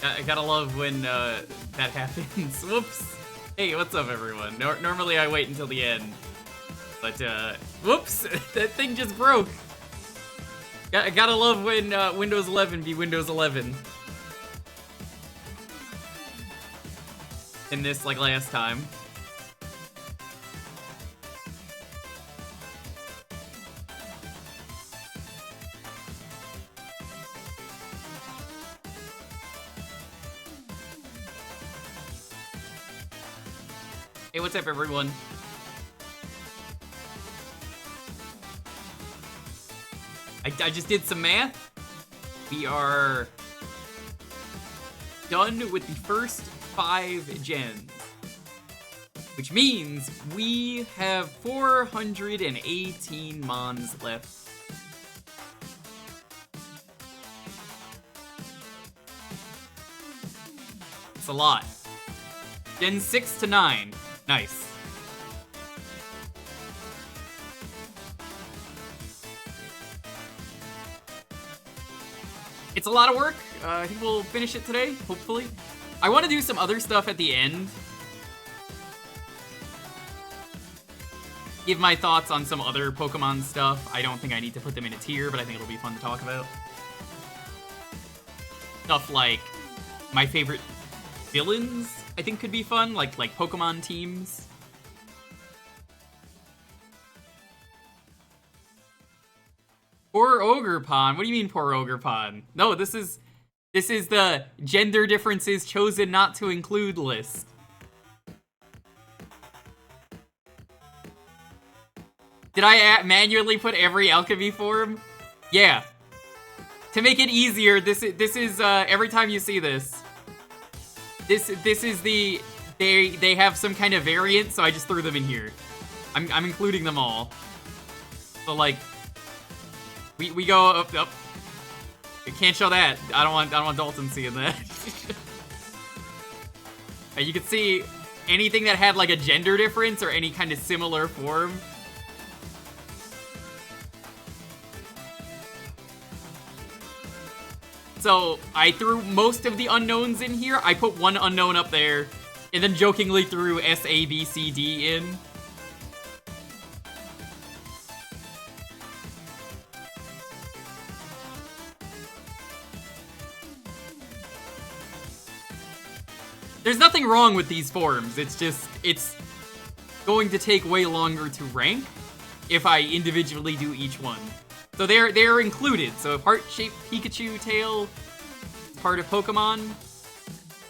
I gotta love when that happens. Whoops. Hey, what's up, everyone? Normally I wait until the end, but whoops, that thing just broke. I gotta love when Windows 11 be Windows 11. In this, like last time. Hey, what's up, everyone? I just did some math. We are done with the first 5 gens, which means we have 418 mons left. It's a lot. Gen 6 to 9. Nice. It's a lot of work. I think we'll finish it today, hopefully. I want to do some other stuff at the end. Give my thoughts on some other Pokemon stuff. I don't think I need to put them in a tier, but I think it'll be fun to talk about. Stuff like my favorite villains, I think could be fun, like Pokemon teams. Poor Ogerpon. What do you mean, poor Ogerpon? No, this is the gender differences chosen not to include list. Did I manually put every alchemy form? Yeah. To make it easier, this is every time you see this. This is the they have some kind of variant, so I just threw them in here. I'm including them all. So like we go up. We can't show that. I don't want Dalton seeing that. You can see anything that had like a gender difference or any kind of similar form. So I threw most of the unknowns in here. I put one unknown up there, and then jokingly threw S, A, B, C, D in. There's nothing wrong with these forms. It's just, it's going to take way longer to rank if I individually do each one. So they're included. So if heart-shaped Pikachu tail is part of Pokemon,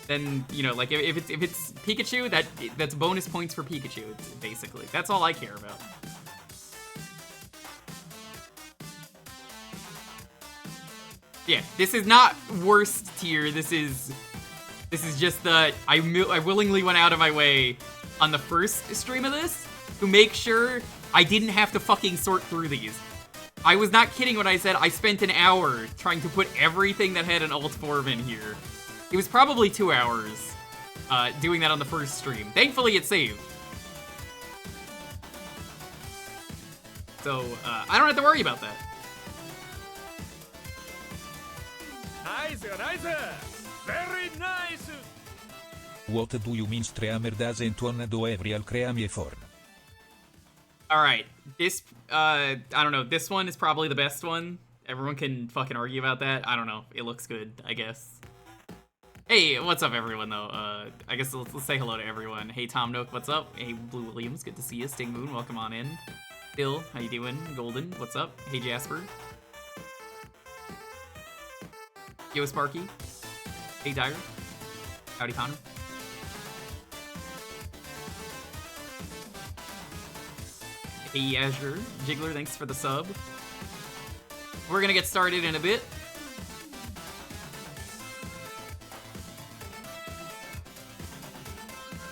then you know, like if it's Pikachu, that's bonus points for Pikachu. Basically, that's all I care about. Yeah, this is not worst tier. This is just the I willingly went out of my way on the first stream of this to make sure I didn't have to fucking sort through these. I was not kidding when I said I spent an hour trying to put everything that had an alt form in here. It was probably 2 hours doing that on the first stream. Thankfully, it saved. So, I don't have to worry about that. Nice, nice! Very nice! What do you mean streamer doesn't wanna do every alchemy form? Alright, this, I don't know, this one is probably the best one. Everyone can fucking argue about that. I don't know, it looks good, I guess. Hey, what's up, everyone, though? I guess let's say hello to everyone. Hey, Tom Nook, what's up? Hey, Blue Williams, good to see you. Sting Moon, welcome on in. Bill, how you doing? Golden, what's up? Hey, Jasper. Yo, Sparky. Hey, Dyer. Howdy, Connor. Hey, Azure. Jiggler, thanks for the sub. We're gonna get started in a bit.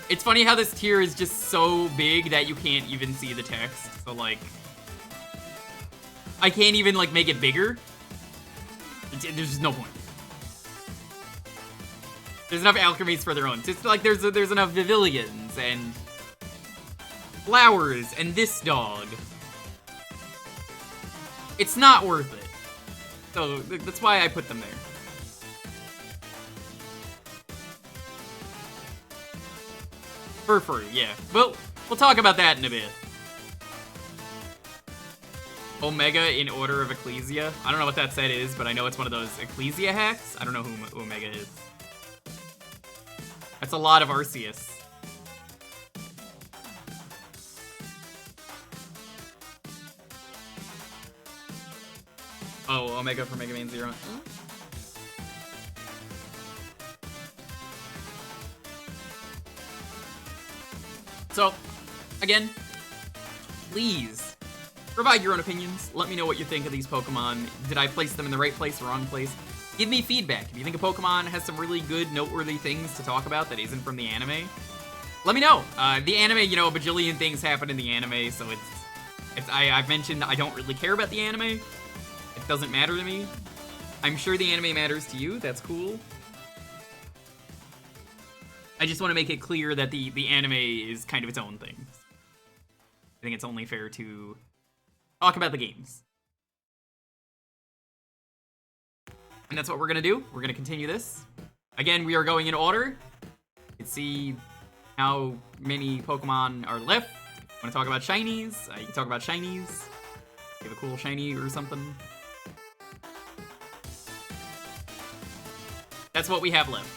It's funny how this tier is just so big that you can't even see the text. So, like, I can't even, like, make it bigger. There's just no point. There's enough alchemies for their own. It's like there's enough Vivilions and flowers and this dog. It's not worth it. So that's why I put them there. Furfru, yeah. We'll talk about that in a bit. Omega in Order of Ecclesia. I don't know what that set is, but I know it's one of those Ecclesia hacks. I don't know who Omega is. That's a lot of Arceus. Oh, Omega for Mega Man Zero. So, again, please provide your own opinions. Let me know what you think of these Pokemon. Did I place them in the right place or wrong place? Give me feedback. If you think a Pokemon has some really good, noteworthy things to talk about that isn't from the anime, let me know. The anime, you know, a bajillion things happen in the anime, so I've mentioned I don't really care about the anime. It doesn't matter to me. I'm sure the anime matters to you. That's cool. I just want to make it clear that the anime is kind of its own thing. I think it's only fair to talk about the games. And that's what we're going to do. We're going to continue this. Again, we are going in order. You can see how many Pokemon are left. Want to talk about shinies? You can talk about shinies. You have a cool shiny or something. That's what we have left.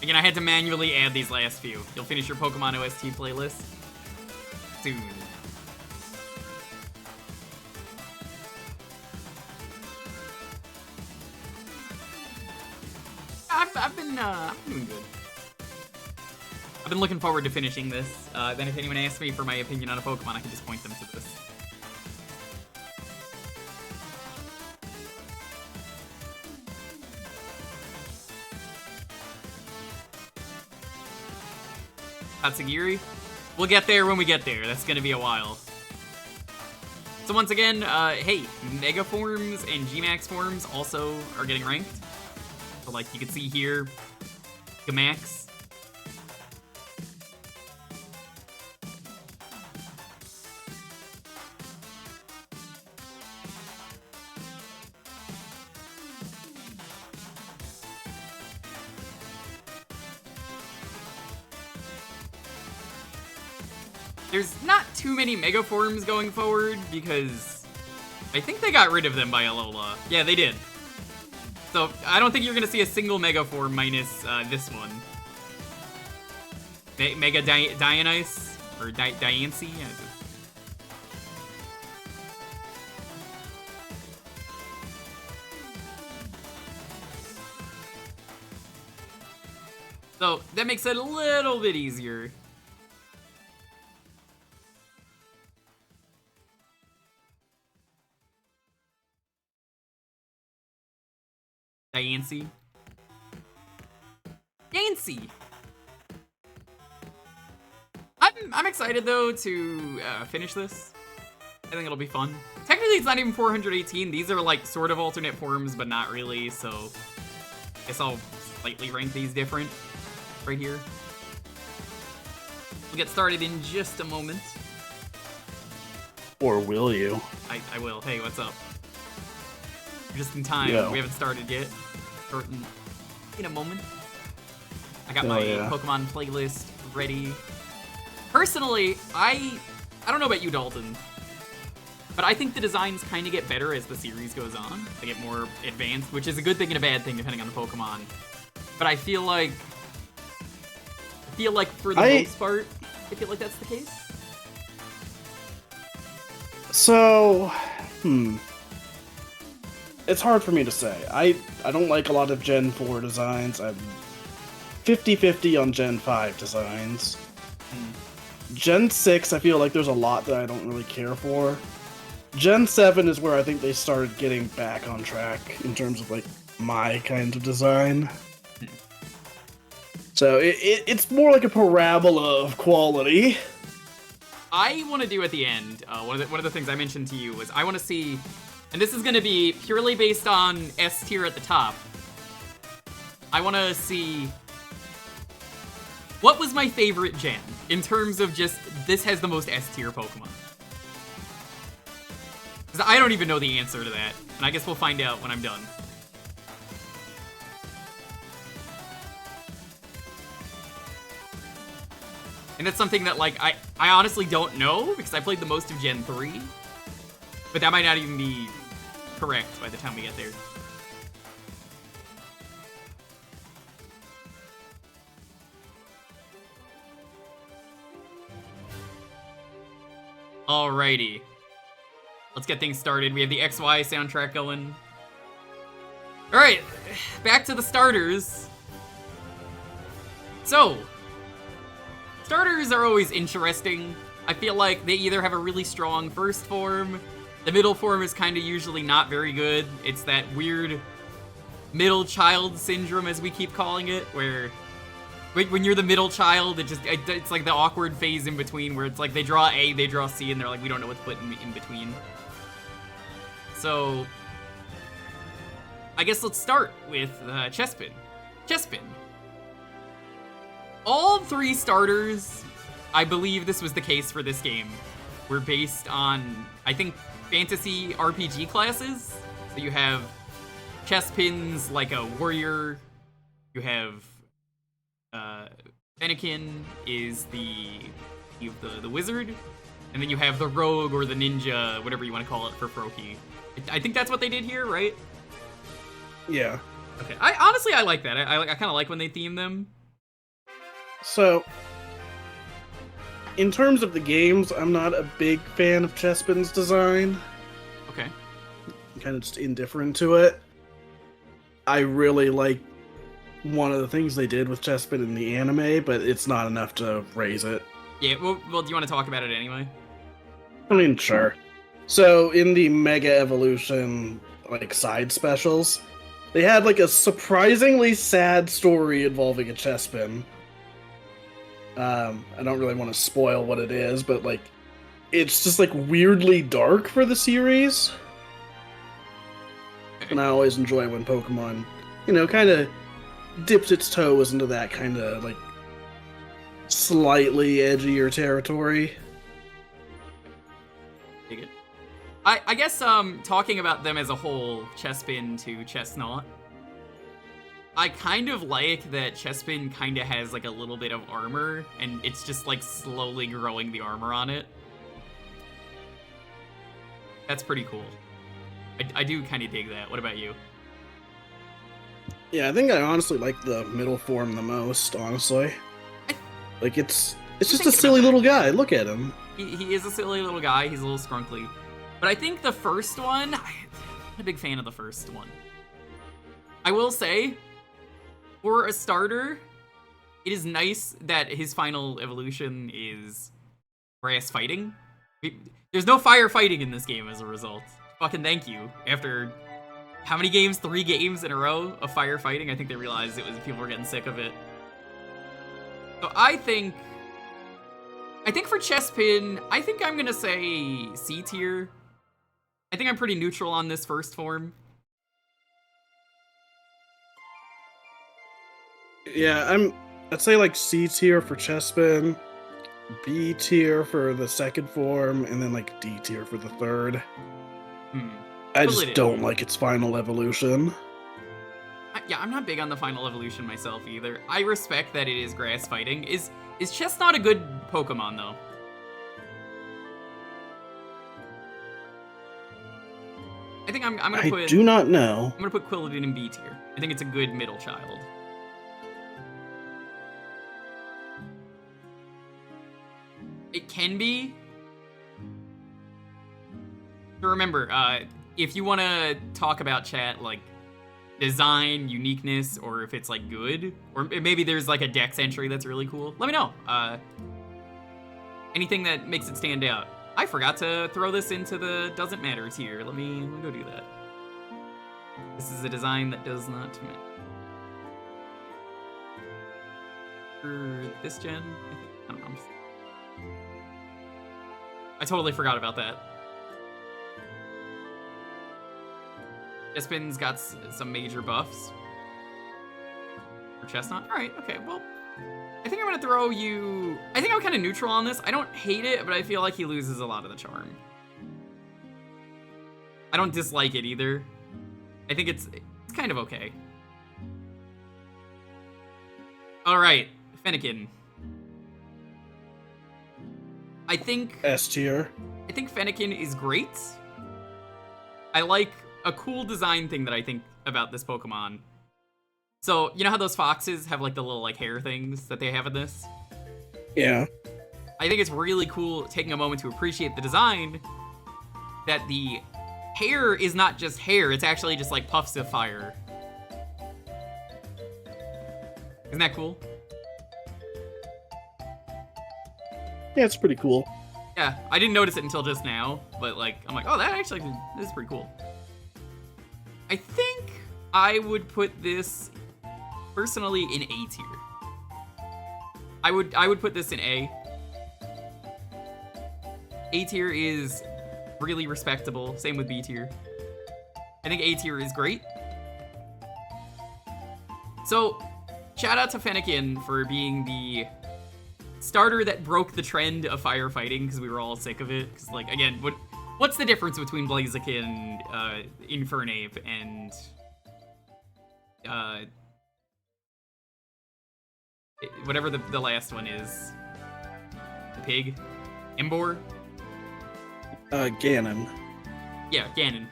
Again, I had to manually add these last few. You'll finish your Pokemon OST playlist soon. I've been doing good. I've been looking forward to finishing this. Then if anyone asks me for my opinion on a Pokemon, I can just point them to this. Tatsugiri. We'll get there when we get there. That's gonna be a while. So once again, hey, Mega forms and Gmax forms also are getting ranked. So like you can see here, Gamax. There's not too many Mega forms going forward because I think they got rid of them by Alola. Yeah, they did. So I don't think you're gonna see a single Mega form minus this one. Mega Dionyse or Diancie. Yeah. So that makes it a little bit easier. Diancie. Diancie! I'm excited though to finish this. I think it'll be fun. Technically it's not even 418, these are like sort of alternate forms, but not really, so I guess I'll slightly rank these different right here. We'll get started in just a moment. Or will you? I will. Hey, what's up? Just in time. Yeah. We haven't started yet. Starting in a moment. I got Oh, my yeah. Pokemon playlist ready. Personally, I don't know about you, Dalton, but I think the designs kind of get better as the series goes on. They get more advanced, which is a good thing and a bad thing depending on the Pokemon. But I feel like for the most part, I feel like that's the case. So, it's hard for me to say. I don't like a lot of Gen 4 designs. I'm 50-50 on Gen 5 designs. Gen 6, I feel like there's a lot that I don't really care for. Gen 7 is where I think they started getting back on track in terms of, like, my kind of design. So, it's more like a parabola of quality. I want to do at the end, one of the things I mentioned to you was I want to see, and this is going to be purely based on S tier at the top, I want to see What was my favorite gen in terms of just this has the most S tier Pokemon? Because I don't even know the answer to that, and I guess we'll find out when I'm done. And that's something that, like, I honestly don't know, because I played the most of Gen 3. But that might not even be correct by the time we get there. Alrighty. Let's get things started. We have the XY soundtrack going. Alright, back to the starters. So, starters are always interesting. I feel like they either have a really strong first form, the middle form is kind of usually not very good. It's that weird middle child syndrome, as we keep calling it, where when you're the middle child, it's like the awkward phase in between where it's like they draw A, they draw C, and they're like, we don't know what to put in between. So, I guess let's start with Chespin. Chespin. All 3 starters, I believe this was the case for this game, were based on, I think, fantasy RPG classes. So you have Chespin's like a warrior, you have Fennekin is the wizard, and then you have the rogue or the ninja, whatever you want to call it, for Froakie. I think that's what they did here, right? Yeah. Okay. I like that. I kind of like when they theme them. So, in terms of the games, I'm not a big fan of Chespin's design. Okay. I'm kind of just indifferent to it. I really like one of the things they did with Chespin in the anime, but it's not enough to raise it. Yeah, well, do you want to talk about it anyway? I mean, sure. So, in the Mega Evolution, like, side specials, they had, like, a surprisingly sad story involving a Chespin. I don't really want to spoil what it is, but, like, it's just, like, weirdly dark for the series. And I always enjoy when Pokemon, you know, kind of dips its toes into that kind of, like, slightly edgier territory. Dig it. I guess, talking about them as a whole, Chespin to Chestnut, I kind of like that Chespin kind of has, like, a little bit of armor, and it's just, like, slowly growing the armor on it. That's pretty cool. I do kind of dig that. What about you? Yeah, I think I honestly like the middle form the most, honestly. Like, it's just a silly little guy. Look at him. He is a silly little guy. He's a little scrunkly. But I think the first one, I'm a big fan of the first one. I will say, for a starter, it is nice that his final evolution is grass fighting. There's no fire fighting in this game as a result. Fucking thank you. After how many games? 3 games in a row of fire fighting? I think they realized people were getting sick of it. So I think for Chespin, I think I'm gonna say C tier. I think I'm pretty neutral on this first form. Yeah, I'd say like C tier for Chespin, B tier for the second form, and then like D tier for the third. I just don't like its final evolution. Yeah, I'm not big on the final evolution myself either. I respect that it is grass fighting. Is Chestnut a good Pokemon though? I think I'm gonna put. I do not know. I'm gonna put Quilladin in B tier. I think it's a good middle child. It can be. So remember, if you want to talk about chat like design, uniqueness, or if it's like good, or maybe there's like a dex entry that's really cool, let me know. Anything that makes it stand out. I forgot to throw this into the doesn't matter tier. Let me go do that. This is a design that does not matter. For this gen, I don't know. I totally forgot about that. Chespin's got some major buffs. For Chestnut? Alright, okay, well, I think I'm gonna throw you... I think I'm kind of neutral on this. I don't hate it, but I feel like he loses a lot of the charm. I don't dislike it either. I think it's kind of okay. Alright, Fennekin. I think... S tier. I think Fennekin is great. I like a cool design thing that I think about this Pokemon. So, you know how those foxes have like the little like hair things that they have in this? Yeah. I think it's really cool taking a moment to appreciate the design, that the hair is not just hair, it's actually just like puffs of fire. Isn't that cool? Yeah, it's pretty cool. Yeah, I didn't notice it until just now, but like, I'm like, oh, that actually, this is pretty cool. I think I would put this personally in A tier. I would put this in A. A tier is really respectable, same with B tier. I think A tier is great. So, shout out to Fennekin for being the starter that broke the trend of firefighting, because we were all sick of it. Because, like, again, what's the difference between Blaziken, Infernape, and whatever the last one is? The pig? Embor? Ganon. Yeah, Ganon.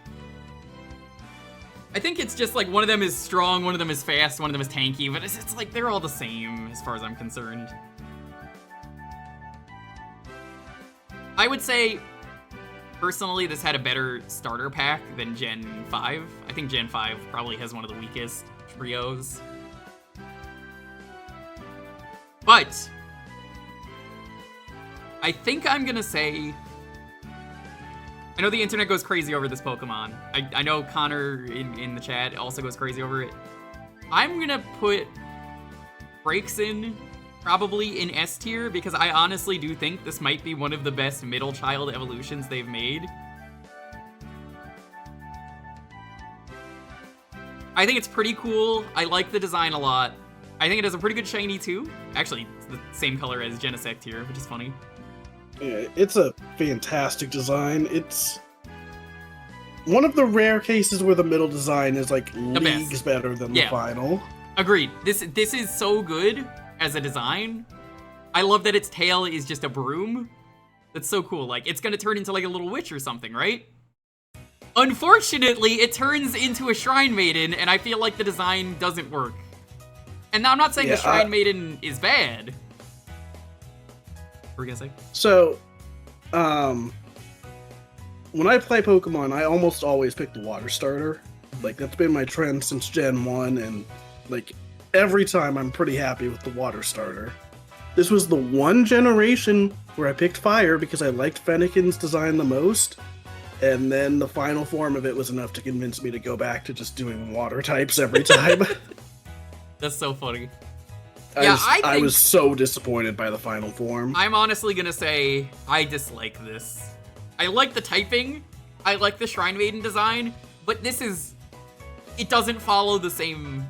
I think it's just like one of them is strong, one of them is fast, one of them is tanky, but it's like they're all the same as far as I'm concerned. I would say, personally, this had a better starter pack than Gen 5. I think Gen 5 probably has one of the weakest trios. But I think I'm gonna say... I know the internet goes crazy over this Pokemon. I know Connor in the chat also goes crazy over it. I'm gonna put Braixen probably in S tier, because I honestly do think this might be one of the best middle child evolutions they've made. I think it's pretty cool. I like the design a lot. I think it has a pretty good shiny too. Actually, it's the same color as Genesect here, which is funny. Yeah, it's a fantastic design. It's one of the rare cases where the middle design is like leagues better than the final. Agreed. This is so good as a design. I love that its tail is just a broom. That's so cool. Like, it's gonna turn into like a little witch or something, right? Unfortunately, it turns into a Shrine Maiden, and I feel like the design doesn't work. And now I'm not saying the Shrine Maiden is bad. What were you gonna say? So, when I play Pokemon, I almost always pick the water starter. Like, that's been my trend since Gen 1, and like, every time I'm pretty happy with the water starter. This was the one generation where I picked fire because I liked Fennekin's design the most, and then the final form of it was enough to convince me to go back to just doing water types every time. That's so funny. I was so disappointed by the final form. I'm honestly gonna say I dislike this. I like the typing, I like the Shrine Maiden design, but it doesn't follow the same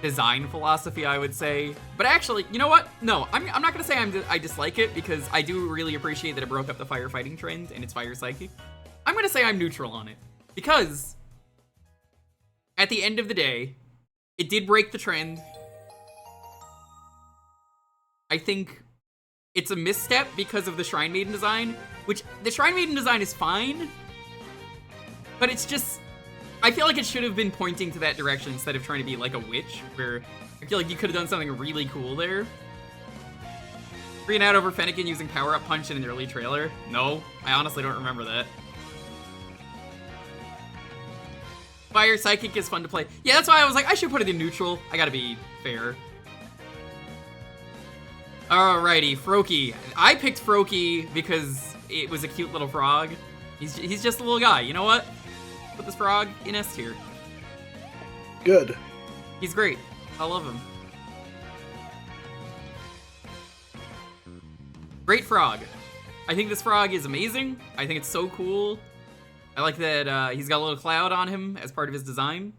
design philosophy, I would say. But actually, you know what? No, I'm not gonna say I dislike it, because I do really appreciate that it broke up the firefighting trend and it's Fire Psychic. I'm gonna say I'm neutral on it, because at the end of the day, it did break the trend. I think it's a misstep because of the Shrine Maiden design, which the Shrine Maiden design is fine, but it's just, I feel like it should have been pointing to that direction instead of trying to be like a witch, where I feel like you could have done something really cool there. Freaking out over Fennekin using Power Up Punch in an early trailer? No, I honestly don't remember that. Fire Psychic is fun to play. Yeah, that's why I was like, I should put it in neutral. I gotta be fair. Alrighty, Froakie. I picked Froakie because it was a cute little frog. He's just a little guy. You know what? Put this frog in S tier. Good. He's great. I love him. Great frog. I think this frog is amazing. I think it's so cool. I like that he's got a little cloud on him as part of his design.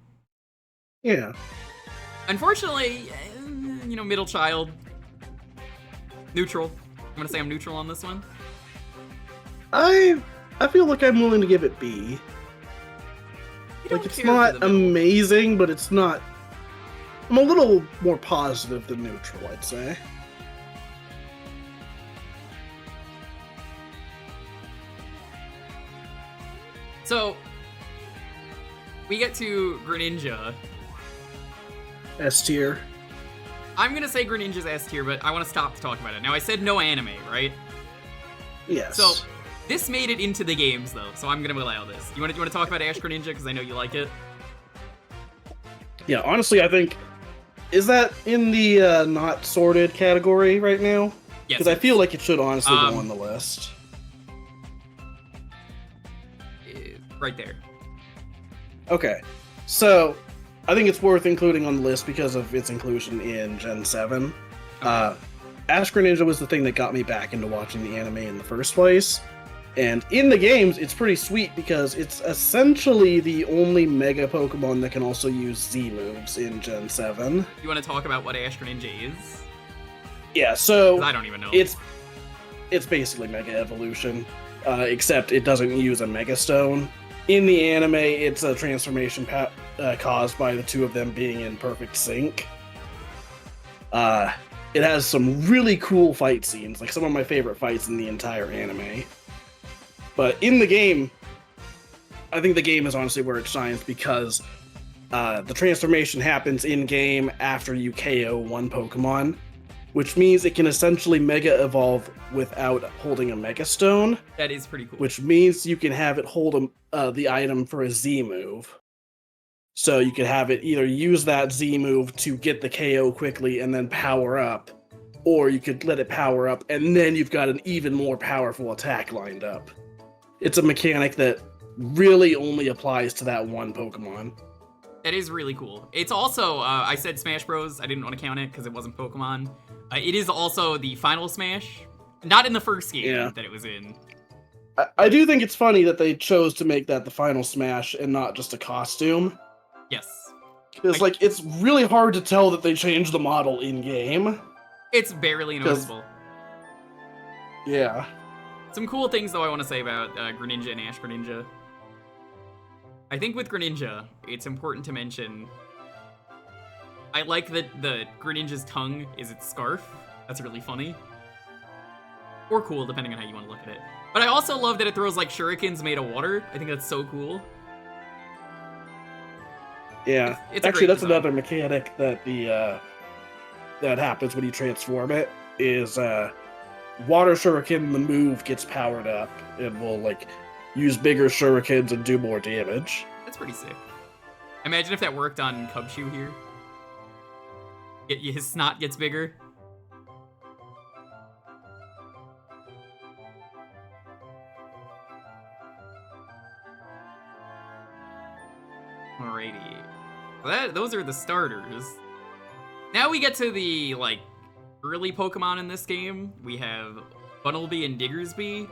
Yeah. Unfortunately, you know, middle child. Neutral. I'm gonna say I'm neutral on this one. I feel like I'm willing to give it B. I don't Like, it's care for not the middle. amazing, but it's not... I'm a little more positive than neutral, I'd say. So, we get to Greninja. S tier. I'm gonna say Greninja's S tier, but I want to stop to talk about it. Now, I said no anime, right? Yes. So, this made it into the games, though, so I'm gonna allow this. You want to talk about Ash Greninja, because I know you like it? Yeah, honestly, I think... Is that in the not sorted category right now? Yes. Because I feel like it should honestly go Um, on the list. Right there. Okay, so I think it's worth including on the list because of its inclusion in Gen 7. Ash Greninja was the thing that got me back into watching the anime in the first place. And in the games, it's pretty sweet because it's essentially the only Mega Pokemon that can also use Z moves in Gen 7. You want to talk about what Ash Greninja is? Yeah, so 'Cause I don't even know. it's basically Mega Evolution, except it doesn't use a Mega Stone. In the anime, it's a transformation caused by the two of them being in perfect sync. It has some really cool fight scenes, like some of my favorite fights in the entire anime. But in the game, I think the game is honestly where it shines because the transformation happens in-game after you KO one Pokemon, which means it can essentially Mega Evolve without holding a Mega Stone. That is pretty cool. Which means you can have it hold the item for a Z move. So you can have it either use that Z move to get the KO quickly and then power up, or you could let it power up and then you've got an even more powerful attack lined up. It's a mechanic that really only applies to that one Pokemon. That is really cool. It's also, I said Smash Bros. I didn't want to count it because it wasn't Pokemon. It is also the final Smash. Not in the first game that it was in. I do think it's funny that they chose to make that the final Smash and not just a costume. Yes. Because, like, it's really hard to tell that they changed the model in-game. It's barely noticeable. Yeah. Some cool things, though, I want to say about Greninja and Ash Greninja. I think with Greninja, it's important to mention... I like that the Greninja's tongue is its scarf. That's really funny. Or cool, depending on how you want to look at it. But I also love that it throws, like, shurikens made of water. I think that's so cool. Yeah. It's a Actually, great that's design. another mechanic that that happens when you transform it, is water shuriken, the move gets powered up and will, like, use bigger shurikens and do more damage. That's pretty sick. Imagine if that worked on Cubchoo here. His snot gets bigger. Alrighty. Well, those are the starters. Now we get to the, like, early Pokemon in this game. We have Bunnelby and Diggersby.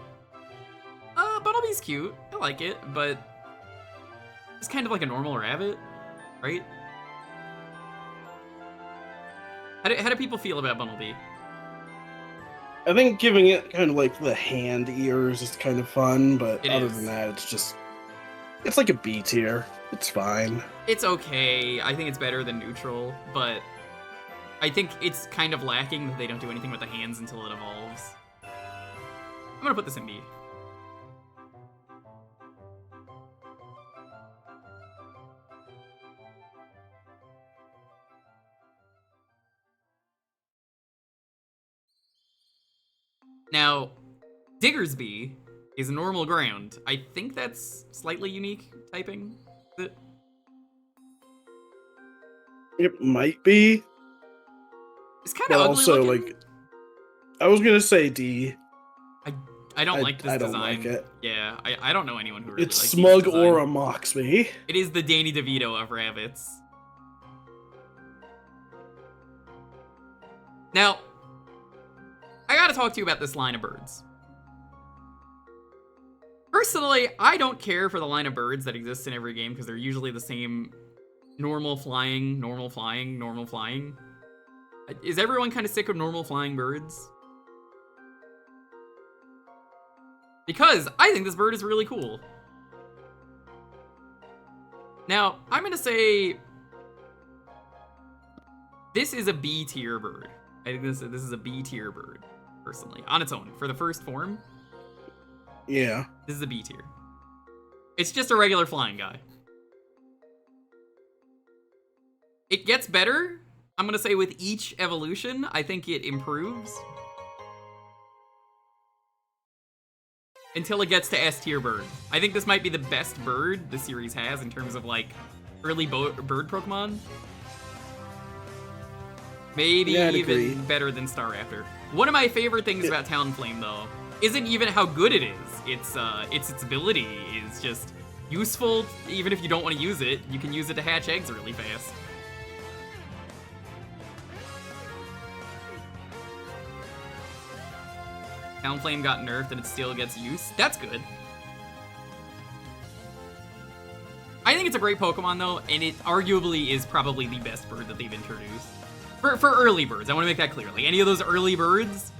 Bunnelby's cute. I like it, but it's kind of like a normal rabbit, right? How do people feel about Bunnelby? I think giving it kind of like the hand ears is kind of fun, but It other is. than that, it's like a B tier. It's fine. It's okay. I think it's better than neutral, but I think it's kind of lacking that they don't do anything with the hands until it evolves. I'm gonna put this in B. Now, Diggersby is normal ground. I think that's slightly unique typing. Is it? It might be, It's kind but of ugly also looking. like I was gonna say D. I don't like this I don't design. like it. Yeah, I don't know anyone who really Its likes smug this design. aura mocks me. It is the Danny DeVito of rabbits. Now, I gotta talk to you about this line of birds. Personally, I don't care for the line of birds that exists in every game because they're usually the same normal flying, normal flying, normal flying. Is everyone kind of sick of normal flying birds? because I think this bird is really cool. Now, I'm gonna say this is a B tier bird. I think this is a B tier bird, personally, on its own. For the first form, Yeah. this is a B tier. It's just a regular flying guy. It gets better, I'm gonna say, with each evolution. I think it improves. Until it gets to S tier bird. I think this might be the best bird the series has in terms of, like, early bird Pokemon. Maybe Yeah, I'd even agree. better than Staraptor. One of my favorite things about Talonflame, though, isn't even how good it is. It's its ability is just useful. Even if you don't want to use it, you can use it to hatch eggs really fast. Talonflame got nerfed and it still gets use. That's good. I think it's a great Pokemon, though, and it arguably is probably the best bird that they've introduced. For early birds, I want to make that clear. Like, any of those early birds,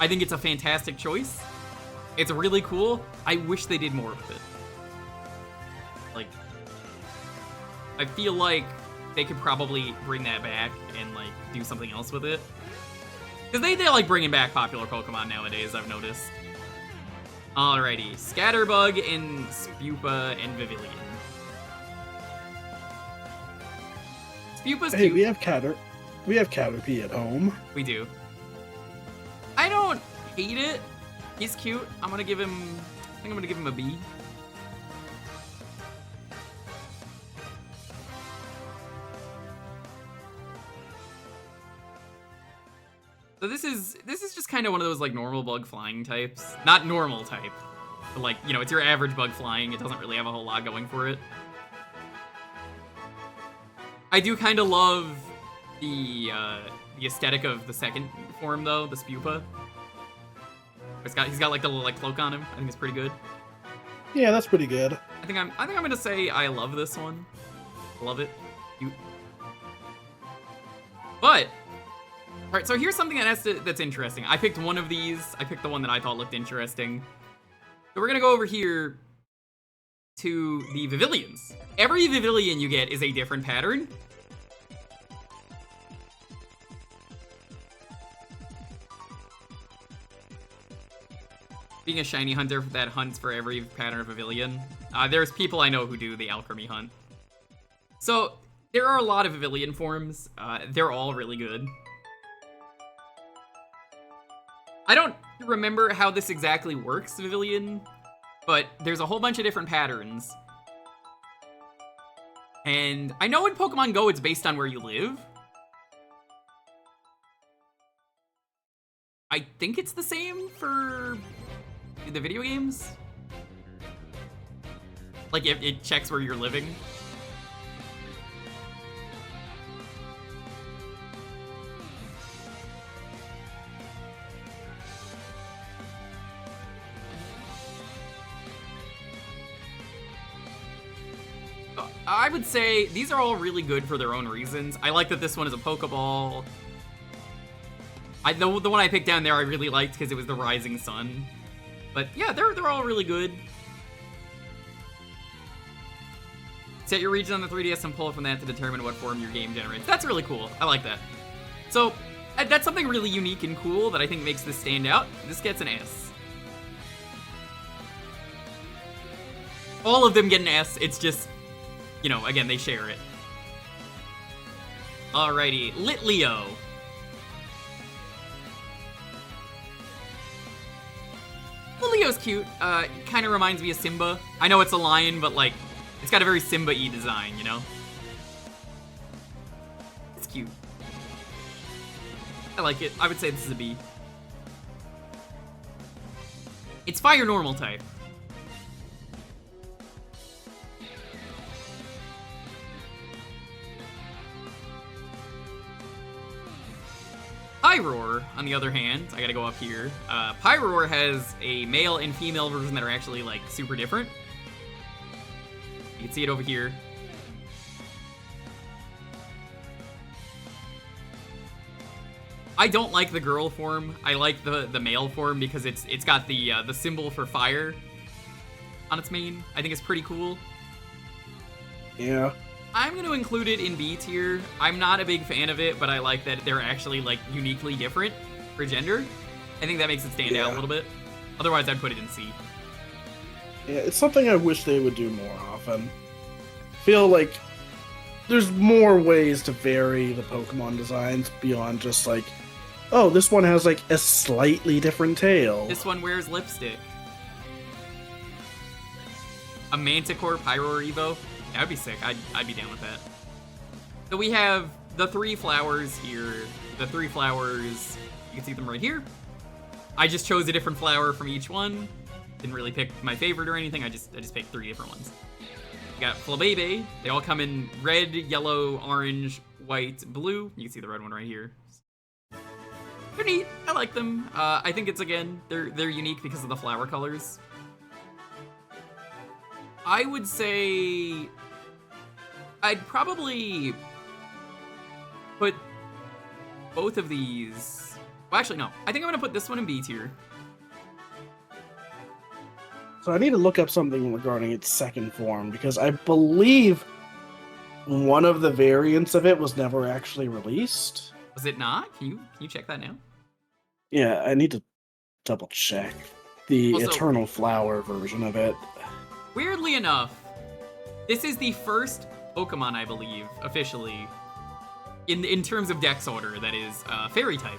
I think it's a fantastic choice. It's really cool. I wish they did more with it. Like, I feel like they could probably bring that back and, like, do something else with it. Because they like bringing back popular Pokemon nowadays, I've noticed. Alrighty, Scatterbug and Spupa and Vivillon. Spupa's Hey, cute. we have Caterpie at home. We do. I don't hate it. He's cute. I think I'm gonna give him a B. So this is just kind of one of those, like, normal bug flying types. Not normal type, but, like, you know, it's your average bug flying. It doesn't really have a whole lot going for it. I do kind of love the aesthetic of the second form, though, the Spupa. He's got like the little, like, cloak on him. I think it's pretty good. Yeah, that's pretty good. I think I'm gonna say I love this one. Love it. Cute. But all right, so here's something that's interesting. I picked one of these. I picked the one that I thought looked interesting. So we're gonna go over here to the Vivillons. Every Vivillon you get is a different pattern. Being a shiny hunter that hunts for every pattern of Vivillon. There's people I know who do the alchemy hunt. So there are a lot of Vivillon forms. They're all really good. I don't remember how this exactly works, Vivillon, but there's a whole bunch of different patterns. And I know in Pokemon Go it's based on where you live. I think it's the same for the video games. Like, it checks where you're living. I would say these are all really good for their own reasons. I like that this one is a Pokeball. The one I picked down there I really liked because it was the Rising Sun. But yeah, they're all really good. Set your region on the 3DS and pull from that to determine what form your game generates. That's really cool. I like that. So that's something really unique and cool that I think makes this stand out. This gets an S. All of them get an S. It's just, you know, again, they share it. Alrighty, Litleo. Lileo's cute. Kind of reminds me of Simba. I know it's a lion, but, like, it's got a very Simba-y design, you know? It's cute. I like it. I would say this is a B. It's fire normal type. Pyroar, on the other hand, I gotta go up here. Pyroar has a male and female version that are actually, like, super different. You can see it over here. I don't like the girl form. I like the male form because it's got the symbol for fire on its mane. I think it's pretty cool. Yeah. I'm going to include it in B tier. I'm not a big fan of it, but I like that they're actually like uniquely different for gender. I think that makes it stand out a little bit. Otherwise, I'd put it in C. Yeah, it's something I wish they would do more often. Feel like there's more ways to vary the Pokemon designs beyond just like, oh, this one has like a slightly different tail. This one wears lipstick. A Manticore Pyroar Evo? That would be sick. I'd be down with that. So we have the 3 flowers here. The 3 flowers, you can see them right here. I just chose a different flower from each one. Didn't really pick my favorite or anything. I just picked 3 different ones. We got Flabebe. They all come in red, yellow, orange, white, blue. You can see the red one right here. They're neat. I like them. I think it's, again, they're unique because of the flower colors. I would say I'd probably put both of these. Well, actually, no. I think I'm going to put this one in B tier. So I need to look up something regarding its second form, because I believe one of the variants of it was never actually released. Was it not? Can you check that now? Yeah, I need to double check the Also, Eternal Flower version of it. Weirdly enough, this is the first Pokemon, I believe, officially, in terms of Dex order, that is Fairy type.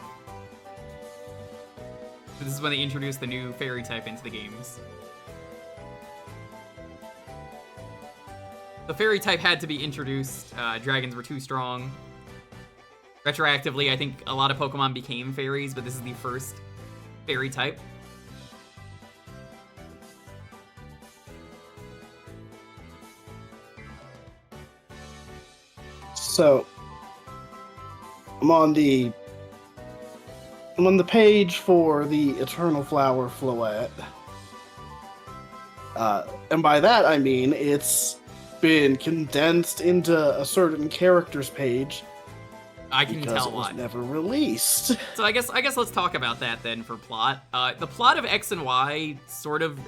This is when they introduced the new Fairy type into the games. The Fairy type had to be introduced. Dragons were too strong. Retroactively, I think a lot of Pokemon became fairies, but this is the first Fairy type. So I'm on the page for the Eternal Flower Floette. And by that I mean it's been condensed into a certain character's page. I can tell it was why. never released. So I guess let's talk about that then for plot. The plot of X and Y sort of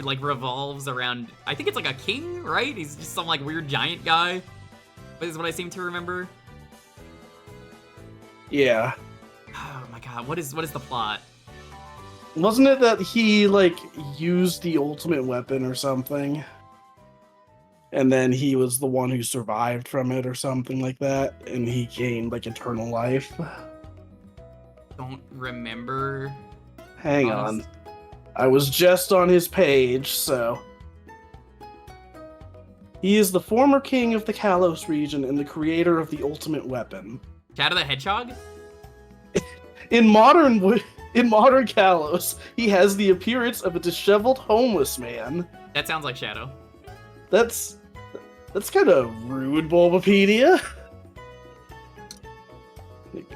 like revolves around, I think it's like a king, right? He's just some like weird giant guy. Is what I seem to remember. Yeah. Oh my god, what is the plot? Wasn't it that he like used the ultimate weapon or something? And then he was the one who survived from it or something like that, and he gained like eternal life. Don't remember. Hang on. I was just on his page, so. He is the former king of the Kalos region and the creator of the ultimate weapon. Shadow the Hedgehog? In modern Kalos, he has the appearance of a disheveled homeless man. That sounds like Shadow. That's kind of rude, Bulbapedia.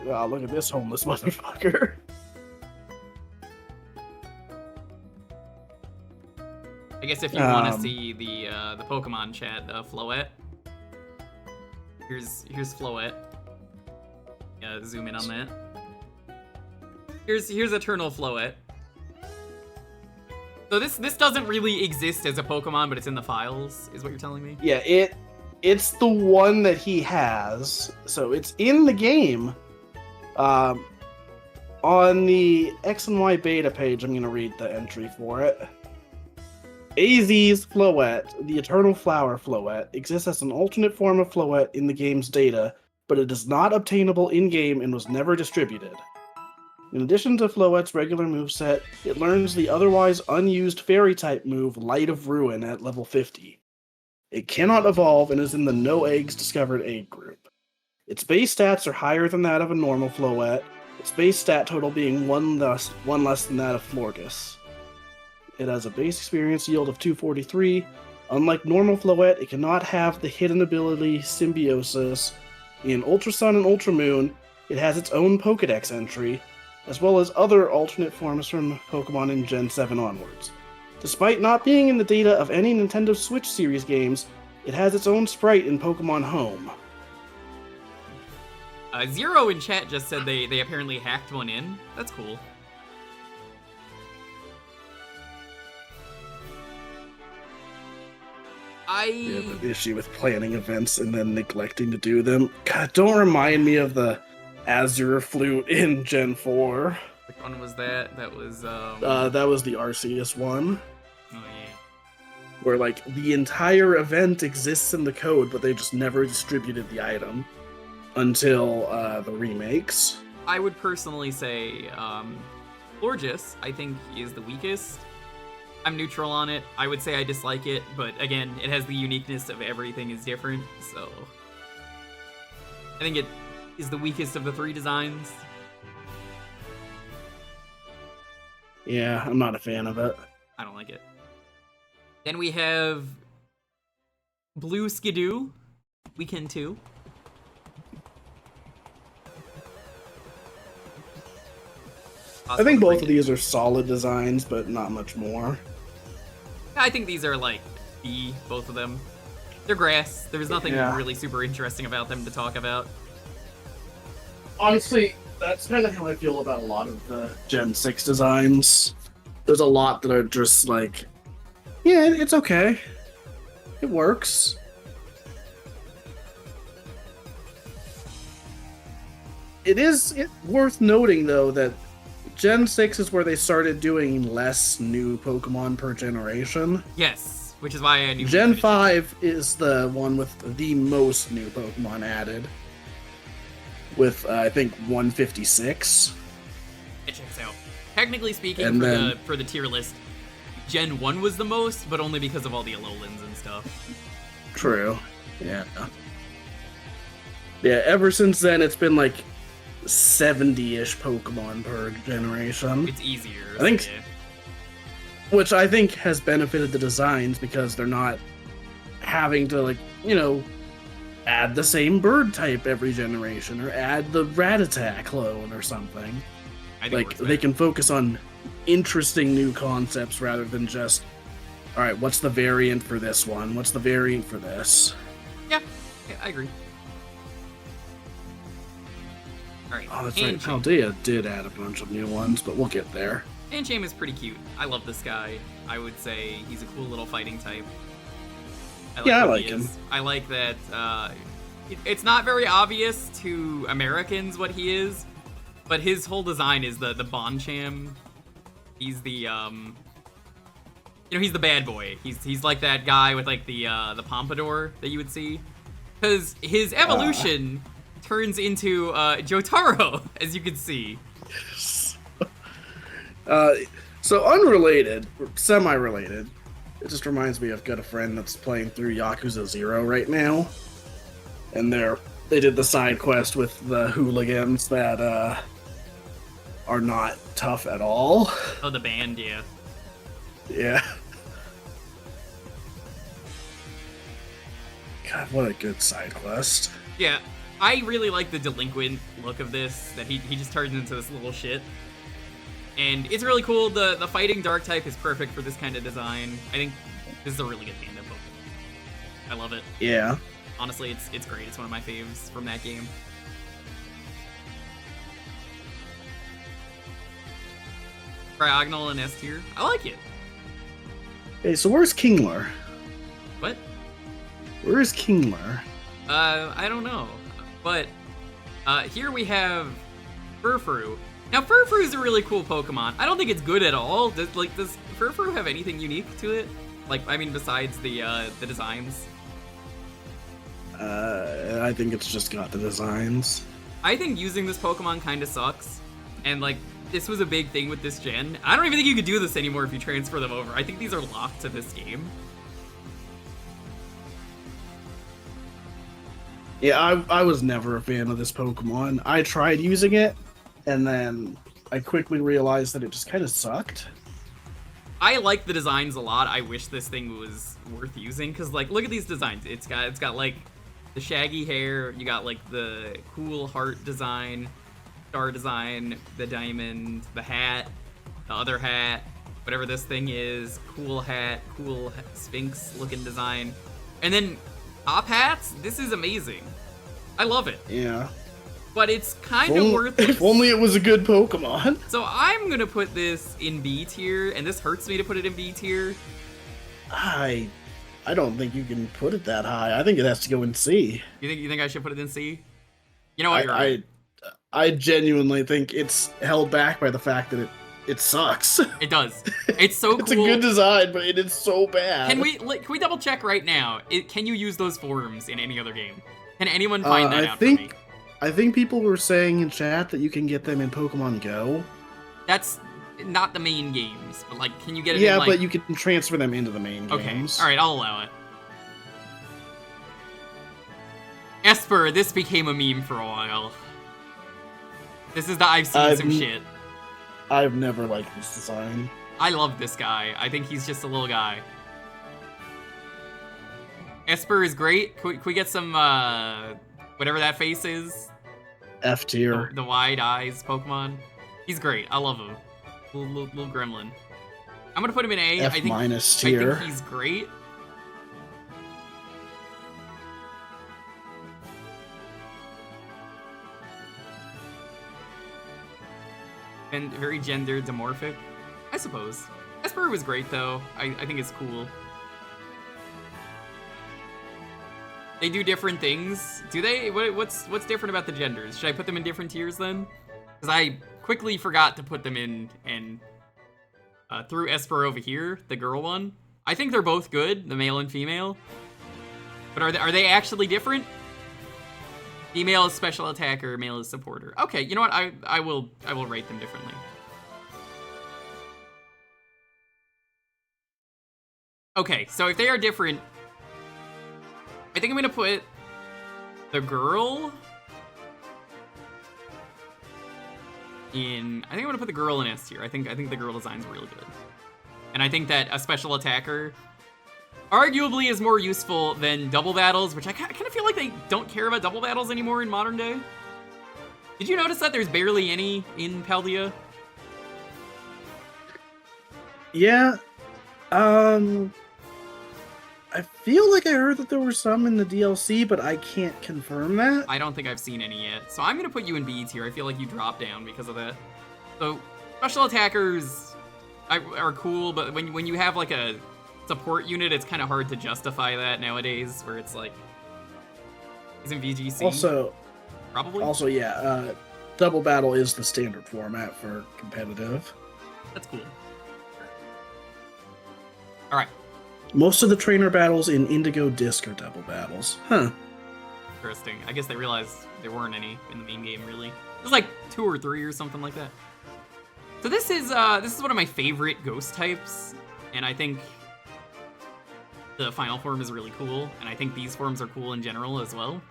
Wow, look at this homeless motherfucker. I guess if you want to see the Pokemon chat, Floette. Here's Floette. Yeah, zoom in on that. Here's Eternal Floette. So this doesn't really exist as a Pokemon, but it's in the files, is what you're telling me? Yeah, it's the one that he has. So it's in the game. On the X and Y beta page, I'm gonna read the entry for it. AZ's Floette, the Eternal Flower Floette, exists as an alternate form of Floette in the game's data, but it is not obtainable in-game and was never distributed. In addition to Floette's regular moveset, it learns the otherwise unused Fairy-type move Light of Ruin at level 50. It cannot evolve and is in the No Eggs Discovered Egg group. Its base stats are higher than that of a normal Floette, its base stat total being one less than that of Florges. It has a base experience yield of 243. Unlike normal Floette, it cannot have the hidden ability Symbiosis. In Ultra Sun and Ultra Moon, it has its own Pokedex entry, as well as other alternate forms from Pokemon in Gen 7 onwards. Despite not being in the data of any Nintendo Switch series games, it has its own sprite in Pokemon Home. Zero in chat just said they apparently hacked one in. That's cool. We have an issue with planning events and then neglecting to do them. God, don't remind me of the Azure Flute in Gen 4. Which one was that? That was That was the Arceus one. Oh yeah. Where like the entire event exists in the code, but they just never distributed the item until the remakes. I would personally say Florges, I think, is the weakest. I'm neutral on it. I would say I dislike it, but again, it has the uniqueness of everything is different, so I think it is the weakest of the three designs. Yeah, I'm not a fan of it. I don't like it. Then we have Blue Skidoo, Weekend 2. I think both of these are solid designs, but not much more. I think these are like B, both of them. They're grass. There's nothing really super interesting about them to talk about. Honestly, that's kind of how I feel about a lot of the Gen 6 designs. There's a lot that are just like, yeah, it's okay. It works. It's worth noting, though, that Gen 6 is where they started doing less new Pokemon per generation. Yes, which is why I knew. Gen 5 is the one with the most new Pokemon added. With, I think, 156. It checks out. Technically speaking, And for the tier list, Gen 1 was the most, but only because of all the Alolans and stuff. True. Yeah. Yeah, ever since then, it's been like 70-ish Pokemon per generation. It's easier. I think, yeah. Which I think has benefited the designs because they're not having to, like, you know, add the same bird type every generation or add the Rattata clone or something. Like, they can focus on interesting new concepts rather than just, all right, what's the variant for this one? What's the variant for this? Yeah, I agree. Alright, Oh, that's right. Paldea did add a bunch of new ones, but we'll get there. Ancham is pretty cute. I love this guy. I would say he's a cool little fighting type. I like him. I like that it's not very obvious to Americans what he is, but his whole design is the Boncham. He's the he's the bad boy. He's like that guy with like the pompadour that you would see, because his evolution turns into Jotaro, as you can see. So unrelated, semi-related, it just reminds me I've got a friend that's playing through Yakuza 0 right now, and they did the side quest with the hooligans that are not tough at all. Oh, the band, yeah. Yeah. God, what a good side quest. Yeah, I really like the delinquent look of this, that he just turns into this little shit. And it's really cool. The fighting dark type is perfect for this kind of design. I think this is a really good panda book. I love it. Yeah. Honestly, it's great. It's one of my faves from that game. Cryogonal and S tier. I like it. Hey, so where's Kingler? What? Where is Kingler? I don't know. But here we have Furfru. Now, Furfru is a really cool Pokemon. I don't think it's good at all. Does Furfru have anything unique to it? Like, I mean, besides the designs? I think it's just got the designs. I think using this Pokemon kind of sucks. And, like, this was a big thing with this gen. I don't even think you could do this anymore if you transfer them over. I think these are locked to this game. Yeah, I was never a fan of this Pokemon. I tried using it, and then I quickly realized that it just kind of sucked. I like the designs a lot. I wish this thing was worth using, because, like, look at these designs. It's got like the shaggy hair. You got like the cool heart design, star design, the diamond, the hat, the other hat, whatever this thing is. Cool hat, cool Sphinx looking design, and then top hats. This is amazing. I love it. Yeah. but it's kind of worth it. If only it was a good Pokemon. So I'm gonna put this in B tier, and this hurts me to put it in B tier. I don't think you can put it that high. I think it has to go in C. You think I should put it in C? You know what? You're right. I genuinely think it's held back by the fact that it sucks. It does. It's so cool. It's a good design, but it is so bad. Can we double check right now? Can you use those forms in any other game? Can anyone find that out for me? I think people were saying in chat that you can get them in Pokemon Go. That's not the main games, but like, can you get it in, like... but you can transfer them into the main games. Okay, alright, I'll allow it. Esper, this became a meme for a while. This is the I've seen some shit. I've never liked this design. I love this guy. I think he's just a little guy. Esper is great. Can we get some, whatever that face is? F tier. The wide eyes Pokemon. He's great. I love him. Little gremlin. I'm gonna put him in A. F minus tier. I think he's great. And very gender dimorphic, I suppose. Esper was great though. I think it's cool. They do different things. Do they? What's different about the genders? Should I put them in different tiers then? Because I quickly forgot to put them in and threw Esper over here, the girl one. I think they're both good, the male and female. But are they actually different? Female is special attacker, male is supporter. Okay, you know what? I will rate them differently. Okay, so if they are different, I think I'm gonna put the girl in. I think I'm gonna put the girl in S tier. I think the girl design's really good, and I think that a special attacker arguably is more useful than double battles, which I kind of feel like they don't care about double battles anymore in modern day. Did you notice that there's barely any in Paldea? Yeah. I feel like I heard that there were some in the DLC, but I can't confirm that. I don't think I've seen any yet. So I'm going to put you in B tier. I feel like you drop down because of that. So special attackers are cool, but when you have like a support unit, it's kind of hard to justify that nowadays, where it's like, isn't VGC? Also, yeah, double battle is the standard format for competitive. That's cool. All right. Most of the trainer battles in Indigo Disc are double battles. Huh. Interesting. I guess they realized there weren't any in the main game, really. There's like 2 or 3 or something like that. So this is one of my favorite ghost types, and I think the final form is really cool, and I think these forms are cool in general as well.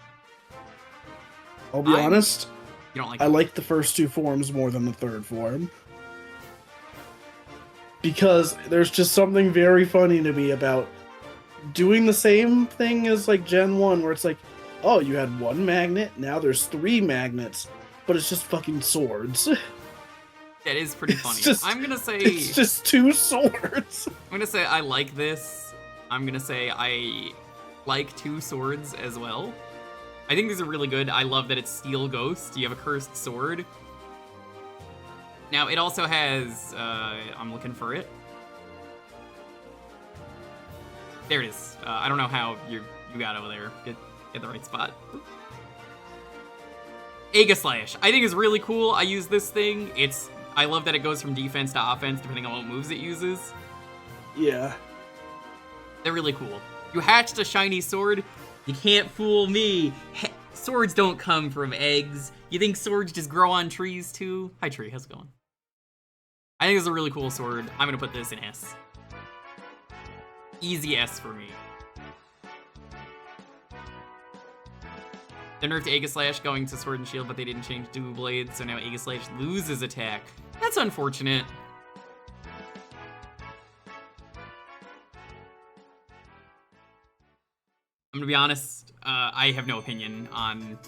I'll be honest. You don't like I like the first 2 forms more than the third form. Because there's just something very funny to me about doing the same thing as like Gen 1, where it's like, oh, you had 1 magnet, now there's 3 magnets, but it's just fucking swords. That is pretty funny. I'm gonna say it's just 2 swords. I'm gonna say I like this. I'm gonna say I like 2 swords as well. I think these are really good. I love that it's Steel Ghost. You have a cursed sword. Now, it also has, I'm looking for it. There it is. I don't know how you got over there. Get the right spot. Aegislash, I think is really cool. I use this thing. I love that it goes from defense to offense depending on what moves it uses. Yeah. They're really cool. You hatched a shiny sword. You can't fool me. Swords don't come from eggs. You think swords just grow on trees too? Hi tree, how's it going? I think it's a really cool sword. I'm gonna put this in S. Easy S for me. They nerfed Aegislash going to Sword and Shield, but they didn't change Dual Blade, so now Aegislash loses attack. That's unfortunate. I'm gonna be honest, I have no opinion on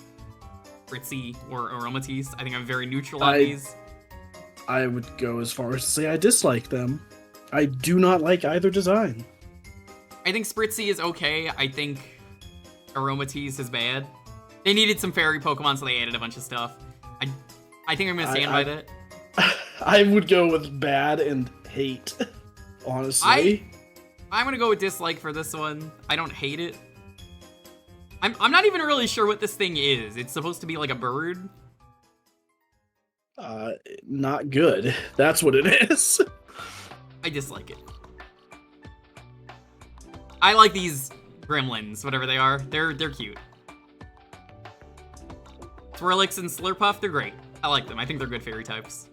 Fritzy or Aromatisse. I think I'm very neutral on these. I would go as far as to say I dislike them. I do not like either design. I think Spritzy is okay. I think Aromatisse is bad. They needed some fairy Pokemon, so they added a bunch of stuff. I think I'm gonna stand by that. I would go with bad and hate, honestly. I'm gonna go with dislike for this one. I don't hate it. I'm not even really sure what this thing is. It's supposed to be like a bird. Not good. That's what it is. I dislike it. I like these gremlins, whatever they are. They're cute. Swirlix and Slurpuff, they're great. I like them. I think they're good fairy types.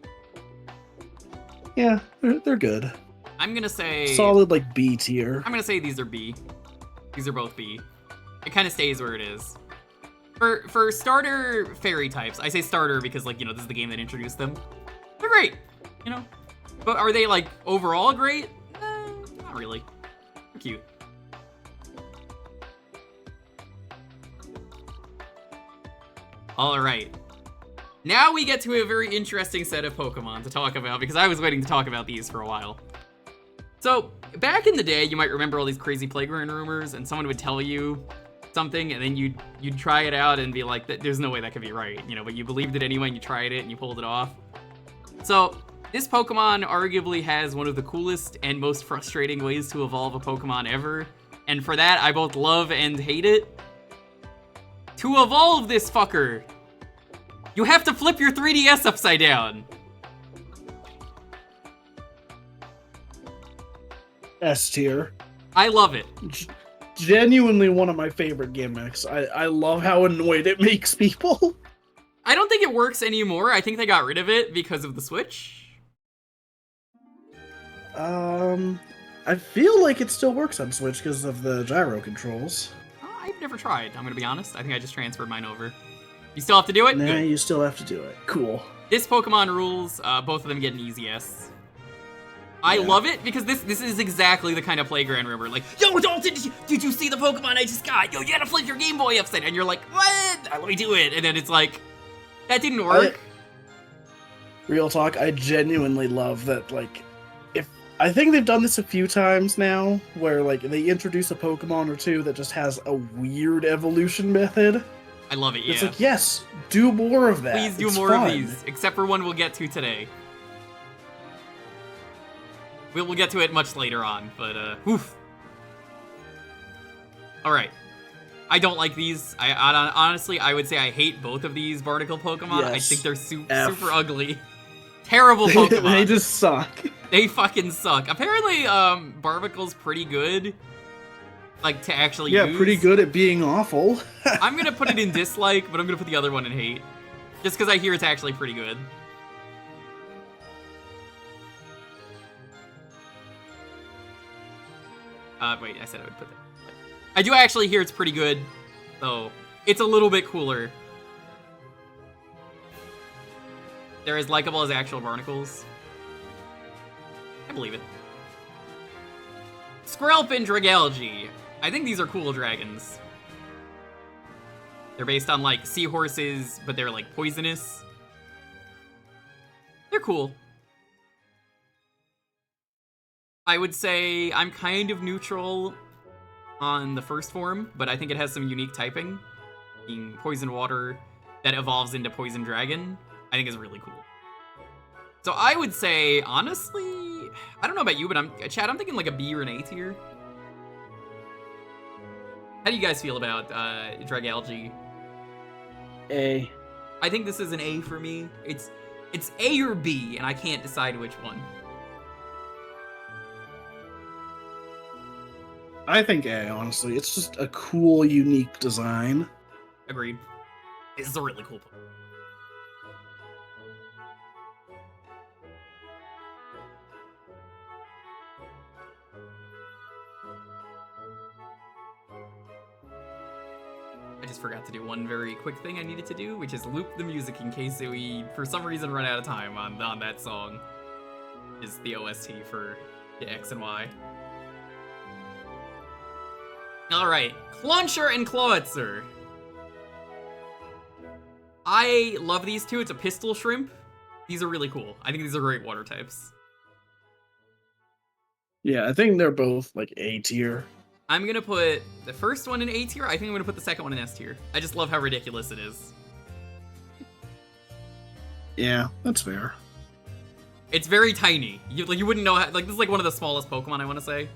Yeah, they're good. I'm gonna say solid, like B tier. I'm gonna say these are B. These are both B. It kind of stays where it is. For starter fairy types, I say starter because, like, you know, this is the game that introduced them. They're great, you know. But are they, like, overall great? Not really. They're cute. All right. Now we get to a very interesting set of Pokemon to talk about, because I was waiting to talk about these for a while. So, back in the day, you might remember all these crazy playground rumors, and someone would tell you something, and then you'd try it out and be like, there's no way that could be right, you know, but you believed it anyway, and you tried it, and you pulled it off. So, this Pokemon arguably has one of the coolest and most frustrating ways to evolve a Pokemon ever, and for that, I both love and hate it. To evolve this fucker, you have to flip your 3DS upside down. S tier. I love it. Genuinely one of my favorite gimmicks. I love how annoyed it makes people. I don't think it works anymore. I think they got rid of it because of the Switch. I feel like it still works on Switch because of the gyro controls. I've never tried, I'm gonna be honest. I think I just transferred mine over. You still have to do it? Nah, Good. you still have to do it. Cool. This Pokemon rules. Both of them get an easy S. I love it because this is exactly the kind of playground rumor. Like, yo, did you see the Pokemon I just got? Yo, you gotta flip your Game Boy upside down. And you're like, what? Let me do it. And then it's like, that didn't work. Real talk, I genuinely love that, like, I think they've done this a few times now, where, like, they introduce a Pokemon or two that just has a weird evolution method. I love it, yeah. It's like, yes, do more of that. Please do more of these, except for one we'll get to today. We'll get to it much later on, but, oof. Alright. I don't like these. Honestly, I would say I hate both of these Barnacle Pokemon. Yes. I think they're super ugly. Terrible Pokemon. They just suck. They fucking suck. Apparently, Barbicle's pretty good. Like, to actually use. Yeah, pretty good at being awful. I'm gonna put it in dislike, but I'm gonna put the other one in hate. Just because I hear it's actually pretty good. Wait, I said I would put that. I do actually hear it's pretty good, so it's a little bit cooler. They're as likable as actual Barnacles. I believe it. Squirrelp and Dragalge. I think these are cool dragons. They're based on, like, seahorses, but they're, like, poisonous. They're cool. I would say I'm kind of neutral on the first form, but I think it has some unique typing. Being Poison Water that evolves into Poison Dragon, I think is really cool. So I would say, honestly, I don't know about you, but Chad, I'm thinking like a B or an A tier. How do you guys feel about Dragalge? A. I think this is an A for me. It's A or B, and I can't decide which one. I think A, honestly. It's just a cool, unique design. Agreed. This is a really cool book. I just forgot to do one very quick thing I needed to do, which is loop the music in case we, for some reason, run out of time on that song. Is the OST for the X and Y. Alright, Clauncher and Clawitzer. I love these two. It's a pistol shrimp. These are really cool. I think these are great water types. Yeah, I think they're both, like, A tier. I'm gonna put the first one in A tier. I think I'm gonna put the second one in S tier. I just love how ridiculous it is. Yeah, that's fair. It's very tiny. You wouldn't know how, like, this is like one of the smallest Pokemon, I want to say.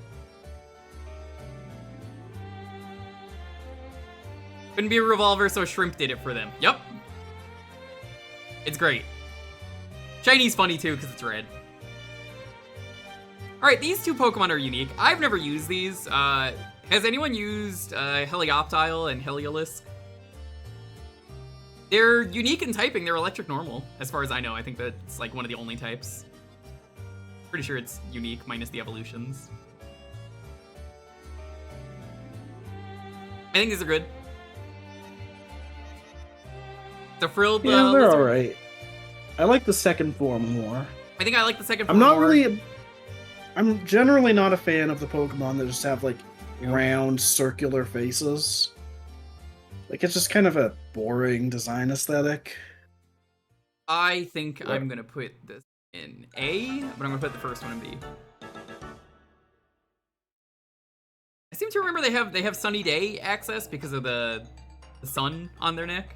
Couldn't be a revolver, so Shrimp did it for them. Yep. It's great. Shiny's funny too, because it's red. Alright, these two Pokemon are unique. I've never used these. Has anyone used Helioptile and Heliolisk? They're unique in typing. They're electric normal, as far as I know. I think that's like one of the only types. Pretty sure it's unique, minus the evolutions. I think these are good. The frilled Yeah, they're lizard. alright. I like the second form more. I think I like the second I'm form not more. really... I'm generally not a fan of the Pokemon that just have, like, round, circular faces. Like, it's just kind of a boring design aesthetic. I think I'm gonna put this in A, but I'm gonna put the first one in B. I seem to remember they have sunny day access because of the sun on their neck.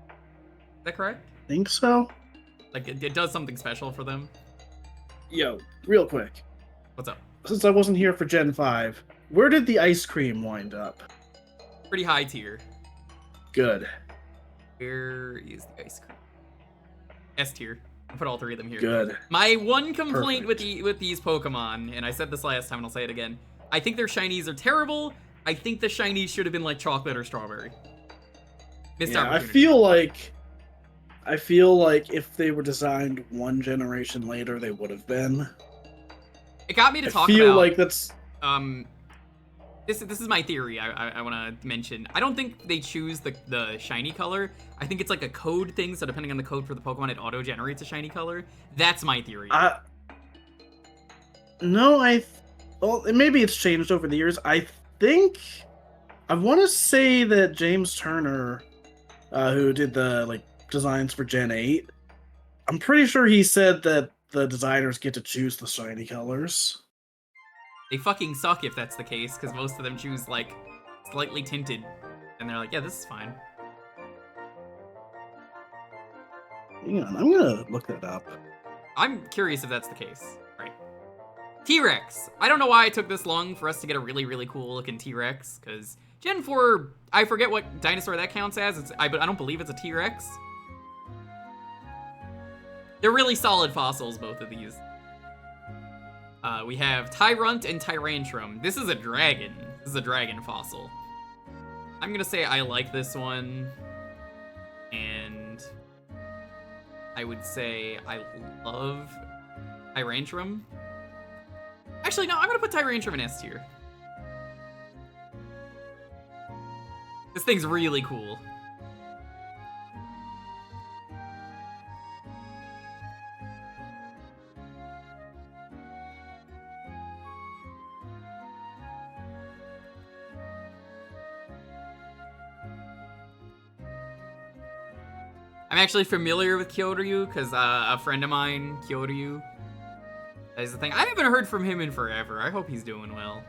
Is that correct? Think so? Like it does something special for them. Yo, real quick. What's up? Since I wasn't here for Gen 5, where did the ice cream wind up? Pretty high tier. Good. Where is the ice cream? S tier. I'll put all three of them here. Good. My one complaint Perfect. with these Pokemon, and I said this last time and I'll say it again, I think their shinies are terrible. I think the shinies should have been like chocolate or strawberry. Missed Yeah, I opportunity. feel like if they were designed one generation later, they would have been. It got me to talk I feel about like that's... this is my theory I want to mention. I don't think they choose the shiny color. I think it's like a code thing, so depending on the code for the Pokemon, it auto-generates a shiny color. That's my theory. No, well, maybe it's changed over the years. I want to say that James Turner, who did the like designs for Gen 8, I'm pretty sure he said that the designers get to choose the shiny colors. They fucking suck if that's the case, because most of them choose like slightly tinted, and they're like, yeah, this is fine. Hang on, I'm gonna look that up. I'm curious if that's the case. Right. T-Rex. I don't know why it took this long for us to get a really, really cool looking T-Rex, because Gen 4, I forget what dinosaur that counts as, but I don't believe it's a T-Rex. They're really solid fossils, both of these. We have Tyrunt and Tyrantrum. This is a dragon. This is a dragon fossil. I'm gonna say I like this one. And I would say I love Tyrantrum. Actually, no, I'm gonna put Tyrantrum in S tier. This thing's really cool. I'm actually familiar with Kyoryu because a friend of mine, Kyoryu, is the thing. I haven't heard from him in forever. I hope he's doing well.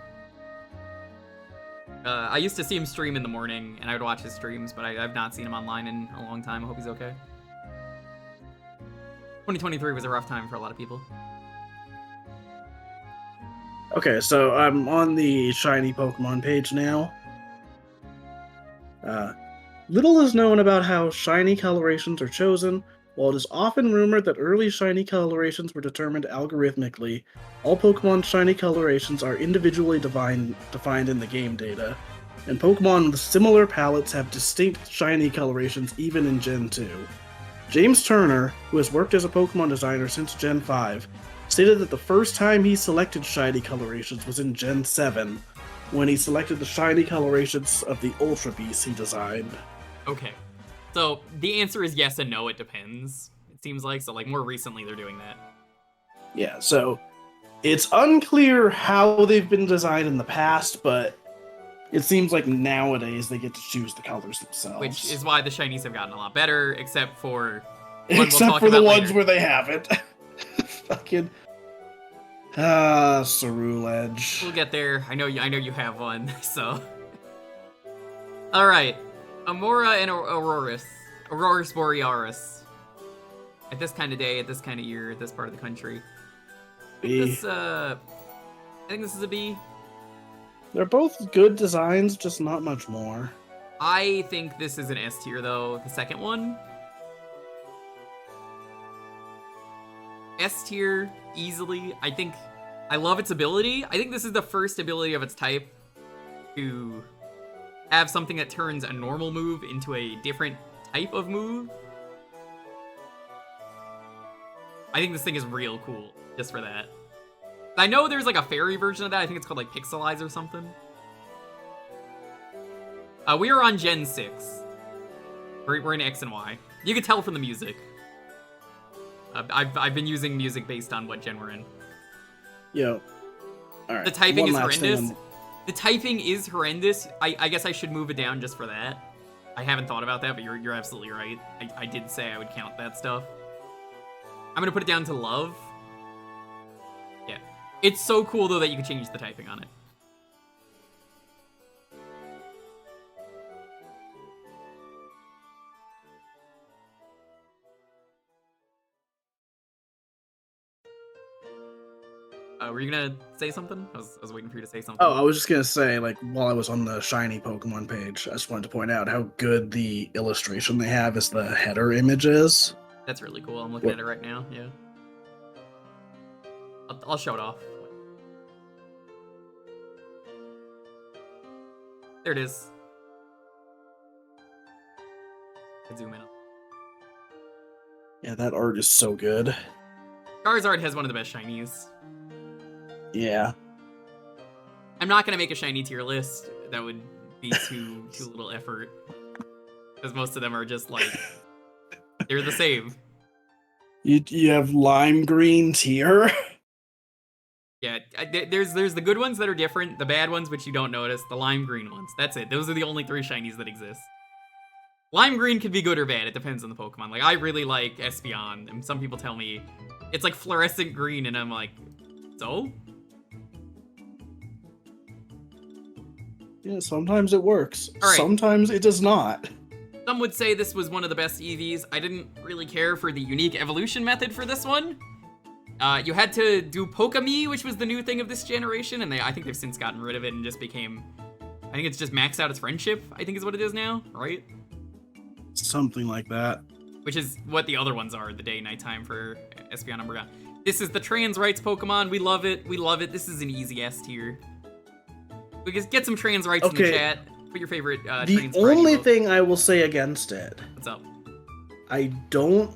I used to see him stream in the morning, and I would watch his streams, but I've not seen him online in a long time. I hope he's okay. 2023 was a rough time for a lot of people. Okay, so I'm on the shiny Pokemon page now. Little is known about how shiny colorations are chosen. While it is often rumored that early shiny colorations were determined algorithmically, all Pokemon shiny colorations are individually defined in the game data, and Pokemon with similar palettes have distinct shiny colorations even in Gen 2. James Turner, who has worked as a Pokemon designer since Gen 5, stated that the first time he selected shiny colorations was in Gen 7, when he selected the shiny colorations of the Ultra Beasts he designed. Okay. So the answer is yes and no, it depends. It seems like, so like more recently they're doing that. Yeah, so it's unclear how they've been designed in the past, but it seems like nowadays they get to choose the colors themselves. Which is why the shinies have gotten a lot better, except for one we'll except talk for the about ones later. where they haven't. Fucking Cerulege. We'll get there. I know you have one, so. Alright. Amora and Aurorus. Aurorus Borealis. At this kind of day, at this kind of year, at this part of the country. B. I think this is a B. They're both good designs, just not much more. I think this is an S tier, though. The second one. S tier, easily. I love its ability. I think this is the first ability of its type to have something that turns a normal move into a different type of move. I think this thing is real cool, just for that. I know there's like a fairy version of that. I think it's called like Pixelize or something. We are on Gen 6. We're in X and Y. You can tell from the music. I've been using music based on what gen we're in. Yo. Alright. The typing is horrendous. The typing is horrendous. I guess I should move it down just for that. I haven't thought about that, but you're absolutely right. I did say I would count that stuff. I'm gonna put it down to love. Yeah. It's so cool, though, that you can change the typing on it. Were you gonna say something? I was waiting for you to say something. Oh, I was just gonna say, like, while I was on the shiny Pokemon page, I just wanted to point out how good the illustration they have as the header image is. That's really cool. I'm looking at it right now. Yeah. I'll show it off. There it is. Zoom in. Yeah, that art is so good. Charizard has one of the best shinies. Yeah. I'm not gonna make a shiny tier list. That would be too little effort. Because most of them are just like they're the same. You have lime green tier. Yeah, there's the good ones that are different, the bad ones which you don't notice, the lime green ones. That's it. Those are the only 3 shinies that exist. Lime green could be good or bad. It depends on the Pokemon. Like I really like Espeon, and some people tell me it's like fluorescent green, and I'm like, so? Yeah, sometimes it works. All right. Sometimes it does not. Some would say this was one of the best EVs. I didn't really care for the unique evolution method for this one. You had to do Pokemon, which was the new thing of this generation, and I think they've since gotten rid of it and just became... I think it's just maxed out its friendship, I think is what it is now, right? Something like that. Which is what the other ones are, the day, nighttime for Espeon and Umbreon. This is the trans rights Pokemon. We love it. We love it. This is an easy S tier. We can get some trans rights in the chat. Put your favorite the only thing I will say against it. What's up? I don't...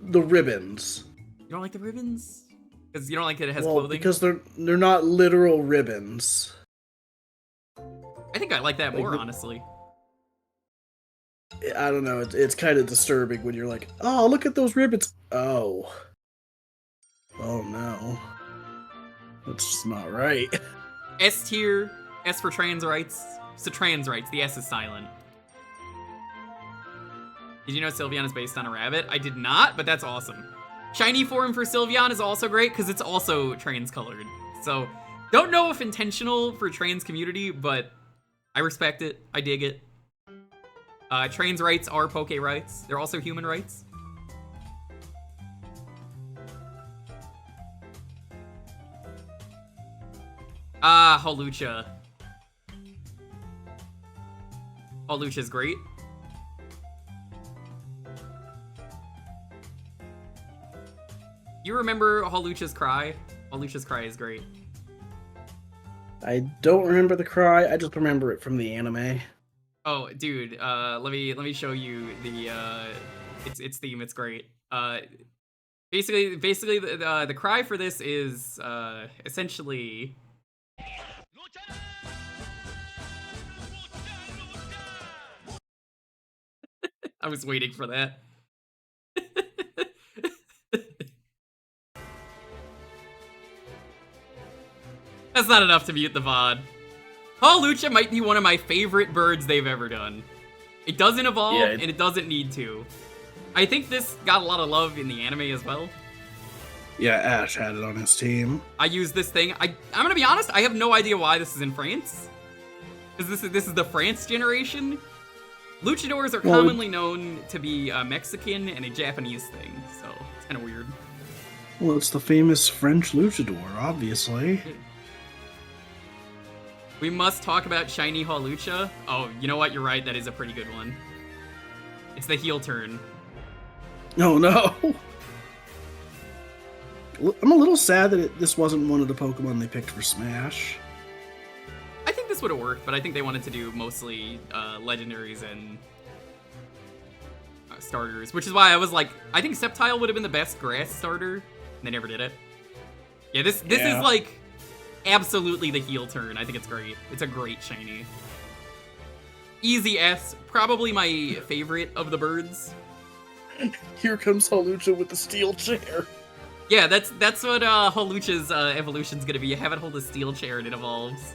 The ribbons. You don't like the ribbons? Because you don't like that it has clothing? Because they're not literal ribbons. I think I like that more, honestly. I don't know. It's kind of disturbing when you're like, oh, look at those ribbons. Oh. Oh, no. That's just not right. S tier. S for trans rights. So trans rights. The S is silent. Did you know Sylveon is based on a rabbit? I did not, but that's awesome. Shiny form for Sylveon is also great because it's also trans-colored. So, don't know if intentional for trans community, but I respect it. I dig it. Trans rights are Poke rights. They're also human rights. Hawlucha. Hawlucha's great. You remember Hawlucha's cry? Hawlucha's cry is great. I don't remember the cry. I just remember it from the anime. Oh, dude. Let me show you the its theme. It's great. Basically, the cry for this is essentially. I was waiting for that. That's not enough to mute the VOD. Hawlucha might be one of my favorite birds they've ever done. It doesn't evolve, and it doesn't need to. I think this got a lot of love in the anime as well. Yeah, Ash had it on his team. I use this thing. I'm gonna be honest, I have no idea why this is in France. Because this is the France generation. Luchadors are commonly known to be Mexican and a Japanese thing, so it's kind of weird. Well, it's the famous French luchador, obviously. We must talk about Shiny Hawlucha. Oh, you know what? You're right. That is a pretty good one. It's the heel turn. Oh, no. I'm a little sad that this wasn't one of the Pokemon they picked for Smash. I think this would have worked, but I think they wanted to do mostly legendaries and starters, which is why I was like, I think Sceptile would have been the best grass starter. They never did it. Yeah, this is like absolutely the heel turn. I think it's great. It's a great shiny. Easy S, probably my favorite of the birds. Here comes Hawlucha with the steel chair. Yeah, that's what Hawlucha's evolution's gonna be. You have it hold a steel chair and it evolves.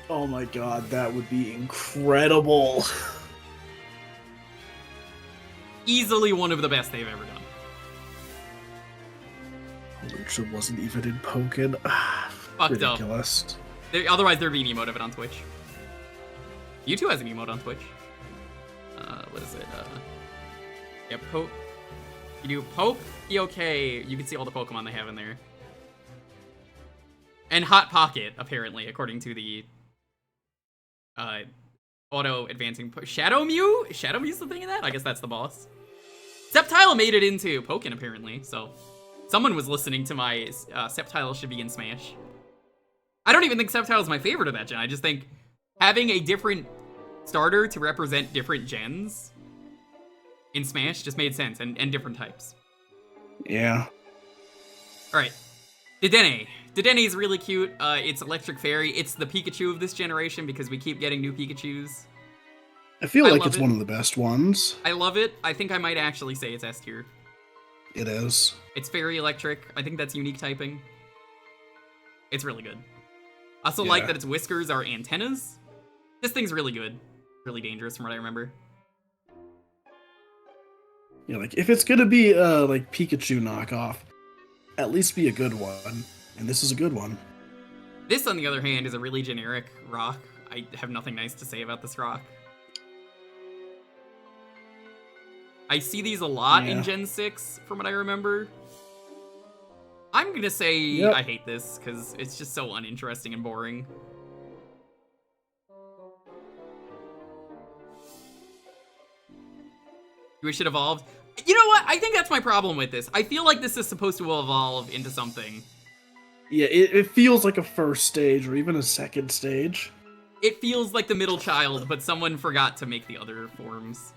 Oh my god, that would be incredible. Easily one of the best they've ever done. Hawlucha wasn't even in Pokken. Fucked ridiculous. Up. Otherwise, there'd be an emote of it on Twitch. U2 has an emote on Twitch. What is it? Yeah, poke. You do poke, okay. You can see all the Pokemon they have in there. And Hot Pocket, apparently, according to the auto-advancing Shadow Mew? Shadow Mew's the thing in that? I guess that's the boss. Sceptile made it into Pokken, apparently, so someone was listening to my Sceptile should be in Smash. I don't even think Sceptile is my favorite of that gen. I just think having a different starter to represent different gens in Smash just made sense, and different types. Yeah. Alright. Dedenne. Dedenne is really cute. It's Electric Fairy. It's the Pikachu of this generation because we keep getting new Pikachus. I feel like it's one of the best ones. I love it. I think I might actually say it's S tier. It is. It's Fairy Electric. I think that's unique typing. It's really good. I also like that its whiskers are antennas. This thing's really good. Really dangerous from what I remember. Yeah, like, if it's gonna be like Pikachu knockoff, at least be a good one. And this is a good one. This, on the other hand, is a really generic rock. I have nothing nice to say about this rock. I see these a lot in Gen 6, from what I remember. I'm gonna say I hate this, because it's just so uninteresting and boring. You wish it evolved? You know what? I think that's my problem with this. I feel like this is supposed to evolve into something. Yeah, it feels like a first stage, or even a second stage. It feels like the middle child, but someone forgot to make the other forms.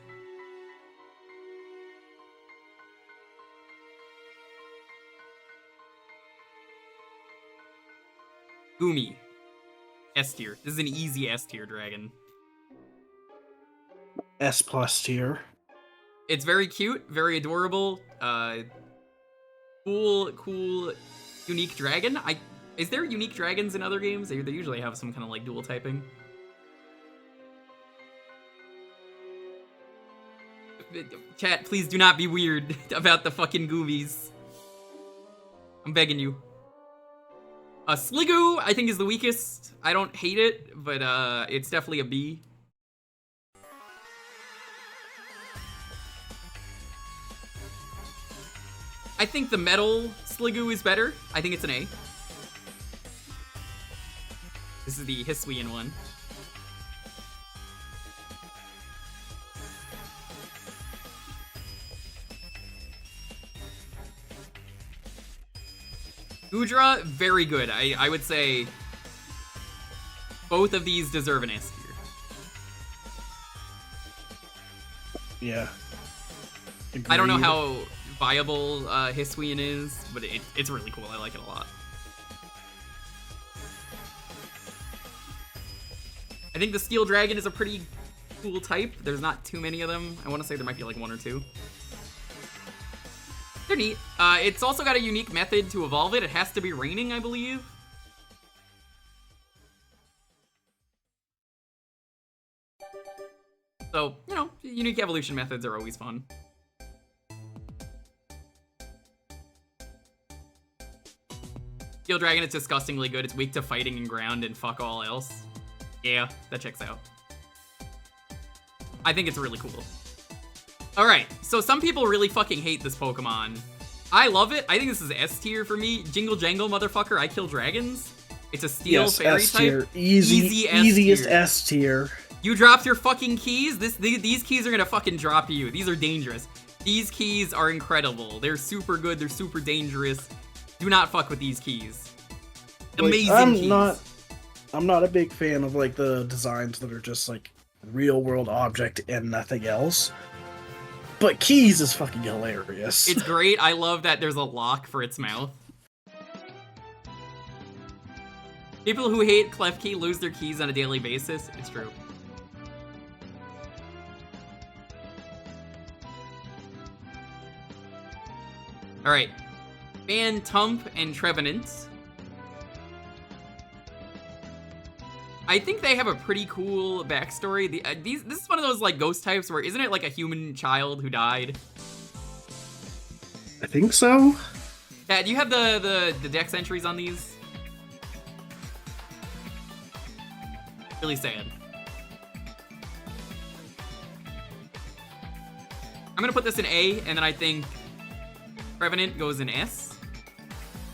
Gumi. S tier. This is an easy S tier dragon. S+ tier. It's very cute, very adorable. Cool, unique dragon. Is there unique dragons in other games? They usually have some kind of like dual typing. Chat, please do not be weird about the fucking Goomies. I'm begging you. Sliggoo, I think, is the weakest. I don't hate it, but it's definitely a B. I think the metal Sliggoo is better. I think it's an A. This is the Hisuian one. Goodra, very good. I would say both of these deserve an S tier. Yeah. Agreed. I don't know how viable Hisuian is, but it's really cool. I like it a lot. I think the Steel Dragon is a pretty cool type. There's not too many of them. I want to say there might be like one or two. They're neat. It's also got a unique method to evolve it. It has to be raining, I believe. So, you know, unique evolution methods are always fun. Steel Dragon is disgustingly good. It's weak to fighting and ground and fuck all else. Yeah, that checks out. I think it's really cool. Alright, so some people really fucking hate this Pokemon. I love it. I think this is S tier for me. Jingle Jangle, motherfucker. I kill dragons. It's a steel fairy S tier. type. Easiest S tier. You dropped your fucking keys? These keys are gonna fucking drop you. These are dangerous. These keys are incredible. They're super good. They're super dangerous. Do not fuck with these keys. Amazing keys. I'm not a big fan of like the designs that are just like real world object and nothing else. But keys is fucking hilarious. It's great. I love that there's a lock for its mouth. People who hate Klefki lose their keys on a daily basis. It's true. Alright. Phantump and Trevenant. I think they have a pretty cool backstory. This is one of those like ghost types where isn't it like a human child who died? I think so. Yeah, do you have the dex entries on these? Really sad. I'm gonna put this in A, and then I think Trevenant goes in S.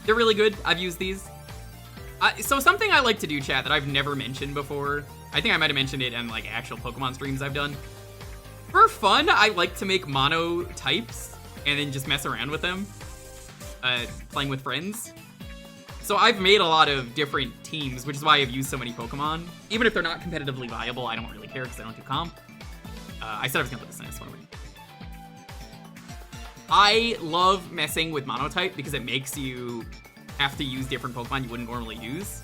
They're really good. I've used these. So something I like to do, chat, that I've never mentioned before. I think I might have mentioned it in like actual Pokemon streams I've done. For fun, I like to make mono types and then just mess around with them, playing with friends. So I've made a lot of different teams, which is why I've used so many Pokemon. Even if they're not competitively viable, I don't really care because I don't do comp. I said I was gonna put this in this one. I love messing with monotype because it makes you have to use different Pokemon you wouldn't normally use.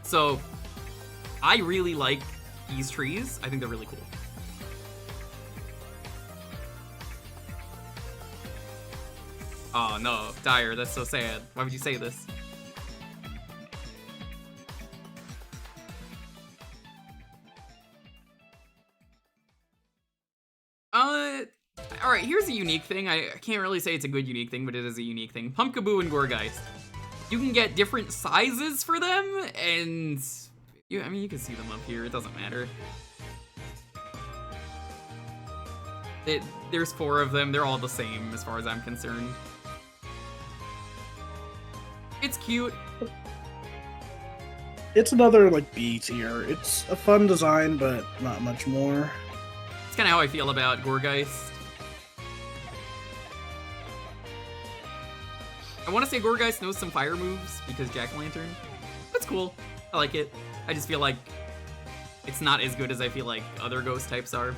So I really like these trees. I think they're really cool. Oh no, Dire, that's so sad. Why would you say this? Alright, here's a unique thing. I can't really say it's a good unique thing, but it is a unique thing. Pumpkaboo and Gourgeist. You can get different sizes for them, and you can see them up here. It doesn't matter. There's 4 of them. They're all the same as far as I'm concerned. It's cute. It's another like B tier. It's a fun design, but not much more. It's kind of how I feel about Gourgeist. I want to say Gourgeist knows some fire moves because Jack-o'-lantern. That's cool. I like it. I just feel like it's not as good as I feel like other ghost types are.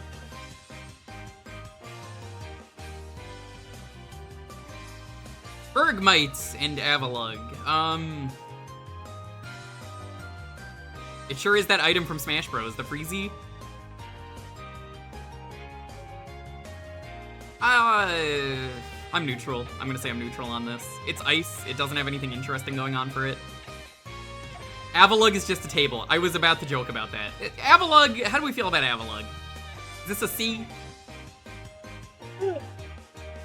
Bergmite and Avalugg. It sure is that item from Smash Bros, the Freezy. I'm neutral. I'm gonna say I'm neutral on this. It's ice. It doesn't have anything interesting going on for it. Avalugg is just a table. I was about to joke about that. Avalugg, how do we feel about Avalugg? Is this a C?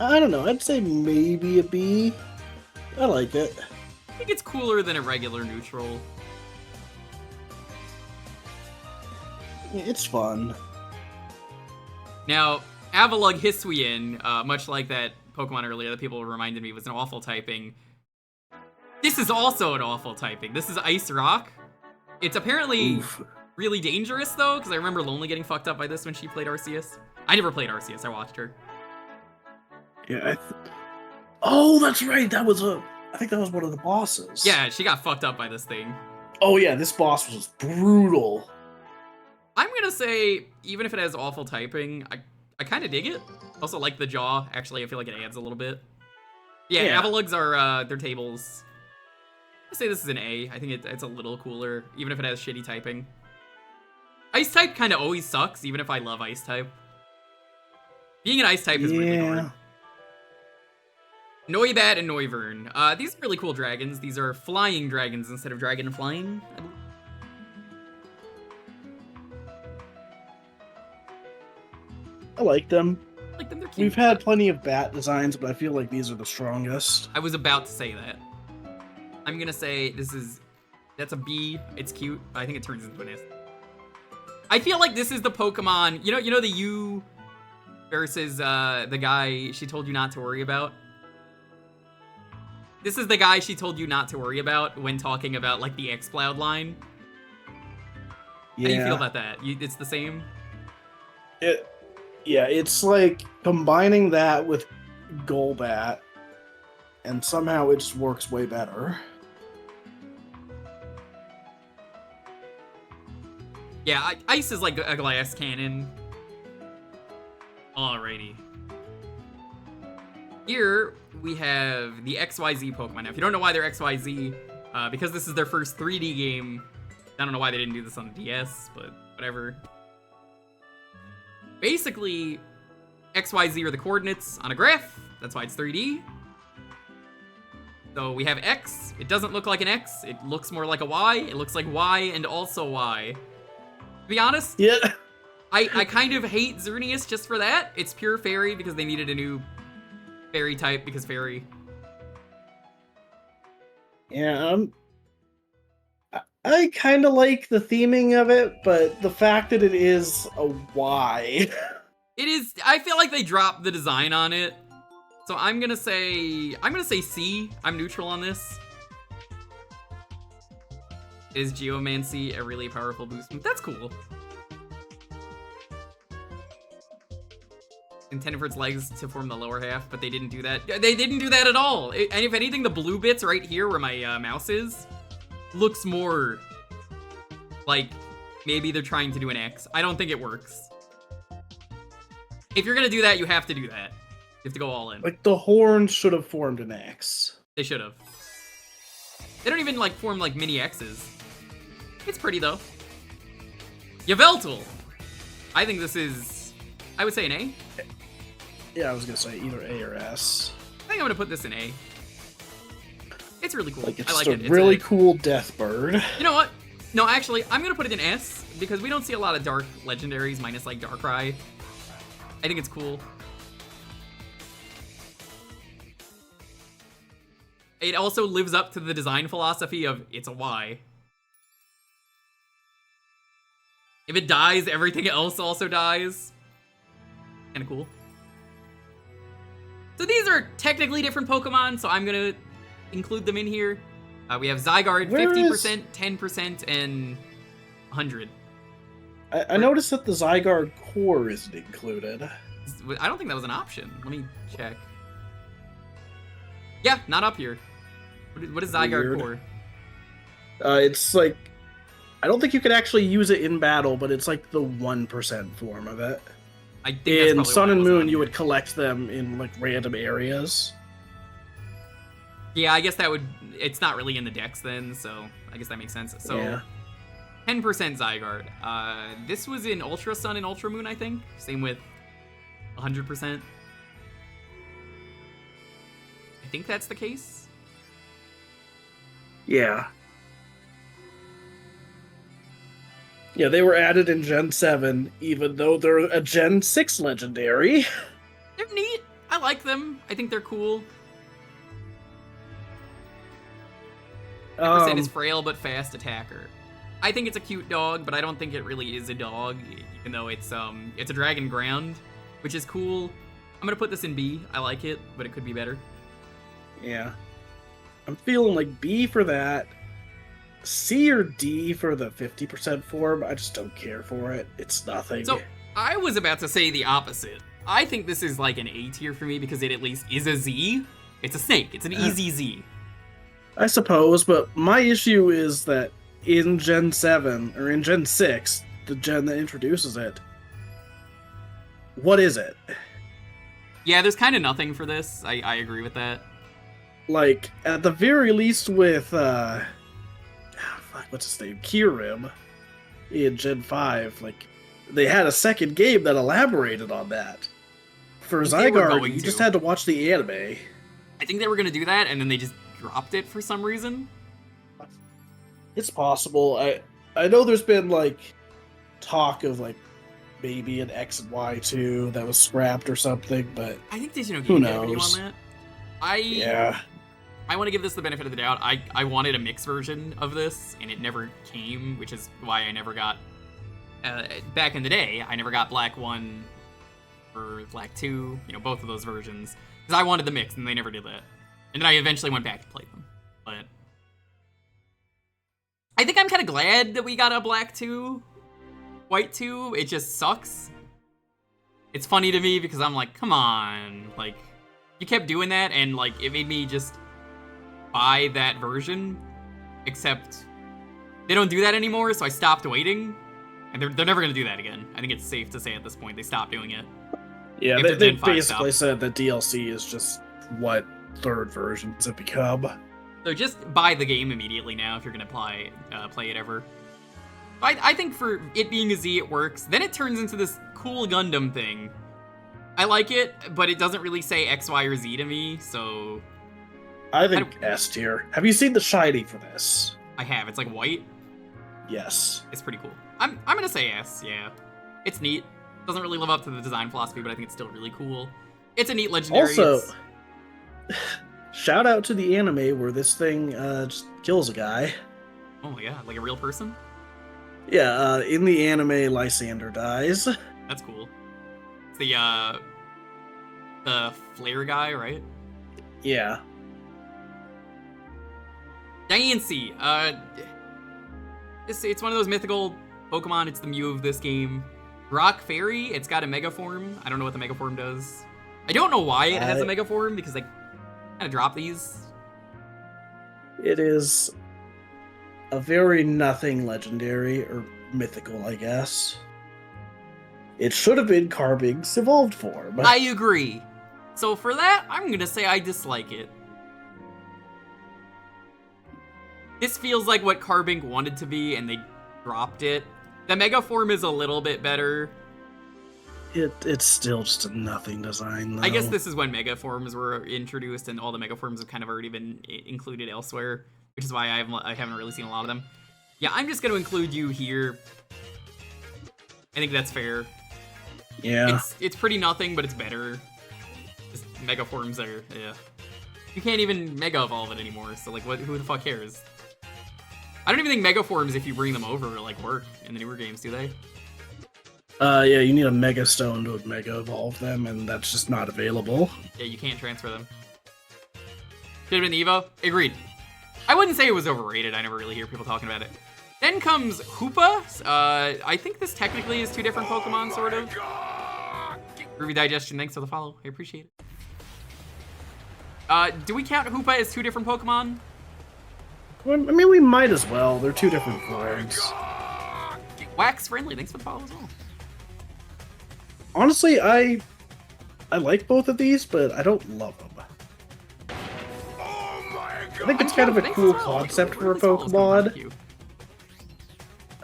I don't know. I'd say maybe a B. I like it. I think it's cooler than a regular neutral. It's fun. Now, Avalugg Hisuian, much like that Pokemon earlier that people reminded me was an awful typing. This is also an awful typing. This is Ice Rock. It's apparently really dangerous, though, because I remember Lonely getting fucked up by this when she played Arceus. I never played Arceus. I watched her. Yeah. Oh, that's right. I think that was one of the bosses. Yeah, she got fucked up by this thing. Oh yeah, this boss was brutal. I'm gonna say, even if it has awful typing, I kind of dig it. Also like the jaw. Actually, I feel like it adds a little bit. Yeah. Avaluggs are, they're tables. I say this is an A. I think it's a little cooler, even if it has shitty typing. Ice type kind of always sucks, even if I love ice type. Being an ice type is really hard. Noibat and Noivern. These are really cool dragons. These are flying dragons instead of dragon and flying. I like them. I like them, they're cute. We've had plenty of bat designs, but I feel like these are the strongest. I was about to say that. I'm gonna say that's a B. It's cute, but I think it turns into an S. I feel like this is the Pokemon, you know the U versus the guy she told you not to worry about? This is the guy she told you not to worry about when talking about, like, the X-Cloud line. Yeah. How do you feel about that? It's the same? Yeah, it's like combining that with Golbat, and somehow it just works way better. Yeah, Ice is like a glass cannon. Alrighty. Here, we have the XYZ Pokemon. Now, if you don't know why they're XYZ, because this is their first 3D game, I don't know why they didn't do this on the DS, but whatever. Basically, XYZ are the coordinates on a graph. That's why it's 3D. So we have X. It doesn't look like an X. It looks more like a Y. It looks like Y and also Y. To be honest, Yeah. I kind of hate Xerneas just for that. It's pure fairy because they needed a new fairy type because fairy. Yeah, I kind of like the theming of it, but the fact that it is a Y. It is. I feel like they dropped the design on it, so I'm gonna say C. I'm neutral on this. Is Geomancy a really powerful boost move? That's cool. Intended for its legs to form the lower half, but they didn't do that. They didn't do that at all. And if anything, the blue bits right here where my mouse is looks more like maybe they're trying to do an X. I don't think it works. If you're gonna do that, you have to do that. You have to go all in. Like, the horns should have formed an X. They should have. They don't even, like, form, like, mini X's. It's pretty, though. Yveltal! I think this is... I would say an A. Yeah, I was gonna say either A or S. I think I'm gonna put this in A. It's really cool. Like, it's I like just it. a It's really cool death bird. You know what? No, actually, I'm gonna put it in S, because we don't see a lot of dark legendaries, minus, like, Darkrai. I think it's cool. It also lives up to the design philosophy of it's a Y. If it dies, everything else also dies. Kinda cool. So these are technically different Pokemon, so I'm gonna include them in here. We have Zygarde, 50%, 10%, and 100. I noticed that the Zygarde core isn't included. I don't think that was an option. Let me check. Yeah, not up here. What is Zygarde Weird. core? It's like, I don't think you can actually use it in battle, but it's like the 1% form of it. I think that's In probably Sun why it and wasn't Moon, on you here. would collect them in like random areas. Yeah, I guess that would... It's not really in the dex then, so I guess that makes sense. So, Yeah. 10% Zygarde. This was in Ultra Sun and Ultra Moon, I think. Same with 100%. I think that's the case. Yeah. Yeah, they were added in Gen 7, even though they're a Gen 6 legendary. They're neat. I like them. I think they're cool. 10% is frail but fast attacker. I think it's a cute dog, but I don't think it really is a dog, even though it's a dragon ground, which is cool. I'm gonna put this in B. I like it, but it could be better. Yeah. I'm feeling like B for that. C or D for the 50% form. I just don't care for it. It's nothing. So I was about to say the opposite. I think this is like an A tier for me because it at least is a Z. It's a snake. It's an easy Z. I suppose, but my issue is that in Gen 7, or in Gen 6, the gen that introduces it, what is it? Yeah, there's kind of nothing for this. I agree with that. Like, at the very least with, what's his name? Kyurem in Gen 5, like, they had a second game that elaborated on that. For They were Zygarde, going you to. just had to watch the anime. I think they were gonna do that, and then they just dropped it for some reason. It's possible. I know there's been, like, talk of, like, maybe an X and Y 2 that was scrapped or something, but I think Digino Who Game did a video knows? on that. yeah. I want to give this the benefit of the doubt. I wanted a mixed version of this, and it never came, which is why I never got... back in the day, I never got Black 1 or Black 2, you know, both of those versions. Because I wanted the mix, and they never did that. And then I eventually went back to play them. But I think I'm kind of glad that we got a Black 2, White 2. It just sucks. It's funny to me because I'm like, come on. Like, you kept doing that, and, like, it made me just buy that version. Except they don't do that anymore, so I stopped waiting. And they're never going to do that again. I think it's safe to say at this point they stopped doing it. Yeah, After they Gen 5 basically stopped. said that DLC is just what third versions have become. So just buy the game immediately now if you're going to play it ever. I think for it being a Z, it works. Then it turns into this cool Gundam thing. I like it, but it doesn't really say X, Y, or Z to me, so... I think S tier. Have you seen the shiny for this? I have. It's like white. Yes. It's pretty cool. I'm gonna say S, yeah. It's neat. Doesn't really live up to the design philosophy, but I think it's still really cool. It's a neat legendary. Also, It's- shout out to the anime where this thing just kills a guy. oh my god, like a real person? Yeah, in the anime, Lysander dies. That's cool. It's the flare guy, right? Yeah. Diancie, it's one of those mythical Pokemon. It's the Mew of this game. Rock Fairy, it's got a Mega Form. I don't know what the Mega Form does. I don't know why it has a Mega Form, because they kind of drop these. It is a very nothing legendary, or mythical, I guess. It should have been Carbig's evolved form. I agree. So for that, I'm gonna say I dislike it. This feels like what Carbink wanted to be, and they dropped it. The Mega Form is a little bit better. It's still just a nothing design, though. I guess this is when Mega Forms were introduced, and all the Mega Forms have kind of already been included elsewhere, which is why I haven't really seen a lot of them. Yeah, I'm just gonna include you here. I think that's fair. Yeah. It's pretty nothing, but it's better. Just Mega Forms are, yeah. You can't even Mega Evolve it anymore, so like, who the fuck cares? I don't even think Mega Forms, if you bring them over, like work in the newer games, do they? Yeah, you need a Mega Stone to Mega Evolve them, and that's just not available. Yeah, you can't transfer them. Should have been Evo. Agreed. I wouldn't say it was overrated. I never really hear people talking about it. Then comes Hoopa. I think this technically is two different Pokemon, sort of. Groovy Digestion, thanks for the follow. I appreciate it. Do we count Hoopa as two different Pokemon? Well, I mean, we might as well. They're two different forms. Wax Friendly, thanks for the follow as well. Honestly, I like both of these, but I don't love them. I think it's kind of a cool concept for a Pokemon.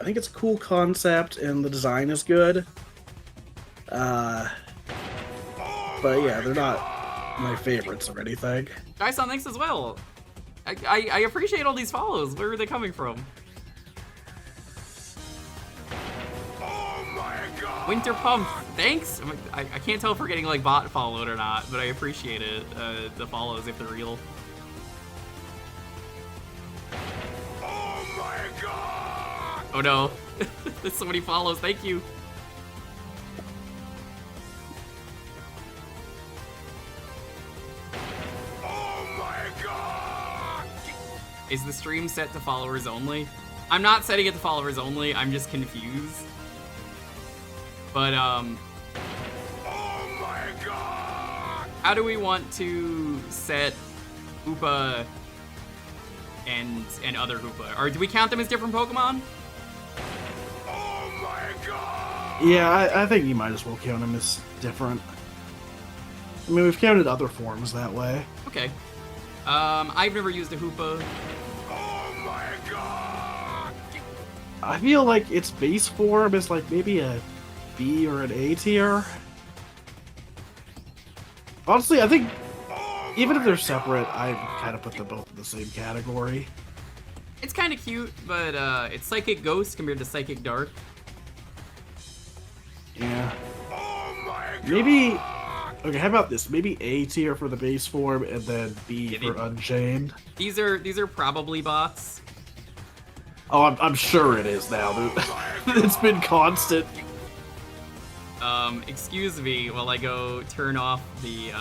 I think it's a cool concept, and the design is good. But yeah, they're not my favorites or anything. Dyson, thanks as well. I appreciate all these follows. Where are they coming from? Winter Pump, thanks. I can't tell if we're getting like bot followed or not, but I appreciate it. The follows if they're real. Oh no, there's so many follows. Thank you. Is the stream set to followers only? I'm not setting it to followers only. I'm just confused. But how do we want to set Hoopa and other Hoopa? Or do we count them as different Pokemon? Yeah, I think you might as well count them as different. I mean, we've counted other forms that way. Okay. I've never used a Hoopa. I feel like its base form is like maybe a B or an A tier. Honestly, I think even if they're separate, I kind of put them both in the same category. It's kind of cute, but it's Psychic Ghost compared to Psychic Dark. Yeah. Maybe Okay, how about this? Maybe A tier for the base form, and then B Yeah, for Unchained. These are probably bots. Oh, I'm sure it is now, dude. It's been constant. Excuse me while I go turn off the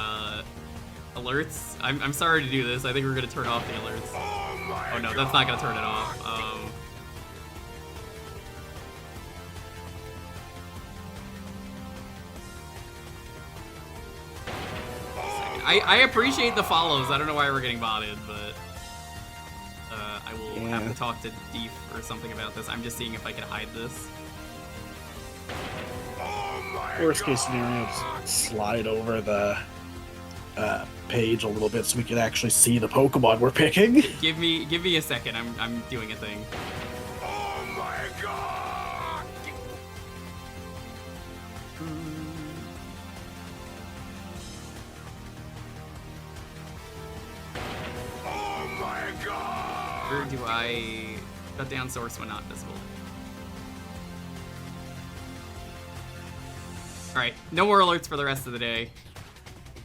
alerts. I'm sorry to do this. I think we're gonna turn off the alerts. Oh no, that's not gonna turn it off. I appreciate the follows. I don't know why we're getting botted, but I will have to talk to Deef or something about this. I'm just seeing if I can hide this. Worst case scenario, just slide over the page a little bit so we can actually see the Pokemon we're picking. Give me a second. I'm doing a thing. Oh my god! Oh my god! Where do I shut down source when not visible? Alright, no more alerts for the rest of the day.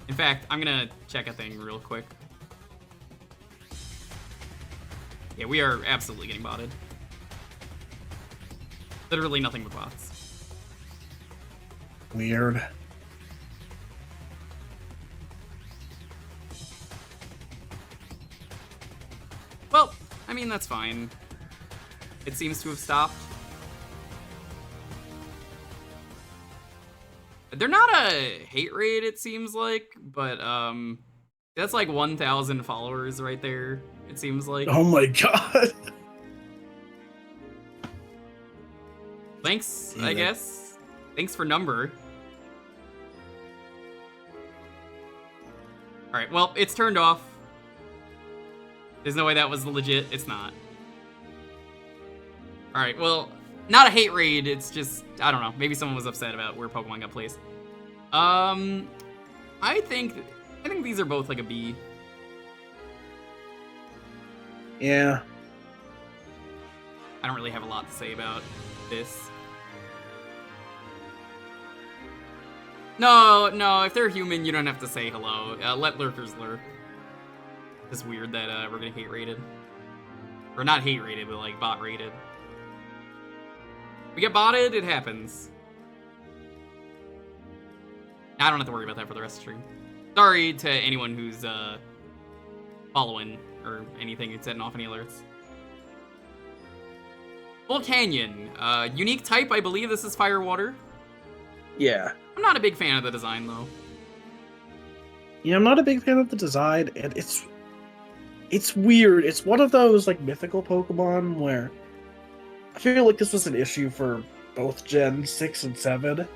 In fact, I'm gonna check a thing real quick. Yeah, we are absolutely getting botted. Literally nothing but bots. Weird. Well, I mean, that's fine. It seems to have stopped. They're not a hate raid, it seems like, but that's like 1,000 followers right there, it seems like. Oh my god. Thanks, Yeah. I guess. Thanks for number. Alright, well, it's turned off. There's no way that was legit. It's not. Alright, well, not a hate raid, it's just, I don't know, maybe someone was upset about where Pokemon got placed. I think these are both like a B. Yeah. I don't really have a lot to say about this. No, if they're human, you don't have to say hello. Let lurkers lurk. It's weird that we're getting hate rated. Or not hate rated, but like bot rated. We get botted, it happens. I don't have to worry about that for the rest of the stream. Sorry to anyone who's following or anything and setting off any alerts. Full Canyon. Unique type, I believe this is Fire Water. Yeah. I'm not a big fan of the design, though. Yeah, I'm not a big fan of the design, and it's weird. It's one of those like mythical Pokemon where I feel like this was an issue for both Gen 6 and 7,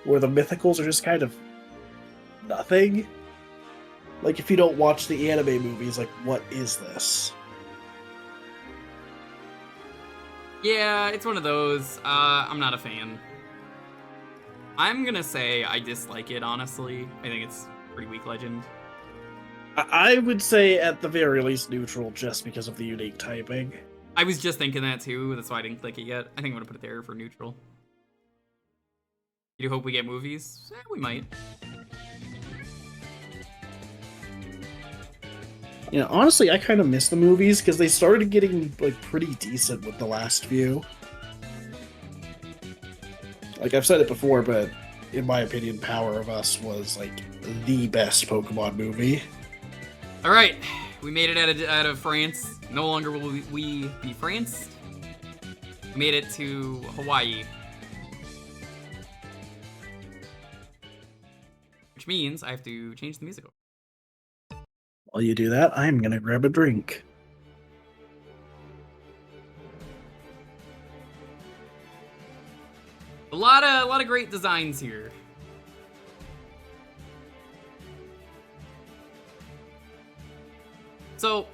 where the mythicals are just kind of nothing. Like, if you don't watch the anime movies, like, what is this? Yeah, it's one of those. I'm not a fan. I'm gonna say I dislike it, honestly. I think it's pretty weak legend. I would say, at the very least, neutral, just because of the unique typing. I was just thinking that too, that's why I didn't click it yet. I think I'm gonna put it there for neutral. You hope we get movies? We might. Yeah, honestly, I kind of miss the movies, because they started getting, like, pretty decent with the last few. Like, I've said it before, but in my opinion, Power of Us was, like, the best Pokemon movie. Alright, we made it out of France. No longer will we be France. We made it to Hawaii. Which means I have to change the music. While you do that, I'm gonna grab a drink. A lot of great designs here. So,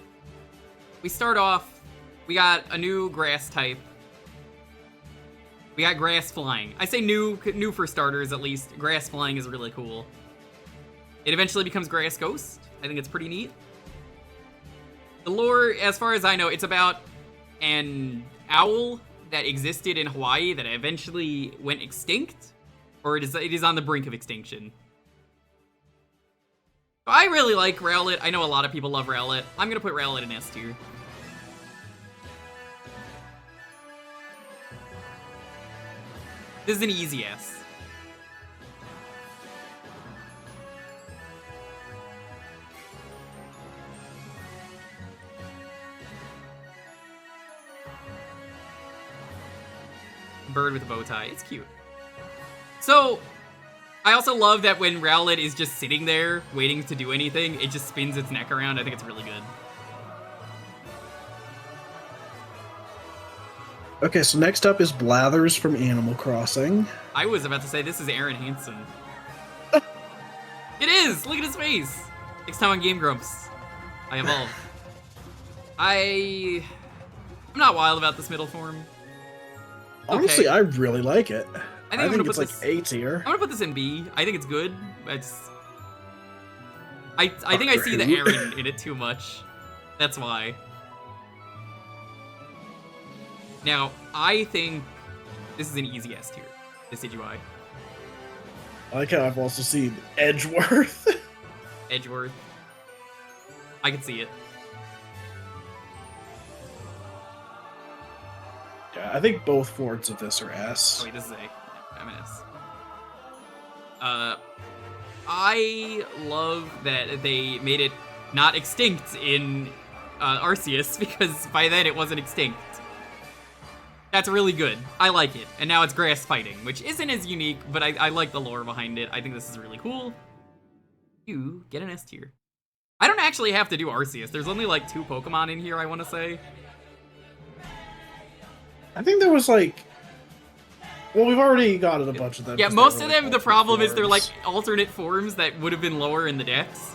we start off, we got a new grass type. We got grass flying. I say new for starters, at least. Grass flying is really cool. It eventually becomes Grass Ghost. I think it's pretty neat. The lore, as far as I know, it's about an owl that existed in Hawaii that eventually went extinct, or it is on the brink of extinction. I really like Rowlet. I know a lot of people love Rowlet. I'm gonna put Rowlet in S tier. This is an easy S. Bird with a bow tie. It's cute. So, I also love that when Rowlet is just sitting there waiting to do anything, it just spins its neck around. I think it's really good. Okay, so next up is Blathers from Animal Crossing. I was about to say this is Aaron Hansen. It is! Look at his face! Next time on Game Grumps, I evolve. I'm not wild about this middle form. Honestly, I really like it. I think it's like this, A tier. I'm gonna put this in B. I think it's good. I think I see the Aaron in it too much. That's why. Now, I think this is an easy S tier. Decidueye. I like how I've also seen Edgeworth. Edgeworth. I can see it. Yeah, I think both forms of this are S. Oh wait, this is A. I'm an S. I love that they made it not extinct in Arceus, because by then it wasn't extinct. That's really good. I like it. And now it's grass fighting, which isn't as unique, but I like the lore behind it. I think this is really cool. You get an S tier. I don't actually have to do Arceus. There's only like 2 Pokemon in here, I want to say. I think there was like... Well, we've already gotten a bunch of them. Yeah, most of them, the problem is they're like alternate forms that would have been lower in the decks.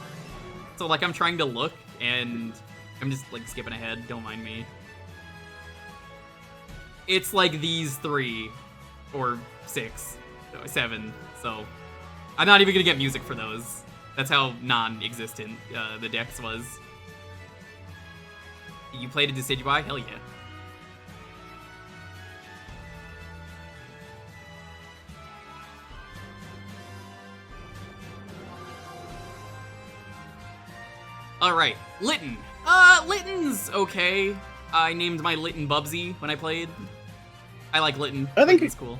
So like I'm trying to look, and I'm just like skipping ahead, don't mind me. It's like these 3, or 6, 7, so I'm not even gonna get music for those. That's how non-existent the dex was. You played a Decidueye? Hell yeah. Alright, Litten. Litten's okay. I named my Litten Bubsy when I played. I like Litten. I think it's cool.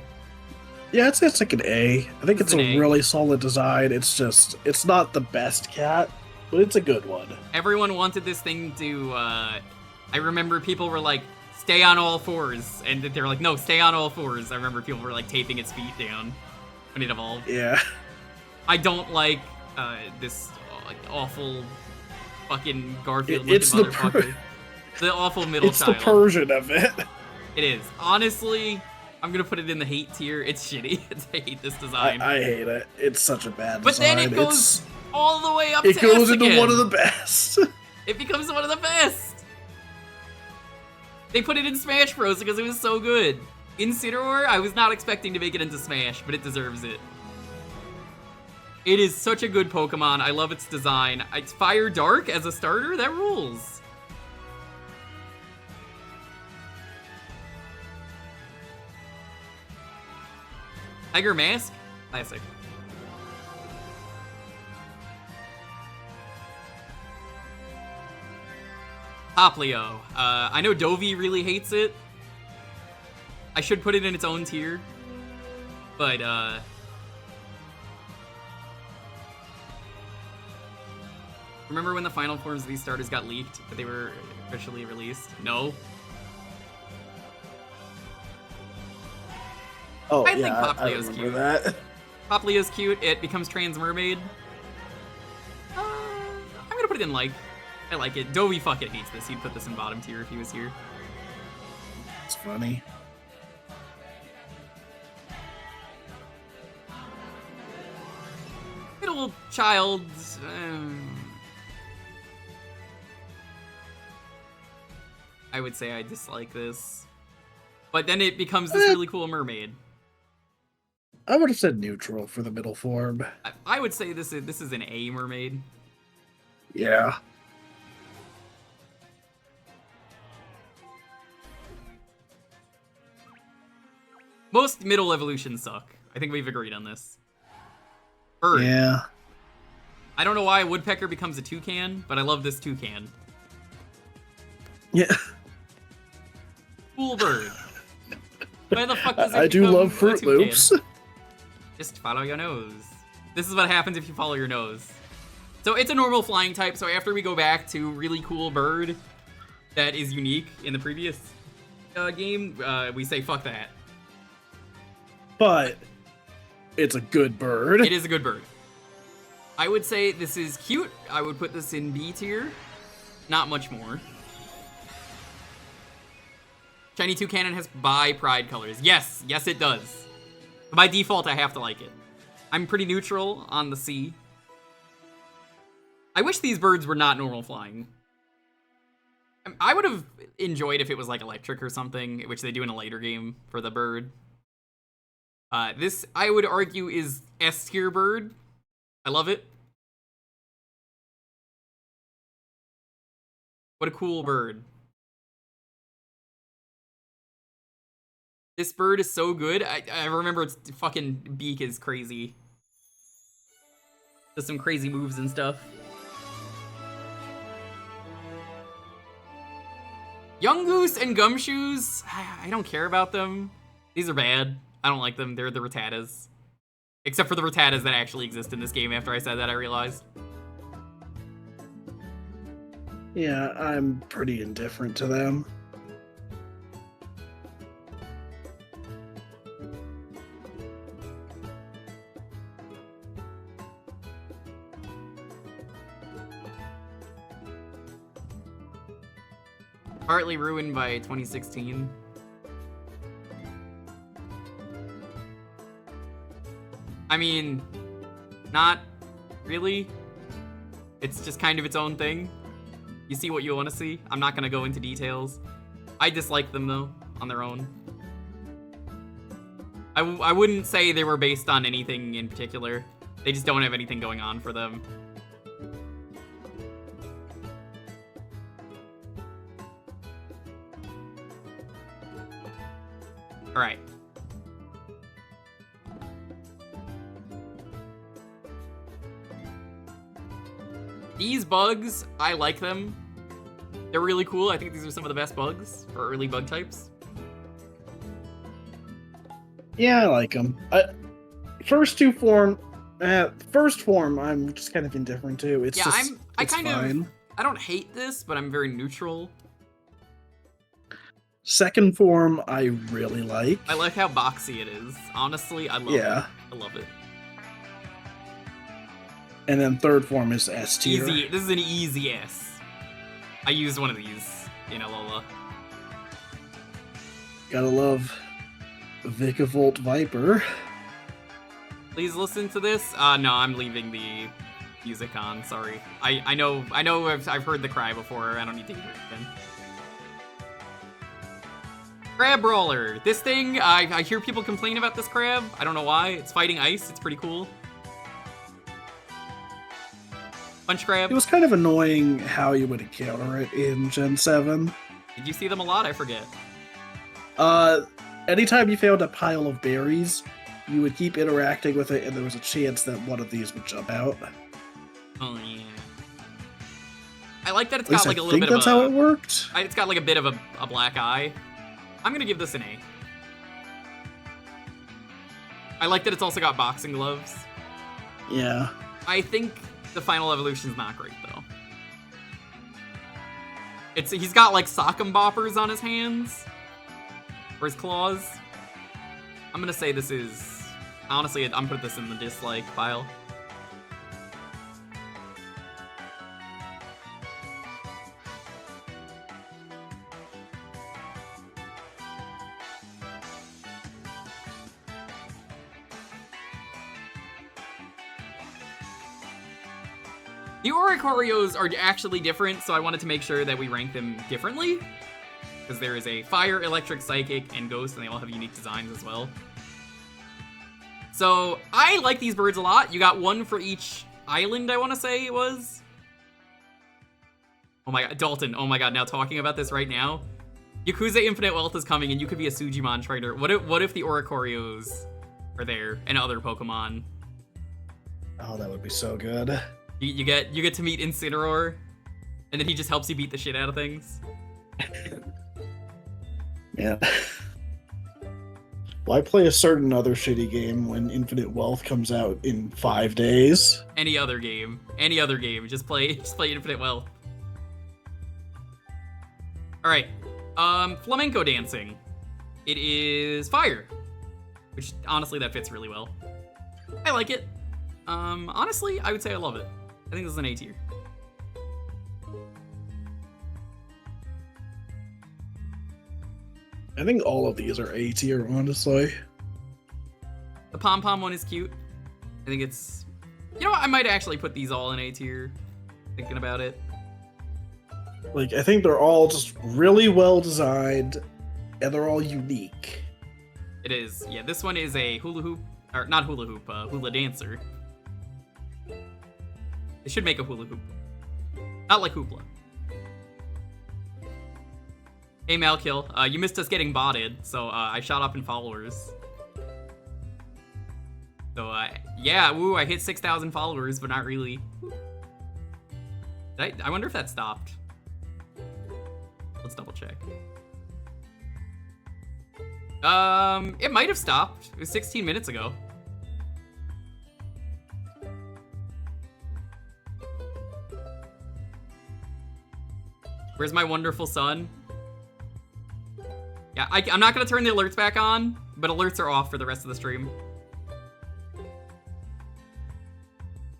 Yeah, it's like an A. I think it's a A. really solid design. It's just, it's not the best cat, but it's a good one. Everyone wanted this thing to, I remember people were like, stay on all 4s, and they were like, no, stay on all 4s. I remember people were like taping its feet down when it evolved. Yeah. I don't like, this awful fucking Garfield It's looking the motherfucker. The awful middle It's child. the Persian of it. It is. Honestly, I'm gonna put it in the hate tier. It's shitty. I hate this design. I hate it. It's such a bad but design. then it goes all the way up it to goes S into again. one of the best. It becomes one of the best. They put it in Smash Bros. Because it was so good. Incineroar, I was not expecting to make it into Smash, but it deserves it. It is such a good Pokemon. I love its design. It's Fire Dark as a starter? That rules. Tiger Mask? Classic. Poplio. I know Dovey really hates it. I should put it in its own tier. But, remember when the final forms of these starters got leaked, but they were officially released? No? Oh, I yeah, think Poplio's remember cute. that. Poplio's cute. It becomes Trans Mermaid. I'm gonna put it in like. I like it. Dovey fucking hates this. He'd put this in bottom tier if he was here. It's funny. Middle child. I would say I dislike this. But then it becomes this really cool mermaid. I would have said neutral for the middle form. I would say this is an A mermaid. Yeah. Most middle evolutions suck. I think we've agreed on this. Bird. Yeah. I don't know why a woodpecker becomes a toucan, but I love this toucan. Yeah. Cool bird. Why the fuck does it I do become love a Fruit toucan? Loops. Just follow your nose. This is what happens if you follow your nose. So it's a normal flying type, so after we go back to really cool bird that is unique in the previous game, we say fuck that. But it's a good bird. It is a good bird. I would say this is cute. I would put this in B tier. Not much more. Shiny Toucanon has bi pride colors. Yes, yes it does. By default, I have to like it. I'm pretty neutral on the C. I wish these birds were not normal flying. I would have enjoyed if it was like electric or something, which they do in a later game for the bird. This, I would argue, is S tier bird. I love it. What a cool bird. This bird is so good. I remember its fucking beak is crazy. Does some crazy moves and stuff. Young Goose and Gumshoes, I don't care about them. These are bad. I don't like them. They're the Rattatas. Except for the Rattatas that actually exist in this game. After I said that, I realized. Yeah, I'm pretty indifferent to them. Partly ruined by 2016. I mean, not really. It's just kind of its own thing. You see what you want to see. I'm not going to go into details. I dislike them, though, on their own. I wouldn't say they were based on anything in particular. They just don't have anything going on for them. Alright. These bugs, I like them. They're really cool. I think these are some of the best bugs for early bug types. Yeah, I like them. First form, I'm just kind of indifferent to. It's yeah, just, I it's kind fine. of, I don't hate this, but I'm very neutral. Second form, I really like. I like how boxy it is. Honestly, I love it. I love it. And then third form is S tier. Easy. This is an easy S. I used one of these in Alola. Gotta love Vikavolt Viper. Please listen to this. No, I'm leaving the music on. Sorry. I know. I've heard the cry before. I don't need to hear it again. Crab Brawler. This thing, I hear people complain about this crab. I don't know why. It's fighting ice. It's pretty cool. Punch Crab. It was kind of annoying how you would encounter it in Gen 7. Did you see them a lot? I forget. Anytime you found a pile of berries, you would keep interacting with it, and there was a chance that one of these would jump out. Oh, yeah. I like that it's At least got like I a little think bit of that's how it worked. It's got like a bit of a black eye. I'm gonna give this an A. I like that it's also got boxing gloves. Yeah. I think the final evolution's not great though. He's got like sock'em boppers on his hands. Or his claws. I'm gonna say this is... Honestly, I'm putting this in the dislike pile. The Oricorios are actually different, so I wanted to make sure that we rank them differently. Because there is a Fire, Electric, Psychic, and Ghost, and they all have unique designs as well. So, I like these birds a lot. You got one for each island, I want to say it was. Oh my god, Dalton, oh my god, now talking about this right now. Yakuza Infinite Wealth is coming, and you could be a Sujimon trainer. What if the Oricorios are there, and other Pokemon? Oh, that would be so good. You get to meet Incineroar, and then he just helps you beat the shit out of things. Yeah. Why play a certain other shitty game when Infinite Wealth comes out in 5 days? Any other game, just play Infinite Wealth. All right, flamenco dancing. It is fire, which honestly that fits really well. I like it. Honestly, I would say I love it. I think this is an A tier. I think all of these are A tier, honestly. The pom-pom one is cute. I think it's... You know what? I might actually put these all in A tier, thinking about it. Like, I think they're all just really well designed, and they're all unique. It is. Yeah, this one is a hula hoop, or not hula hoop, hula dancer. They should make a hula hoop. Not like hoopla. Hey Malkill, you missed us getting botted, so I shot up in followers. So yeah, woo, I hit 6,000 followers, but not really. I wonder if that stopped. Let's double check. It might have stopped. It was 16 minutes ago. Where's my wonderful son? Yeah, I'm not gonna turn the alerts back on, but alerts are off for the rest of the stream.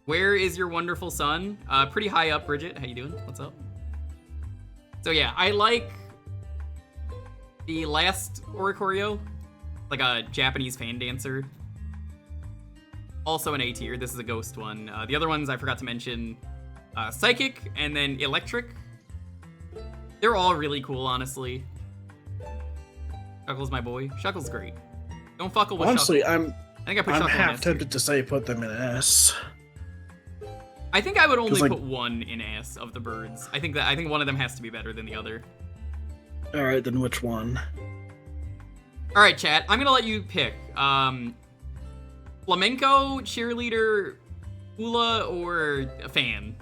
Where is your wonderful son? Pretty high up, Bridget. How you doing? What's up? So yeah, I like the last Oricorio, like a Japanese fan dancer. Also an A tier. This is a ghost one. The other ones I forgot to mention, Psychic and then Electric. They're all really cool, honestly. Shuckle's my boy. Shuckle's great. Don't fuckle with Honestly, Shuckle. I'm half tempted to say put them in S. I think I would only like, put one in S of the birds. I think one of them has to be better than the other. All right, then which one? All right, chat. I'm gonna let you pick. Flamenco, cheerleader, hula, or a fan.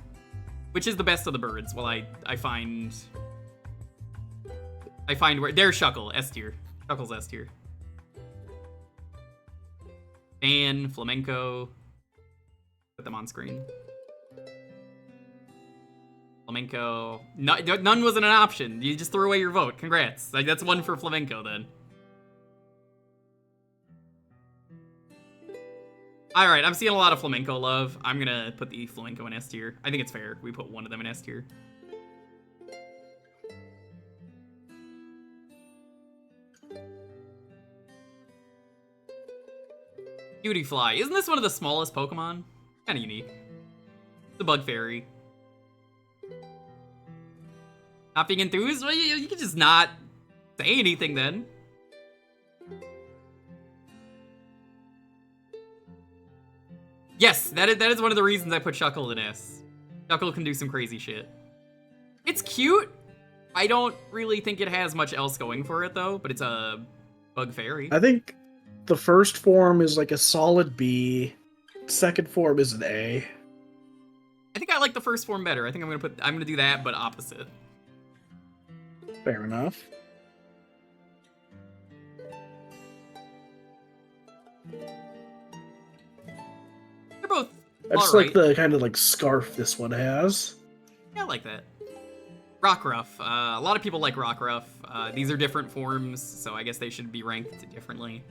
Which is the best of the birds? Well, I find where there's Shuckle, S tier. Shuckle's S tier. Fan, flamenco. Put them on screen. Flamenco. No, none wasn't an option. You just threw away your vote. Congrats. Like, that's one for flamenco then. Alright, I'm seeing a lot of flamenco love. I'm gonna put the flamenco in S tier. I think it's fair. We put one of them in S tier. Beautyfly. Isn't this one of the smallest Pokemon? Kinda unique. The Bug Fairy. Not being enthused? Well, you can just not say anything then. Yes, that is one of the reasons I put Shuckle in S. Shuckle can do some crazy shit. It's cute. I don't really think it has much else going for it, though, but it's a Bug Fairy. I think the first form is like a solid B. Second form is an A. I think I like the first form better. I think I'm gonna do that, but opposite. Fair enough. They're both I just like the kind of like scarf this one has. Yeah, I like that. Rockruff. A lot of people like Rockruff. These are different forms, so I guess they should be ranked differently.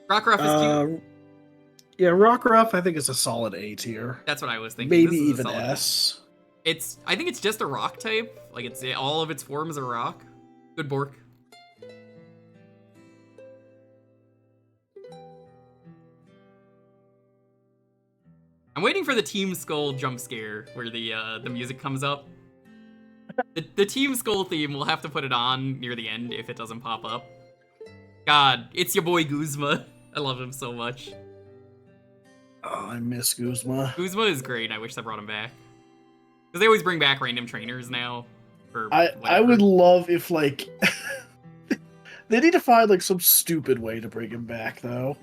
Rockruff is cute. Yeah, Rockruff I think is a solid A tier. That's what I was thinking. Maybe even S. I think it's just a rock type. Like, all of its forms are rock. Good Bork. I'm waiting for the Team Skull jump scare where the music comes up. The Team Skull theme, we'll have to put it on near the end if it doesn't pop up. God, it's your boy Guzma. I love him so much. Oh, I miss Guzma. Guzma is great. I wish I brought him back. Because they always bring back random trainers now. I would love if, like... they need to find, like, some stupid way to bring him back, though.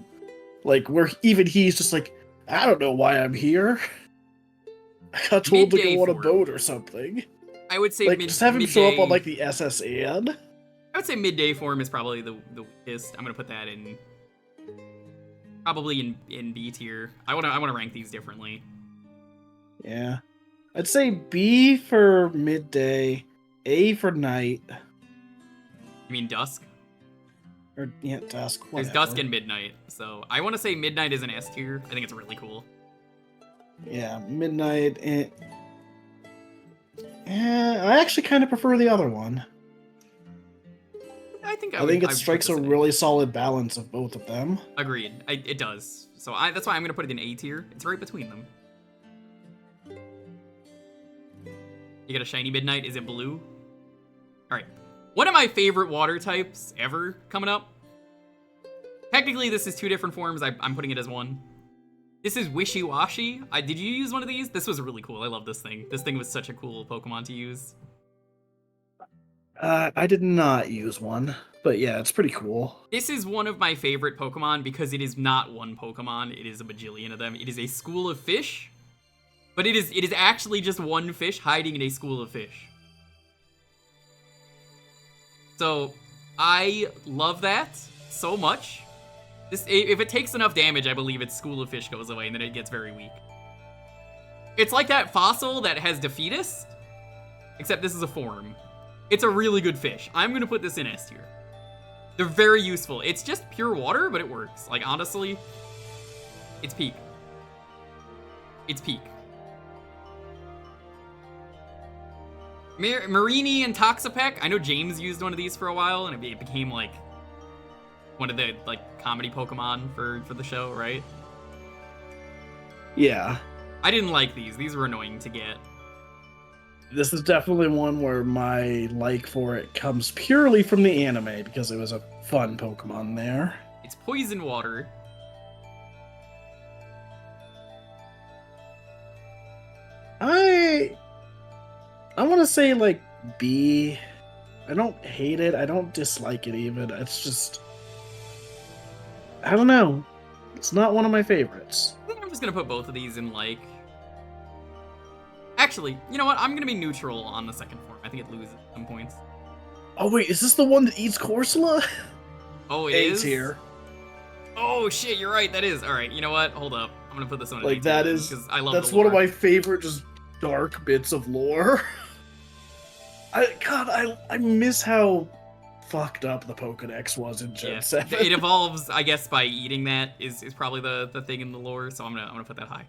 Like, where even he's just like, I don't know why I'm here. I got told to Midday go on a form. boat or something. I would say Like, just have him show up on midday- like the SS Anne. I would say midday form is probably the weakest. I'm gonna put that in probably in B tier. I wanna rank these differently. Yeah. I'd say B for midday, A for night, You mean dusk? or yeah, dusk. There's Whatever. dusk and midnight. So I want to say midnight is an S tier. I think it's really cool. Yeah, midnight. I actually kind of prefer the other one. I think I think it strikes a really solid balance of both of them. Agreed. It does. So that's why I'm gonna put it in A tier. It's right between them. You got a shiny midnight. Is it blue? All right. One of my favorite water types ever coming up. Technically, this is two different forms. I'm putting it as one. This is Wishy Washy. Did you use one of these? This was really cool. I love this thing. This thing was such a cool Pokemon to use. I did not use one, but yeah, it's pretty cool. This is one of my favorite Pokemon because it is not one Pokemon. It is a bajillion of them. It is a school of fish, but it is actually just one fish hiding in a school of fish. So I love that so much. If it takes enough damage, I believe its school of fish goes away and then it gets very weak. It's like that fossil that has Defeatist, except this is a form. It's a really good fish. I'm gonna put this in S tier. They're very useful. It's just pure water, but it works. Like, honestly, it's peak. It's peak. Marini and Toxapeck. I know James used one of these for a while, and it became, like, one of the, like, comedy Pokemon for the show, right? Yeah. I didn't like these. These were annoying to get. This is definitely one where my like for it comes purely from the anime because it was a fun Pokemon there. It's poison water. I want to say like B. I don't hate it. I don't dislike it even. It's just I don't know. It's not one of my favorites. I think I'm just gonna put both of these in, like... Actually, you know what? I'm gonna be neutral on the second form. I think it loses some points. Oh wait, is this the one that eats Corsola? Oh, it A's is? here. Oh shit, you're right. That is. All right, you know what? Hold up. I'm gonna put this on. Like that is. because I love. That's the one of lore. my favorite just dark bits of lore. I miss how fucked up the Pokedex was in Gen 7. It evolves, I guess, by eating that is probably the thing in the lore. So I'm gonna put that high.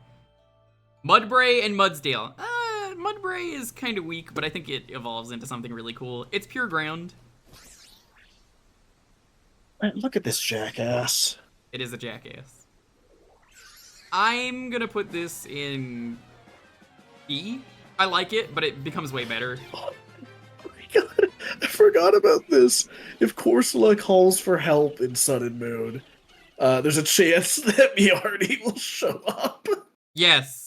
Mudbray and Mudsdale. Mudbray is kind of weak, but I think it evolves into something really cool. It's pure ground. Look at this jackass. It is a jackass. I'm gonna put this in E. I like it, but it becomes way better. Oh my god, I forgot about this. If Corsola calls for help in Sun and Moon, there's a chance that Miardi will show up. Yes.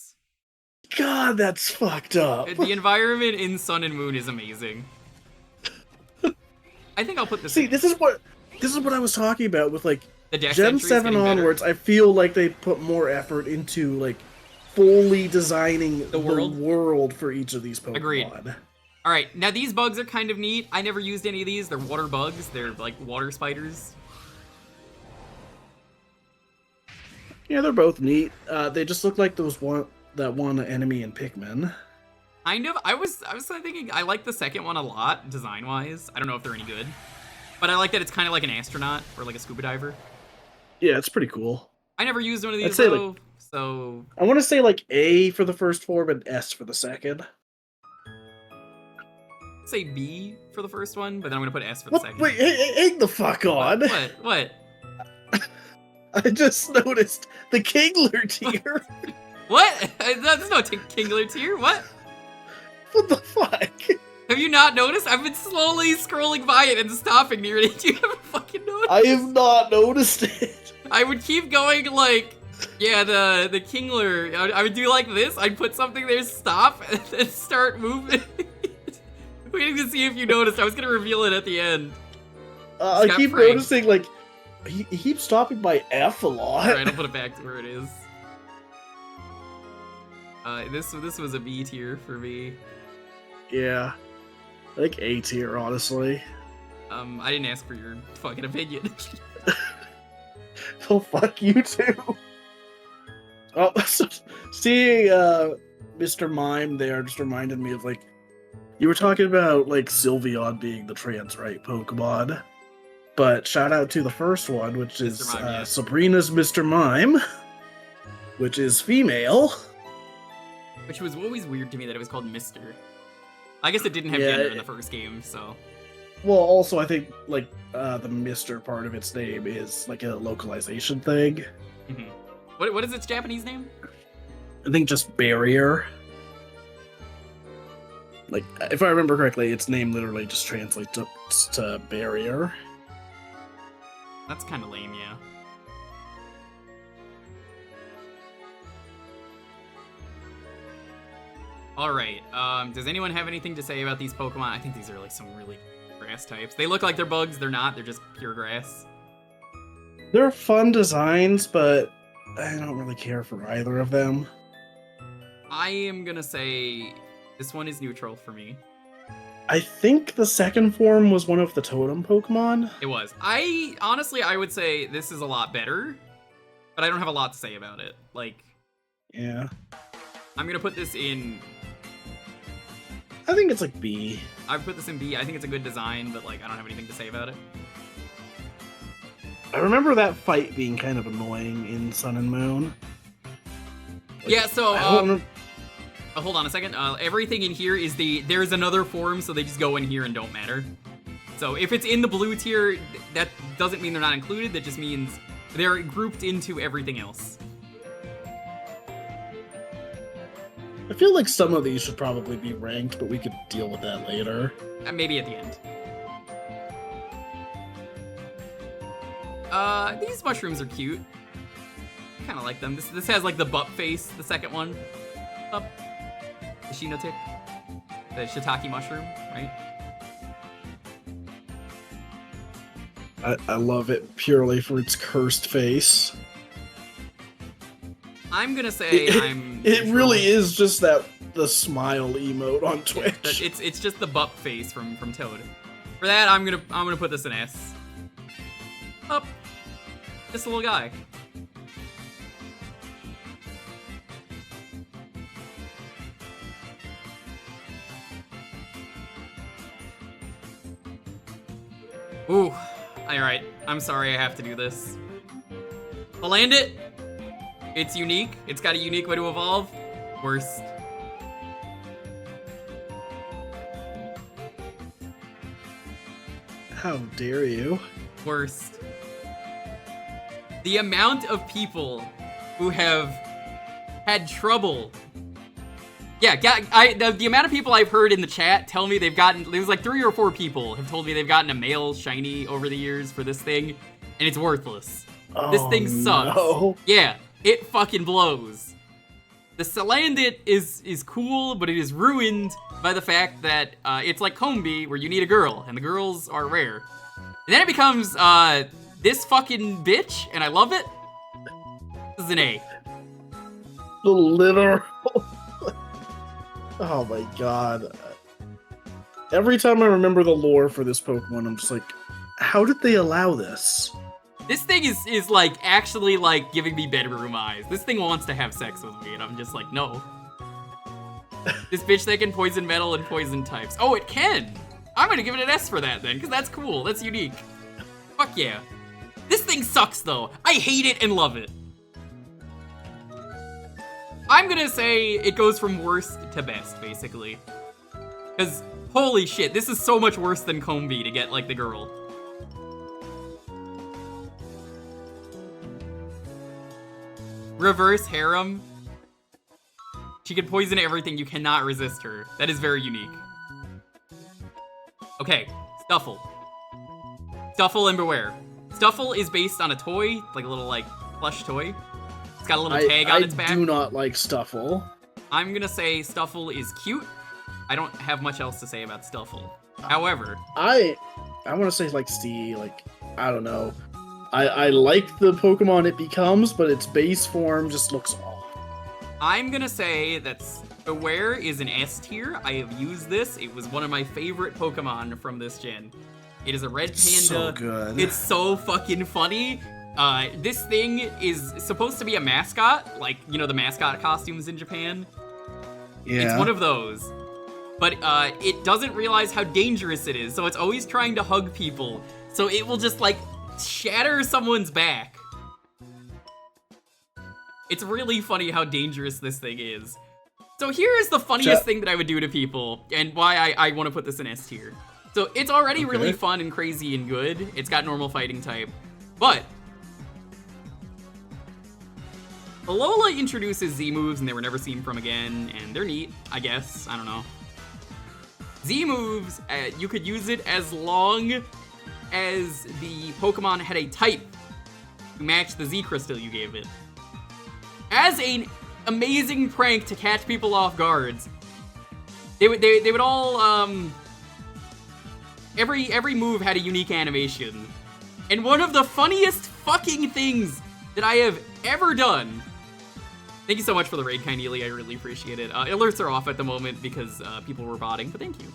God, that's fucked up. The environment in Sun and Moon is amazing. I think I'll put this See, in. this is what I was talking about with like The Dex Gen entry's 7 getting better. onwards. I feel like they put more effort into like fully designing the world for each of these Pokemon. Agreed. All right, now these bugs are kind of neat. I never used any of these. They're water bugs. They're like water spiders. Yeah, they're both neat. They just look like that one enemy in Pikmin. Kind of. I was kind of thinking I like the second one a lot, design-wise. I don't know if they're any good, but I like that it's kind of like an astronaut or like a scuba diver. Yeah, it's pretty cool. I never used one of these I'd say, though, so I want to say like A for the first form and S for the second. say B for the first one, but then I'm gonna put S for the What? second. Wait, hang the fuck on. What? I just noticed the Kingler tier. What? There's no Kingler tier. What? What the fuck? Have you not noticed? I've been slowly scrolling by it and stopping near it. You haven't fucking noticed? I have not noticed it. I would keep going like, yeah, the Kingler. I would do like this. I'd put something there, stop, and then start moving. Waiting to see if you noticed. I was gonna reveal it at the end. I Scott keep Frank. noticing like he keeps stopping by F a lot. Alright, I'll put it back to where it is. This was a B tier for me. Yeah. I think A tier, honestly. I didn't ask for your fucking opinion. Oh, fuck you too. Oh, seeing Mr. Mime there just reminded me of, like, you were talking about, like, Sylveon being the trans right Pokemon. But shout out to the first one, which is Mr. Mime, yeah. Sabrina's Mr. Mime, which is female. Which was always weird to me that it was called Mr. I guess it didn't have gender in the first game, so... Well, also, I think, like, the Mr. part of its name is, like, a localization thing. Mm-hmm. What is its Japanese name? I think just Barrier. Like, if I remember correctly, its name literally just translates to Barrier. That's kind of lame, yeah. Alright, does anyone have anything to say about these Pokemon? I think these are, like, some really grass types. They look like they're bugs, they're not, they're just pure grass. They're fun designs, but I don't really care for either of them. I am gonna say this one is neutral for me. I think the second form was one of the totem Pokemon. It was. Honestly, I would say this is a lot better, but I don't have a lot to say about it. Like, yeah. I'm gonna put this in... I think it's like B. I would put this in B. I think it's a good design, but like I don't have anything to say about it. I remember that fight being kind of annoying in Sun and Moon. Like, yeah, so hold on a second. Everything in here is there's another form, so they just go in here and don't matter. So if it's in the blue tier, that doesn't mean they're not included. That just means they're grouped into everything else. I feel like some of these should probably be ranked, but we could deal with that later. Maybe at the end. These mushrooms are cute. I kind of like them. This has like the butt face, the second one. Up. The Shinotic. The shiitake mushroom, right? I love it purely for its cursed face. I'm gonna say It really is just the smile emote on Twitch. It's just the butt face from Toad. For that, I'm gonna put this in S. Up. Just a little guy. Ooh. Alright. I'm sorry I have to do this. I'll land it. It's unique. It's got a unique way to evolve. Worst. How dare you? Worst. The amount of people who have had trouble. Yeah, the amount of people I've heard in the chat tell me they've gotten, there's like 3 or 4 people have told me they've gotten a male shiny over the years for this thing, and it's worthless. This thing sucks. No. Yeah, it fucking blows. The Salandit is cool, but it is ruined by the fact that it's like Combi, where you need a girl, and the girls are rare. And then it becomes this fucking bitch, and I love it. This is an A. The literal. Oh my god. Every time I remember the lore for this Pokemon, I'm just like, how did they allow this? This thing is like actually like giving me bedroom eyes. This thing wants to have sex with me, and I'm just like, no. This bitch that can poison metal and poison types. Oh, it can! I'm gonna give it an S for that then, because that's cool. That's unique. Fuck yeah. This thing sucks though. I hate it and love it. I'm gonna say it goes from worst to best, basically. Because, holy shit, this is so much worse than Combi to get, like, the girl. Reverse harem. She can poison everything, you cannot resist her. That is very unique. Okay, Stuffle. Stuffle and Beware. Stuffle is based on a toy, like a little, like, plush toy. It's got a little tag on its back. I do not like Stuffle. I'm gonna say Stuffle is cute. I don't have much else to say about Stuffle. However... I want to say, like, C, like, I don't know. I like the Pokemon it becomes, but its base form just looks off. I'm gonna say that Beware is an S tier. I have used this. It was one of my favorite Pokemon from this gen. It is a red panda. So good. It's so fucking funny. This thing is supposed to be a mascot, like, you know, the mascot costumes in Japan. Yeah. It's one of those. But it doesn't realize how dangerous it is, so it's always trying to hug people. So it will just, like, shatter someone's back. It's really funny how dangerous this thing is. So here is the funniest thing that I would do to people, and why I want to put this in S tier. So it's already really fun and crazy and good. It's got normal fighting type. But Alola introduces Z moves, and they were never seen from again, and they're neat, I guess. I don't know. Z moves, you could use it as long as the Pokemon had a type to match the Z Crystal you gave it. As an amazing prank to catch people off guards, they would all every move had a unique animation, and one of the funniest fucking things that I have ever done. Thank you so much for the raid, Kindly. I really appreciate it. Alerts are off at the moment because people were botting, but thank you.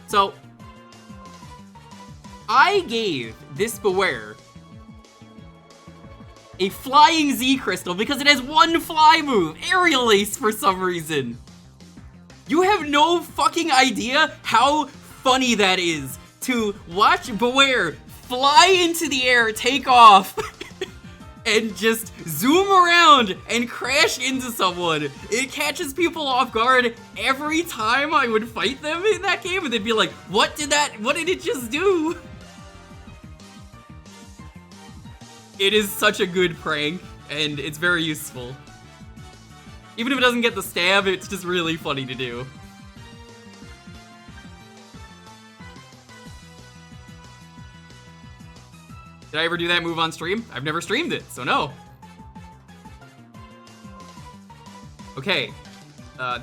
So, I gave this Beware a flying Z Crystal because it has one fly move, Aerial Ace, for some reason. You have no fucking idea how funny that is to watch Beware fly into the air, take off, and just zoom around and crash into someone. It catches people off guard every time I would fight them in that game, and they'd be like, what did it just do? It is such a good prank, and it's very useful. Even if it doesn't get the stab, it's just really funny to do. Did I ever do that move on stream? I've never streamed it, so no. Okay,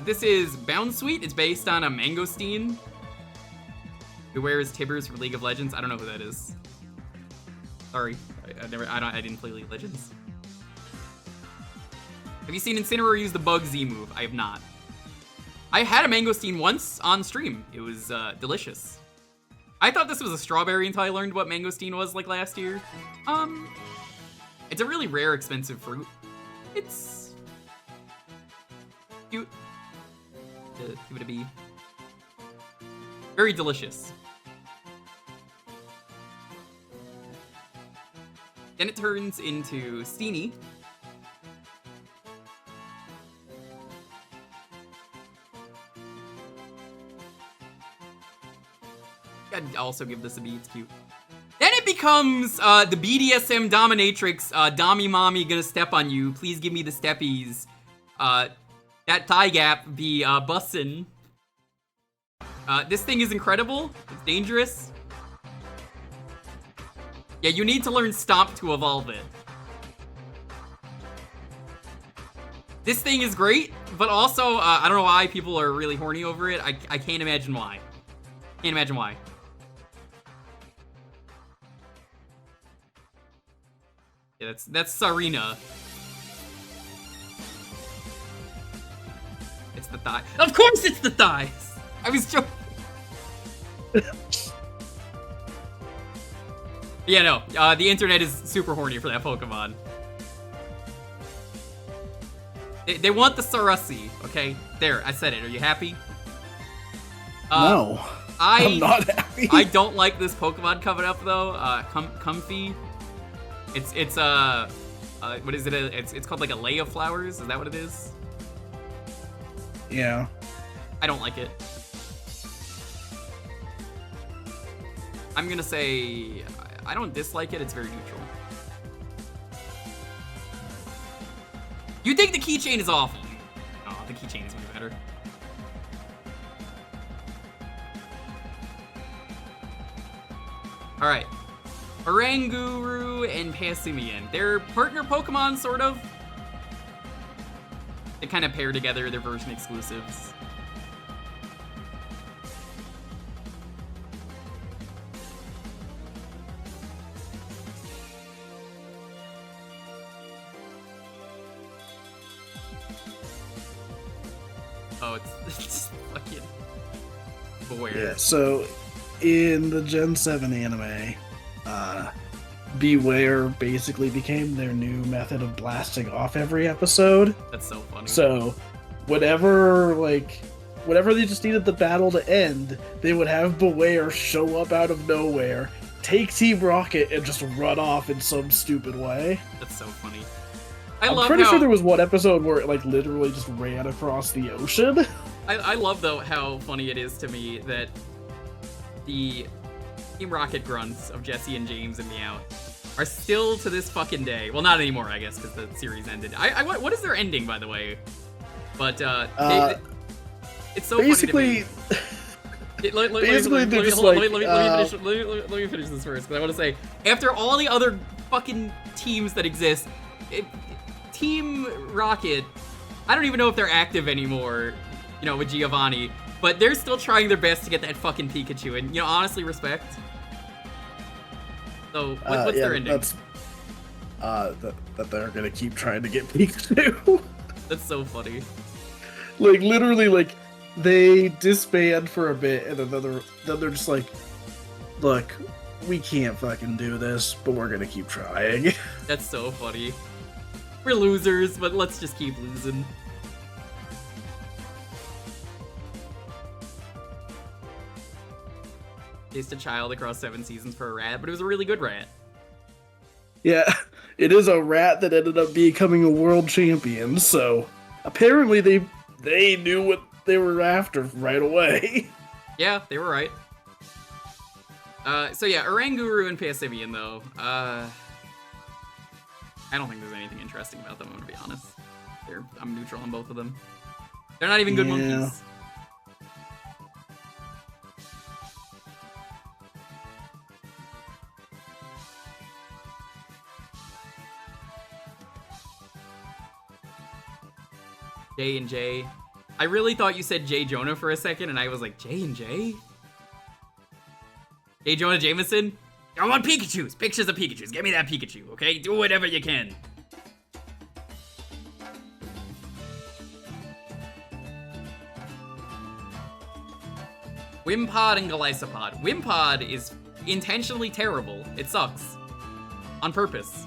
this is Bound Sweet. It's based on a Mangosteen. Beware is Tibbers for League of Legends. I don't know who that is. Sorry, I didn't play League of Legends. Have you seen Incineroar use the Bug Z move? I have not. I had a Mangosteen once on stream. It was delicious. I thought this was a strawberry until I learned what Mangosteen was like last year. It's a really rare, expensive fruit. It's cute. Give it a B. Very delicious. Then it turns into Steenie. I'd also give this a B, it's cute. Then it becomes the BDSM dominatrix, Dommy Mommy gonna step on you. Please give me the steppies. That thigh gap be bussin'. This thing is incredible. It's dangerous. Yeah, you need to learn Stomp to evolve it. This thing is great, but also, I don't know why people are really horny over it. I can't imagine why. Can't imagine why. Yeah, that's Sarina. It's the thigh. Of course it's the thighs! I was joking. Yeah, no, the internet is super horny for that Pokemon. They want the Sarussi, okay? There, I said it. Are you happy? No, I'm not happy. I don't like this Pokemon coming up though. Comfy. It's what is it? It's called like a Lay of Flowers. Is that what it is? Yeah. I don't like it. I'm gonna say I don't dislike it. It's very neutral. You think the keychain is awful? Oh, the keychain is way better. All right, Oranguru and Passimian. They're partner Pokemon, sort of. They kind of pair together. They're version exclusives. Oh, it's just fucking beware. Yeah, so in the Gen 7 anime, Beware basically became their new method of blasting off every episode. That's so funny. So whenever they just needed the battle to end, they would have Beware show up out of nowhere, take Team Rocket, and just run off in some stupid way. That's so funny. I'm pretty sure there was one episode where it like literally just ran across the ocean. I love though how funny it is to me that the Team Rocket grunts of Jesse and James and Meowth are still to this fucking day. Well, not anymore, I guess, because the series ended. What is their ending, by the way? But it's so basically. Funny to me. Let me finish this first, because I want to say, after all the other fucking teams that exist, Team Rocket, I don't even know if they're active anymore, you know, with Giovanni, but they're still trying their best to get that fucking Pikachu, and, you know, honestly, respect. So, what's their ending? That's, that they're gonna keep trying to get Pikachu. That's so funny. Like, literally, like, they disband for a bit, and then they're just like, look, we can't fucking do this, but we're gonna keep trying. That's so funny. We're losers, but let's just keep losing. Chased a child across 7 seasons for a rat, but it was a really good rat. Yeah, it is a rat that ended up becoming a world champion, so apparently they knew what they were after right away. Yeah, they were right. So yeah, Oranguru and Passimian, though. I don't think there's anything interesting about them, I'm gonna be honest. I'm neutral on both of them. They're not even good monkeys. J&J. I really thought you said J. Jonah for a second, and I was like, J&J? J. Jonah Jameson? I want Pikachus! Pictures of Pikachus. Give me that Pikachu, okay? Do whatever you can. Wimpod and Golisopod. Wimpod is intentionally terrible. It sucks. On purpose.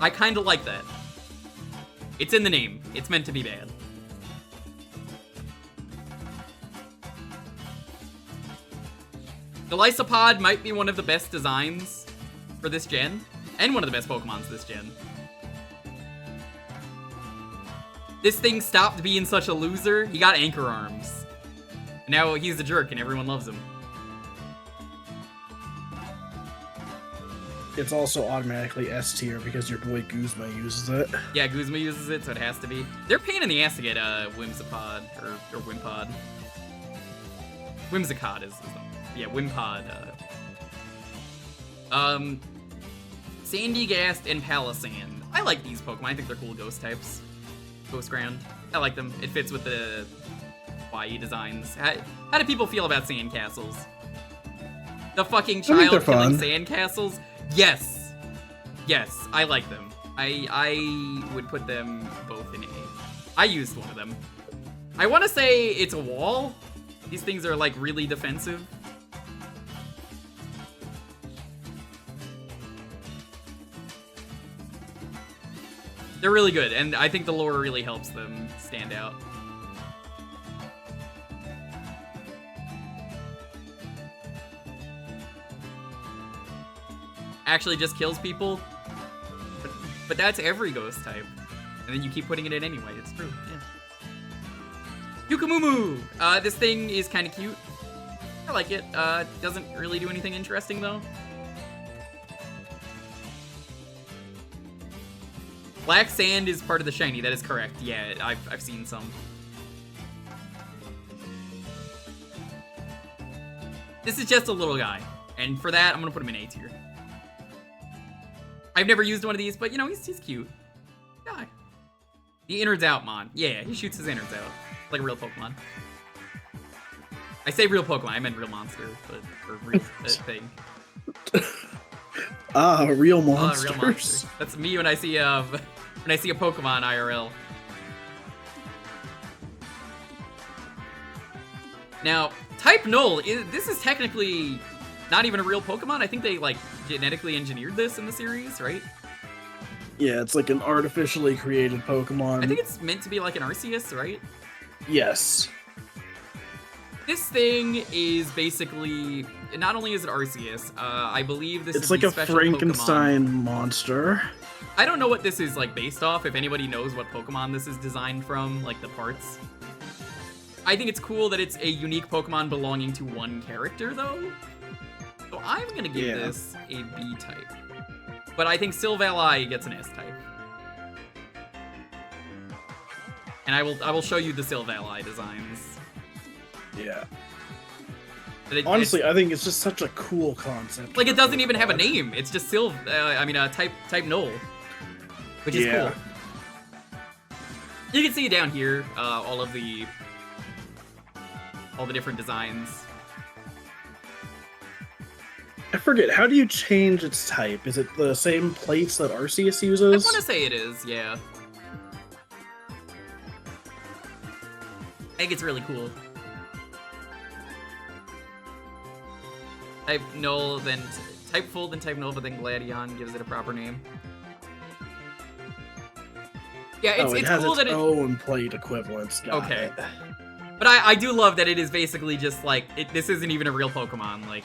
I kinda like that. It's in the name. It's meant to be bad. Golisopod might be one of the best designs for this gen, and one of the best Pokemons this gen. This thing stopped being such a loser. He got anchor arms. And now he's a jerk and everyone loves him. It's also automatically S tier because your boy Guzma uses it. Yeah, Guzma uses it, so it has to be. They're a pain in the ass to get Whimsipod, or Wimpod. Whimsicod is yeah, Wimpod. Sandygast and Palisand. I like these Pokemon. I think they're cool ghost types. Ghost Ground. I like them. It fits with the YE designs. How do people feel about sandcastles? The fucking child killing sandcastles? Yes. Yes, I like them. I would put them both in A. I used one of them. I want to say it's a wall. These things are like really defensive. They're really good, and I think the lore really helps them stand out. Actually just kills people, but that's every ghost type. And then you keep putting it in anyway, it's true, yeah. Yukamumu! This thing is kind of cute. I like it. Doesn't really do anything interesting, though. Black Sand is part of the shiny, that is correct. Yeah, I've seen some. This is just a little guy, and for that, I'm gonna put him in A tier. I've never used one of these, but you know, he's cute. Guy. The innards out, Mon. Yeah, he shoots his innards out. Like a real Pokemon. I say real Pokemon, I meant real monster, but or real thing. Real monsters. Real monster. That's me when I see a Pokemon IRL. Now, type Null, this is technically not even a real Pokemon. I think they, like, genetically engineered this in the series, right? Yeah, it's like an artificially created Pokemon. I think it's meant to be like an Arceus, right? Yes. This thing is basically, not only is it Arceus, I believe this is It's like the a special Frankenstein Pokemon. monster. I don't know what this is, like, based off, if anybody knows what Pokemon this is designed from, like, the parts. I think it's cool that it's a unique Pokemon belonging to one character, though. So I'm gonna give this a B type. But I think Silvally gets an S type. And I will show you the Silvally designs. Yeah. But Honestly, I think it's just such a cool concept. like, it doesn't even have a name. It's just type Null, which is cool. You can see down here all the different designs. I forget, how do you change its type? Is it the same plates that Arceus uses? I want to say it is, yeah. I think it's really cool. Type Null, then type Full, then type Null, but then Gladion gives it a proper name. Yeah, it it's has cool its that own plate equivalents. Got Okay. it. But I do love that it is basically just like, this isn't even a real Pokemon. Like,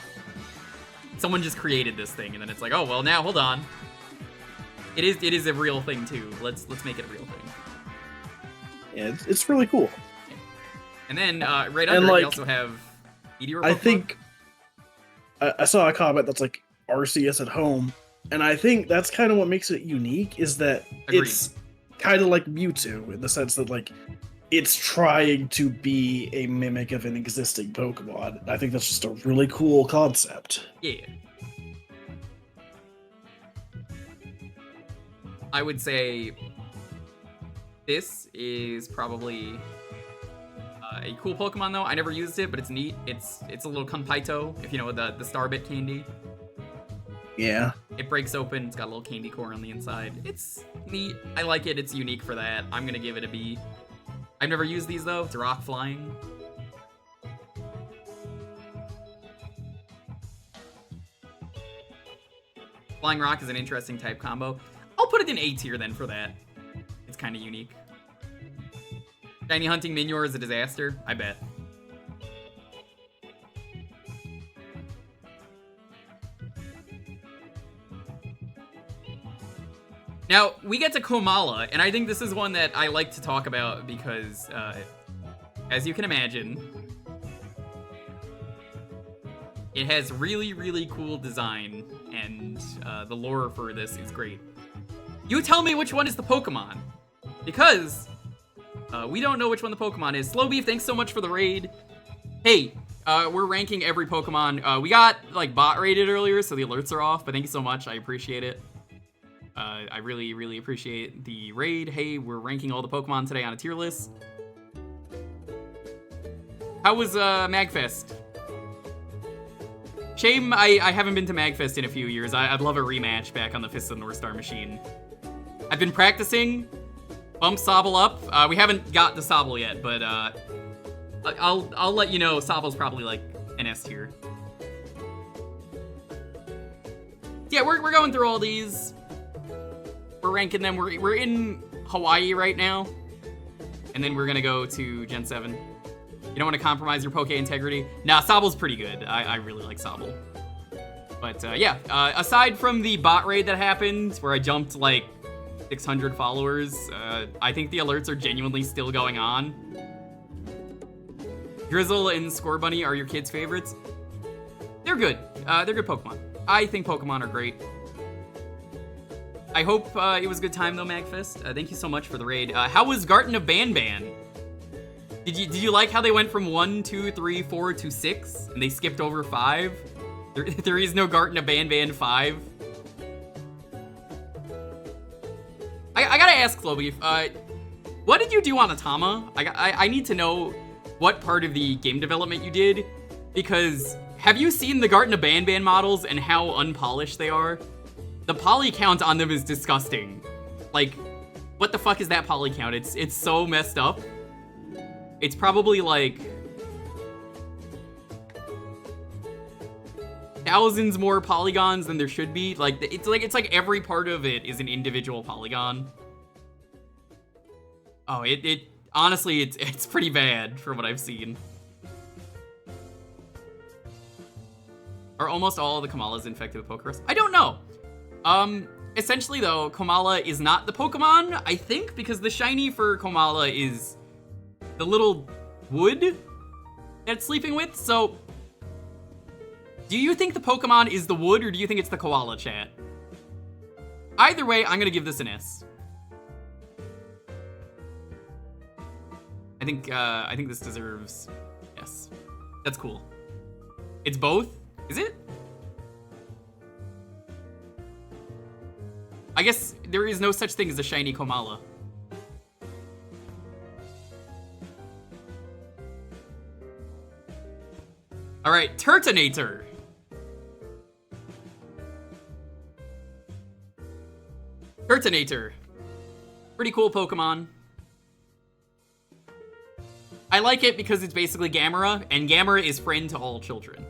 someone just created this thing, and then it's like, oh, well, now, hold on. It is a real thing, too. Let's make it a real thing. Yeah, it's really cool. And then, right under it, we also have Meteor Pokemon. I think I saw a comment that's like Arceus at home, and I think that's kind of what makes it unique, is that Agreed. It's kind of like Mewtwo in the sense that, like, it's trying to be a mimic of an existing Pokemon. I think that's just a really cool concept. Yeah. I would say this is probably a cool Pokemon, though. I never used it, but it's neat. It's a little Kunpaito, if you know the Starbit candy. Yeah. It breaks open. It's got a little candy core on the inside. It's neat. I like it. It's unique for that. I'm gonna give it a B. I've never used these, though. It's rock flying. Flying Rock is an interesting type combo. I'll put it in A tier then for that. It's kind of unique. Shiny Hunting Minior is a disaster? I bet. Now, we get to Komala, and I think this is one that I like to talk about because, as you can imagine, it has really, really cool design, and the lore for this is great. You tell me which one is the Pokemon, because we don't know which one the Pokemon is. Slowbeef, thanks so much for the raid. Hey, we're ranking every Pokemon. We got, like, bot rated earlier, so the alerts are off, but thank you so much. I appreciate it. I really, really appreciate the raid. Hey, we're ranking all the Pokemon today on a tier list. How was MagFest? Shame I haven't been to MagFest in a few years. I'd love a rematch back on the Fist of the North Star machine. I've been practicing. Bump Sobble up. We haven't got to Sobble yet, but I'll let you know. Sobble's probably like an S tier. Yeah, we're going through all these. We're ranking them. We're in Hawaii right now, and then we're gonna go to Gen 7. You don't want to compromise your Poke integrity. Nah, Sobble's pretty good. I really like Sobble. But yeah, aside from the bot raid that happened, where I jumped like 600 followers, I think the alerts are genuinely still going on. Drizzle and Scorbunny are your kids' favorites. They're good. They're good Pokemon. I think Pokemon are great. I hope it was a good time though, Magfest. Thank you so much for the raid. How was Garten of Banban? Did you like how they went from 1, 2, 3, 4 to 6, and they skipped over 5? There is no Garten of Banban 5. I gotta ask, Slowbeef, what did you do on Atama? I need to know what part of the game development you did, because have you seen the Garten of Banban models and how unpolished they are? The poly count on them is disgusting. Like, what the fuck is that poly count? It's so messed up. It's probably like thousands more polygons than there should be. Like it's like every part of it is an individual polygon. Oh, it honestly it's pretty bad from what I've seen. Are almost all of the Kamalas infected with Pokerus? I don't know. Essentially though, Komala is not the Pokemon, I think, because the shiny for Komala is the little wood that it's sleeping with. So, do you think the Pokemon is the wood, or do you think it's the koala, chat? Either way, I'm gonna give this an S. I think this deserves S. That's cool. It's both? Is it? I guess there is no such thing as a shiny Komala. Alright, Turtonator. Turtonator. Pretty cool Pokemon. I like it because it's basically Gamera, and Gamera is friend to all children.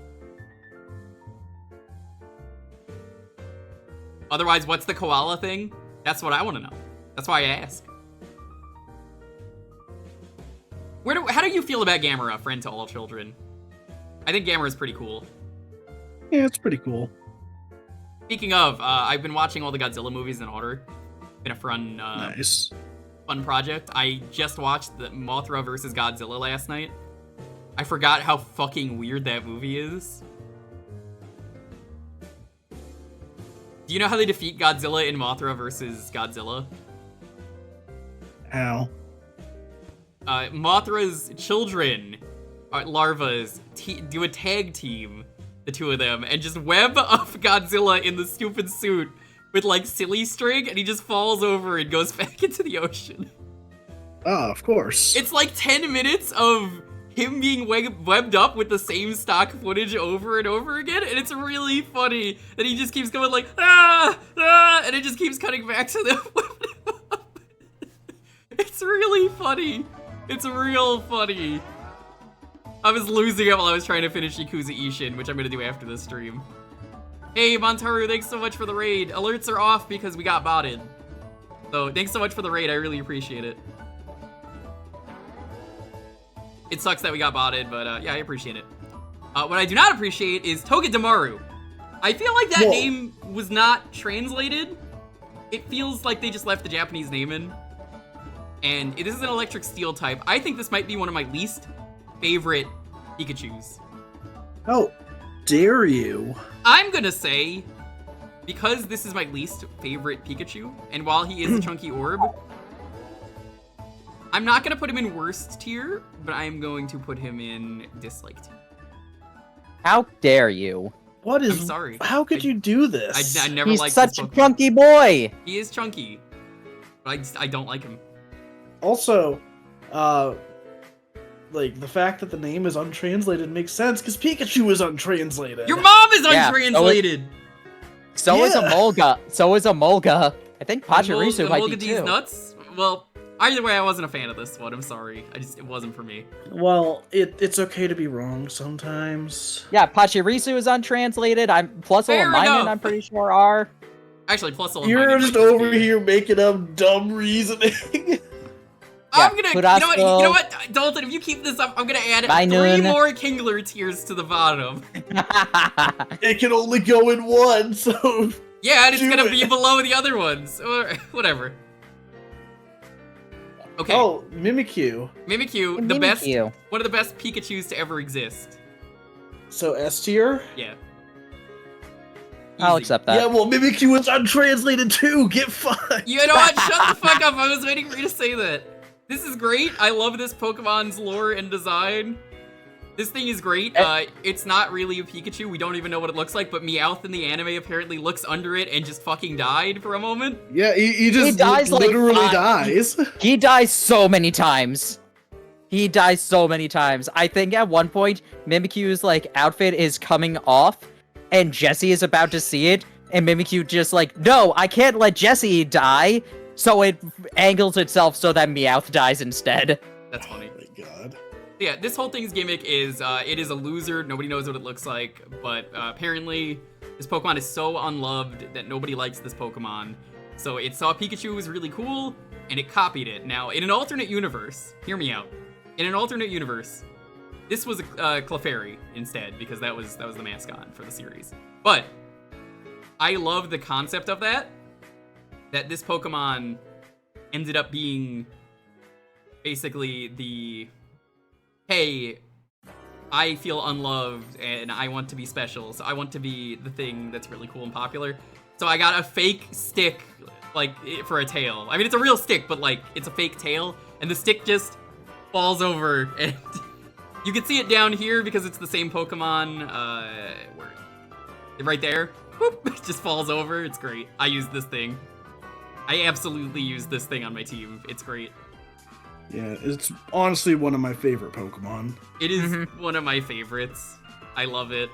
Otherwise, what's the koala thing? That's what I want to know. That's why I ask. How do you feel about Gamera, friend to all children? I think Gamera's pretty cool. Yeah, it's pretty cool. Speaking of, I've been watching all the Godzilla movies in order. Been a fun, Nice. fun project. I just watched the Mothra vs. Godzilla last night. I forgot how fucking weird that movie is. Do you know how they defeat Godzilla in Mothra vs. Godzilla? How? Mothra's children, larvas, do a tag team, the two of them, and just web up Godzilla in the stupid suit with, like, silly string, and he just falls over and goes back into the ocean. Oh, of course. It's like 10 minutes of him being webbed up with the same stock footage over and over again, and it's really funny that he just keeps going like, and it just keeps cutting back to them. It's really funny. It's real funny. I was losing it while I was trying to finish Yakuza Ishin, which I'm gonna do after this stream. Hey, Montaru, thanks so much for the raid. Alerts are off because we got botted. So, thanks so much for the raid, I really appreciate it. It sucks that we got botted, but yeah, I appreciate it. What I do not appreciate is Togedemaru. I feel like that name was not translated. It feels like they just left the Japanese name in. And this is an electric steel type. I think this might be one of my least favorite Pikachus. How dare you? I'm gonna say, because this is my least favorite Pikachu, and while he is a chunky orb, I'm not gonna put him in worst tier, but I'm going to put him in dislike tier. How dare you? What is? I'm sorry. How could you do this? I never He's liked such this a Pokemon. chunky boy. He is chunky, but I don't like him. Also, like, the fact that the name is untranslated makes sense, because Pikachu is untranslated. Your mom is Yeah, untranslated! So is a Yeah. Molga. So is a Molga. I think Pachirisu might be Molgadee's too. nuts? Well, either way, I wasn't a fan of this one. I'm sorry. It wasn't for me. Well, it's okay to be wrong sometimes. Yeah, Pachirisu is untranslated. Plus Fair Minun, enough. I'm pretty sure are. Actually, plus all You're just over here making up dumb reasoning. I'm gonna, you know Kurasuko. what, Dalton, if you keep this up, I'm gonna add Minun. 3 more Kingler tiers to the bottom. It can only go in one, so... Yeah, and it's Do gonna it. be below the other ones, or whatever. Okay, Oh, Mimikyu. Mimikyu, the best, Mimikyu. one of the best Pikachus to ever exist. So S tier? Yeah. I'll Easy. accept that. Yeah, well, Mimikyu is untranslated too. Get fucked. You know what? Shut the fuck up. I was waiting for you to say that. This is great. I love this Pokemon's lore and design. This thing is great. It's not really a Pikachu. We don't even know what it looks like, but Meowth in the anime apparently looks under it and just fucking died for a moment. Yeah, he just dies like literally 5. dies. He dies so many times. He dies so many times. I think at one point, Mimikyu's like outfit is coming off, and Jessie is about to see it, and Mimikyu just like, no, I can't let Jessie die, so it angles itself so that Meowth dies instead. That's funny. Oh my god. Yeah, this whole thing's gimmick is it is a loser. Nobody knows what it looks like, but apparently this Pokemon is so unloved that nobody likes this Pokemon. So it saw Pikachu was really cool, and it copied it. Now, in an alternate universe, hear me out. In an alternate universe, this was a Clefairy instead, because that was the mascot for the series. But I love the concept of that this Pokemon ended up being basically the, hey, I feel unloved and I want to be special, so I want to be the thing that's really cool and popular. So I got a fake stick, like, for a tail. I mean, it's a real stick, but, like, it's a fake tail, and the stick just falls over, and you can see it down here because it's the same Pokemon, right there. Whoop, it just falls over. It's great. I use this thing. I absolutely use this thing on my team. It's great. Yeah, it's honestly one of my favorite Pokemon. It is one of my favorites. I love it.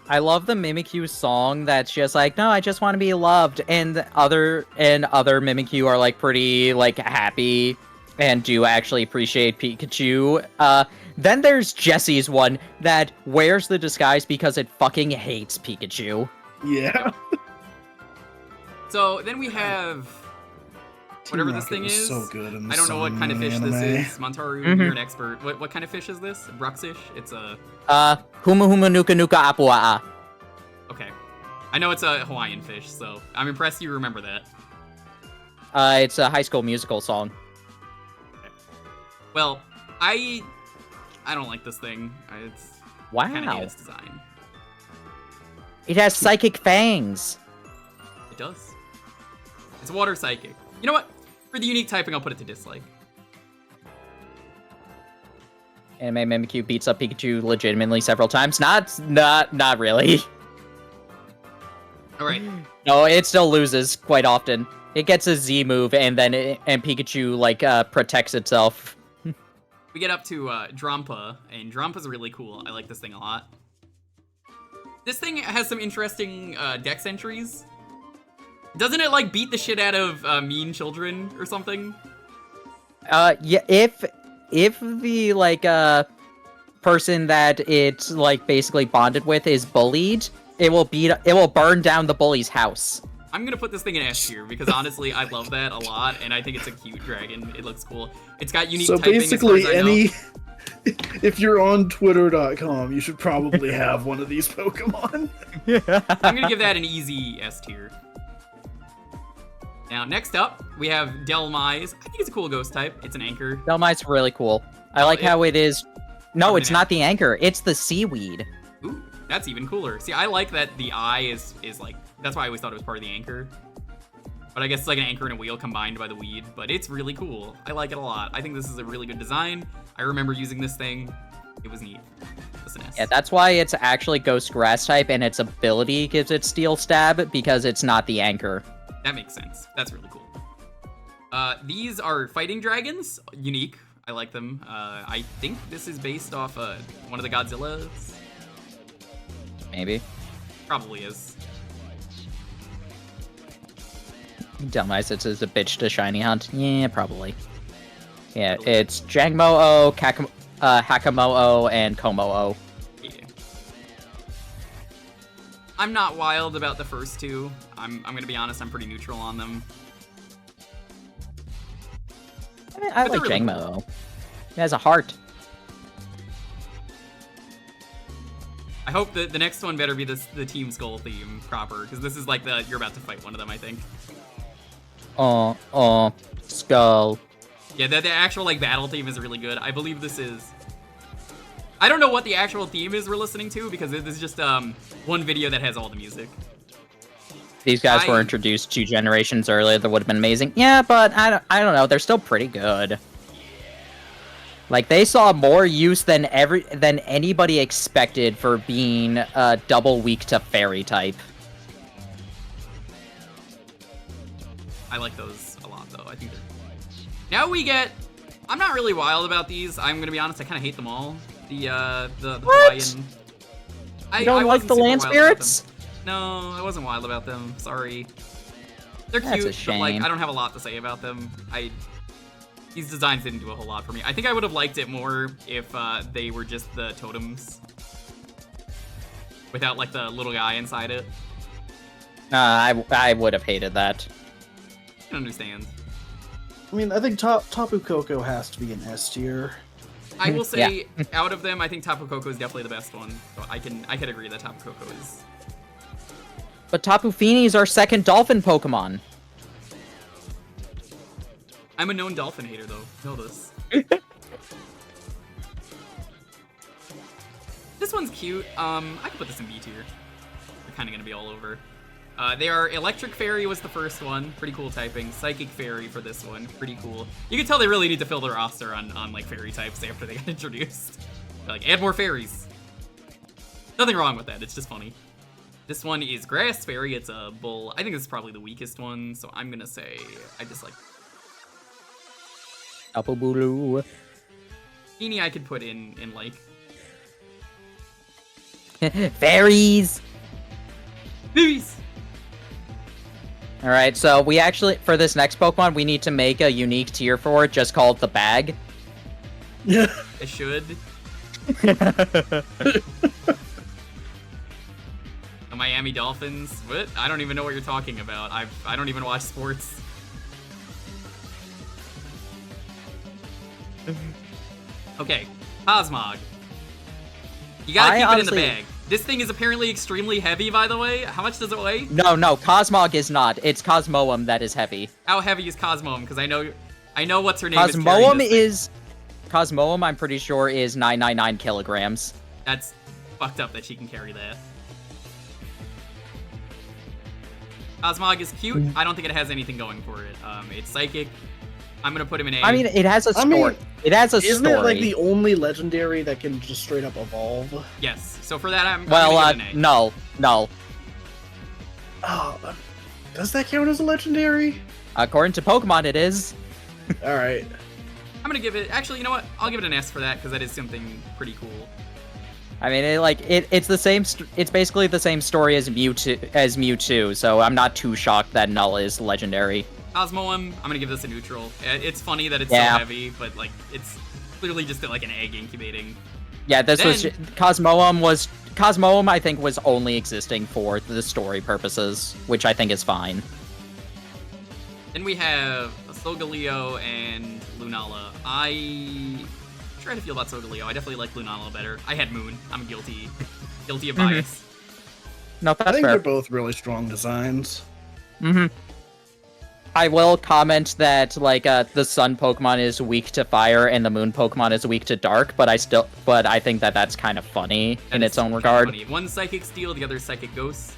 I love the Mimikyu song that's just like, no, I just want to be loved, and other Mimikyu are like pretty like happy and do actually appreciate Pikachu. Then there's Jesse's one that wears the disguise because it fucking hates Pikachu. Yeah. So then we have whatever Team this thing Rocket was is. so good in the I don't know what song kind of and fish the this anime. is. Montaru, you're an expert. What kind of fish is this? Bruxish? It's a... Huma Huma Nuka Nuka Apua'a. Okay. I know it's a Hawaiian fish, so I'm impressed you remember that. It's a High School Musical song. Okay. Well, I don't like this thing. It's kind of Wow. hate its design. It has psychic fangs. It does. It's water psychic. You know what? For the unique typing, I'll put it to dislike. Anime Mimikyu beats up Pikachu legitimately several times. Not really. All right. No, it still loses quite often. It gets a Z move, and then Pikachu like protects itself. We get up to Drampa, and Drampa's really cool. I like this thing a lot. This thing has some interesting dex entries. Doesn't it like beat the shit out of mean children or something? Yeah. If the like person that it's like basically bonded with is bullied, it will burn down the bully's house. I'm gonna put this thing in S tier because honestly, I love that a lot, and I think it's a cute dragon. It looks cool. It's got unique So typing. basically, as far as I know. if you're on Twitter.com, you should probably have one of these Pokemon. I'm gonna give that an easy S tier. Now, next up, we have Delmise. I think it's a cool ghost type. It's an anchor. Delmite's really cool. I like how it is. No, Covered it's in not the anchor. It's the seaweed. Ooh, that's even cooler. See, I like that the eye is like, that's why I always thought it was part of the anchor. But I guess it's like an anchor and a wheel combined by the weed, but it's really cool. I like it a lot. I think this is a really good design. I remember using this thing. It was neat. That's an S. Yeah, that's why it's actually ghost grass type, and its ability gives it steel stab because it's not the anchor. That makes sense. That's really cool. These are fighting dragons. Unique. I like them. I think this is based off one of the Godzillas. Maybe. Probably is. Delmise is a bitch to shiny hunt. Yeah, probably. Yeah, it's Jangmo-o, Hakamo'o, and Komo-o. Yeah. I'm not wild about the first two. I'm gonna be honest, I'm pretty neutral on them. I But like they're really Jangmo-o. It has a heart. I hope that the next one better be the Team Skull theme proper, because this is like you're about to fight one of them, I think. Skull. Yeah, the actual like battle theme is really good. I believe this is... I don't know what the actual theme is we're listening to, because this is just one video that has all the music. These guys were introduced 2 generations earlier. That would have been amazing. Yeah, but I don't know. They're still pretty good. Like, they saw more use than anybody expected for being double weak to fairy type. I like those a lot, though. I think they're... Now we get... I'm not really wild about these. I'm gonna be honest, I kind of hate them all. The What? Hawaiian... You don't like wasn't the super land wild about them. spirits? No, I wasn't wild about them. Sorry. They're That's cute, a but like shame. I don't have a lot to say about them. These designs didn't do a whole lot for me. I think I would have liked it more if they were just the totems. Without, like, the little guy inside it. I would have hated that. I can understand. I mean, I think Tapu Koko has to be an S tier. I will say, Yeah. out of them, I think Tapu Koko is definitely the best one. So I can agree that Tapu Koko is. But Tapu Fini is our second dolphin Pokemon. I'm a known dolphin hater, though. Know this. This one's cute. I can put this in B tier. They're kind of gonna be all over. They are Electric Fairy was the first one, pretty cool typing. Psychic Fairy for this one, pretty cool. You can tell they really need to fill their roster on like fairy types after they got introduced. They're like, add more fairies. Nothing wrong with that, it's just funny. This one is Grass Fairy, it's a bull. I think this is probably the weakest one, so I'm gonna say I dislike. Tapu Bulu. Feeny I could put in like. Fairies! Fairies! Alright, so we actually, for this next Pokemon, we need to make a unique tier for it, just called the Bag. Yeah. I should. The Miami Dolphins? What? I don't even know what you're talking about. I don't even watch sports. Okay, Cosmog. You gotta keep it in the bag. This thing is apparently extremely heavy, by the way. How much does it weigh? No, Cosmog is not. It's Cosmoem that is heavy. How heavy is Cosmoem? Because I know what's her name is carrying Cosmoem this thing. is... Cosmoem, I'm pretty sure, is 999 kilograms. That's fucked up that she can carry that. Cosmog is cute. I don't think it has anything going for it. It's psychic. I'm gonna put him in A. I mean, it has a story. It has a Isn't story. it like the only legendary that can just straight up evolve? Yes. So for that, I'm Well, gonna give it an A. no. Oh, does that count as a legendary? According to Pokemon, it is. All right. I'm gonna give it. Actually, you know what? I'll give it an S for that because that is something pretty cool. I mean, it's the same. It's basically the same story as Mewtwo. So I'm not too shocked that Null is legendary. Cosmoem, I'm gonna give this a neutral. It's funny that it's Yeah. so heavy, but like it's clearly just like an egg incubating. Yeah, this was Then- Cosmoem. I think was only existing for the story purposes, which I think is fine. Then we have Solgaleo and Lunala. I try to feel about Solgaleo. I definitely like Lunala better. I had Moon. I'm guilty of bias. No, I that's think fair. they're both really strong designs. I will comment that like the Sun Pokemon is weak to fire and the Moon Pokemon is weak to dark, but I think that that's kind of funny in its own Kinda regard. funny. One's Psychic Steel, the other's Psychic Ghost.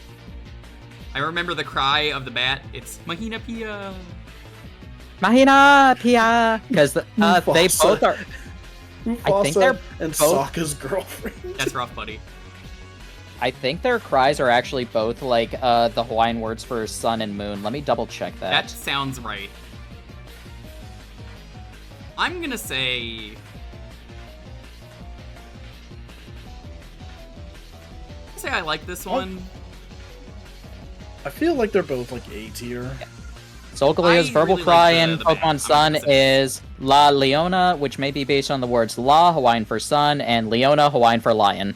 I remember the cry of the bat. It's Mahina Pia. Mahina Pia, because they Mufasa. both are. I think they're and both- Sokka's girlfriend. That's rough, buddy. I think their cries are actually both like the Hawaiian words for sun and moon. Let me double check That that. sounds right. I'm gonna say... I like this one. I feel like they're both like A tier. Solgaleo's I verbal really cry like in the band. Pokemon I'm Sun gonna say- is La Leona, which may be based on the words La, Hawaiian for sun, and Leona, Hawaiian for lion.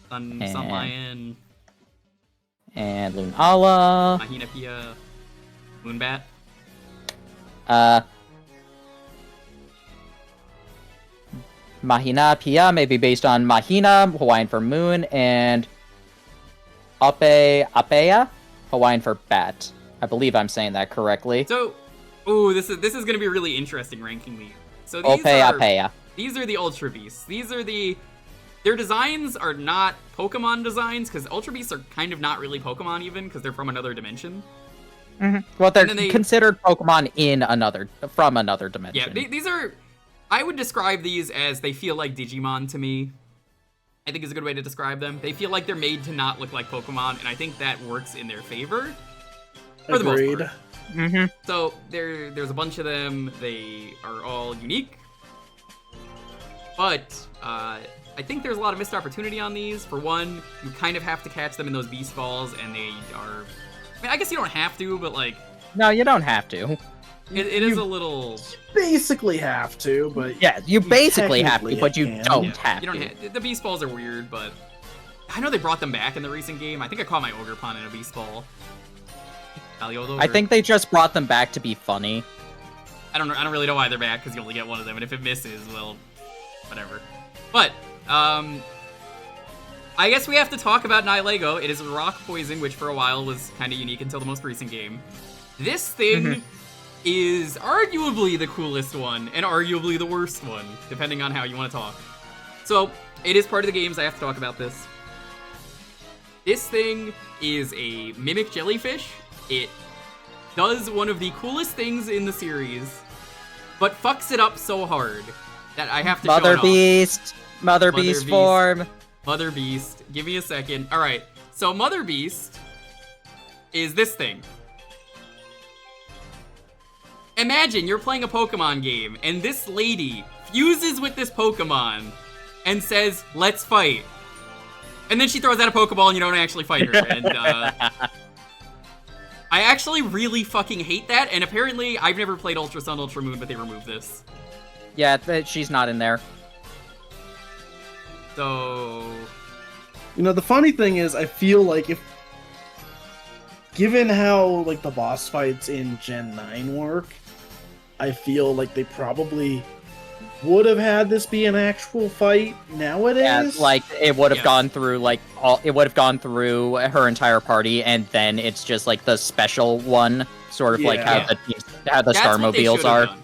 Sun And- Lion, And Lunala, Mahina Pia, Moonbat. Mahina Pia may be based on Mahina, Hawaiian for moon, and Apea, Hawaiian for bat. I believe I'm saying that correctly. So, ooh, this is gonna be really interesting ranking these. So these these are the Ultra Beasts. Their designs are not Pokemon designs, because Ultra Beasts are kind of not really Pokemon even, because they're from another dimension. Well, they're And then they- considered Pokemon from another Yeah, dimension. these are... I would describe these as they feel like Digimon to me. I think is a good way to describe them. They feel like they're made to not look like Pokemon, and I think that works in their favor. For the most Agreed. part. So there's a bunch of them. They are all unique, but I think there's a lot of missed opportunity on these. For one, you kind of have to catch them in those beast balls, and they are. I mean, I guess you don't have to, but like No, you don't have to. It is a little. Basically have to, but Yeah, you basically have to, technically but you can. don't Yeah, have you don't to. ha- the beast balls are weird, but I know they brought them back in the recent game. I think I caught my ogre pawn in a beast ball. Aliodo, I think they just brought them back to be funny. I don't really know why they're back because you only get one of them, and if it misses, well, whatever. But I guess we have to talk about Nihilego. It is rock poison, which for a while was kind of unique until the most recent game. This thing is arguably the coolest one, and arguably the worst one, depending on how you want to talk. So, it is part of the games, I have to talk about this. This thing is a mimic jellyfish. It does one of the coolest things in the series, but fucks it up so hard that I have to show it Mother off. Beast! Mother Beast Beast. form! Mother Beast. Give me a second. Alright, so Mother Beast is this thing. Imagine you're playing a Pokemon game, and this lady fuses with this Pokemon and says, "Let's fight." And then she throws out a Pokeball and you don't actually fight her. And I actually really fucking hate that, and apparently I've never played Ultra Sun, Ultra Moon, but they removed this. Yeah, she's not in there. So... You know, the funny thing is, I feel like if, given how like the boss fights in Gen 9 work, I feel like they probably would have had this be an actual fight nowadays. Yeah, like it would have Yes. gone through it would have gone through her entire party, and then it's just like the special one, sort of like Yeah. how the That's Star what they Mobiles should've are. done.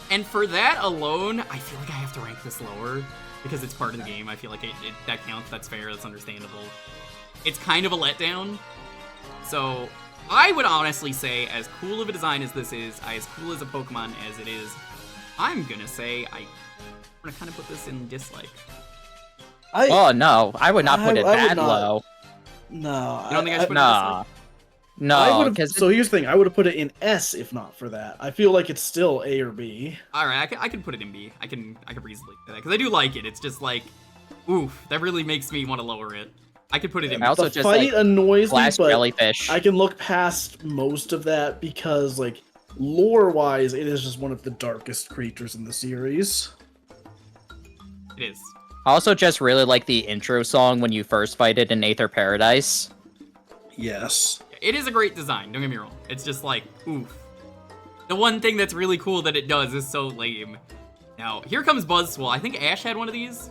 And for that alone, I feel like I have to rank this lower because it's part of the game. I feel like that counts. That's fair. That's understandable. It's kind of a letdown. So I would honestly say, as cool of a design as this is, as cool as a Pokemon as it is, I'm gonna say I'm gonna kind of put this in dislike. Oh no, I would not put it I would that not. low. No, You don't think I should put it in Nah, dislike? I no, would've- because so here's the thing: I would have put it in S if not for that. I feel like it's still A or B. All right, I can put it in B. I can easily do that because I do like it. It's just like, oof, that really makes me want to lower it. I could put it in. I also The just fight like annoys me, Glass but Jellyfish. I can look past most of that because, like, lore-wise, it is just one of the darkest creatures in the series. It is. I also just really like the intro song when you first fight it in Aether Paradise. Yes. It is a great design, don't get me wrong. It's just like, oof. The one thing that's really cool that it does is so lame. Now, here comes Buzzswole. I think Ash had one of these.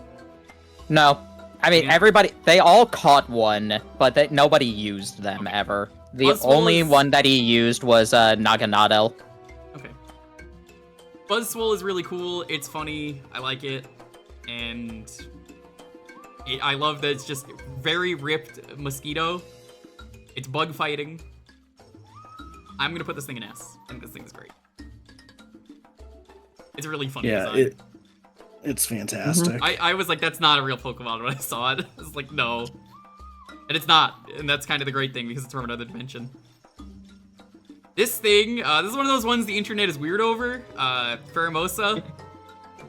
No, I mean Yeah. they all caught one, but nobody used them ever. The Buzzwole only is- one that he used was Naganadel. Okay. Buzzswole is really cool. It's funny. I like it. And I love that it's just very ripped mosquito. It's bug fighting. I'm gonna put this thing in S. I think this thing is great. It's a really funny Yeah, design. it's fantastic. I was like, that's not a real Pokemon when I saw it. I was like, no. And it's not. And that's kind of the great thing because it's from another dimension. This thing, this is one of those ones the internet is weird over. Pheromosa.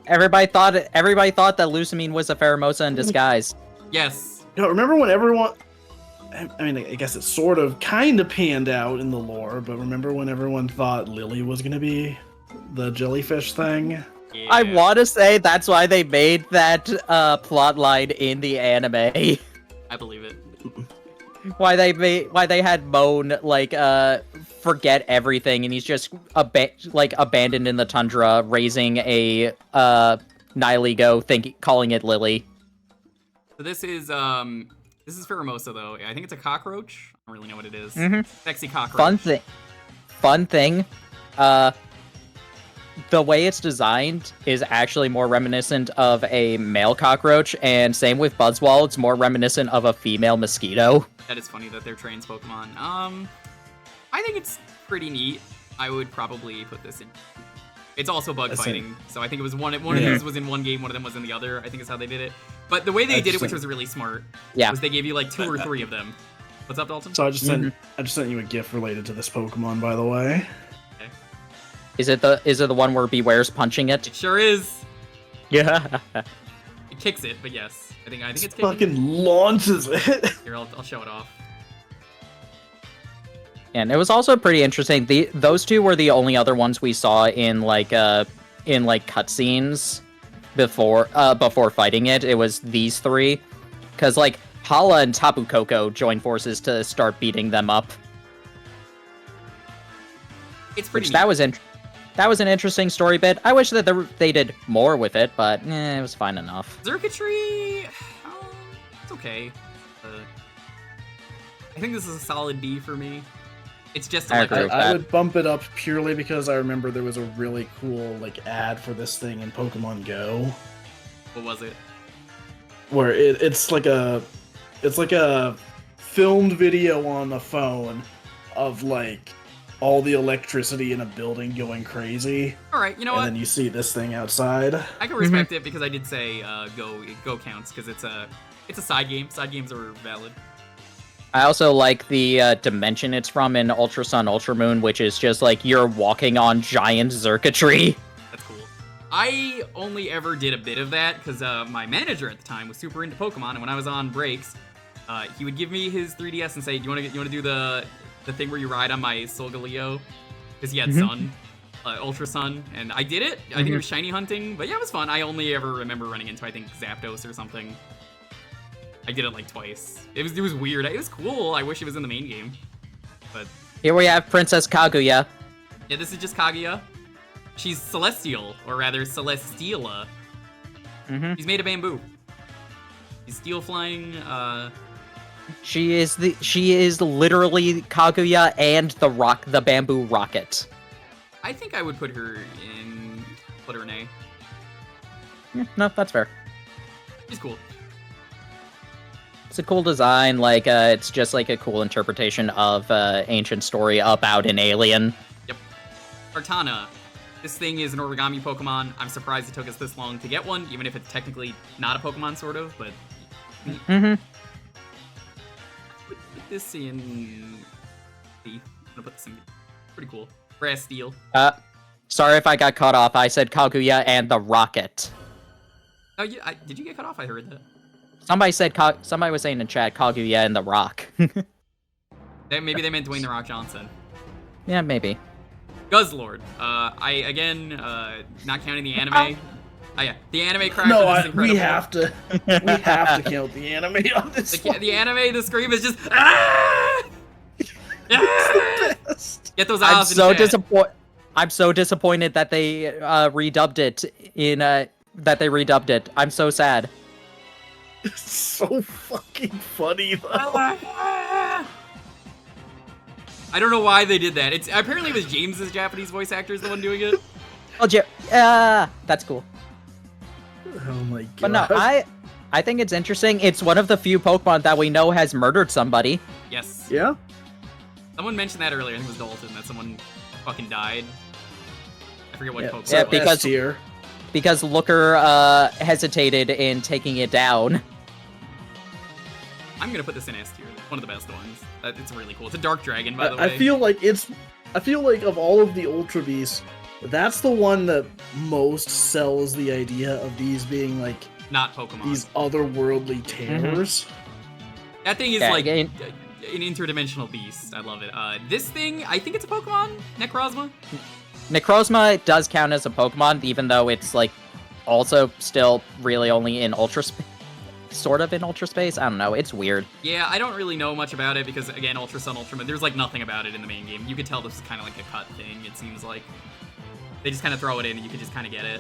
Everybody thought that Lucamine was a Pheromosa in disguise. Yes. You know, remember when everyone... I mean, I guess it sort of kind of panned out in the lore, but remember when everyone thought Lily was going to be the jellyfish thing? Yeah. I want to say that's why they made that plotline in the anime. I believe it. why they had Moan like forget everything, and he's just abandoned in the tundra, raising a Nihilego, calling it Lily. So this is Pheromosa though. I think it's a cockroach. I don't really know what it is. Mhm. Sexy cockroach. Fun thing. The way it's designed is actually more reminiscent of a male cockroach, and same with Buzzwole, it's more reminiscent of a female mosquito. That is funny that they're trans Pokemon. I think it's pretty neat. I would probably put this in. It's also bug That's fighting, so I think it was one of these was in one game, one of them was in the other. I think is how they did it. But the way they did it, which was really smart, Yeah. was they gave you like 2 or 3 of them. What's up, Dalton? So I just sent you a GIF related to this Pokemon, by the way. Is it the one where Beware's punching it? It sure is. Yeah. It kicks it, but yes, I think it's kicking. Fucking launches it. Here, I'll show it off. And it was also pretty interesting. Those two were the only other ones we saw in cutscenes before fighting it. It was these three, because like Hala and Tapu Koko joined forces to start beating them up. It's pretty. That was an interesting story bit. I wish that they did more with it, but it was fine enough. Circuitry, it's okay. I think this is a solid D for me. It's just I would bump it up purely because I remember there was a really cool like ad for this thing in Pokemon Go. What was it? Where it's like a filmed video on the phone of like all the electricity in a building going crazy. All right, you know what? And then you see this thing outside. I can respect it because I did say Go counts because it's a side game. Side games are valid. I also like the dimension it's from in Ultra Sun, Ultra Moon, which is just like you're walking on giant circuitry. That's cool. I only ever did a bit of that because my manager at the time was super into Pokemon, and when I was on breaks, he would give me his 3DS and say, "Do you want to do the thing where you ride on my Solgaleo?" Because he had Sun, Ultra Sun, and I did it. I think it was shiny hunting, but yeah, it was fun. I only ever remember running into I think Zapdos or something. I did it like twice. It was weird. It was cool. I wish it was in the main game. But here we have Princess Kaguya. Yeah, this is just Kaguya. She's celestial, or rather Celesteela. She's made of bamboo. She's steel flying. She is literally Kaguya and the bamboo rocket. I think I would put her in A. Yeah, no, that's fair. She's cool. It's a cool design, like, it's just like a cool interpretation of ancient story about an alien. Yep. Kartana. This thing is an origami Pokemon. I'm surprised it took us this long to get one, even if it's technically not a Pokemon, sort of, but... Put this in... I'm gonna put this in... Pretty cool. Grass Steel. Sorry if I got cut off. I said Kaguya and the rocket. Oh, yeah, did you get cut off? I heard that. Somebody was saying in chat, Kaguya and the Rock. Maybe they meant Dwayne The Rock Johnson. Yeah, maybe. Guzzlord. Not counting the anime. Oh yeah, the anime craft is incredible. we have to count the anime on this one. The anime, the scream is just ah! Ah! Get those eyes. I'm so disappointed that they redubbed it. I'm so sad. It's so fucking funny though. I don't know why they did that. Apparently it was James's Japanese voice actor is the one doing it. Oh, that's cool. Oh my god. But no, I think it's interesting. It's one of the few Pokemon that we know has murdered somebody. Yes. Yeah? Someone mentioned that earlier. I think it was Dalton, that someone fucking died. I forget what Pokemon. Yeah, because Looker hesitated in taking it down. I'm gonna put this in S tier. One of the best ones. It's really cool. It's a Dark Dragon, by the way. I feel like of all of the Ultra Beasts, that's the one that most sells the idea of these being like not Pokemon. These otherworldly terrors. That thing is like an interdimensional beast. I love it. This thing, I think it's a Pokemon. Necrozma. Necrozma does count as a Pokemon, even though it's like also still really only in Ultra Space. Sort of in Ultra Space? I don't know. It's weird. Yeah, I don't really know much about it because, again, Ultra Sun, Ultra Moon, there's like nothing about it in the main game. You could tell this is kind of like a cut thing, it seems like. They just kind of throw it in and you could just kind of get it.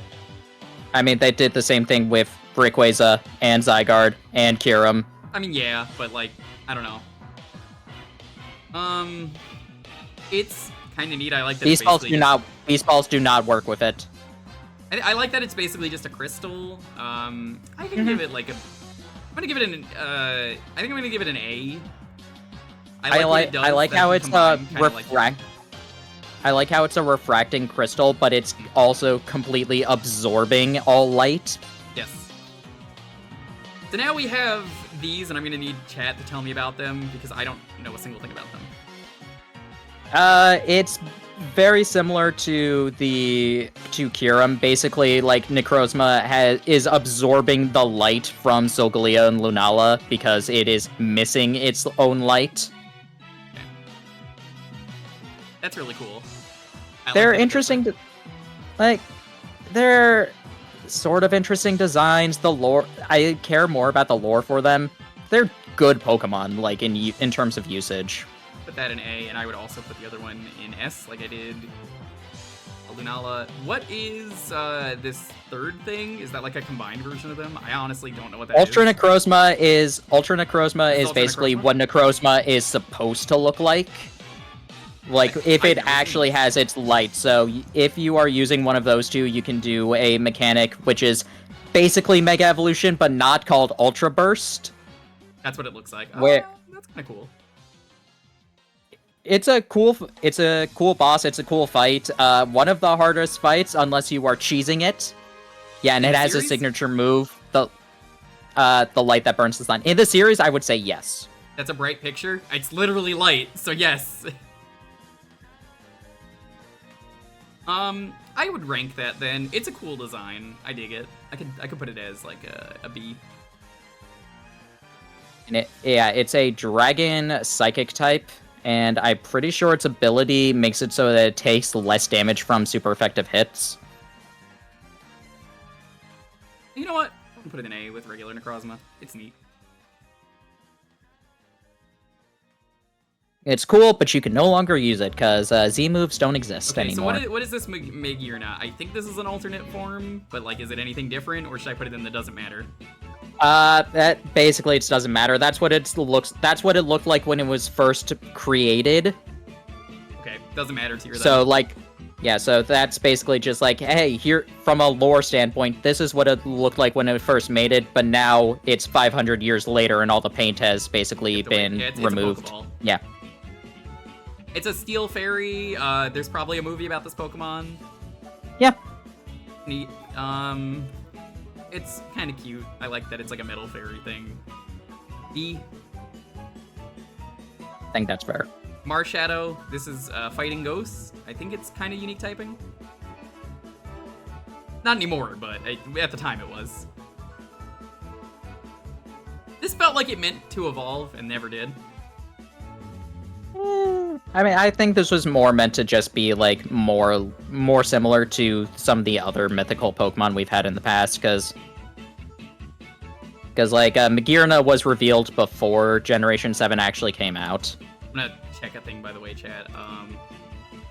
I mean, they did the same thing with Rayquaza and Zygarde and Kyurem. I mean, yeah, but like, I don't know. It's kind of neat. I like that These balls do not work with it. I like that it's basically just a crystal. I can give it like a... I'm gonna give it an. I think I'm gonna give it an A. I like how it's I like how it's a refracting crystal, but it's also completely absorbing all light. Yes. So now we have these, and I'm gonna need chat to tell me about them because I don't know a single thing about them. It's very similar to Kyurem. Basically, like Necrozma is absorbing the light from Solgaleo and Lunala because it is missing its own light. That's really cool. I like They're that interesting to, like, they're sort of interesting designs. The lore, I care more about the lore for them. They're good Pokemon, like, in terms of usage. Put that in A, and I would also put the other one in S, like I did Lunala. What is this third thing? Is that like a combined version of them? I honestly don't know what that Ultra is. Necrozma is Ultra basically Necrozma? what Necrozma is supposed to look like. Like, if I've it never seen actually this. has its light. So if you are using one of those two, you can do a mechanic which is basically Mega Evolution, but not called Ultra Burst. That's what it looks like. Where- That's kind of cool. It's a cool boss. It's a cool fight. One of the hardest fights, unless you are cheesing it. Yeah, and In it the has a series? signature move, the light that burns the sun. In the series, I would say yes. That's a bright picture. It's literally light, so yes. I would rank that then. It's a cool design. I dig it. I could put it as like a B. And it's a dragon psychic type, and I'm pretty sure its ability makes it so that it takes less damage from super effective hits. You know what? I'll put it in A with regular Necrozma. It's neat. It's cool, but you can no longer use it because Z moves don't exist Okay, so anymore. what is this Megearna? I think this is an alternate form, but like, is it anything different, or should I put it in the doesn't matter? That basically it doesn't matter. That's what it looks. That's what it looked like when it was first created. Okay, doesn't matter to you then. So like, yeah. So that's basically just like, hey, here from a lore standpoint, this is what it looked like when it first made it, but now it's 500 years later, and all the paint has basically been Yeah, it's removed. a Pokeball. Yeah. It's a steel fairy. There's probably a movie about this Pokemon. Yeah. Neat. It's kind of cute. I like that it's like a metal fairy thing. B. I think that's fair. Marshadow. This is fighting ghosts. I think it's kind of unique typing. Not anymore, but at the time it was. This felt like it meant to evolve and never did. I mean, I think this was more meant to just be like more similar to some of the other mythical Pokemon we've had in the past, because like Megearna was revealed before Generation 7 actually came out. I'm gonna check a thing, by the way, chat.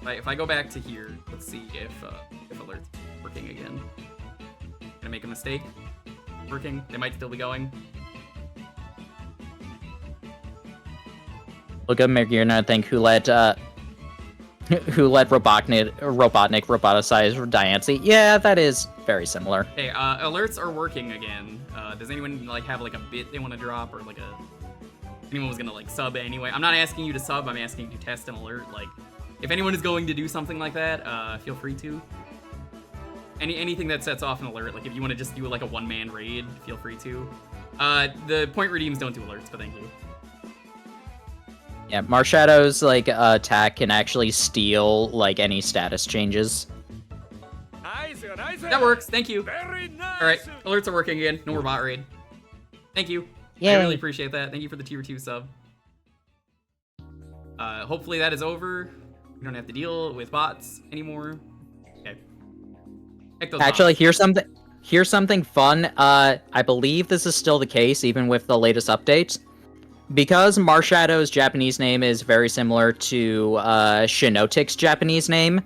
If I go back to here, let's see if alert's working again. Gonna make a mistake. Working. They might still be going. Look at Megearna and think who let Robotnik roboticize Diancie. Yeah, that is very similar. Okay, alerts are working again. Does anyone like have like a bit they want to drop, or like anyone was gonna like sub anyway? I'm not asking you to sub. I'm asking you to test an alert. Like, if anyone is going to do something like that, feel free to. Anything that sets off an alert, like if you want to just do like a one-man raid, feel free to. The point redeems don't do alerts, but thank you. Yeah, Marshadow's like attack can actually steal like any status changes. That works. Thank you. Very nice. All right, alerts are working again. No more bot raid. Thank you. I Yay. really appreciate that. Thank you for the tier 2 sub. Hopefully that is over. We don't have to deal with bots anymore. Okay. Heck those Actually, bots. here's something fun. I believe this is still the case even with the latest updates. Because Marshadow's Japanese name is very similar to Shinotic's Japanese name,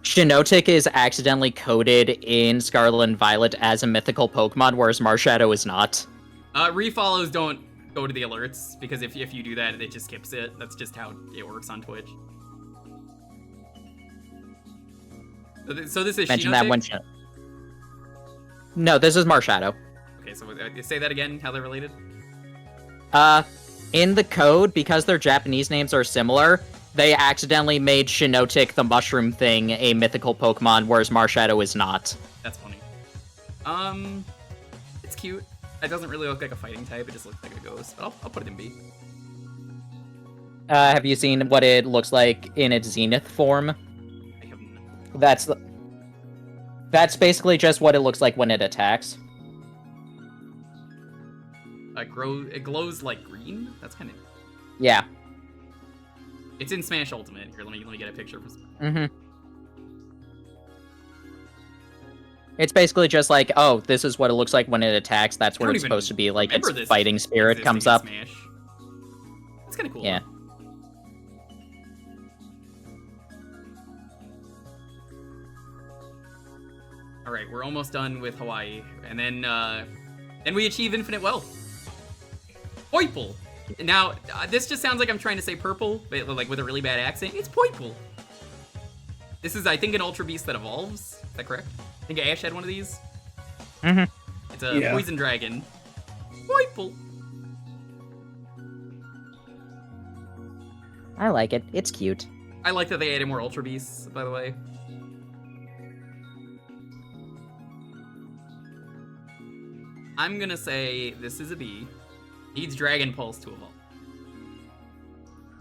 Shinotic is accidentally coded in Scarlet and Violet as a mythical Pokemon, whereas Marshadow is not. Refollows don't go to the alerts, because if you do that, it just skips it. That's just how it works on Twitch. So this is Mention Shinotic? that when No, this is Marshadow. Okay, so say that again, how they're related? In the code, because their Japanese names are similar, they accidentally made Shinotic, the mushroom thing, a mythical Pokemon, whereas Marshadow is not. That's funny. It's cute. It doesn't really look like a fighting type, it just looks like a ghost, but I'll put it in B. Have you seen what it looks like in its Zenith form? I have no... That's basically just what it looks like when it attacks. It glows like green? That's kind of... Yeah. It's in Smash Ultimate. Here, let me get a picture. It's basically just like, oh, this is what it looks like when it attacks. That's I what don't it's even supposed to be like. remember Its this fighting spirit existing comes in up. Smash. It's kind of cool. Yeah. All right, we're almost done with Hawaii, and then we achieve infinite wealth. Poiple. Now, this just sounds like I'm trying to say purple, but like with a really bad accent. It's Poiple. This is, I think, an Ultra Beast that evolves. Is that correct? I think Ash had one of these. It's a poison dragon. Poiple. I like it. It's cute. I like that they added more Ultra Beasts, by the way. I'm gonna say this is a B. Needs Dragon Pulse to evolve.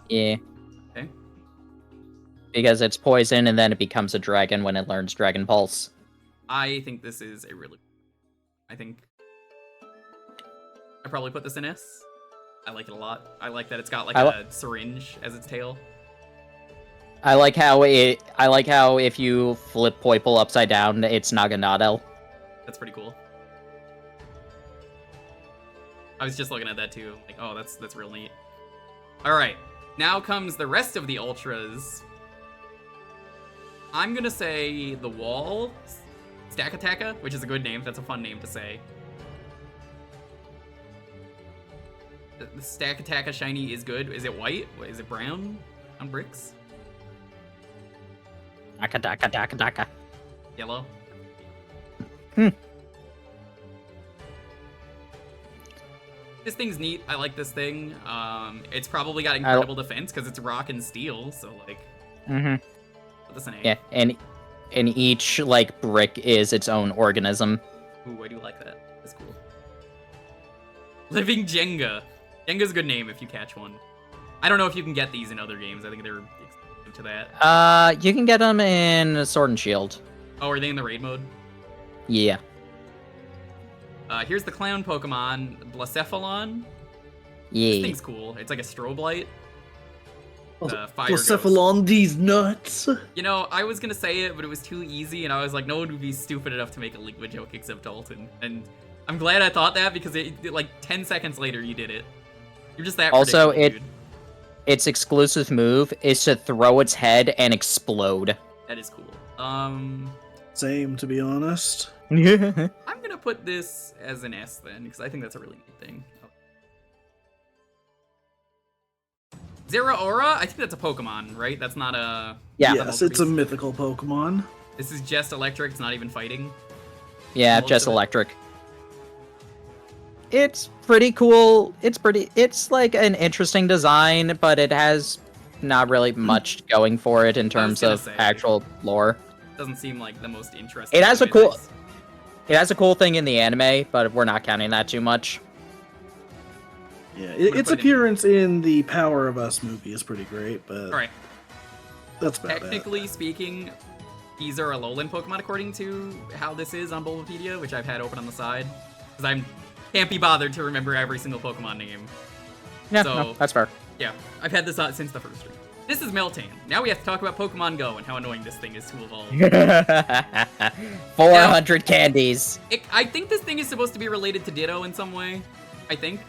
Yeah. Okay. Because it's poison and then it becomes a dragon when it learns Dragon Pulse. I think this is a really... I think... I probably put this in S. I like it a lot. I like that it's got like a syringe as its tail. I like how if you flip Poiple upside down, it's Naganadel. That's pretty cool. I was just looking at that too. Like, oh, that's real neat. All right, now comes the rest of the ultras. I'm gonna say the wall, Stakataka, which is a good name. That's a fun name to say. The Stakataka shiny is good. Is it white? Is it brown on bricks? Daka. Yellow. This thing's neat. I like this thing. It's probably got incredible defense because it's rock and steel. So like, put this in A. Yeah, and each like brick is its own organism. Ooh, I do like that. That's cool. Living Jenga. Jenga's a good name if you catch one. I don't know if you can get these in other games. I think they're exclusive to that. You can get them in Sword and Shield. Oh, are they in the raid mode? Yeah. Here's the clown Pokemon, Blacephalon. Yeah. This thing's cool. It's like a strobe light. Fire Blacephalon, these nuts. You know, I was gonna say it, but it was too easy, and I was like, no one would be stupid enough to make a Ligma joke except Dalton. And I'm glad I thought that because like 10 seconds later you did it. You're just that. Also, dude. its exclusive move is to throw its head and explode. That is cool. Same, to be honest. Yeah. I'm gonna put this as an S then, because I think that's a really neat thing. Zeraora? I think that's a Pokemon, right? That's not a... Yeah. Yes, it's a mythical Pokemon. This is just electric, it's not even fighting. Yeah, just electric. It's pretty cool. It's like an interesting design, but it has not really much going for it in terms of actual lore. Doesn't seem like the most interesting. It has a cool thing in the anime, but we're not counting that too much. Yeah, its appearance in the Power of Us movie is pretty great, but all right. That's about Technically speaking, these are Alolan Pokemon according to how this is on Bulbapedia, which I've had open on the side, because I can't be bothered to remember every single Pokemon name. Yeah, so, no, that's fair. Yeah, I've had this on since the first stream. This is Meltane. Now we have to talk about Pokemon Go and how annoying this thing is to evolve. 400 candies. I think this thing is supposed to be related to Ditto in some way. I think.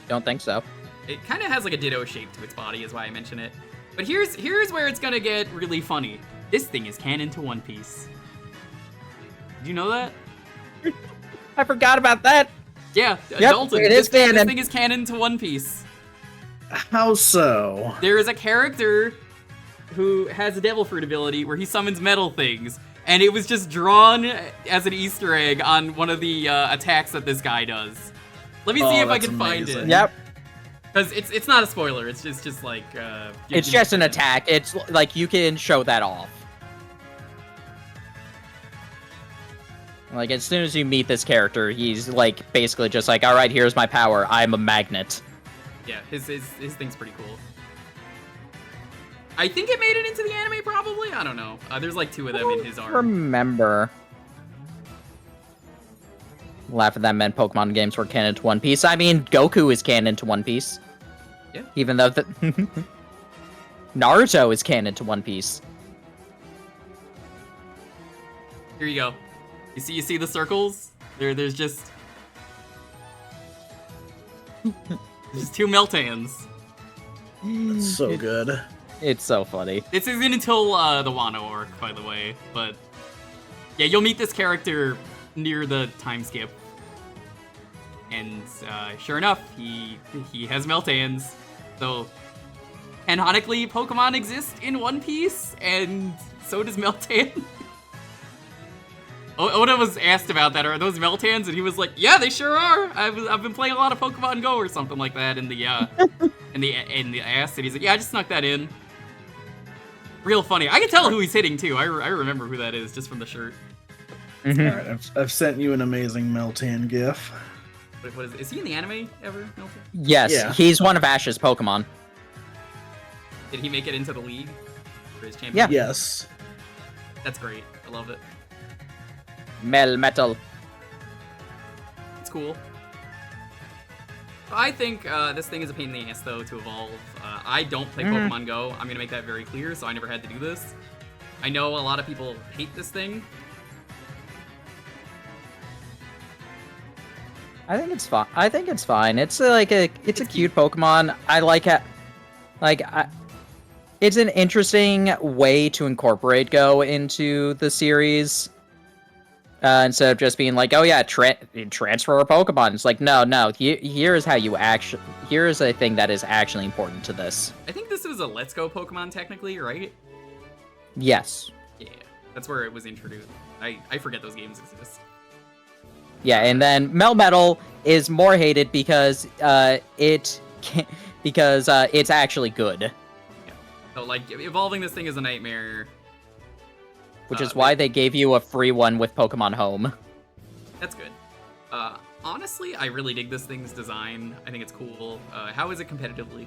Don't think so. It kind of has like a Ditto shape to its body, is why I mention it. But here's where it's gonna get really funny. This thing is canon to One Piece. Did you know that? I forgot about that. Yeah, yep, Dalton, this thing is canon to One Piece. How so? There is a character who has a Devil Fruit ability where he summons metal things, and it was just drawn as an Easter egg on one of the attacks that this guy does. Let me see if I can find it. Yep. Because it's not a spoiler. It's just like it's just an attack. It's like you can show that off. Like as soon as you meet this character, he's like basically just like, all right, here's my power. I'm a magnet. Yeah, his thing's pretty cool. I think it made it into the anime, probably. I don't know. There's like 2 of them in his arm. Remember. Laugh at that meant Pokemon games were canon to One Piece. I mean, Goku is canon to One Piece. Yeah. Even though Naruto is canon to One Piece. Here you go. You see the circles? There's just two Meltans. It's so good. It's so funny. This isn't until the Wano arc, by the way, but yeah, you'll meet this character near the time skip. And sure enough, he has Meltans. So canonically, Pokemon exist in One Piece, and so does Meltan. Oda was asked about that. Are those Meltans? And he was like, "Yeah, they sure are. I've been playing a lot of Pokemon Go or something like that in the in the ass." And he's like, "Yeah, I just snuck that in." Real funny. I can tell who he's hitting too. I remember who that is just from the shirt. Mhm. All right, I've sent you an amazing Meltan gif. What is he in the anime ever? Meltan? Yes, Yeah. he's one of Ash's Pokemon. Did he make it into the league for his champion? Yeah. Yes. That's great. I love it. Melmetal. It's cool. I think this thing is a pain in the ass, though, to evolve. I don't play Pokemon Go. I'm going to make that very clear, so I never had to do this. I know a lot of people hate this thing. I think it's fine. I think it's fine. It's a cute Pokemon. I like it. It's an interesting way to incorporate Go into the series. Instead of just being like, oh yeah, transfer a Pokemon. It's like, no. Here is how you actually. Here is a thing that is actually important to this. I think this was a Let's Go Pokemon, technically, right? Yes. Yeah, that's where it was introduced. I forget those games exist. Yeah, and then Melmetal is more hated because it's actually good, Yeah. So, like, evolving this thing is a nightmare. which is why they gave you a free one with Pokemon Home. That's good. Honestly, I really dig this thing's design. I think it's cool. How is it competitively?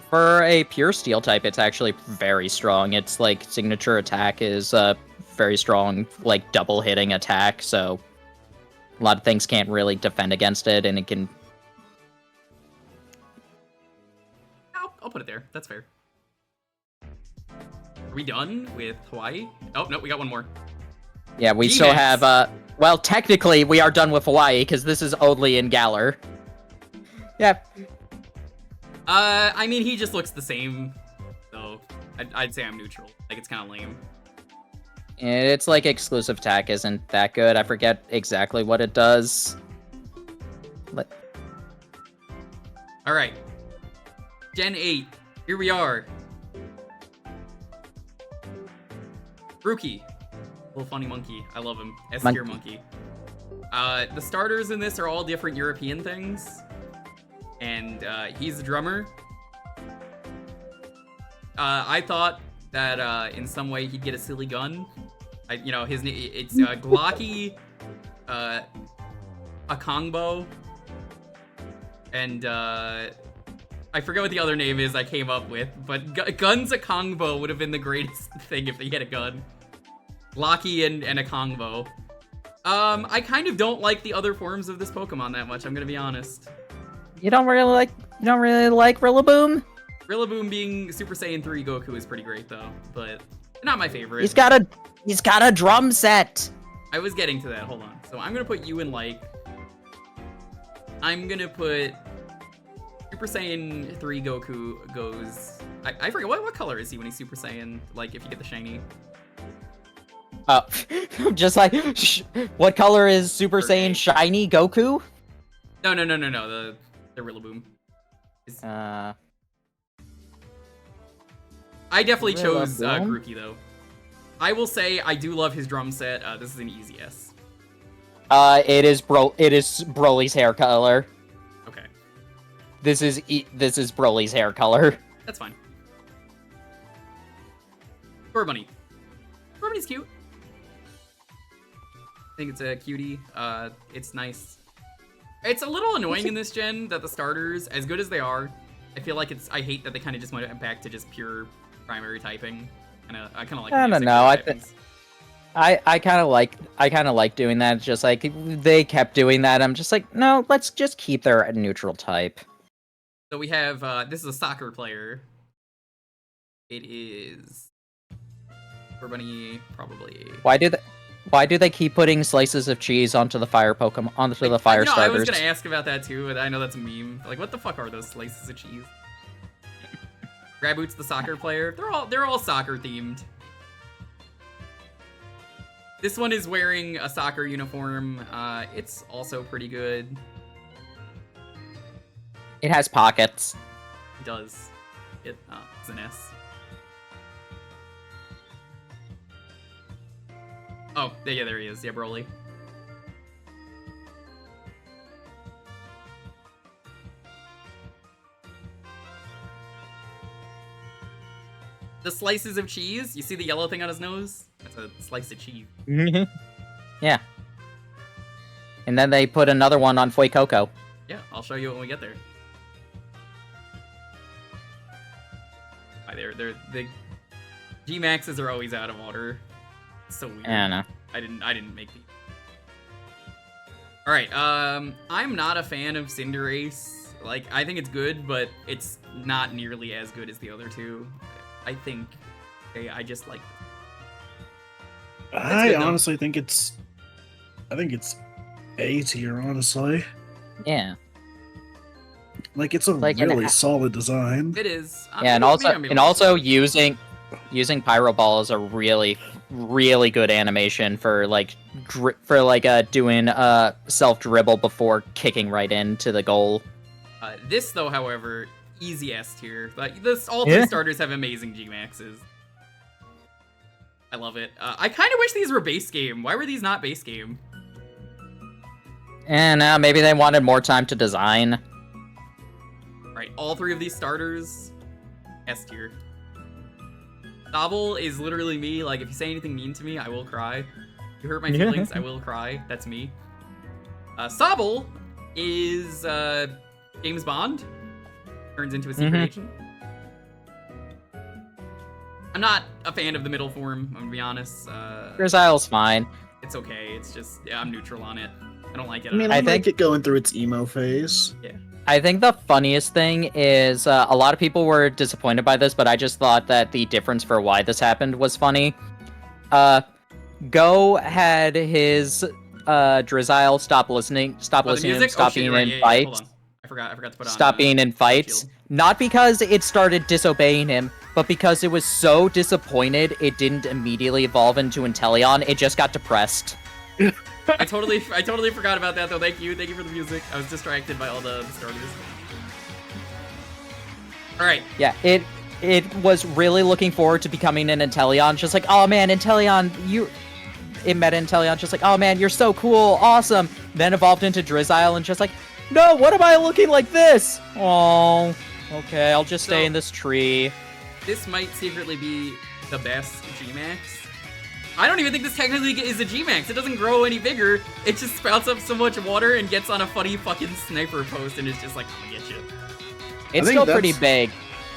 For a pure Steel type, it's actually very strong. Its like signature attack is very strong, like double hitting attack. So a lot of things can't really defend against it, and it can. I'll put it there. That's fair. Are we done with Hawaii? Oh, no, we got one more. Yeah, we still Phoenix. have. Well, technically, we are done with Hawaii because this is only in Galar. Yeah. I mean, he just looks the same. So I'd say I'm neutral. Like, it's kind of lame. It's like exclusive attack isn't that good. I forget exactly what it does. All right. Gen 8. Here we are. Rookie. Little funny monkey. I love him. S-tier monkey. The starters in this are all different European things. And he's a drummer. I thought that in some way he'd get a silly gun. It's Glocky, Akongbo, and I forget what the other name is I came up with, but Guns Akongbo would have been the greatest thing if they had a gun. Glocky and Akongbo. I kind of don't like the other forms of this Pokemon that much, I'm gonna be honest. You don't really like Rillaboom? Rillaboom being Super Saiyan 3 Goku is pretty great though, but not my favorite. He's got a drum set. I was getting to that, hold on. So I'm gonna put you in like... I'm gonna put... Super Saiyan 3 Goku goes... I forget, what color is he when he's Super Saiyan, like if you get the shiny? Just like, what color is Super Okay. Saiyan Shiny Goku? No, the Rillaboom. I definitely chose Rillaboom? Grookey though. I will say I do love his drum set. This is an easy S. It is Broly's hair color. Okay, This is Broly's hair color. that's fine. Scorbunny. Scorbunny's cute. I think it's a cutie. It's nice. It's a little annoying in this gen that the starters, as good as they are, I feel like I hate that they kind of just went back to just pure primary typing. I kind of like. I don't know. I kind of like doing that. It's just like they kept doing that. I'm just like, no, let's just keep their neutral type. So we have this is a soccer player. It is Bunny, probably. Why do they keep putting slices of cheese onto the fire Pokemon onto the fire I was starters? gonna ask about that too, but I know that's a meme. Like, what the fuck are those slices of cheese? Raboot's the soccer player. They're all soccer themed. This one is wearing a soccer uniform. It's also pretty good. It has pockets. It does. It's an S. Oh, yeah, there he is. Yeah, Broly. The slices of cheese. You see the yellow thing on his nose? That's a slice of cheese. Yeah. And then they put another one on Fuecoco. Yeah, I'll show you when we get there. The G-Maxes are always out of order. It's so weird. I know. I didn't make these. Alright, I'm not a fan of Cinderace. Like, I think it's good, but it's not nearly as good as the other two. I think I just like this. I honestly think it's A tier, honestly. Yeah. Like, it's a Like, really solid design. It is. Yeah, and also using Pyro Ball is a really good animation for doing self dribble before kicking right into the goal. This though, however, easy S tier. Like all three starters have amazing G-Maxes. I love it. I kind of wish these were base game. Why were these not base game? And maybe they wanted more time to design. Right, all three of these starters, S tier. Sobble is literally me. Like, if you say anything mean to me, I will cry. You hurt my feelings, I will cry. That's me. Sobble is James Bond. Turns into a secret agent. I'm not a fan of the middle form, I'm gonna be honest. Grisel's fine. It's okay. It's just, yeah, I'm neutral on it. I don't like it. I mean, I think it going through its emo phase. Yeah. I think the funniest thing is a lot of people were disappointed by this, but I just thought that the difference for why this happened was funny. Go had his Drizzile stop listening and stop being in fights. I forgot to put on. Stop being in fights. Not because it started disobeying him, but because it was so disappointed it didn't immediately evolve into Inteleon. It just got depressed. I totally forgot about that though. Thank you for the music. I was distracted by all the starters. All right. Yeah, it was really looking forward to becoming an Inteleon. Just like, oh man, Inteleon, it met Inteleon. Just like, oh man, you're so cool, awesome. Then evolved into Drizzile and just like, no, what am I looking like this? Oh, okay, I'll just stay in this tree. This might secretly be the best G-Max. I don't even think this technically is a G-Max. It doesn't grow any bigger. It just spouts up so much water and gets on a funny fucking sniper post and is just like, I'm gonna get you. It's still pretty big.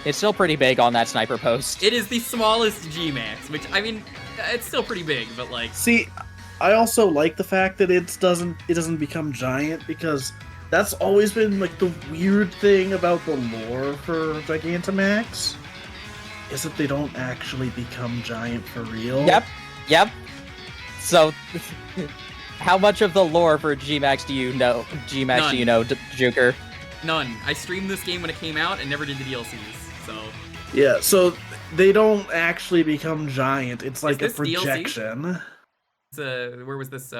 It's still pretty big on that sniper post. It is the smallest G-Max, which, I mean, it's still pretty big, but like... See, I also like the fact that it doesn't become giant, because that's always been like the weird thing about the lore for Gigantamax, is that they don't actually become giant for real. Yep. So, how much of the lore for G-Max do you know? None. Do you know, Jewker? None. I streamed this game when it came out and never did the DLCs, so... Yeah, so they don't actually become giant. It's like a this DLC? projection. Where was this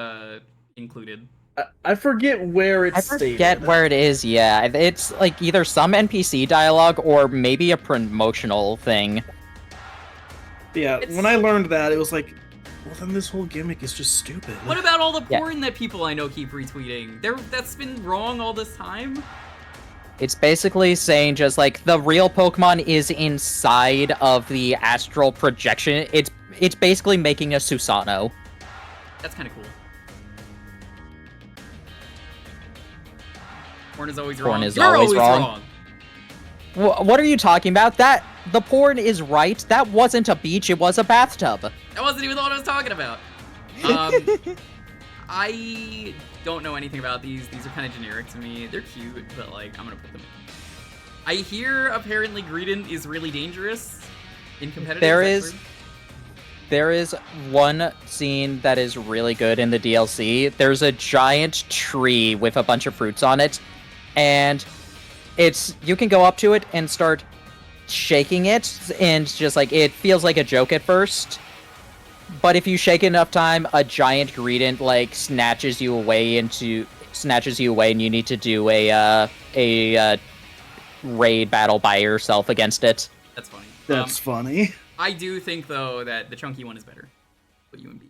included? I forget where it's I forget where it is, yeah. It's like either some NPC dialogue or maybe a promotional thing. Yeah, when I learned that, it was like, well, then this whole gimmick is just stupid. What about all the porn that people I know keep retweeting? That's been wrong all this time? It's basically saying just like the real Pokemon is inside of the astral projection. It's basically making a Susano. That's kind of cool. Porn is always wrong. You're always wrong. What are you talking about? The porn is right. That wasn't a beach, it was a bathtub. That wasn't even what I was talking about. I don't know anything about these. These are kind of generic to me. They're cute, but like, I'm gonna put them in. I hear apparently Greedent is really dangerous. in competitive? There is one scene that is really good in the DLC. There's a giant tree with a bunch of fruits on it, and you can go up to it and start shaking it, and just like it feels like a joke at first. But if you shake it enough time, a giant greedent like snatches you away, and you need to do a raid battle by yourself against it. That's funny. That's funny. I do think though that the chunky one is better. Put you in B.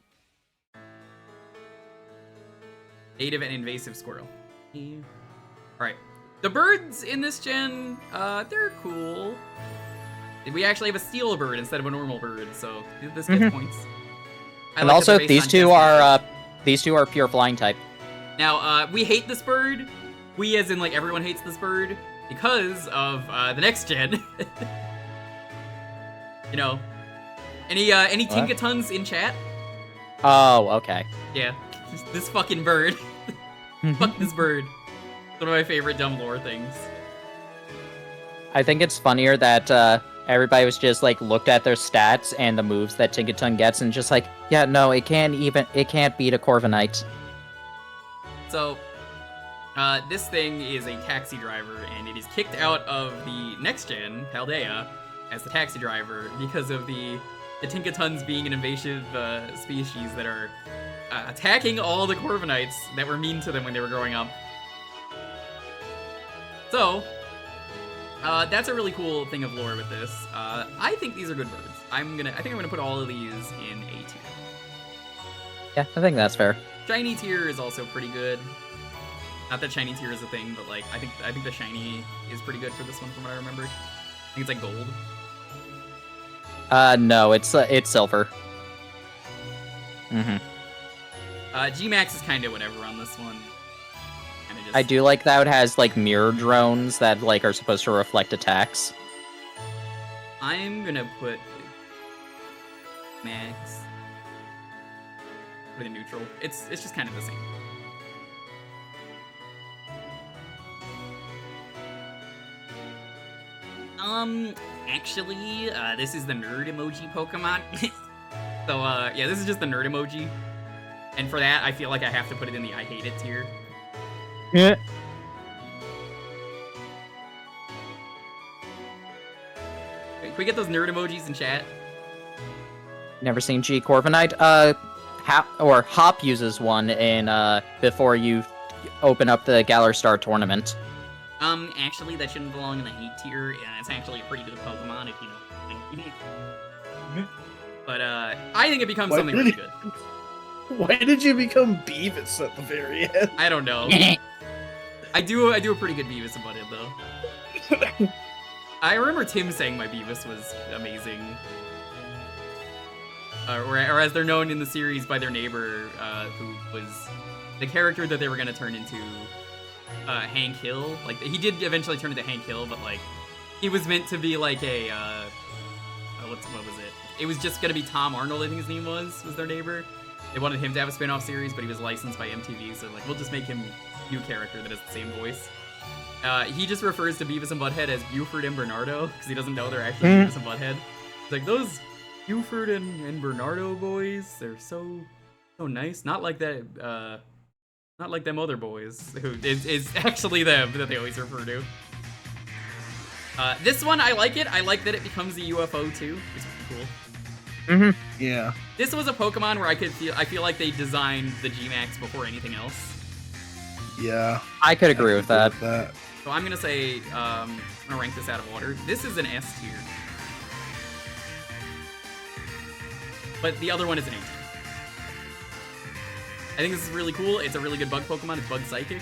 Native and invasive squirrel. Yeah. Alright. The birds in this gen, they're cool. We actually have a steel bird instead of a normal bird, so this gets points. And also, these two are pure flying type. Now, we hate this bird. We, as in, like, everyone hates this bird because of the next gen. You know, any Tinkatons in chat? Oh, okay. Yeah, this fucking bird. Fuck this bird. It's one of my favorite dumb lore things. I think it's funnier that everybody was just like looked at their stats and the moves that Tinkaton gets and just like, yeah, no, it can't beat a Corviknight. So, this thing is a taxi driver, and it is kicked out of the next gen, Paldea, as the taxi driver because of the Tinkatons being an invasive species that are attacking all the Corviknights that were mean to them when they were growing up. So, that's a really cool thing of lore with this. I think these are good birds. I think I'm gonna put all of these in A tier. Yeah, I think that's fair. Shiny tier is also pretty good. Not that shiny tier is a thing, but like I think the shiny is pretty good for this one from what I remember. I think it's like gold. No, it's silver. G-Max is kind of whatever on this one. I do like that it has like mirror drones that like are supposed to reflect attacks. I'm gonna put Max with a neutral. It's just kind of the same. Actually, this is the nerd emoji Pokemon. So, yeah, this is just the nerd emoji. And for that, I feel like I have to put it in the I hate it tier. Yeah. Can we get those nerd emojis in chat? Never seen G Corviknight. Hop uses one in before you open up the Galar Star tournament. Actually, that shouldn't belong in the hate tier. Yeah, it's actually a pretty good Pokemon if you know. But I think it becomes something really good. Why did you become Beavis at the very end? I don't know. I do a pretty good Beavis and Butthead though. I remember Tim saying my Beavis was amazing. Or as they're known in the series by their neighbor, who was the character that they were gonna turn into Hank Hill. Like, he did eventually turn into Hank Hill, but like, he was meant to be like a, what was it? It was just gonna be Tom Arnold, I think his name was their neighbor. They wanted him to have a spin-off series, but he was licensed by MTV, so like, we'll just make him a new character that has the same voice. He just refers to Beavis and Butthead as Buford and Bernardo, because he doesn't know they're actually Beavis and Butthead. It's like, those Buford and Bernardo boys, they're so nice. Not like that, not like them other boys, who is actually them that they always refer to. This one, I like it. I like that it becomes a UFO too, which is cool. Yeah. This was a Pokemon where I feel like they designed the G-Max before anything else. Yeah. I could agree with that. So I'm gonna say, I'm gonna rank this out of order. This is an S tier. But the other one is an A tier. I think this is really cool. It's a really good bug Pokemon. It's Bug Psychic.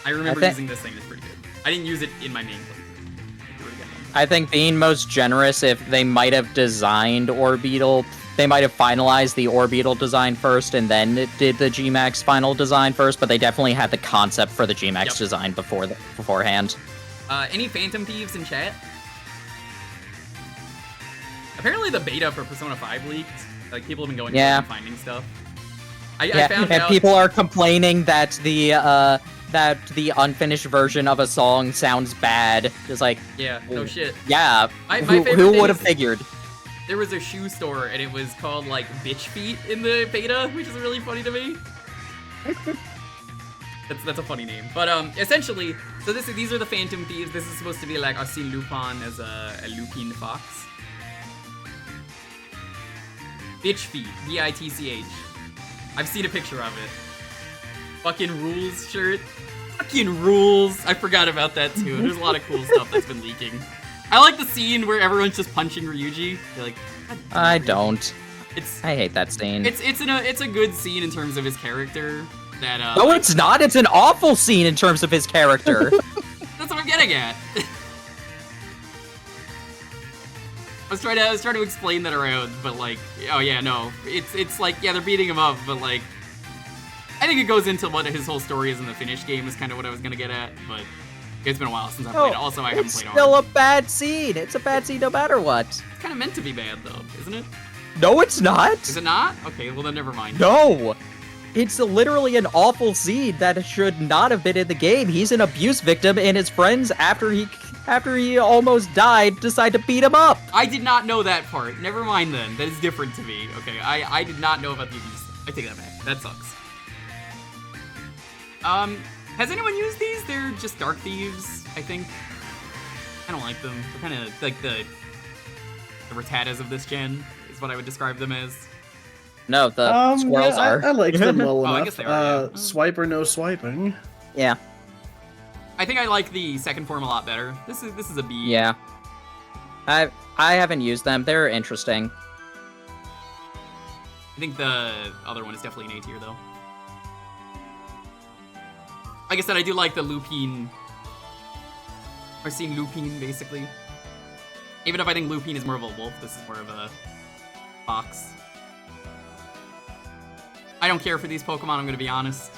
I remember using this thing. It's pretty good. I didn't use it in my main playthrough. I think being most generous, if they might have designed Orbeetle, they might have finalized the Orbeetle design first and then it did the G-Max final design first, but they definitely had the concept for the G-Max design beforehand. Any Phantom Thieves in chat? Apparently the beta for Persona 5 leaked. Like, people have been going through and finding stuff. I found out... people are complaining that the unfinished version of a song sounds bad. Just like, yeah, no shit. Yeah, my who would have figured? there was a shoe store and it was called like Bitch Feet in the beta, which is really funny to me. That's a funny name. But essentially, so these are the Phantom Thieves. This is supposed to be like Arsène Lupin as a lupine fox. Bitch Feet, B-I-T-C-H. I've seen a picture of it. Fucking rules shirt. Fucking rules. I forgot about that too. There's a lot of cool stuff that's been leaking. I like the scene where everyone's just punching Ryuji. You're like, I don't. It's I hate that scene. it's a good scene in terms of his character. That No, it's not. It's an awful scene in terms of his character. That's what I'm getting at. I was trying to explain that around, but like, oh yeah, no, it's like, yeah, they're beating him up, but like, I think it goes into what his whole story is in the finished game is kind of what I was gonna get at, but it's been a while since I played it. Also, I haven't it's played still hard. a bad scene. It's a bad scene no matter what. It's kind of meant to be bad though, isn't it? No, it's not. Is it not? Okay, well then never mind. No. It's literally an awful scene that should not have been in the game. He's an abuse victim, and his friends, after he almost died, decide to beat him up. I did not know that part. Never mind then. That is different to me. Okay, I did not know about the abuse. I take that back. That sucks. Has anyone used these? They're just Dark Thieves, I think. I don't like them. They're kind of like the Rattatas of this gen, is what I would describe them as. No, the squirrels yeah, are. I like them well I enough. guess they are, yeah. Swipe or no swiping. Yeah. I think I like the second form a lot better. This is a B. Yeah. I haven't used them. They're interesting. I think the other one is definitely an A tier though. Like I said, I do like the Lupine. Arsène Lupin, basically. Even if I think Lupin is more of a wolf, this is more of a fox. I don't care for these Pokemon, I'm gonna be honest.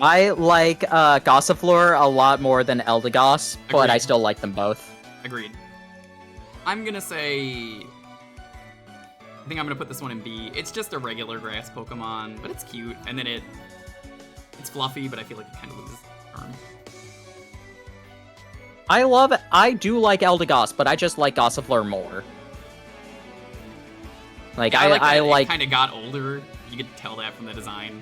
I like Gossifleur a lot more than Eldegoss, but Agreed. I still like them both. Agreed. I'm gonna say... I think I'm gonna put this one in B. It's just a regular grass Pokemon, but it's cute, and then it's fluffy, but I feel like it kind of loses charm. I do like Eldegoss, but I just like Gossifleur more. Like, I like... It kind of got older. You could tell that from the design.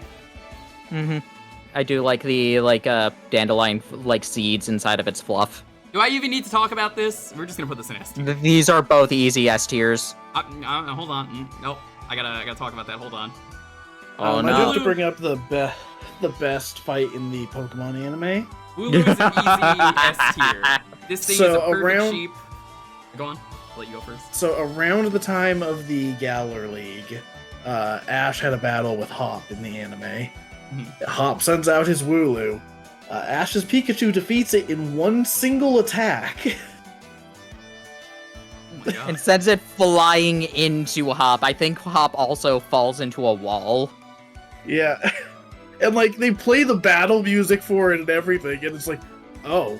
I do like the, dandelion, seeds inside of its fluff. Do I even need to talk about this? We're just gonna put this in S tier. These are both easy S tiers. Hold on. Nope. I gotta talk about that. Hold on. Oh, I do no. have to bring up the best fight in the Pokemon anime. Wooloo's an easy S tier. This thing So is a perfect around- sheep. Go on. I'll let you go first. So around the time of the Galar League, Ash had a battle with Hop in the anime. Hop sends out his Wooloo. Ash's Pikachu defeats it in one single attack. Oh my god. And sends it flying into Hop. I think Hop also falls into a wall. Yeah. And they play the battle music for it and everything, and it's like, oh,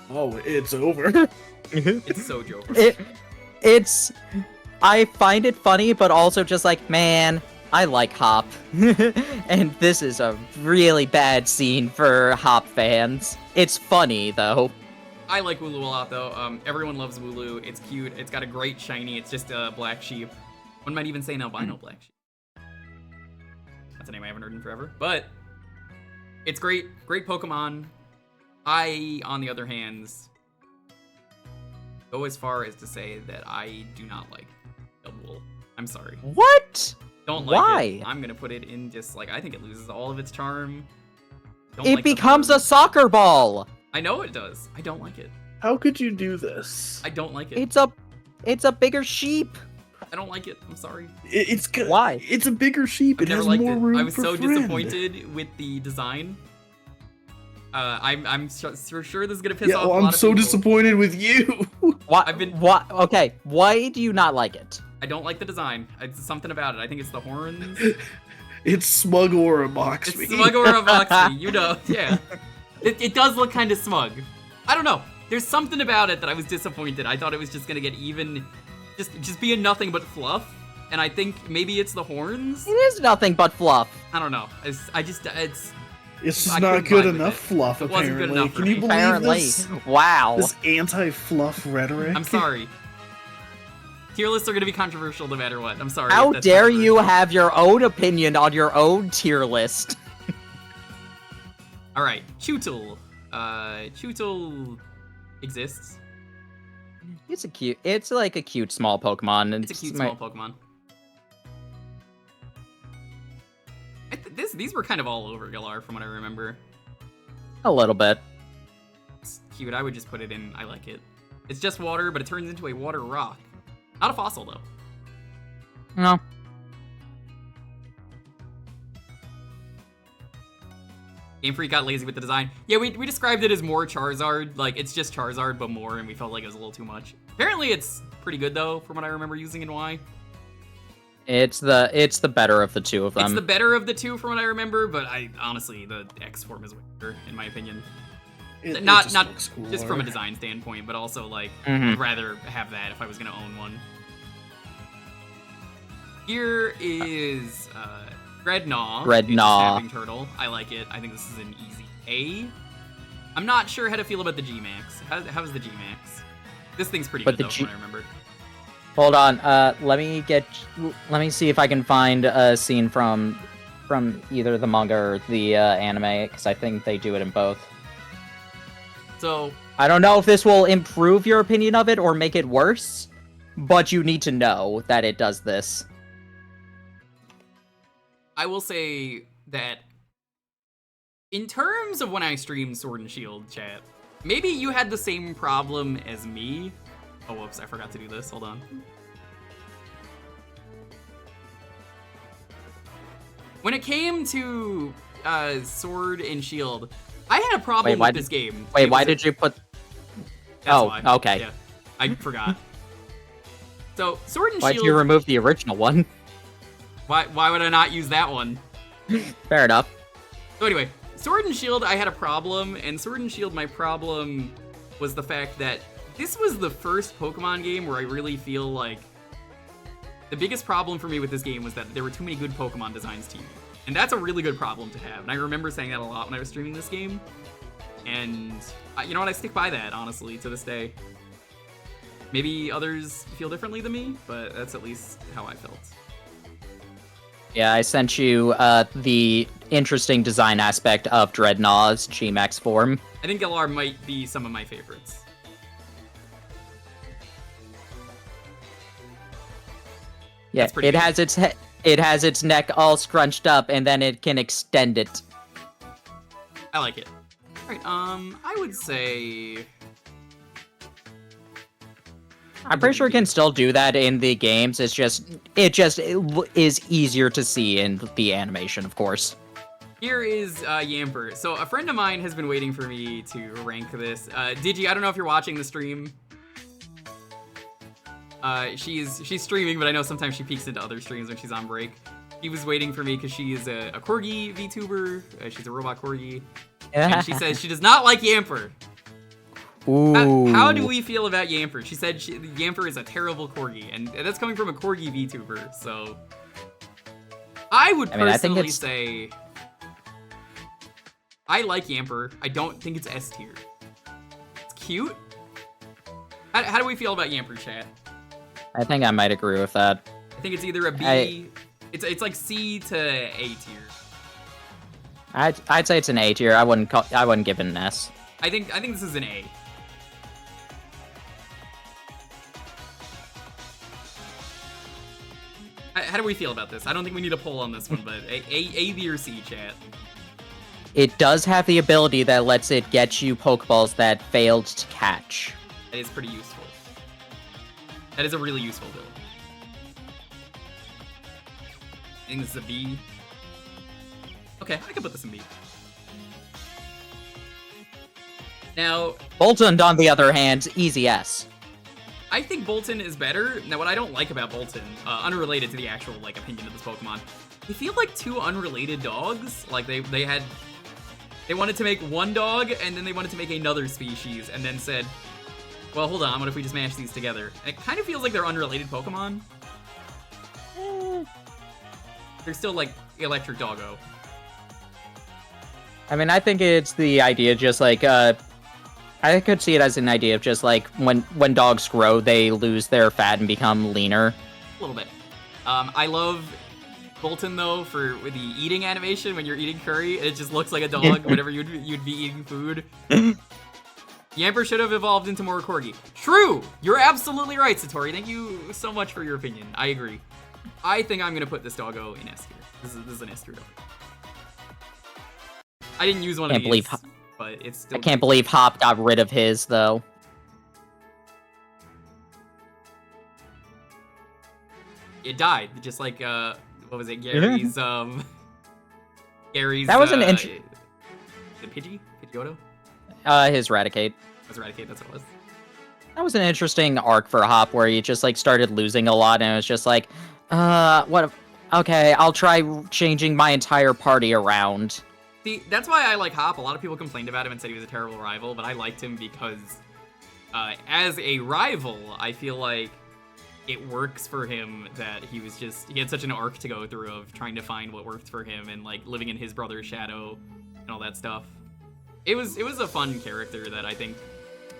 it's over. It's so Joker. It's... I find it funny, but also just like, man, I like Hop. And this is a really bad scene for Hop fans. It's funny, though. I like Wooloo a lot, though. Everyone loves Wooloo. It's cute. It's got a great shiny. It's just a black sheep. One might even say an albino black sheep. That's a name I haven't heard in forever. But it's great. Great Pokemon. I, on the other hand, go as far as to say that I do not like Wool. I'm sorry. What? Don't like Why? it. I'm gonna put it in just I think it loses all of its charm. Don't It like the becomes a horns. soccer ball. I know it does. I don't like it. How could you do this? I don't like it. It's a bigger sheep. I don't like it. I'm sorry. It's good. Why? It's a bigger sheep. I've It never has liked more it. room I was for so friend. disappointed with the design. I'm sure this is gonna piss off a Yeah, well, lot I'm of so people. disappointed with you. Why? I've been- Why? Okay. Why do you not like it? I don't like the design. It's something about it. I think it's the horns. It's Smugora box It's me. smug or a Voxy, you know. Yeah. It does look kind of smug. I don't know. There's something about it that I was disappointed. I thought it was just gonna get even, just be a nothing but fluff. And I think maybe it's the horns. It is nothing but fluff. I don't know. It's It's just I not couldn't good vibe with enough it. fluff, It wasn't good apparently. enough for Can me. you believe Apparently. this? Wow. This anti-fluff rhetoric? I'm sorry. Tier lists are gonna be controversial no matter what. I'm sorry. How if that's dare you controversial. have your own opinion on your own tier list? All right, Chewtle. Chewtle exists. It's like a cute small Pokemon. And It's a cute small Pokemon. These were kind of all over Galar from what I remember. A little bit. It's cute. I would just put it in. I like it. It's just water, but it turns into a water rock. Not a fossil though. No. Game Freak got lazy with the design. Yeah, we described it as more Charizard. Like, it's just Charizard, but more, and we felt like it was a little too much. Apparently, it's pretty good, though, from what I remember using in Y. It's the better of the two of them. It's the better of the two from what I remember, but honestly, the X form is way better, in my opinion. Not looks just from a cooler. design standpoint, but also, like, Mhm. I'd rather have that if I was going to own one. Here is Dreadnought. Dreadnought. It's a snapping turtle. I like it. I think this is an easy A. I'm not sure how to feel about the G-Max. How's the G-Max? This thing's pretty But good, the though, from what I remember. Hold on. Let me see if I can find a scene from either the manga or the anime, because I think they do it in both. So, I don't know if this will improve your opinion of it or make it worse, but you need to know that it does this. I will say that in terms of when I streamed Sword and Shield, chat, maybe you had the same problem as me. Oh, whoops, I forgot to do this. Hold on. When it came to Sword and Shield, I had a problem with this game. Wait, why did you put... That's Oh, why. okay. Yeah, I forgot. So, Sword and Why'd Shield... you remove the original one? Why would I not use that one? Fair enough. So anyway, Sword and Shield, I had a problem, and Sword and Shield, my problem was the fact that this was the first Pokemon game where I really feel like the biggest problem for me with this game was that there were too many good Pokemon designs to use. And that's a really good problem to have. And I remember saying that a lot when I was streaming this game. And you know what? I stick by that, honestly, to this day. Maybe others feel differently than me, but that's at least how I felt. Yeah, I sent you the interesting design aspect of Dreadnaught's G-Max form. I think Galar might be some of my favorites. Yeah, That's pretty it good. has it has its neck all scrunched up, and then it can extend it. I like it. Alright, I would say... I'm pretty sure it can still do that in the games. It is easier to see in the animation, of course. Here is Yamper. So a friend of mine has been waiting for me to rank this. Digi, I don't know if you're watching the stream. She's streaming, but I know sometimes she peeks into other streams when she's on break. She was waiting for me because she is a Corgi VTuber. She's a robot Corgi. And she says she does not like Yamper. Ooh. How do we feel about Yamper? She said Yamper is a terrible Corgi, and that's coming from a Corgi VTuber, so... I would personally say... I like Yamper. I don't think it's S tier. It's cute. How do we feel about Yamper, chat? I think I might agree with that. I think it's either a B... It's like C to A tier. I'd say it's an A tier. I wouldn't give it an S. I think this is an A. How do we feel about this? I don't think we need a poll on this one, but A, B, or C, chat? It does have the ability that lets it get you Pokeballs that failed to catch. That is pretty useful. That is a really useful build. I think this is a B. Okay, I can put this in B. Now, Boltund, on the other hand, easy S. I think Bolton is better. Now, what I don't like about Bolton, unrelated to the actual opinion of this Pokemon, they feel like two unrelated dogs. Like they wanted to make one dog, and then they wanted to make another species, and then said, well, hold on, what if we just mash these together? And it kind of feels like they're unrelated Pokemon. They're still like Electric Doggo. I mean, I think it's the idea just I could see it as an idea of just like when dogs grow, they lose their fat and become leaner. A little bit. I love Bolton though for the eating animation when you're eating curry. It just looks like a dog whenever you'd be eating food. Yamper should have evolved into more corgi. True! You're absolutely right, Satori. Thank you so much for your opinion. I agree. I think I'm gonna put this doggo in S tier. This is an S tier dog. I didn't use one of these, but it's still. I can't believe Hop got rid of his though. It died, just like what was it, Gary's Gary's. That was an the Pidgeotto. His Raticate. It was Eradicate, that's what it was. That was an interesting arc for Hop where he just like started losing a lot and it was just like, what? Okay, I'll try changing my entire party around. See, that's why I like Hop. A lot of people complained about him and said he was a terrible rival, but I liked him because as a rival, I feel like it works for him that he had such an arc to go through of trying to find what worked for him and like living in his brother's shadow and all that stuff. It was a fun character that I think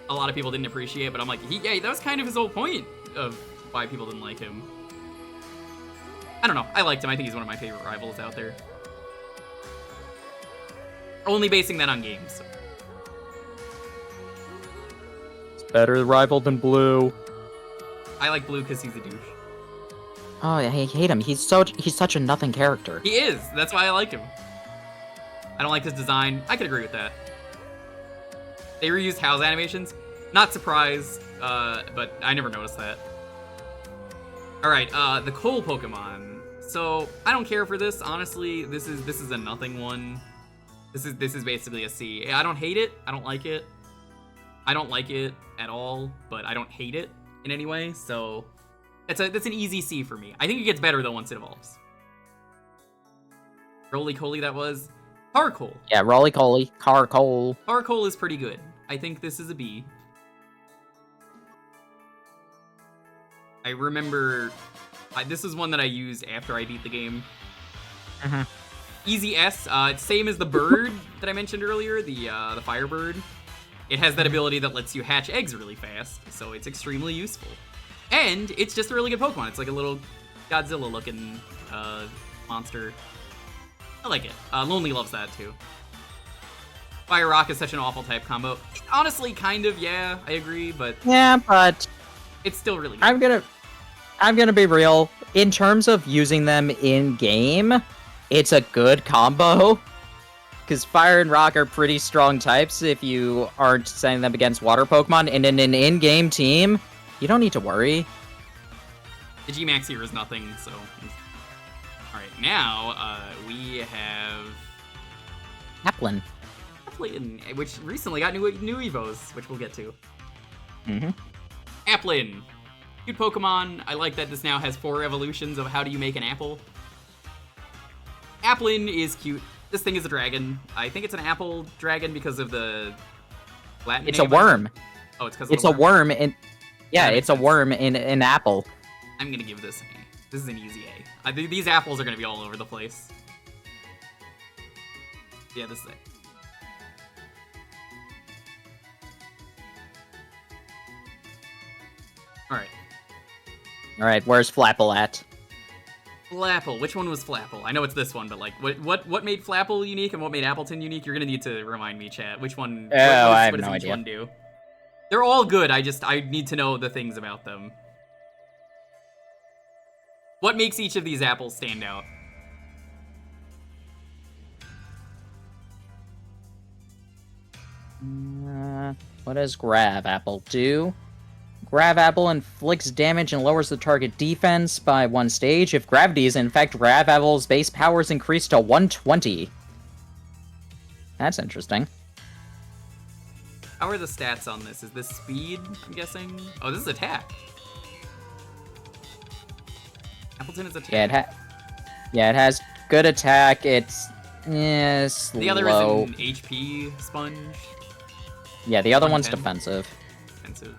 a lot of people didn't appreciate, but I'm like, yeah, that was kind of his whole point of why people didn't like him. I don't know. I liked him. I think he's one of my favorite rivals out there. Only basing that on games. So. It's better rival than Blue. I like Blue because he's a douche. Oh, I hate him. He's such a nothing character. He is. That's why I like him. I don't like his design. I could agree with that. They reused Hal's animations. Not surprised, but I never noticed that. Alright, the coal Pokemon. So, I don't care for this, honestly. This is a nothing one. This is basically a C. I don't hate it. I don't like it. I don't like it at all, but I don't hate it in any way, so that's an easy C for me. I think it gets better though once it evolves. Roly-Coly that was. Carcoal. Yeah, Roly-Coly, Carcoal. Carcoal is pretty good. I think this is a B. I remember this is one that I used after I beat the game. Easy S. It's same as the bird that I mentioned earlier, the Firebird. It has that ability that lets you hatch eggs really fast, so it's extremely useful. And it's just a really good Pokemon. It's like a little Godzilla-looking monster. I like it. Lonely loves that too. Fire Rock is such an awful type combo. Honestly, kind of, yeah, I agree, but yeah, but it's still really good. I'm gonna be real. In terms of using them in game, it's a good combo. Because Fire and Rock are pretty strong types if you aren't sending them against water Pokemon. And in an in-game team, you don't need to worry. The G-Max here is nothing, so... Alright, now, we have... Applin. Applin, which recently got new Evos, which we'll get to. Applin. Cute Pokemon. I like that this now has 4 evolutions of how do you make an apple. Applin is cute. This thing is a dragon. I think it's an apple dragon because of the Latin It's name. a worm. Oh, it's because it's a worm in... Yeah, it's a worm in an apple. I'm gonna give this an A. This is an easy A. These apples are gonna be all over the place. Yeah, this is it. Alright. Alright, where's Flapple at? Flapple. Which one was Flapple? I know it's this one, but like, what made Flapple unique and what made Appleton unique? You're gonna need to remind me, chat. Which one? I have what no does each idea. one do? They're all good. I need to know the things about them. What makes each of these apples stand out? What does Grav Apple do? Grav Apple inflicts damage and lowers the target defense by 1 stage. If gravity is in effect, Grav Apple's base power is increased to 120. That's interesting. How are the stats on this? Is this speed, I'm guessing? Oh, this is attack. Appleton is attack. Yeah, it has good attack. It's slow. The other is an HP sponge. Yeah, the other one's 110. defensive. Defensive.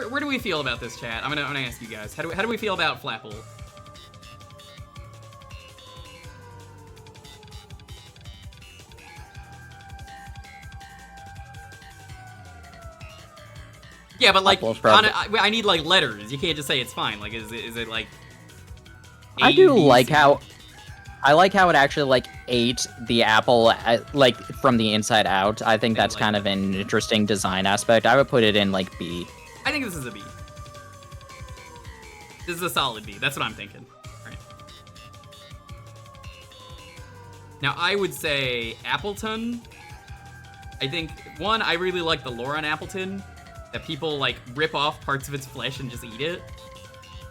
Where do we feel about this, chat? I'm gonna ask you guys. How do we feel about Flapple? Yeah, but like, I need like letters. You can't just say it's fine. Like, is it like? I do like how. I like how it actually like ate the apple like from the inside out. I think that's kind of an interesting design aspect. I would put it in like B. I think this is a B. This is a solid B. That's what I'm thinking. All right. Now I would say Appleton. I think one, I really like the lore on Appleton. That people like rip off parts of its flesh and just eat it.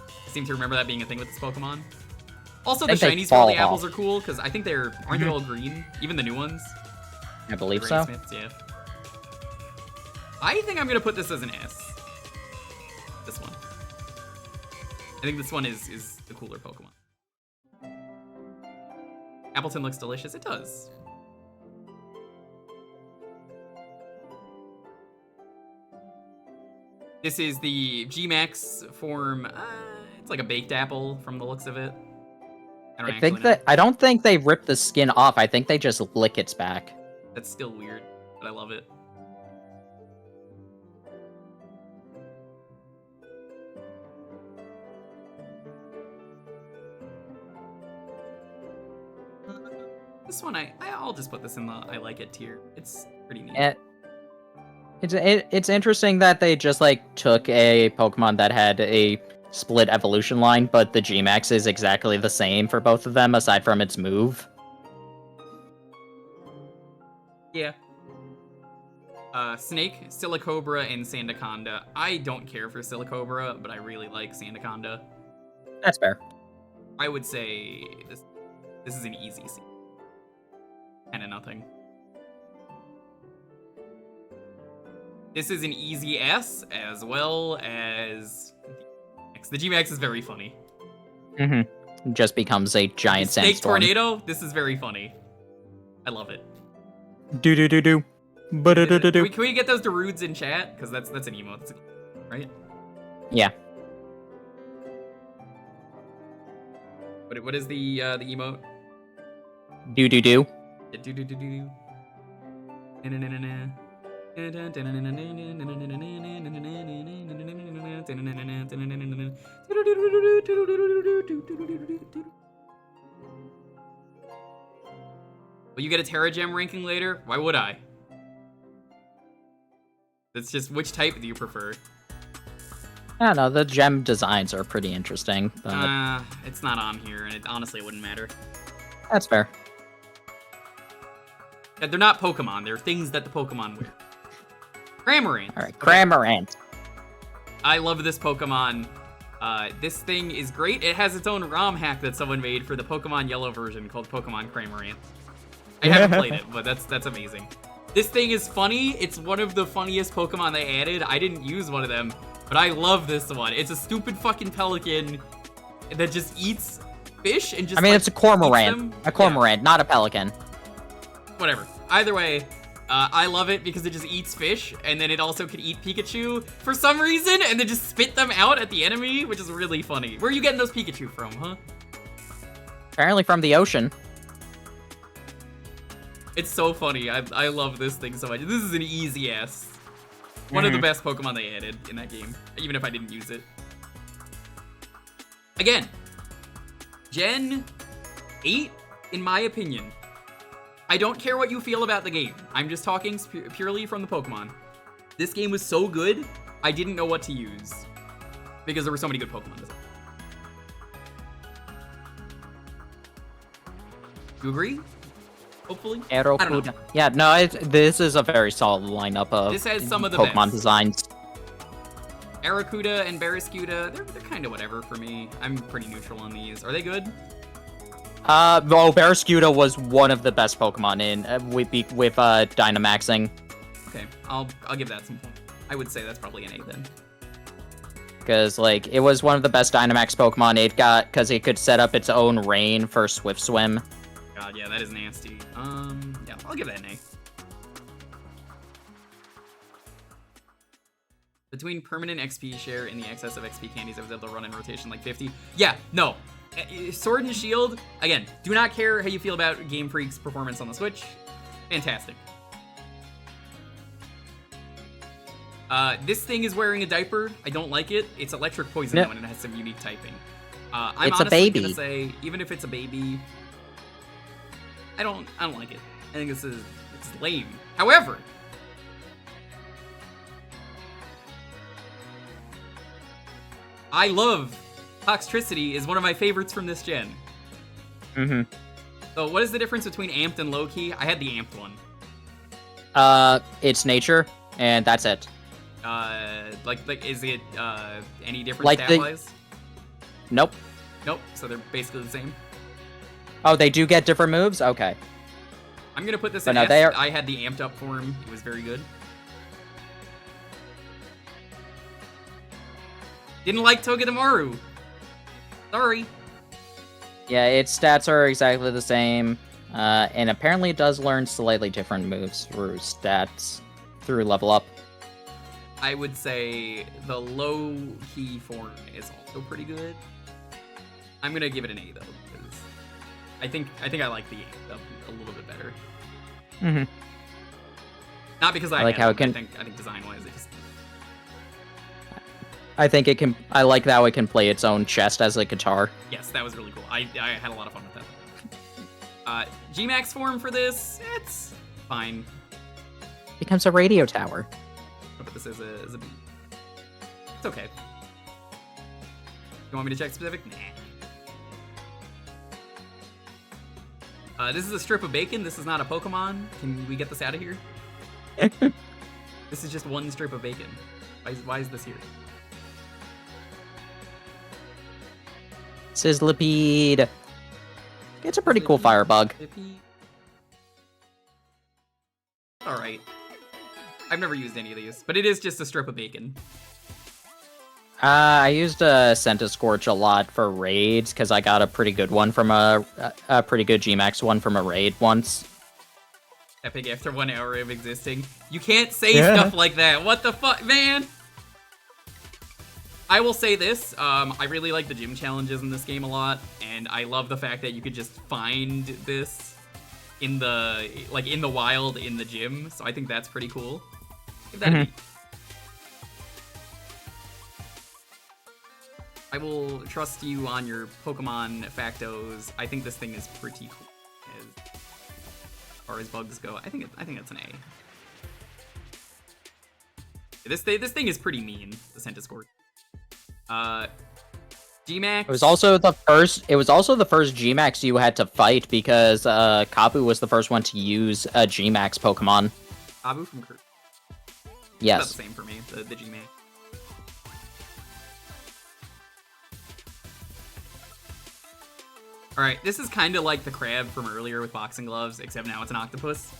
I seem to remember that being a thing with this Pokemon. Also, the shinies for all the apples are cool because I think aren't they all green? Even the new ones. I believe so. Smiths, yeah. I think I'm gonna put this as an S. This one. I think this one is the cooler Pokemon. Appleton looks delicious. It does. This is the G-Max form. It's like a baked apple from the looks of it. I don't think they rip the skin off. I think they just lick its back. That's still weird, but I love it. This one, I'll just put this in the I like it tier. It's pretty neat. It's interesting that they just like took a Pokemon that had a split evolution line, but the G-Max is exactly the same for both of them aside from its move. Yeah. Snake, Silicobra, and Sandaconda. I don't care for Silicobra, but I really like Sandaconda. That's fair. I would say this is an easy C. Kinda nothing. This is an easy S, as well as the G-Max is very funny. Mm-hmm. Just becomes a giant Snake sandstorm. Tornado, this is very funny. I love it. Do-do-do-do-do. Ba-do-do-do-do. Can we get those Daroods in chat? Because that's an emote, right? Yeah. What is the emote? Do-do-do. Yeah, do-do-do-do. Will you get a Terra Gem ranking later? Why would I? It's just, which type do you prefer? I don't know, the gem designs are pretty interesting. But... it's not on here, and it honestly wouldn't matter. That's fair. Yeah, they're not Pokemon, they're things that the Pokemon wear. Cramorant. Alright, Cramorant. I love this Pokemon. This thing is great. It has its own ROM hack that someone made for the Pokemon Yellow version called Pokemon Cramorant. I haven't played it, but that's amazing. This thing is funny. It's one of the funniest Pokemon they added. I didn't use one of them, but I love this one. It's a stupid fucking pelican that just eats fish and just, it's a cormorant. A cormorant, not a pelican. Whatever. Either way, I love it because it just eats fish, and then it also could eat Pikachu for some reason, and then just spit them out at the enemy, which is really funny. Where are you getting those Pikachu from, huh? Apparently from the ocean. It's so funny. I love this thing so much. This is an easy S. One of the best Pokemon they added in that game, even if I didn't use it. Again, Gen 8, in my opinion. I don't care what you feel about the game. I'm just talking purely from the Pokemon. This game was so good, I didn't know what to use. Because there were so many good Pokemon. You agree? Hopefully. Aerocuda. Yeah, no, this is a very solid lineup of this has some of the Pokemon best designs. Arrokuda and Barraskewda, they're kind of whatever for me. I'm pretty neutral on these. Are they good? Barraskewda was one of the best Pokemon in with Dynamaxing. Okay, I'll give that some point. I would say that's probably an A then. Because like it was one of the best Dynamax Pokemon it got because it could set up its own rain for Swift Swim. God, yeah, that is nasty. Yeah, I'll give that an A. Between permanent XP share and the excess of XP candies I was able to run in rotation like 50. Yeah, no. Sword and Shield, again, do not care how you feel about Game Freak's performance on the Switch. Fantastic. This thing is wearing a diaper. I don't like it. It's electric poison though, and it has some unique typing. I'm It's a honestly baby. gonna say, even if it's a baby, I don't like it. I think it's lame. However, I love Toxtricity is one of my favorites from this gen. Mm-hmm. So what is the difference between amped and low key? I had the amped one. It's nature, and that's it. Like is it any different Like the- stat-wise? Nope. Nope. So they're basically the same. Oh, they do get different moves? Okay. I'm gonna put this But in no, S. they are- I had the amped up form. It was very good. Didn't like Togedemaru. Sorry. Yeah, its stats are exactly the same, and apparently it does learn slightly different moves through stats, through level up. I would say the low key form is also pretty good. I'm gonna give it an A though, because I think I like the A a little bit better. Mm-hmm. Not because I like had how one, it can- I think design wise it just I think it can. I like how it can play its own chest as a guitar. yes, that was really cool. I had a lot of fun with that. Gmax form for this, it's fine. Becomes a radio tower. I'll put this as a B. It's okay. You want me to check specific? Nah. This is a strip of bacon. This is not a Pokemon. Can we get this out of here? This is just one strip of bacon. Why is this here? Sizzlipede. It's a pretty cool fire bug. Alright. I've never used any of these, but it is just a strip of bacon. I used a Scorch a lot for raids because I got a pretty good one from a pretty good Gmax one from a raid once. Epic after 1 hour of existing. You can't say Yeah. stuff like that. What the fuck, man? I will say this, I really like the gym challenges in this game a lot, and I love the fact that you could just find this in the wild in the gym, so I think that's pretty cool. Give that a B. I will trust you on your Pokemon factos. I think this thing is pretty cool as far as bugs go. I think it's an A. This thing is pretty mean, the Centiskorch. Gmax. It was also the first Gmax you had to fight because Kabu was the first one to use a Gmax Pokemon. Abu from Kurt. Yes. That's the same for me, the Gmax. Alright, this is kind of like the crab from earlier with boxing gloves, except now it's an octopus.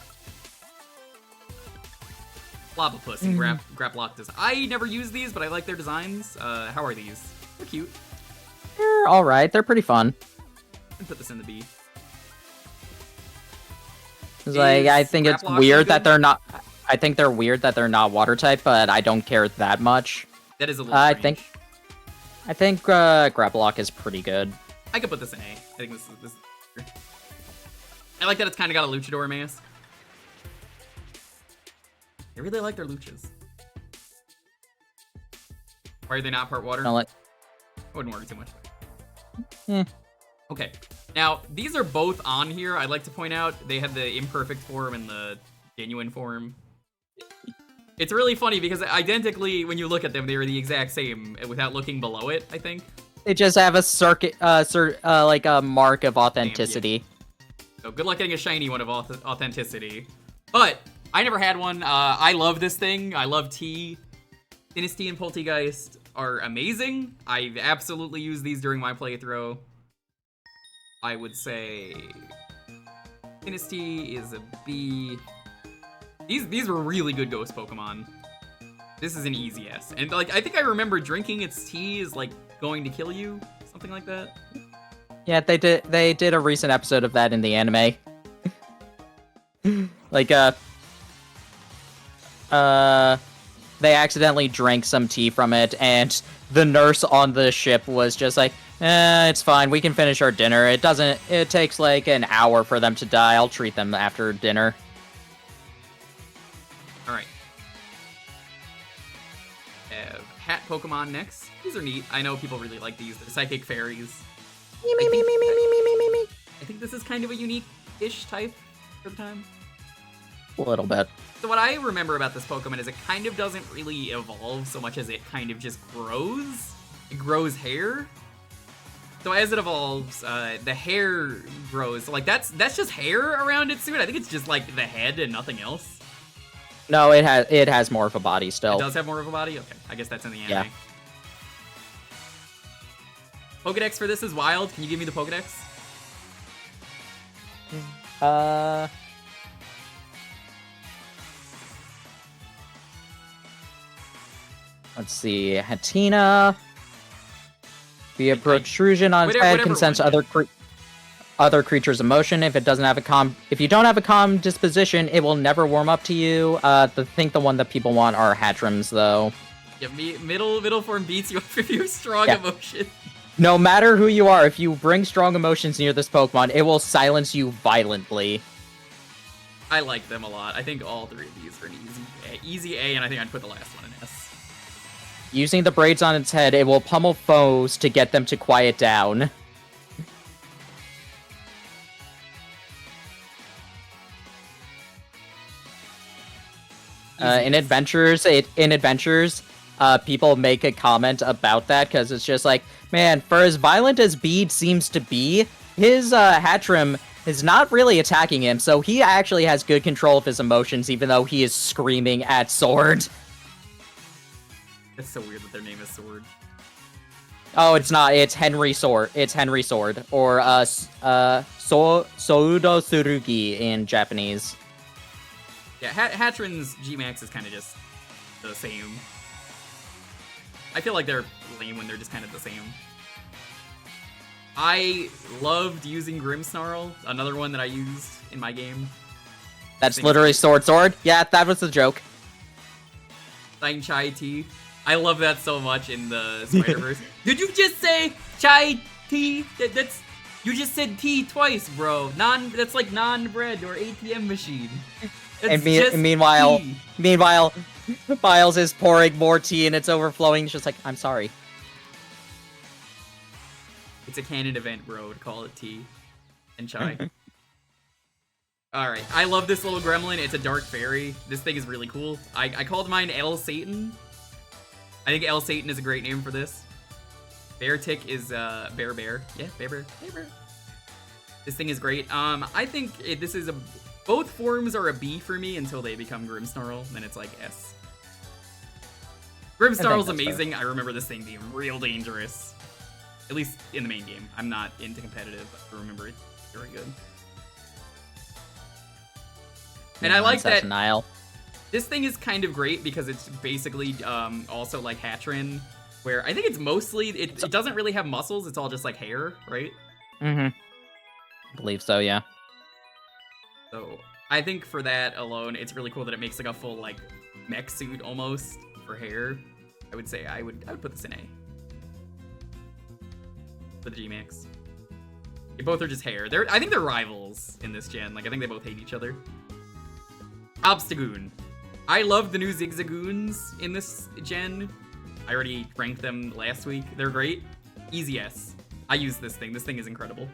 Lobapus and Graploctus. I never use these, but I like their designs. How are these? They're cute. They're alright, they're pretty fun. I can put this in the B. It's like, I think it's Graplock weird good? that they're not... I think they're weird that they're not water type, but I don't care that much. That is a little I strange. think Graplock is pretty good. I could put this in A. I think this is I like that it's kind of got a luchador mask. I really like their luchas. Why are they not part water? No, like, I wouldn't worry too much. Eh. Okay. Now, these are both on here. I'd like to point out they had the imperfect form and the genuine form. It's really funny because identically, when you look at them, they are the exact same without looking below it, I think. they just have a like a mark of authenticity. So good luck getting a shiny one of authenticity. But I never had one. I love this thing. I love T. Dynasty and Poltegeist are amazing. I've absolutely used these during my playthrough. I would say Dynasty is a B. These were really good ghost Pokemon. This is an easy S. And like I think I remember drinking its tea is like going to kill you, something like that. Yeah, they did a recent episode of that in the anime. Like they accidentally drank some tea from it, and the nurse on the ship was just like, it's fine, we can finish our dinner. It takes like an hour for them to die. I'll treat them after dinner. Alright. Hat Pokemon next. These are neat. I know people really like these. They're psychic fairies. I think this is kind of a unique-ish type for the time. A little bit. So what I remember about this Pokemon is it kind of doesn't really evolve so much as it kind of just grows. It grows hair. So as it evolves, the hair grows. So, like, that's just hair around its suit. I think it's just, like, the head and nothing else. No, it has more of a body still. It does have more of a body? Okay, I guess that's in the anime. Yeah. Pokedex for this is wild. Can you give me the Pokedex? Let's see. Hatina. Via protrusion on its head can sense other creatures' emotion. If you don't have a calm disposition, it will never warm up to you. Think the one that people want are Hatrims, though. Yeah, middle form beats you up if you have strong emotion. No matter who you are, if you bring strong emotions near this Pokemon, it will silence you violently. I like them a lot. I think all three of these are an easy A, and I think I'd put the last one in S. Using the braids on its head, it will pummel foes to get them to quiet down. In adventures, people make a comment about that because it's just like, man, for as violent as Bede seems to be, his Hatrim is not really attacking him, so he actually has good control of his emotions, even though he is screaming at Sword. It's so weird that their name is Sword. Oh, it's not. It's Henry Sword. It's Henry Sword, or Soudo Tsurugi in Japanese. Yeah, Hatrin's G-Max is kind of just the same. I feel like they're lame when they're just kind of the same. I loved using Grimmsnarl, another one that I used in my game. That's literally Sword. Yeah, that was the joke. Sign Chai Tea. I love that so much in the Spider-Verse. Did you just say Chai Tea? That's you just said tea twice, bro. That's like non-bread or ATM machine. And meanwhile, Miles is pouring more tea and it's overflowing. It's just like, I'm sorry. It's a canon event, bro, to call it tea and chai. Alright, I love this little gremlin. It's a dark fairy. This thing is really cool. I called mine El Satan. I think El Satan is a great name for this. Beartic is Bear. Yeah, Bear. This thing is great. I think this is both forms are a B for me until they become Grimmsnarl, then it's like S. Grimmsnarl's amazing. Fair. I remember this thing being real dangerous. At least in the main game. I'm not into competitive, but I remember it very good. And I like that Nile. This thing is kind of great because it's basically also like Hatrin, where I think it's mostly, it doesn't really have muscles, it's all just like hair, right? Mm-hmm. I believe so, yeah. So I think for that alone, it's really cool that it makes like a full like mech suit almost for hair. I would say I would put this in A. For the G-Max. They both are just hair. I think they're rivals in this gen. Like I think they both hate each other. Obstagoon. I love the new Zigzagoons in this gen. I already ranked them last week. They're great. Easy S. I use this thing. This thing is incredible.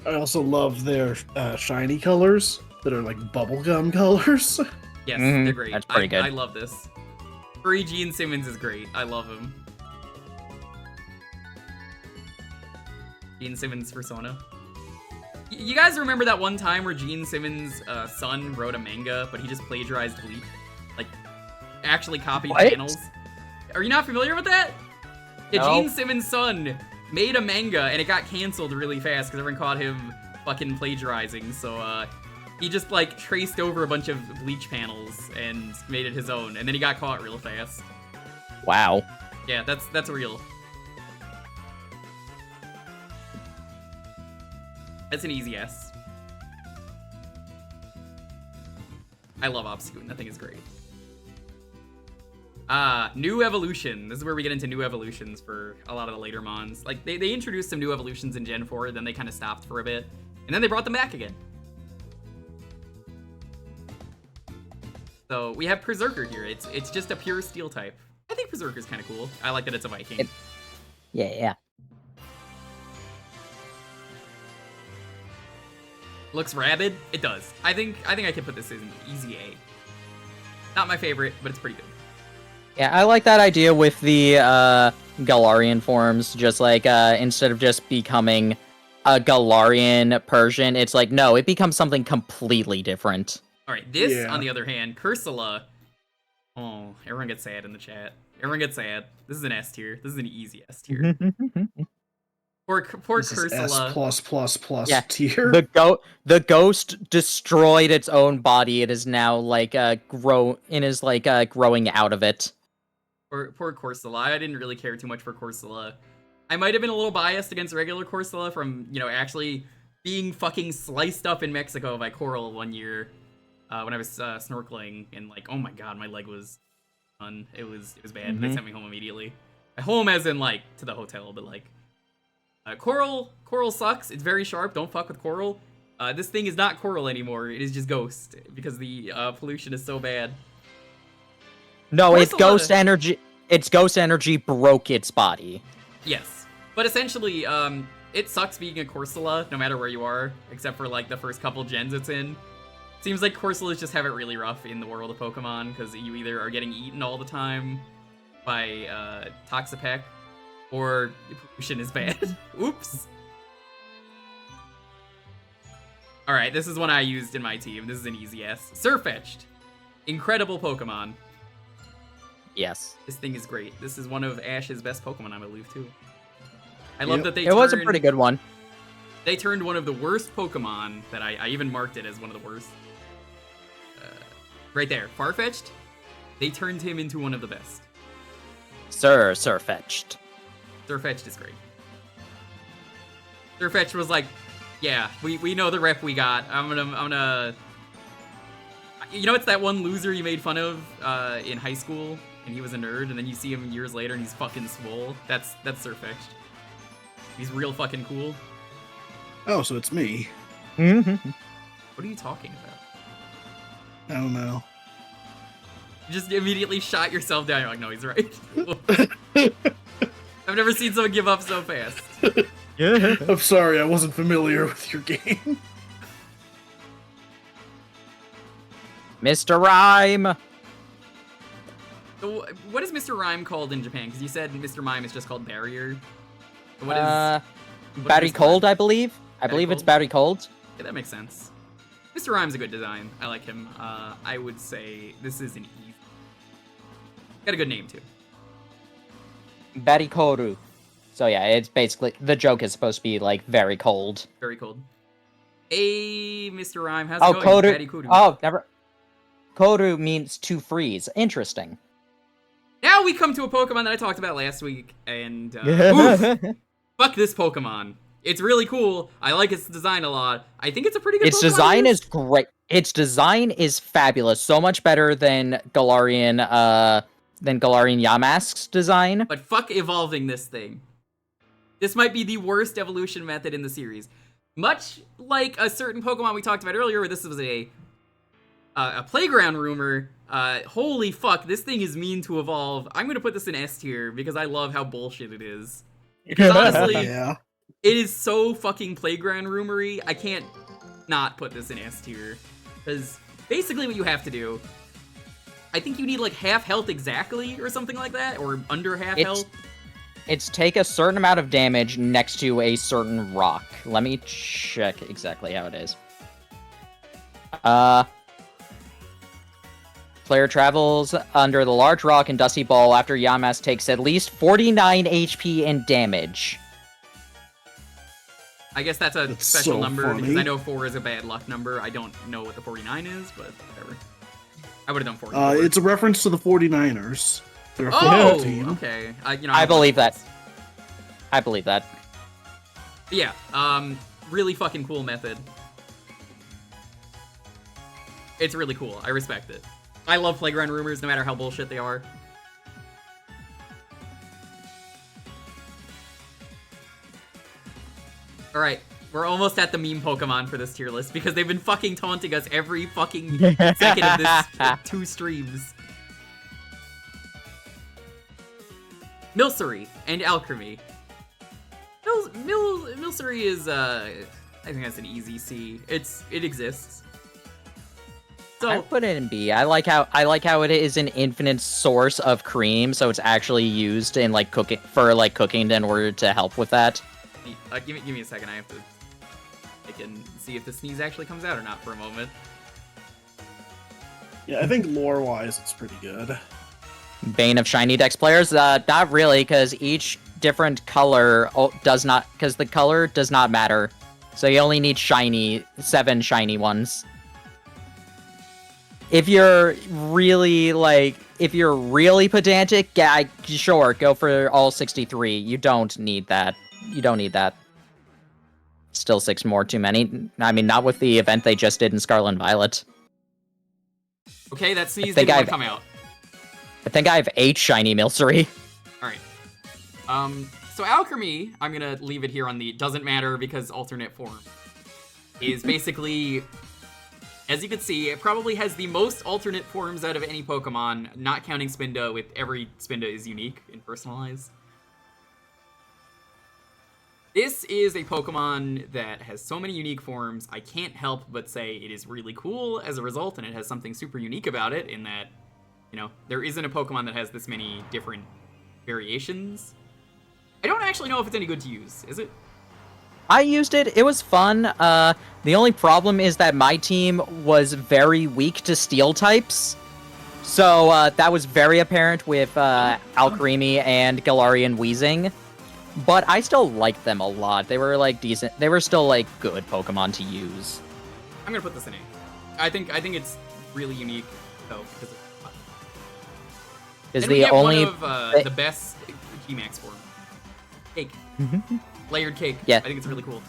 I also love their shiny colors that are like bubblegum colors. Yes, they're great. That's pretty good. I love this. Furry Gene Simmons is great. I love him. Gene Simmons persona. You guys remember that one time where Gene Simmons' son wrote a manga, but he just plagiarized Bleach? Like, actually copied panels? Are you not familiar with that? Yeah, no. Gene Simmons' son made a manga, and it got canceled really fast because everyone caught him fucking plagiarizing, so, he just, like, traced over a bunch of Bleach panels and made it his own, and then he got caught real fast. Wow. Yeah, that's real. That's an easy S. I love Obstagoon. That thing is great. New evolution. This is where we get into new evolutions for a lot of the later mons. Like, they introduced some new evolutions in Gen 4, then they kind of stopped for a bit. And then they brought them back again. So, we have Berserker here. It's just a pure steel type. I think Berserker's kind of cool. I like that it's a Viking. Yeah. Looks rabid? It does. I think I can put this in easy A. Not my favorite, but it's pretty good. Yeah, I like that idea with the Galarian forms. Just like instead of just becoming a Galarian Persian, it's like no, it becomes something completely different. All right, this on the other hand, Cursula. Oh, everyone gets sad in the chat. Everyone gets sad. This is an S tier. This is an easy S tier. Poor This is Cursula. S+++ tier. The ghost destroyed its own body. It is now like growing out of it. Poor Corsola. I didn't really care too much for Corsola. I might have been a little biased against regular Corsola from, actually being fucking sliced up in Mexico by coral one year when I was snorkeling, and like, oh my god, my leg was done. It was bad. They sent me home immediately. Home as in like to the hotel, but like coral sucks. It's very sharp. Don't fuck with coral. This thing is not coral anymore. It is just ghost because the pollution is so bad. No, it's ghost energy. Its ghost energy broke its body. Yes, but essentially, it sucks being a Corsola no matter where you are, except for like the first couple gens it's in. Seems like Corsolas just have it really rough in the world of Pokemon because you either are getting eaten all the time by Toxapeck, or the pollution is bad. Oops. All right, this is one I used in my team. This is an easy S. Sirfetch'd. Incredible Pokemon. Yes. This thing is great. This is one of Ash's best Pokemon, I believe, too. I love that they It was a pretty good one. They turned one of the worst Pokemon that I even marked it as one of the worst. Right there. Farfetch'd. They turned him into one of the best. Sirfetch'd. Sirfetch'd is great. Sirfetch'd was like, yeah, we know the rep we got. I'm gonna... You know, it's that one loser you made fun of in high school, and he was a nerd, and then you see him years later and he's fucking swole? That's Sirfetch'd. He's real fucking cool. Oh, so it's me. What are you talking about? I don't know. You just immediately shot yourself down. You're like, no, he's right. I've never seen someone give up so fast. I'm sorry, I wasn't familiar with your game. Mr. Rhyme. So, what is Mr. Rhyme called in Japan? Because you said Mr. Mime is just called Barrier. So what is... Battery Cold, I believe. I believe it's Battery Cold. Yeah, that makes sense. Mr. Rhyme's a good design. I like him. I would say this is an easy. Got a good name, too. Battery Koru. So yeah, it's basically... The joke is supposed to be, like, very cold. Very cold. Hey, Mr. Rhyme, how's it going? Koru. Batty Koru. Oh, never... Koru means to freeze. Interesting. Now we come to a Pokemon that I talked about last week, and oof, fuck this Pokemon. It's really cool. I like its design a lot. I think it's a pretty good Its Pokemon design is great. Its design is fabulous. So much better than Galarian Yamask's design. But fuck evolving this thing. This might be the worst evolution method in the series. Much like a certain Pokemon we talked about earlier, where this was a playground rumor. Holy fuck, this thing is mean to evolve. I'm gonna put this in S tier because I love how bullshit it is. Because honestly, Yeah. it is so fucking playground rumory. I can't not put this in S tier. Because basically what you have to do, I think you need like half health exactly or something like that, or under half health. It's take a certain amount of damage next to a certain rock. Let me check exactly how it is. Player travels under the large rock and dusty ball after Yamask takes at least 49 HP and damage. I guess that's a That's special so number funny. because I know 4 is a bad luck number. I don't know what the 49 is, but whatever. I would have done 40. It's a reference to the 49ers. They're a Oh, football team. okay. I believe that. I believe that. But yeah, really fucking cool method. It's really cool. I respect it. I love playground rumors, no matter how bullshit they are. Alright, we're almost at the meme Pokemon for this tier list because they've been fucking taunting us every fucking second of this 2 streams. Milcery and Alchemy. Milcery is, I think that's an easy C. It exists. So, I put it in B. I like how it is an infinite source of cream, so it's actually used in like cooking in order to help with that. give me a second. I can see if the sneeze actually comes out or not for a moment. Yeah, I think lore-wise, it's pretty good. Bane of Shiny Dex players? Not really, because each different color does not, because the color does not matter. So you only need 7 shiny ones. If you're really pedantic, yeah, sure, go for all 63. You don't need that. Still 6 more too many. I mean, not with the event they just did in Scarlet and Violet. Okay, that sneeze didn't want to come out. I think I have 8 shiny Milcery. Alright. So Alchemy, I'm gonna leave it here on the doesn't matter because alternate form, is basically, as you can see, it probably has the most alternate forms out of any Pokemon, not counting Spinda, with every Spinda is unique and personalized. This is a Pokemon that has so many unique forms, I can't help but say it is really cool as a result, and it has something super unique about it in that, you know, there isn't a Pokemon that has this many different variations. I don't actually know if it's any good to use, is it? I used it. It was fun. The only problem is that my team was very weak to steel types. So that was very apparent with Alcremie and Galarian Weezing. But I still liked them a lot. They were like decent. They were still like good Pokemon to use. I'm gonna put this in A. I think it's really unique though because it's fun. Is And we the get only one of the best G-Max form. Cake. Layered cake. Yeah. I think it's really cool.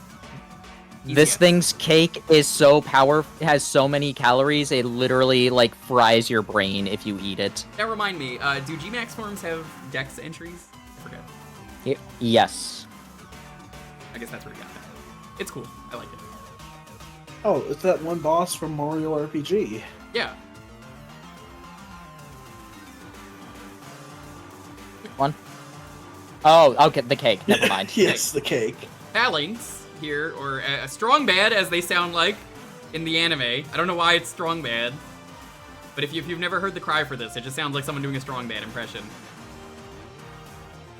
Easy this F. thing's cake is so has so many calories, it literally like fries your brain if you eat it. Now remind me, do G-Max forms have Dex entries? I forget. Yes. I guess that's where we got that. It's cool. I like it. Oh, it's that one boss from Mario RPG. Yeah. One. Oh, okay, the cake. Never mind. Yes, the cake. Phalanx here, or a strong bad, as they sound like in the anime. I don't know why it's strong bad, but if you've never heard the cry for this, it just sounds like someone doing a strong bad impression.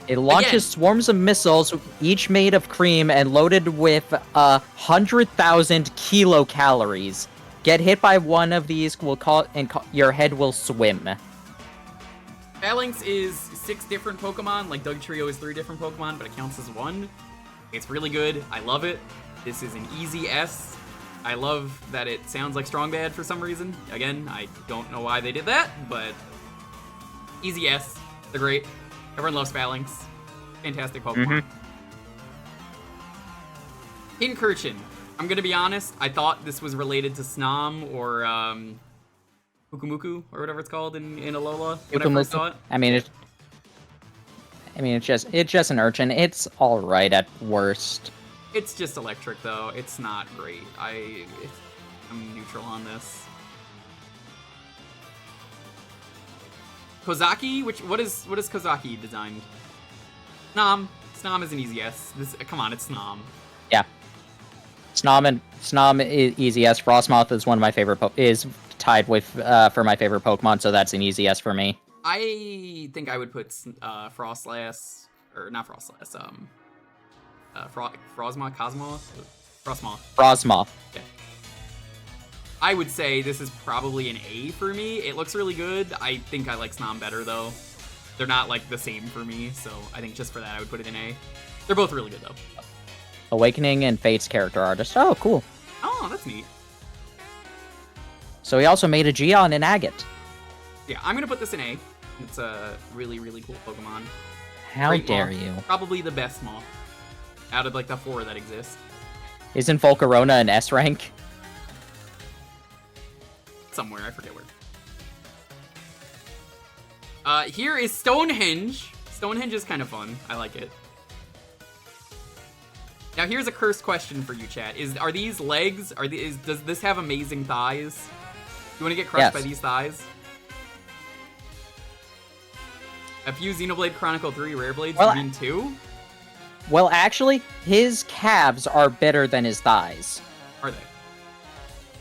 It launches Again. swarms of missiles, each made of cream and loaded with 100,000 kilocalories. Get hit by one of these, your head will swim. Phalanx is 6 different Pokemon, like Dugtrio is 3 different Pokemon, but it counts as 1. It's really good. I love it. This is an easy S. I love that it sounds like Strong Bad for some reason. Again, I don't know why they did that, but easy S. They're great. Everyone loves Phalanx. Fantastic Pokemon. Pincurchin. I'm gonna be honest, I thought this was related to Snom or Hukumuku or whatever it's called in Alola when I first saw it. I mean, it's just an urchin. It's all right at worst. It's just electric though. It's not great. I'm neutral on this. Kozaki, what is Kozaki designed? Snom. Snom is an easy S. Come on, it's Snom. Yeah. Snom is easy S. Frostmoth is one of my favorite is tied with for my favorite Pokemon, so that's an easy S for me. I think I would put Frostlass, or not Frostlass, Frosmoth, Frostmoth. Frostmoth. Okay. I would say this is probably an A for me. It looks really good. I think I like Snom better though. They're not like the same for me, so I think just for that I would put it in A. They're both really good though. Awakening and Fate's character artist. Oh, cool. Oh, that's neat. So he also made a Geon and Agate. Yeah, I'm gonna put this in A. It's a really, really cool Pokemon. How Great dare moth. you? Probably the best moth out of like the 4 that exist. Isn't Volcarona an S rank? Somewhere, I forget where. Here is Stonehenge. Stonehenge is kind of fun. I like it. Now here's a cursed question for you, chat. Are these legs? Does this have amazing thighs? You want to get crushed by these thighs? A few Xenoblade Chronicle 3 Rare Blades, you mean 2? Well, actually, his calves are better than his thighs. Are they?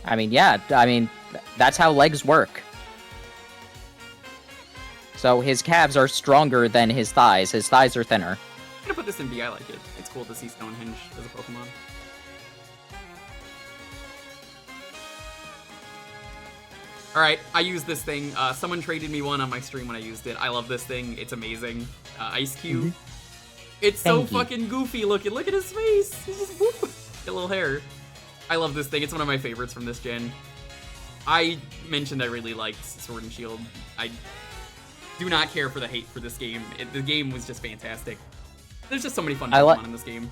I mean, yeah. I mean, that's how legs work. So his calves are stronger than his thighs. His thighs are thinner. I'm gonna put this in B. I like it. It's cool to see Stonehenge as a Pokemon. Alright, I use this thing. Someone traded me one on my stream when I used it. I love this thing. It's amazing. Ice Cube. It's so fucking goofy looking. Look at his face. He's just whoop. Got a little hair. I love this thing. It's one of my favorites from this gen. I mentioned I really liked Sword and Shield. I do not care for the hate for this game. The game was just fantastic. There's just so many fun Pokemon in this game.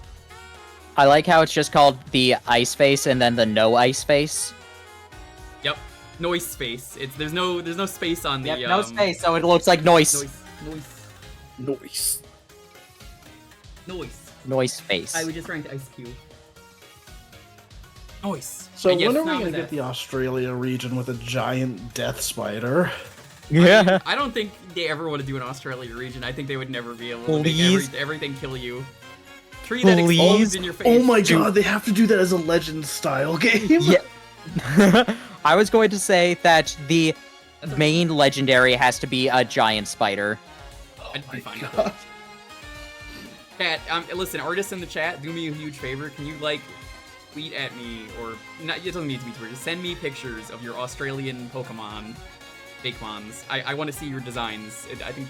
I like how it's just called the Ice Face and then the No Ice Face. Yep. Noise face. There's no space on the no space, so it looks like noise. Noise face. I would just rank Ice Cube. Noise. So when are we gonna get the Australia region with a giant death spider? Yeah. I don't think they ever want to do an Australia region. I think they would never be able to make everything kill you. Tree that explodes in your face. Oh my god, they have to do that as a Legends style game. Yeah. I was going to say that the main legendary has to be a giant spider. I'd be fine with that. Chat, listen, artists in the chat, do me a huge favor. Can you, like, tweet at me, or, not, it doesn't need to be Twitter, just send me pictures of your Australian Pokemon, Fakemons. I want to see your designs. I think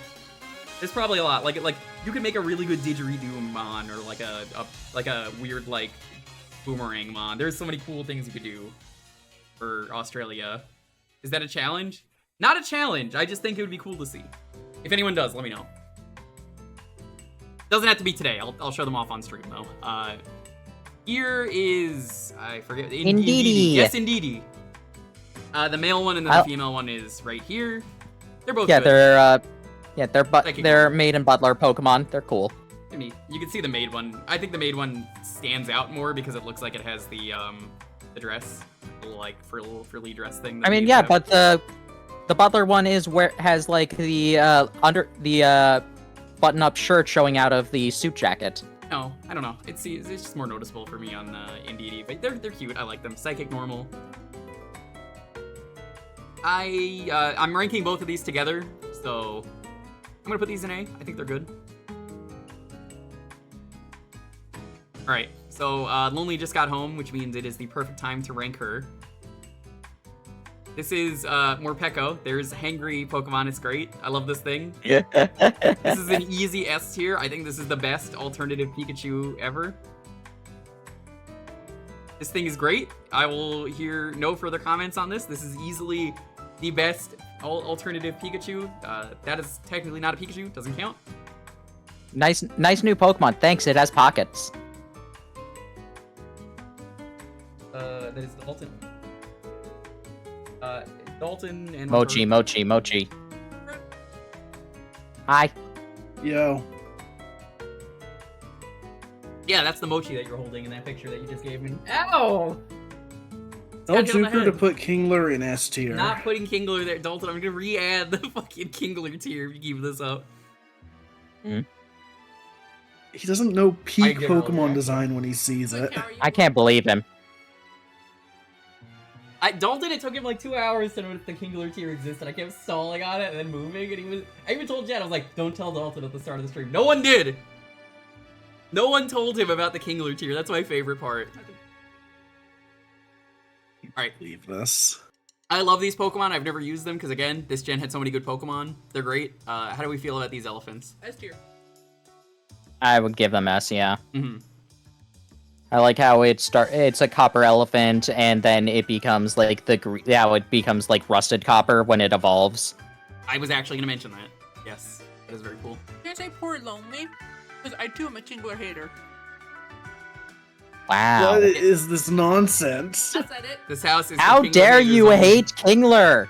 there's probably a lot. Like, you could make a really good Didgeridoo-mon, or, like a weird, like, Boomerang-mon. There's so many cool things you could do for Australia. Is that a challenge? Not a challenge. I just think it would be cool to see. If anyone does, let me know. Doesn't have to be today. I'll show them off on stream though. Here is, I forget. Indeedee. Yes, Indeedee. The male one and then the female one is right here. They're both good. They're maid and butler Pokemon. They're cool. You can see the maid one. I think the maid one stands out more because it looks like it has the dress, like frilly dress thing. I mean, yeah, but the butler one has like the button-up shirt showing out of the suit jacket. No, I don't know. It's just more noticeable for me on Indeedee, but they're cute. I like them. Psychic normal. I'm ranking both of these together, so I'm gonna put these in A. I think they're good. All right. So Lonely just got home, which means it is the perfect time to rank her. This is Morpeko. There's Hangry Pokemon. It's great. I love this thing. Yeah. This is an easy S tier. I think this is the best alternative Pikachu ever. This thing is great. I will hear no further comments on this. This is easily the best alternative Pikachu. That is technically not a Pikachu. Doesn't count. Nice new Pokemon. Thanks. It has pockets. That is Dalton. Dalton and Mochi. Hi. Yo. Yeah, that's the Mochi that you're holding in that picture that you just gave me. Ow! Tell Jewker to put Kingler in S tier. Not putting Kingler there, Dalton. I'm gonna re-add the fucking Kingler tier if you keep this up. He doesn't know peak Pokemon design when he sees it. I can't believe him. Dalton, it took him like 2 hours to notice the Kingler tier existed. I kept stalling on it and then moving, and I even told Jen, I was like, don't tell Dalton at the start of the stream. No one did! No one told him about the Kingler tier. That's my favorite part. Alright. Leave this. I love these Pokemon. I've never used them because, again, this gen had so many good Pokemon. They're great. How do we feel about these elephants? S tier. I would give them S, yeah. Mm-hmm. I like how it's a copper elephant, and then it becomes like it becomes like rusted copper when it evolves. I was actually gonna mention that. Yes, that is very cool. Can't say poor Lonely, because I too am a Kingler hater. Wow. What is this nonsense? I said it. This house is. How dare you hate Kingler?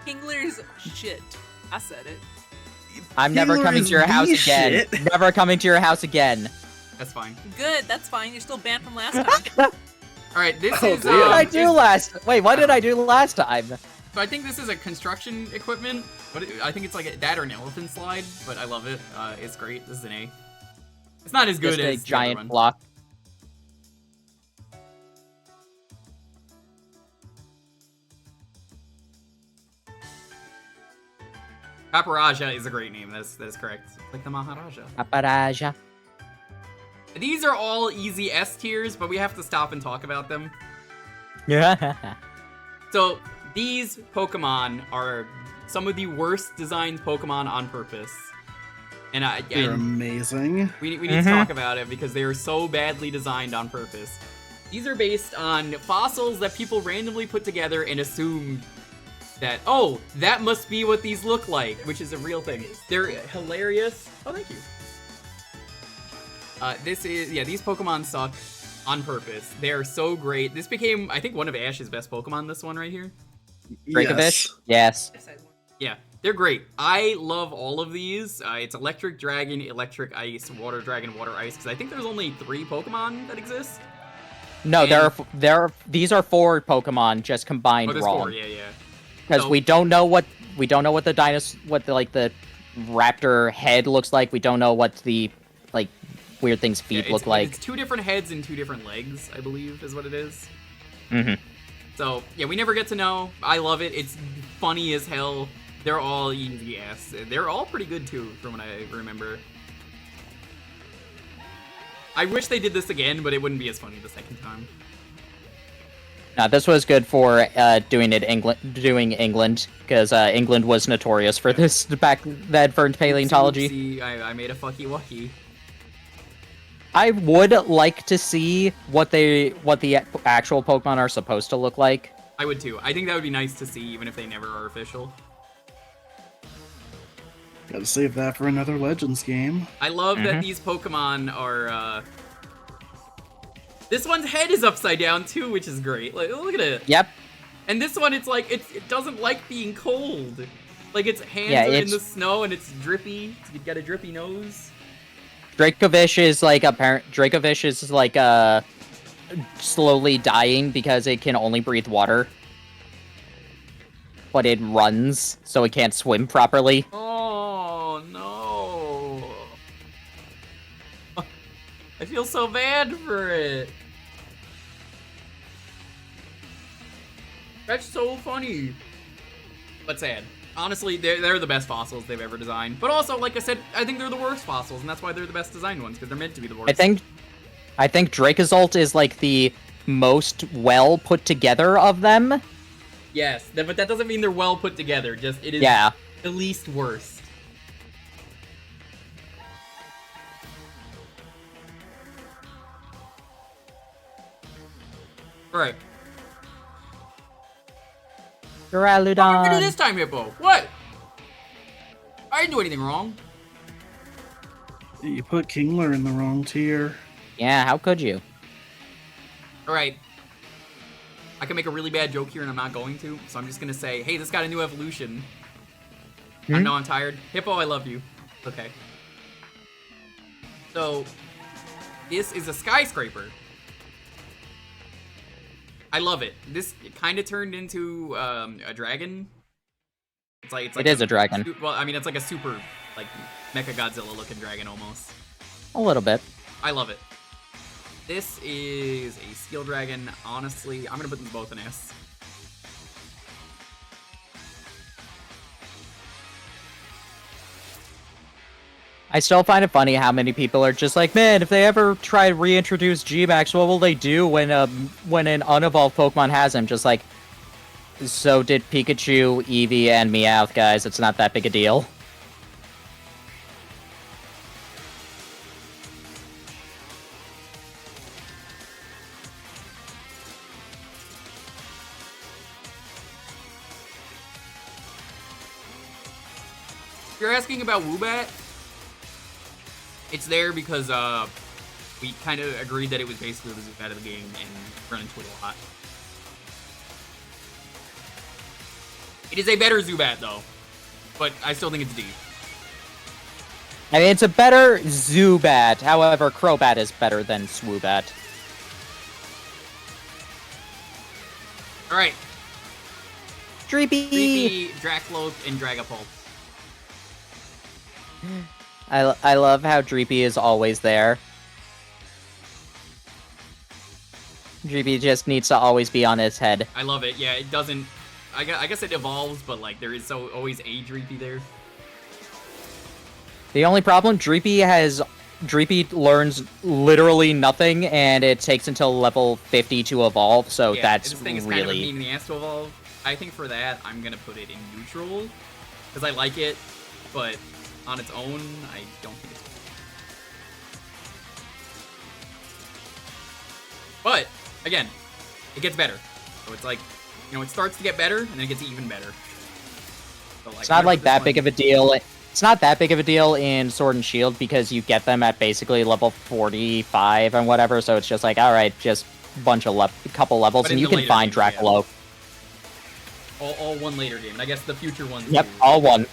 Kingler's shit. I said it. I'm never coming to your house again. Never coming to your house again. That's fine. Good, that's fine. You're still banned from last time. All right, this Oh, is. dear. What did I do last? Wait, what did I do last time? So I think this is a construction equipment. But I think it's like that or an elephant slide. But I love it. It's great. This is an A. It's not as good Just a as the other giant one. block. Paparaja is a great name. That is correct. Like the Maharaja. Paparaja. These are all easy S tiers, but we have to stop and talk about them. Yeah. So these Pokemon are some of the worst designed Pokemon on purpose. And They're amazing. we need to talk about it because they are so badly designed on purpose. These are based on fossils that people randomly put together and assumed that, oh, that must be what these look like, which is a real thing. They're hilarious. Oh, thank you. These Pokemon suck on purpose. They are so great. This became, I think, one of Ash's best Pokemon, this one right here. Dracovish? Yes. Yeah, they're great. I love all of these. It's Electric Dragon, Electric Ice, Water Dragon, Water Ice, because I think there's only 3 Pokemon that exist. No, And- these are 4 Pokemon just combined Oh, there's wrong. 4, yeah. Because So- we don't know what the the raptor head looks like. We don't know what the like weird things feet Yeah, look like. It's 2 different heads and 2 different legs, I believe, is what it is. Mhm. So, yeah, we never get to know. I love it. It's funny as hell. They're all easy ass. They're all pretty good, too, from what I remember. I wish they did this again, but it wouldn't be as funny the second time. Now this was good for doing England because England was notorious for this back then for paleontology. See, I made a fucky wucky. I would like to see what the actual Pokemon are supposed to look like. I would, too. I think that would be nice to see, even if they never are official. Gotta save that for another Legends game. I love that these Pokemon are, This one's head is upside down, too, which is great. Like, look at it. Yep. And this one, it's like, it doesn't like being cold. Like, its hands are in it's- the snow, and it's drippy. It's got a drippy nose. Dracovish is like slowly dying because it can only breathe water. But it runs, so it can't swim properly. Oh, no. I feel so bad for it. That's so funny. But sad. Honestly, they're the best fossils they've ever designed. But also, like I said, I think they're the worst fossils, and that's why they're the best designed ones, because they're meant to be the worst. I think Dracozolt is like the most well put together of them. Yes, but that doesn't mean they're well put together. Just, it is Yeah. the least worst. Alright. What did we do Duraludon. this time, Hippo? What? I didn't do anything wrong. You put Kingler in the wrong tier. Yeah, how could you? Alright. I can make a really bad joke here and I'm not going to, so I'm just gonna say, hey, this got a new evolution. I know I'm tired. Hippo, I love you. Okay. So, this is a skyscraper. I love it. This kind of turned into a dragon. It's like It is a dragon. Well, I mean, it's like a super, like, Mecha Godzilla looking dragon almost. A little bit. I love it. This is a Steel Dragon. Honestly, I'm gonna put them both in S. I still find it funny how many people are just like, man, if they ever try to reintroduce G-Max, what will they do when an unevolved Pokemon has him? Just like, so did Pikachu, Eevee, and Meowth, guys. It's not that big a deal. If you're asking about Woobat, it's there because we kind of agreed that it was basically the Zubat of the game and run into it a lot. It is a better Zubat though, but I still think it's D. I mean, it's a better Zubat. However, Crobat is better than Swoobat. All right, Dreepy! Dreepy, Dracloak, and Dragapult. I love how Dreepy is always there. Dreepy just needs to always be on his head. I love it. Yeah, it doesn't. I guess it evolves, but like there is always a Dreepy there. The only problem, Dreepy learns literally nothing, and it takes until level 50 to evolve, so Yeah, that's this thing is really... kind of a pain in the ass to evolve. I think for that, I'm gonna put it in neutral because I like it, but on its own, I don't think it's. But again, it gets better. So it's like, you know, it starts to get better, and then it gets even better. So, like, It's not like that one- big of a deal. It's not that big of a deal in Sword and Shield because you get them at basically level 45 and whatever, so it's just like, alright, just bunch of couple levels, But and in you the can later find games, yeah. Dracolo. all one later game, and I guess the future ones. Yep, too. all one.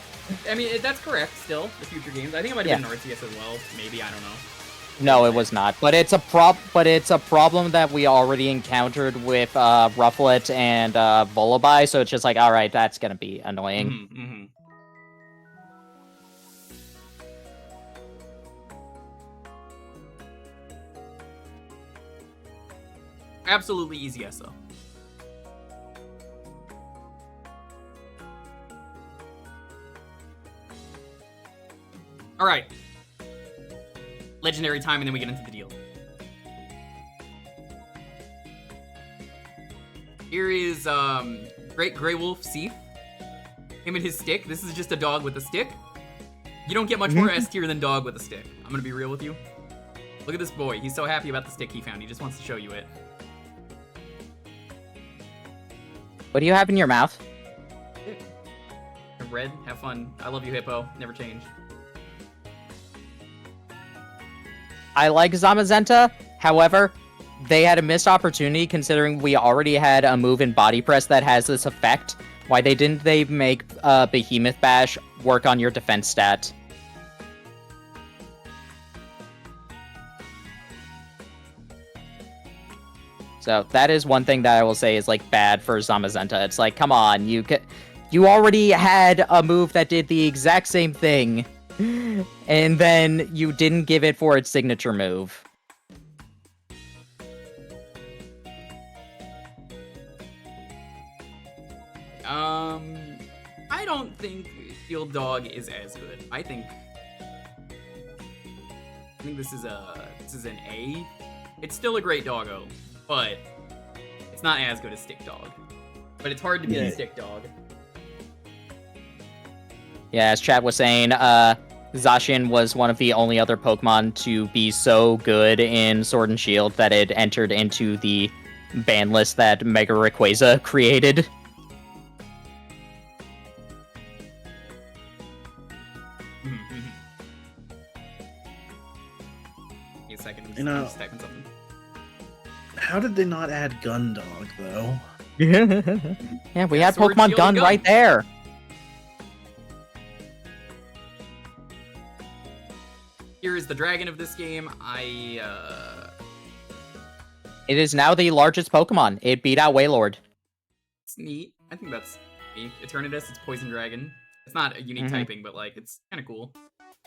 I mean, that's correct. Still, the future games. I think it might have been Arceus as well. Maybe, I don't know. No, it was not. But it's a problem that we already encountered with Rufflet and Volibye, so it's just like, alright, that's gonna be annoying. Mm-hmm. Absolutely easy yes though. Alright. Legendary time, and then we get into the deal. Here is Great Grey Wolf Seath. Him and his stick. This is just a dog with a stick. You don't get much more S tier than dog with a stick. I'm gonna be real with you. Look at this boy. He's so happy about the stick he found. He just wants to show you it. What do you have in your mouth? Red, have fun. I love you, Hippo. Never change. I like Zamazenta, however, they had a missed opportunity considering we already had a move in Body Press that has this effect. Why didn't they make Behemoth Bash work on your defense stat? So that is one thing that I will say is like bad for Zamazenta. It's like, come on, you already had a move that did the exact same thing, and then you didn't give it for its signature move. I don't think Shield Dog is as good. I think this is an A. It's still a great doggo, but it's not as good as Stick Dog. But it's hard to beat Stick Dog. Yeah, as chat was saying, Zacian was one of the only other Pokemon to be so good in Sword and Shield that it entered into the ban list that Mega Rayquaza created. Wait a second, You know- I'm just typing something. How did they not add Gundog, though? Yeah, we had Sword, Pokemon Shield, Gun and right there. Here is the dragon of this game. It is now the largest Pokemon. It beat out Wailord. It's neat. I think that's neat. Eternatus, it's Poison Dragon. It's not a unique typing, but like it's kind of cool.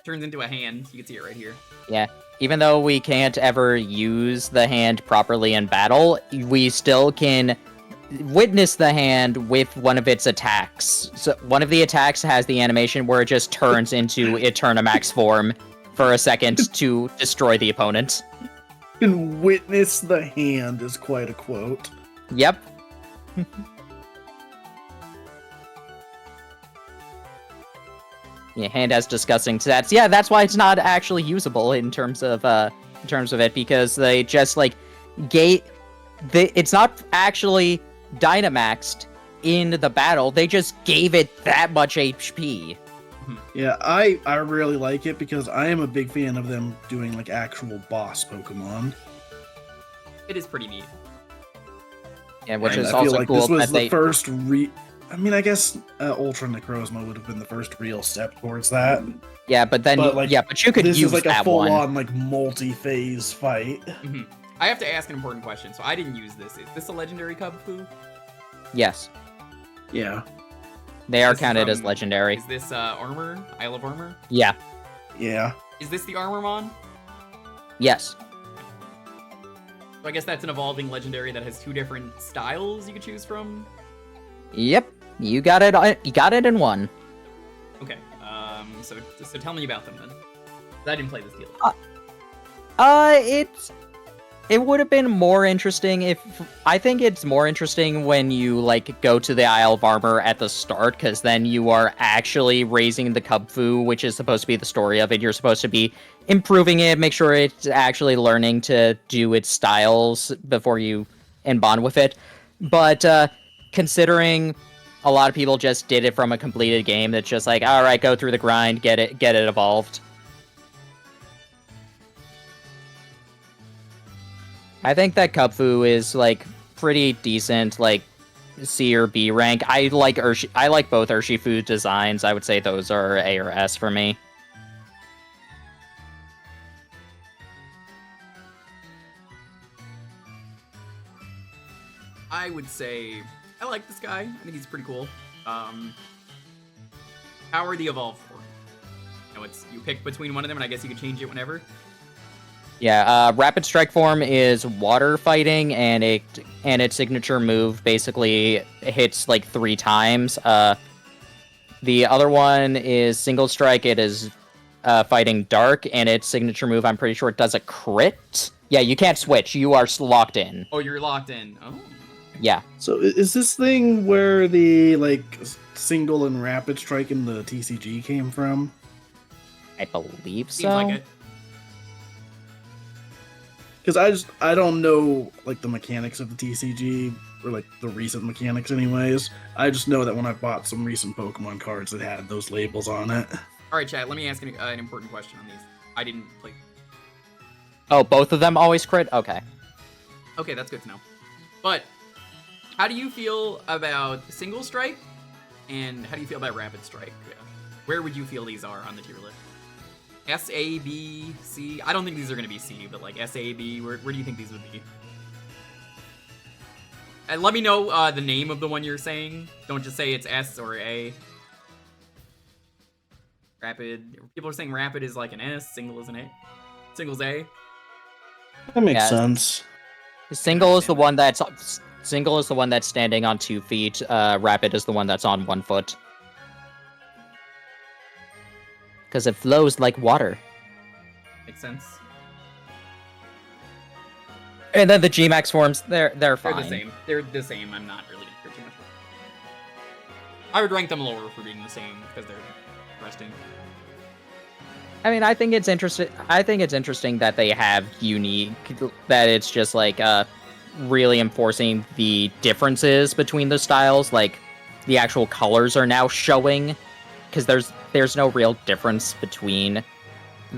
Turns into a hand. You can see it right here. Yeah, even though we can't ever use the hand properly in battle, we still can witness the hand with one of its attacks. So one of the attacks has the animation where it just turns into Eternamax form for a second to destroy the opponent. And witness the hand is quite a quote. Yep. Yeah, hand has disgusting stats. Yeah, that's why it's not actually usable in terms of it, because they just like it's not actually Dynamaxed in the battle. They just gave it that much HP. Yeah, I really like it because I am a big fan of them doing like actual boss Pokemon. It is pretty neat. Yeah, which And is I feel also like cool this was that the they first I mean, I guess Ultra Necrozma would have been the first real step towards that. Yeah, but then But, like, but you could This use is like a that one. full-on like multi-phase fight. I have to ask an important question. So I didn't use this. Is this a legendary Cub Fu? Yes, Yeah, they are This is counted as from- legendary. Is this armor? Isle of Armor? Yeah. yeah. Is this the Armormon? Yes. So I guess that's an evolving legendary that has 2 different styles you could choose from. Yep. You got it. You got it in one. Okay. So tell me about them then. 'Cause I didn't play this deal. It would have been more interesting if I think it's more interesting when you like go to the Isle of Armor at the start, because then you are actually raising the Cub Fu, which is supposed to be the story of it. You're supposed to be improving it, make sure it's actually learning to do its styles before you bond with it. But considering a lot of people just did it from a completed game, that's just like, all right, go through the grind, get it evolved. I think that Cub Fu is like pretty decent, like C or B rank. I like both Urshifu designs. I would say those are A or S for me. I would say I like this guy. I think he's pretty cool. How are the evolved for? You know, you pick between one of them, and I guess you can change it whenever. Yeah, Rapid Strike form is water fighting, and its signature move basically hits like 3 times. The other one is Single Strike. It is fighting dark, and its signature move, I'm pretty sure it does a crit. Yeah, you can't switch. You are locked in. Oh, you're locked in. Oh. Yeah. So is this thing where the like single and rapid strike in the TCG came from? I believe so. Seems like it. Because I don't know like the mechanics of the TCG or like the recent mechanics anyways. I just know that when I bought some recent Pokemon cards that had those labels on it. All right, chat. Let me ask an important question on these. I didn't play. Oh, both of them always crit? Okay. Okay, that's good to know. But how do you feel about Single Strike, and how do you feel about Rapid Strike? Where would you feel these are on the tier list? S, A, B, C? I don't think these are going to be C, but like S, A, B, where do you think these would be? And let me know the name of the one you're saying. Don't just say it's S or A. Rapid. People are saying Rapid is like an S, Single is an A. Single's A. That makes Yeah. sense. Single is the one that's standing on 2 feet. Rapid is the one that's on 1 foot. Because it flows like water. Makes sense. And then the G-Max forms, they're fine. They're the same. They're the same. I'm not really gonna care too much. I would rank them lower for being the same because they're interesting. I mean, I think it's interesting. I think it's interesting that they have unique. That it's just like really enforcing the differences between the styles. Like the actual colors are now showing, because there's no real difference between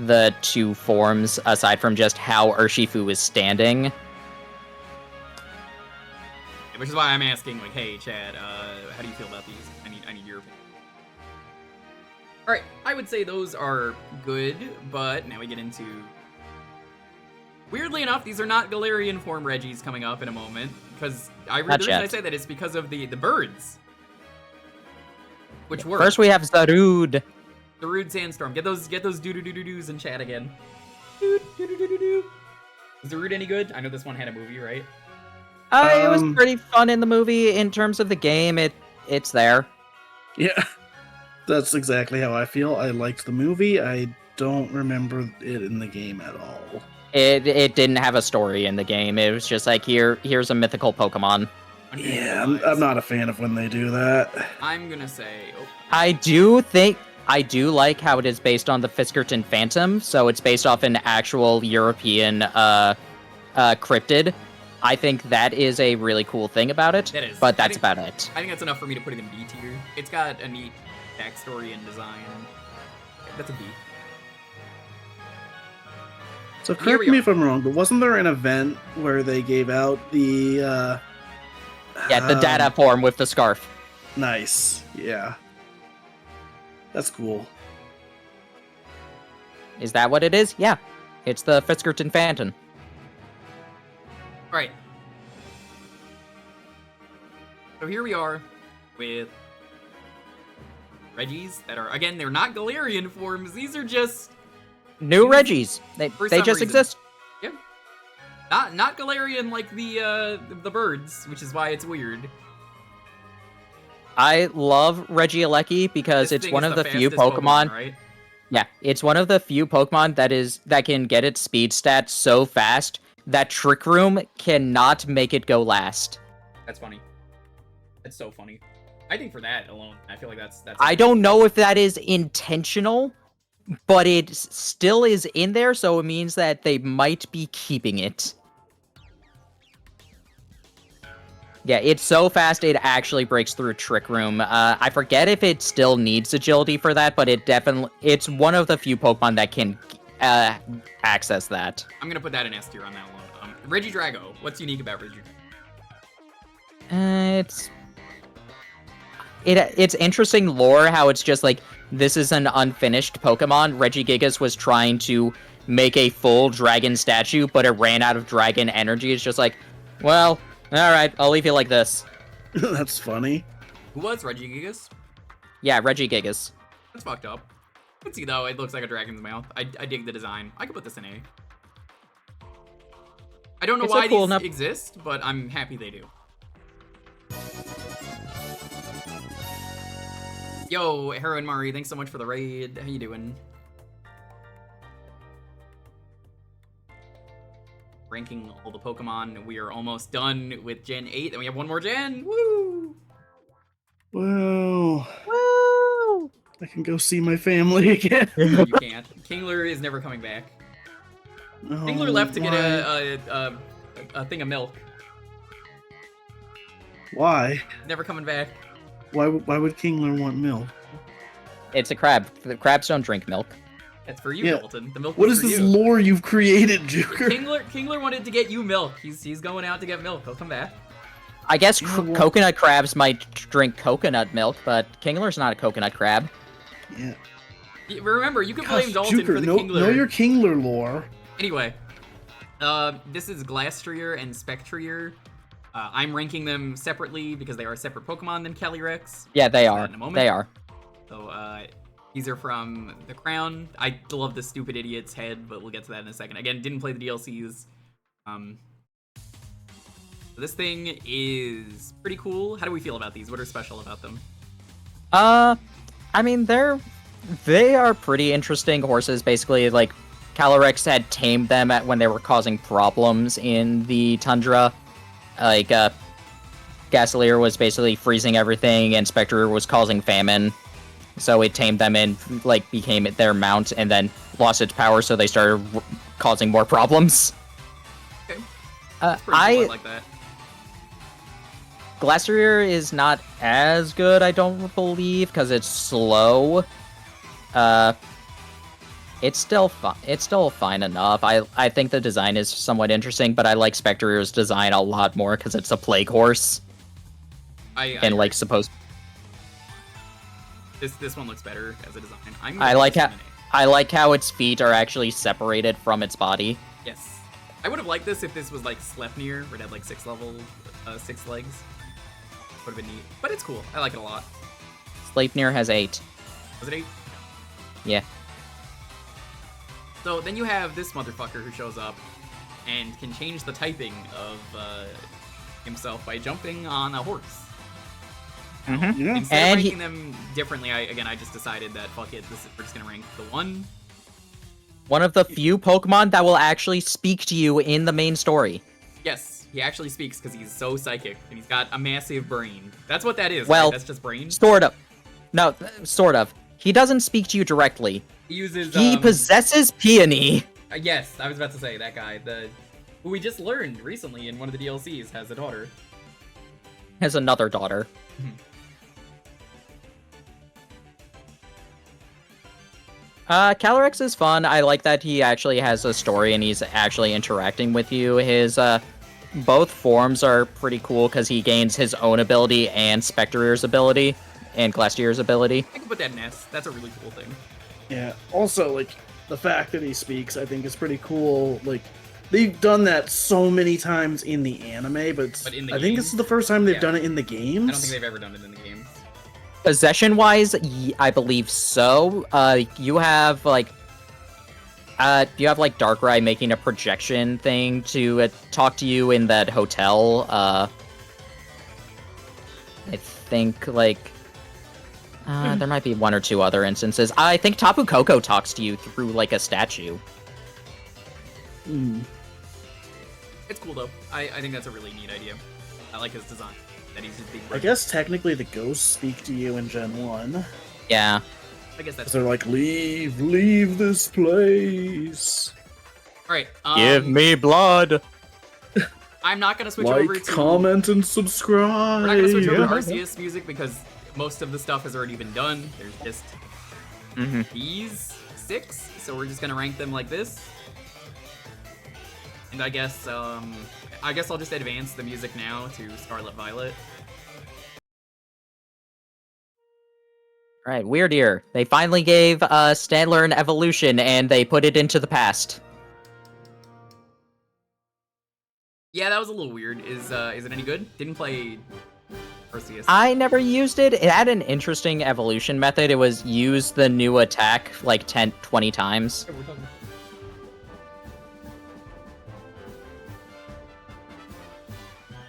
the 2 forms aside from just how Urshifu is standing. Which is why I'm asking, like, hey, Chad, how do you feel about these? I need your opinion. All right, I would say those are good, but now we get into. Weirdly enough, these are not Galarian form Reggies coming up in a moment, because the reason I say that is because of the birds, which work. First, we have Zarude. The Rude Sandstorm. Get those doo-doo-doo-doo-doos in chat again. Doo-doo-doo-doo-doo. Is the Rude any good? I know this one had a movie, right? It was pretty fun in the movie. In terms of the game, it's there. Yeah, that's exactly how I feel. I liked the movie. I don't remember it in the game at all. It didn't have a story in the game. It was just like, here's a mythical Pokemon. Yeah, I'm not a fan of when they do that. I'm gonna say. Oh, I do like how it is based on the Fiskerton Phantom, so it's based off an actual European cryptid. I think that is a really cool thing about it. That is. But that's about it. I think that's enough for me to put it in B tier. It's got a neat backstory and design. That's a B. So Here correct we me are. if I'm wrong, but wasn't there an event where they gave out the Yeah, the data form with the scarf. Nice. Yeah. That's cool. Is that what it is? Yeah. It's the Fiskerton Phantom. All right. So here we are with Reggies that are, again, they're not Galarian forms. These are just New Reggies. They For they some just reason. exist. yeah, not Galarian like the birds, which is why it's weird. I love Regieleki because This it's thing one is of the few fastest Pokemon. right? Yeah, it's one of the few Pokemon that can get its speed stats so fast that Trick Room cannot make it go last. That's funny. That's so funny. I think for that alone, I feel like that's. I don't know if that is intentional, but it still is in there, so it means that they might be keeping it. Yeah, it's so fast it actually breaks through Trick Room. I forget if it still needs agility for that, but it's one of the few Pokemon that can access that. I'm gonna put that in S tier on that one. Regidrago. What's unique about Regidrago? It's interesting lore how it's just like this is an unfinished Pokemon. Regigigas was trying to make a full dragon statue, but it ran out of dragon energy. It's just like, well, all right, I'll leave you like this. That's funny. Who was Regigigas? Yeah, Regigigas. That's fucked up. You can see though, it looks like a dragon's mouth. I dig the design. I could put this in A. I don't know It's a why cool these enough- exist, but I'm happy they do. Yo, Heroin Mari, thanks so much for the raid. How you doing? Ranking all the Pokemon. We are almost done with Gen 8, and we have one more gen. Woo! Well, Woo! I can go see my family again. You can't. Kingler is never coming back. No, Kingler left to get why? a thing of milk. Why? Never coming back. Why would Kingler want milk? It's a crab. The crabs don't drink milk. That's for you, Yeah. Dalton. The milk What was is for this you. lore you've created, Jewker? Kingler wanted to get you milk. He's going out to get milk. He'll come back. I guess You know what? coconut crabs might drink coconut milk, but Kingler's not a coconut crab. Yeah. Remember, you can Gosh, blame Dalton Jewker, for the know Kingler. your Kingler lore. Anyway, this is Glastrier and Spectrier. I'm ranking them separately because they are separate Pokemon than Calyrex. Yeah, they That are. in a moment. They are. So, these are from the Crown. I love the stupid idiot's head, but we'll get to that in a second. Again, didn't play the DLCs. This thing is pretty cool. How do we feel about these? What are special about them? I mean, they are pretty interesting horses. Basically, like Calyrex had tamed them when they were causing problems in the tundra. Like Gasolier was basically freezing everything, and Spectre was causing famine. So it tamed them and like became their mount, and then lost its power. So they started causing more problems. Okay. That's pretty cool. I like that. Glastrier is not as good, I don't believe, because it's slow. It's still fine. It's still fine enough. I think the design is somewhat interesting, but I like Spectrier's design a lot more because it's a plague horse. And like supposed. This one looks better as a design. I like how its feet are actually separated from its body. Yes. I would have liked this if this was like Sleipnir, where it had like 6 legs. Would have been neat. But it's cool. I like it a lot. Sleipnir has 8. Was it 8? Yeah. So then you have this motherfucker who shows up and can change the typing of himself by jumping on a horse. Mm-hmm. Yeah. Instead And of ranking them differently, I just decided that fuck it, we're just gonna rank the one. One of the few Pokemon that will actually speak to you in the main story. Yes, he actually speaks because he's so psychic and he's got a massive brain. That's what that is. Well, right? That's just brain. Sort of. No, sort of. He doesn't speak to you directly. He uses. He possesses Peony. Yes, I was about to say that guy. Who we just learned recently in one of the DLCs has a daughter. Has another daughter. Calyrex is fun. I like that he actually has a story and he's actually interacting with you. His both forms are pretty cool because he gains his own ability and Spectre's ability and Glastier's ability. I can put that in S. That's a really cool thing. Yeah. Also, like, the fact that he speaks, I think, is pretty cool. Like, they've done that so many times in the anime, but in the I think this games? is the first time they've Yeah. done it in the games. I don't think they've ever done it in the games. Possession-wise, I believe so. You have like Darkrai making a projection thing to talk to you in that hotel. I think like there might be one or two other instances. I think Tapu Koko talks to you through like a statue. It's cool though. I think that's a really neat idea. I like his design. That he's just big. I guess technically the ghosts speak to you in Gen 1. Yeah. I guess that's. They're like, leave this place. All right. Give me blood. I'm not gonna switch over Like, to. comment, and subscribe. We're not gonna switch over to Arceus music because most of the stuff has already been done. There's just these 6, so we're just gonna rank them like this. And I guess I'll just advance the music now to Scarlet Violet. Alright, Weird Ear. They finally gave Stadler an evolution and they put it into the past. Yeah, that was a little weird. Is it any good? Didn't play Arceus. I never used it. It had an interesting evolution method. It was use the new attack like 10, 20 times.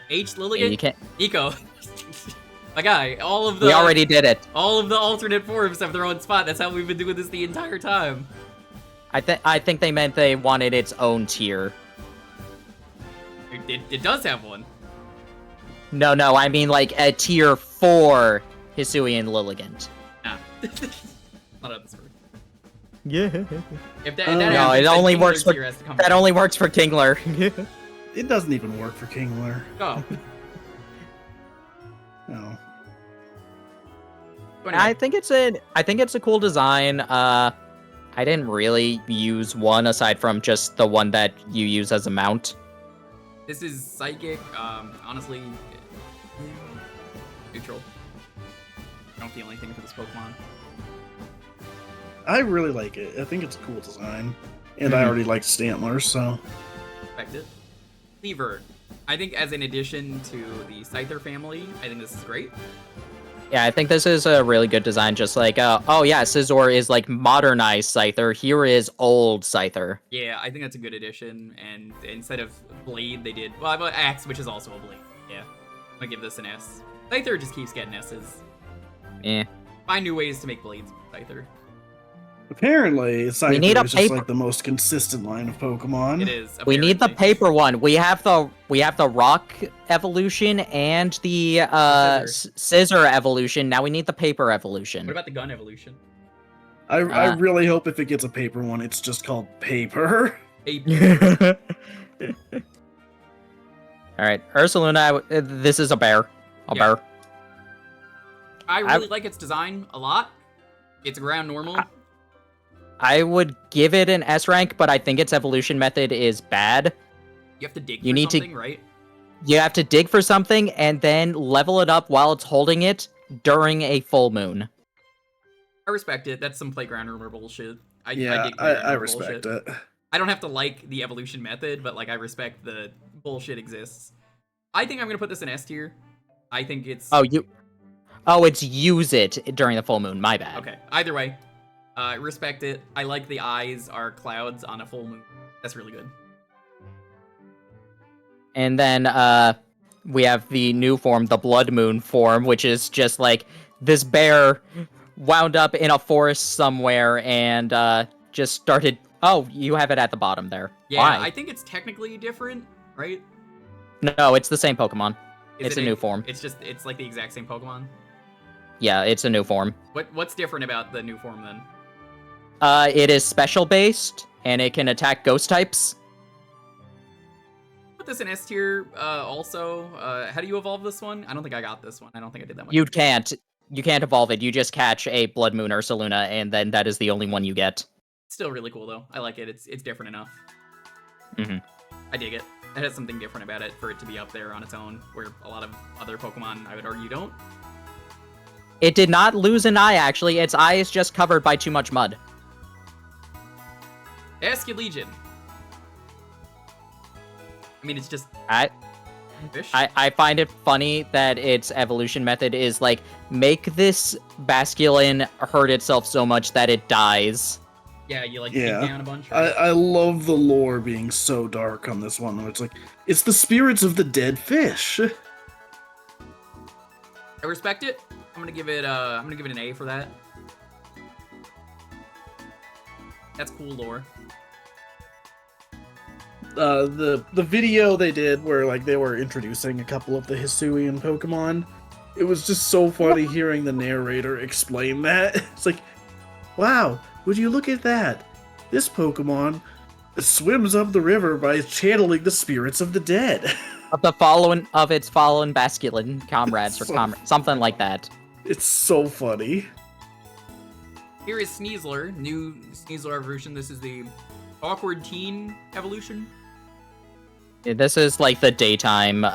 H. Yeah, Lilligant? you can't. Nico. My guy, all of the We already did it. all of the alternate forms have their own spot. That's how we've been doing this the entire time. I think they meant they wanted its own tier. It does have one. No, I mean like a tier for Hisui and Lilligant. Nah. Not on this one. Yeah. If that No, happens, it then only Kingler works for tier has to come that back. only works for Kingler. It doesn't even work for Kingler. Oh. No. So anyway, I think it's a cool design. I didn't really use one aside from just the one that you use as a mount. this is Psychic. Honestly, neutral. I don't feel anything for this Pokemon. I really like it. I think it's a cool design. And I already like Stantler, so... Respect it. Lever. I think as an addition to the Scyther family, I think this is great. Yeah, I think this is a really good design. Just like, oh yeah, Scizor is like modernized Scyther. Here is old Scyther. Yeah, I think that's a good addition. And instead of Blade, they did Axe, which is also a Blade. Yeah, I'm gonna give this an S. Scyther just keeps getting S's. Eh. Find new ways to make Blades, Scyther. Apparently, Scyther need a is just paper- like the most consistent line of Pokemon. It is. We need the apparently. paper one. We have the rock evolution and the scissor evolution. Now we need the paper evolution. What about the gun evolution? I really hope if it gets a paper one, it's just called Paper. Paper. All right, Ursaluna. This is a bear. A Yeah. bear. I really like its design a lot. It's ground normal. I would give it an S rank, but I think its evolution method is bad. You have to dig You for need to- something, right? You have to dig for something and then level it up while it's holding it during a full moon. I respect it. That's some playground rumor bullshit. I Yeah, dig playground I rumor respect bullshit. it. I don't have to like the evolution method, but like I respect the bullshit exists. I think I'm gonna put this in S tier. I think it's It's use it during the full moon. My bad. okay. Either way, respect it. I like the eyes are clouds on a full moon. That's really good. And then we have the new form, the Blood Moon form, which is just like this bear wound up in a forest somewhere and just started. Oh, you have it at the bottom there. Yeah, Why? I think it's technically different, right? No, it's the same Pokemon. Is It's it a new form. It's like the exact same Pokemon. Yeah, it's a new form. What's different about the new form then? It is special based and it can attack ghost types. Put this in S tier. Also, how do you evolve this one? I don't think I got this one. I don't think I did that much. You can't evolve it. You just catch a Blood Moon Ursaluna, and then that is the only one you get. Still really cool though. I like it. It's different enough. Mhm. I dig it. That has something different about it for it to be up there on its own, where a lot of other Pokemon, I would argue, don't. It did not lose an eye, actually. Its eye is just covered by too much mud. Basculegion. I mean, it's just fish. I find it funny that its evolution method is, like, make this Basculin hurt itself so much that it dies. Yeah, you, like, Yeah. dig down a bunch. Right? I love the lore being so dark on this one. Where it's like, it's the spirits of the dead fish. I respect it. I'm gonna give it an A for that. That's cool lore. The video they did where like they were introducing a couple of the Hisuian Pokemon, it was just so funny hearing the narrator explain that. It's like, wow, would you look at that? This Pokemon swims up the river by channeling the spirits of the dead. Of its fallen Basculin comrades, or So- something like that. It's so funny. Here is Sneasler, new Sneasler evolution. This is the awkward teen evolution. This is like the daytime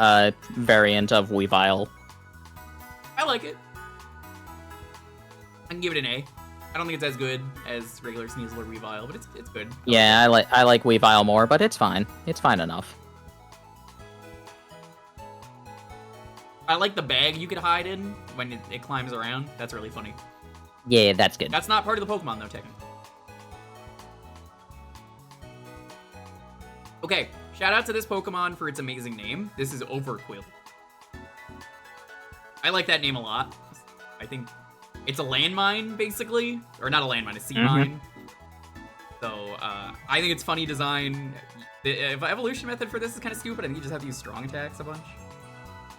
variant of Weavile. I like it. I can give it an A. I don't think it's as good as regular Sneasler Weavile, but it's good. Yeah, I like Weavile more, but it's fine. It's fine enough. I like the bag you could hide in when it climbs around. That's really funny. Yeah, that's good. That's not part of the Pokemon, though, technically. Okay, shout out to this Pokemon for its amazing name. This is Overquill. I like that name a lot. I think it's a landmine, basically. Or not a landmine, a sea mine. So, I think it's funny design. The evolution method for this is kind of stupid. I think you just have to use strong attacks a bunch.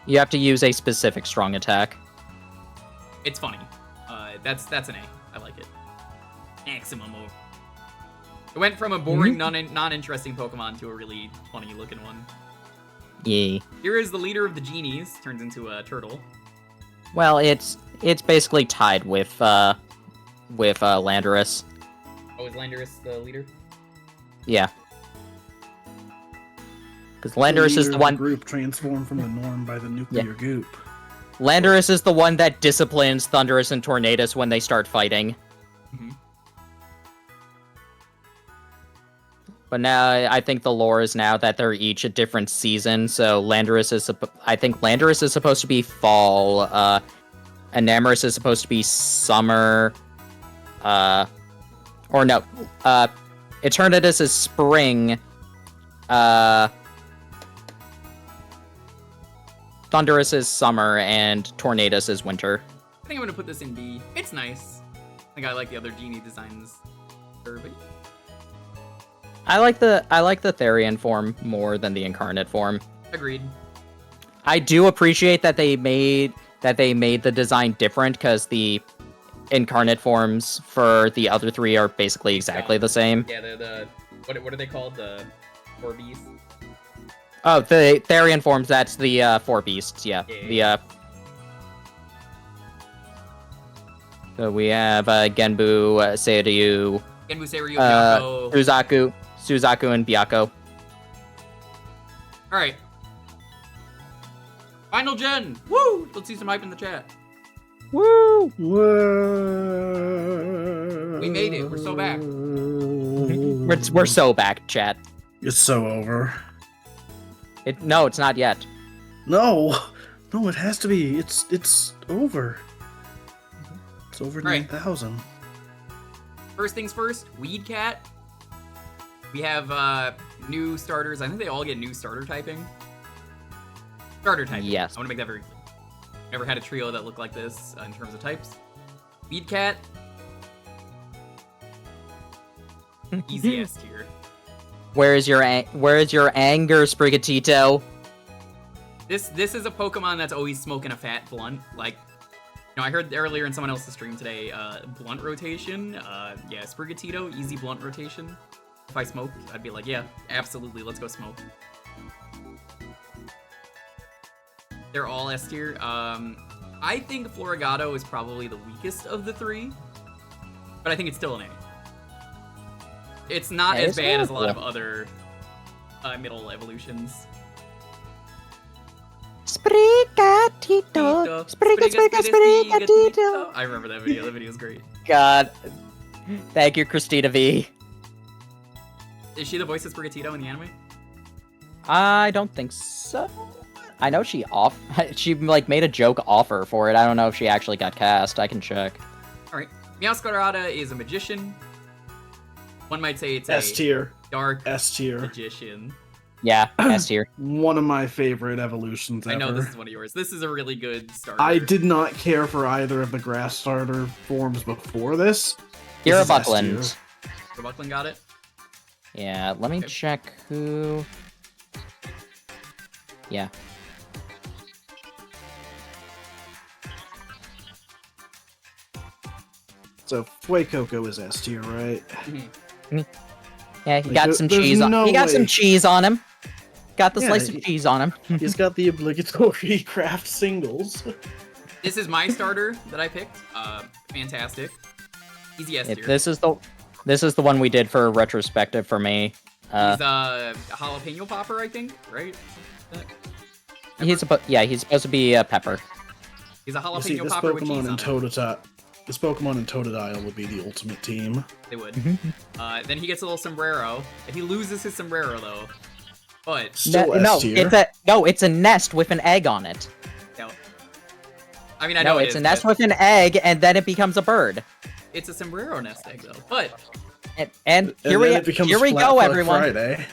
You have to use a specific strong attack. It's funny. That's an A. I like it. Maximum over. It went from a boring, non-interesting Pokemon to a really funny-looking one. Yeah. Here is the leader of the genies. Turns into a turtle. Well, it's basically tied with Landorus. Oh, is Landorus the leader? Yeah. Because Landorus is the one. Group transformed from the norm by the nuclear goop. Landorus is the one that disciplines Thundurus and Tornadus when they start fighting. But now I think the lore is now that they're each a different season. So I think Landorus is supposed to be fall. Enamorus is supposed to be summer. Or no. Eternatus is spring. Thundurus is summer, and Tornadus is winter. I think I'm gonna put this in B. It's nice. I think I like the other genie designs. But I like the Therian form more than the incarnate form. agreed. I do appreciate that they made the design different because the incarnate forms for the other three are basically exactly the same. Yeah, the what are they called? The 4 beasts. Oh, the Therian forms, that's the 4 beasts, yeah. So we have Genbu, Seiryu, Genbu, Seiryu, Byakko. Suzaku, and Byakko. Alright. Final gen! Woo! Let's see some hype in the chat. Woo! Whoa. We made it. We're so back. We're so back, chat. It's so over. No, it's not yet. No, it has to be. It's over. It's over Right. 9,000. First things first, Weed Cat. We have new starters. I think they all get new starter typing. Starter typing. Yes. I want to make that very clear. Never had a trio that looked like this in terms of types. Weed Cat. Easy S tier. Where is your anger, Sprigatito? This is a Pokemon that's always smoking a fat blunt. Like, you know, I heard earlier in someone else's stream today, blunt rotation. Yeah, Sprigatito, easy blunt rotation. If I smoked, I'd be like, yeah, absolutely, let's go smoke. They're all S tier. I think Florigato is probably the weakest of the three, but I think it's still an A. It's not as bad as a lot of other middle evolutions. Sprigatito. Sprigatito. I remember that video. That video is great. God. Thank you, Christina V. Is she the voice of Sprigatito in the anime? I don't think so. I know she like made a joke offer for it. I don't know if she actually got cast. I can check. Alright. Meowscarada is a magician. One might say it's S tier. dark S tier. magician. Yeah, S tier. One of my favorite evolutions ever. I know this is one of yours. This is a really good starter. I did not care for either of the grass starter forms before this. Here This are is S tier. Buckland. So Buckland got it. Yeah, let me Okay. check who. Yeah. So Fuecoco is S tier, right? Yeah, he Like, got some there's cheese on. no He got way. some cheese on him. Got the Yeah, slice of cheese on him. He's got the obligatory craft singles. This is my starter that I picked. Fantastic. Easy S tier. This is the one we did for a retrospective for me. He's a jalapeno popper, I think, right? He's supposed to be a pepper. He's a You see, jalapeno this popper with cheese Pokemon on in it. Totodile, this Pokemon in Totodile would be the ultimate team. They would. Then he gets a little sombrero. He loses his sombrero though. But Still no, S tier. it's a nest with an egg on it. no. I mean, I know No, it it's is, a nest but with an egg, and then it becomes a bird. it's a sombrero nest egg though. But And here then we it becomes here we Flat go, Fuck everyone. Friday.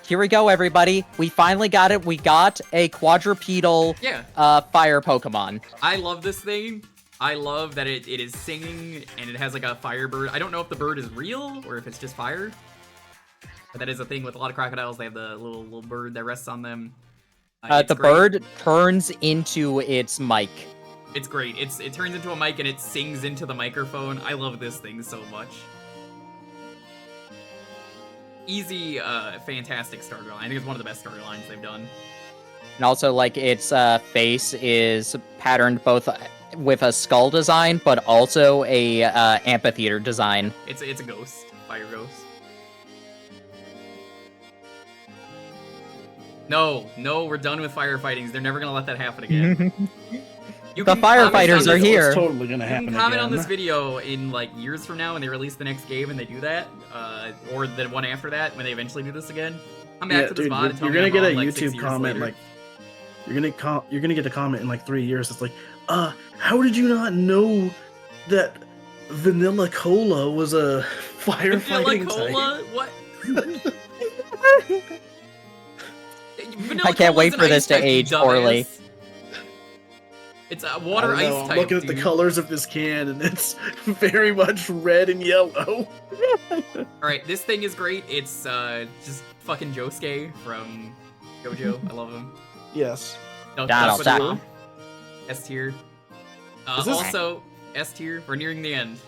Here we go, everybody. We finally got it. We got a quadrupedal yeah, fire Pokemon. I love this thing. I love that it is singing and it has like a fire bird. I don't know if the bird is real or if it's just fire. But that is a thing with a lot of crocodiles. They have the little bird that rests on them. It's The great. bird turns into its mic. It's great. It turns into a mic and it sings into the microphone. I love this thing so much. Easy, fantastic starter line. I think it's one of the best starter lines they've done. And also, like, its face is patterned both with a skull design, but also a amphitheater design. It's a ghost, fire ghost. No, we're done with firefightings. They're never gonna let that happen again. You The can comment firefighters on are this- here. It's totally gonna You happen can comment again. on this video in like years from now when they release the next game and they do that, or the one after that when they eventually do this again. Come back Yeah, to this dude, VOD and tell you're me gonna I'm get a wrong, like, 6 YouTube years comment later. like you're gonna get a comment in like 3 years. It's like, how did you not know that vanilla cola was a firefighting type? Cola? What? Vanilla I can't Cola's wait an for ice this to type, you age dumbass. poorly. It's a I water don't know, ice I'm type. looking at the dude. colors of this can, and it's very much red and yellow. Alright, this thing is great. It's just fucking Josuke from JoJo. I love him. Yes. No, Donald that's Duck. S tier. Is this- Also, S tier. We're nearing the end.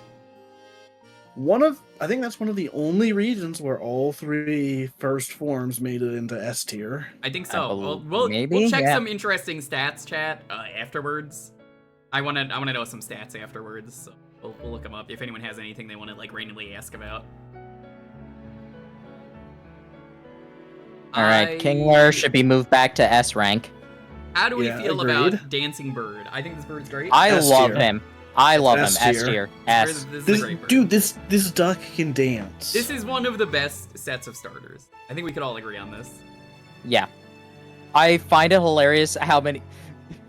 I think that's one of the only regions where all 3 first forms made it into S tier. I think I so. believe- We'll maybe? check Yeah. some interesting stats, chat, afterwards. I wanna know some stats afterwards. So we'll look them up if anyone has anything they want to like randomly ask about. Alright, Kingler should be moved back to S rank. How do we Yeah, feel agreed. about Dancing Bird? I think this bird's great. I S love tier. him. I love him. S S tier. tier. S. This is a great bird. Dude, this duck can dance. This is one of the best sets of starters. I think we could all agree on this. Yeah. I find it hilarious how many.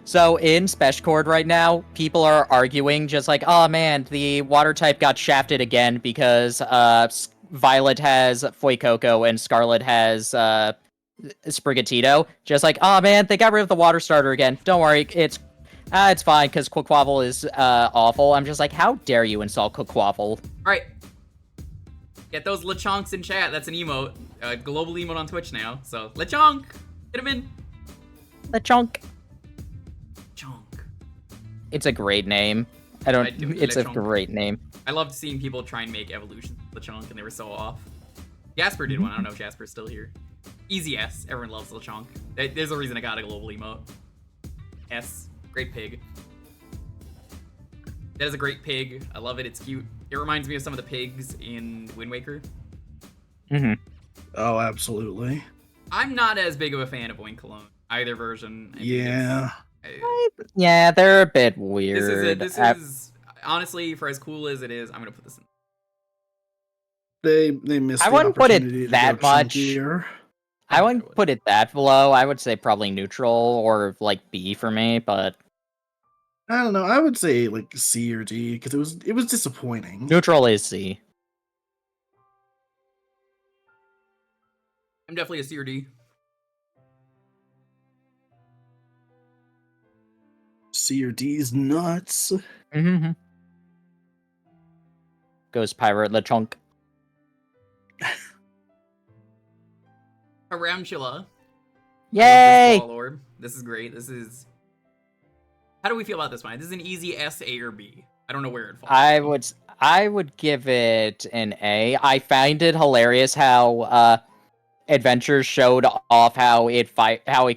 So in Specicord right now, people are arguing just like, oh man, the water type got shafted again because Violet has Fuecoco and Scarlet has Sprigatito. Just like, oh man, they got rid of the water starter again. Don't worry, it's fine because Quaquaval is awful. I'm just like, how dare you insult Quaquaval? Alright. Get those Lechonks in chat. That's an emote. Global emote on Twitch now. So, Lechonk! Get him in. The chunk. Chonk. It's a great name. It's a Lechonk. great name. I loved seeing people try and make evolution Lechonk, and they were so off. Jasper did one. I don't know if Jasper's still here. Easy S. Everyone loves Lechonk. There's a reason I got a global emote. S. Great pig. That is a great pig. I love it. It's cute. It reminds me of some of the pigs in Wind Waker. Mm-hmm. Oh, absolutely. I'm not as big of a fan of Oink Cologne, either version. I think Yeah. Yeah, they're a bit weird. This is honestly, for as cool as it is, I'm gonna put this in. They missed I the wouldn't put it opportunity to that go much. chunkier. I wouldn't put it that low. I would say probably neutral or like B for me, but I don't know. I would say like C or D because it was disappointing. neutral is C. I'm definitely a C or D. C or D's nuts. Mm-hmm. Goes Pirate LeChonk. Tarantula. Yay! Lord. This is great. This is. How do we feel about this one? This is an easy S, A, or B. I don't know where it falls. I would give it an A. I find it hilarious how Adventures showed off how it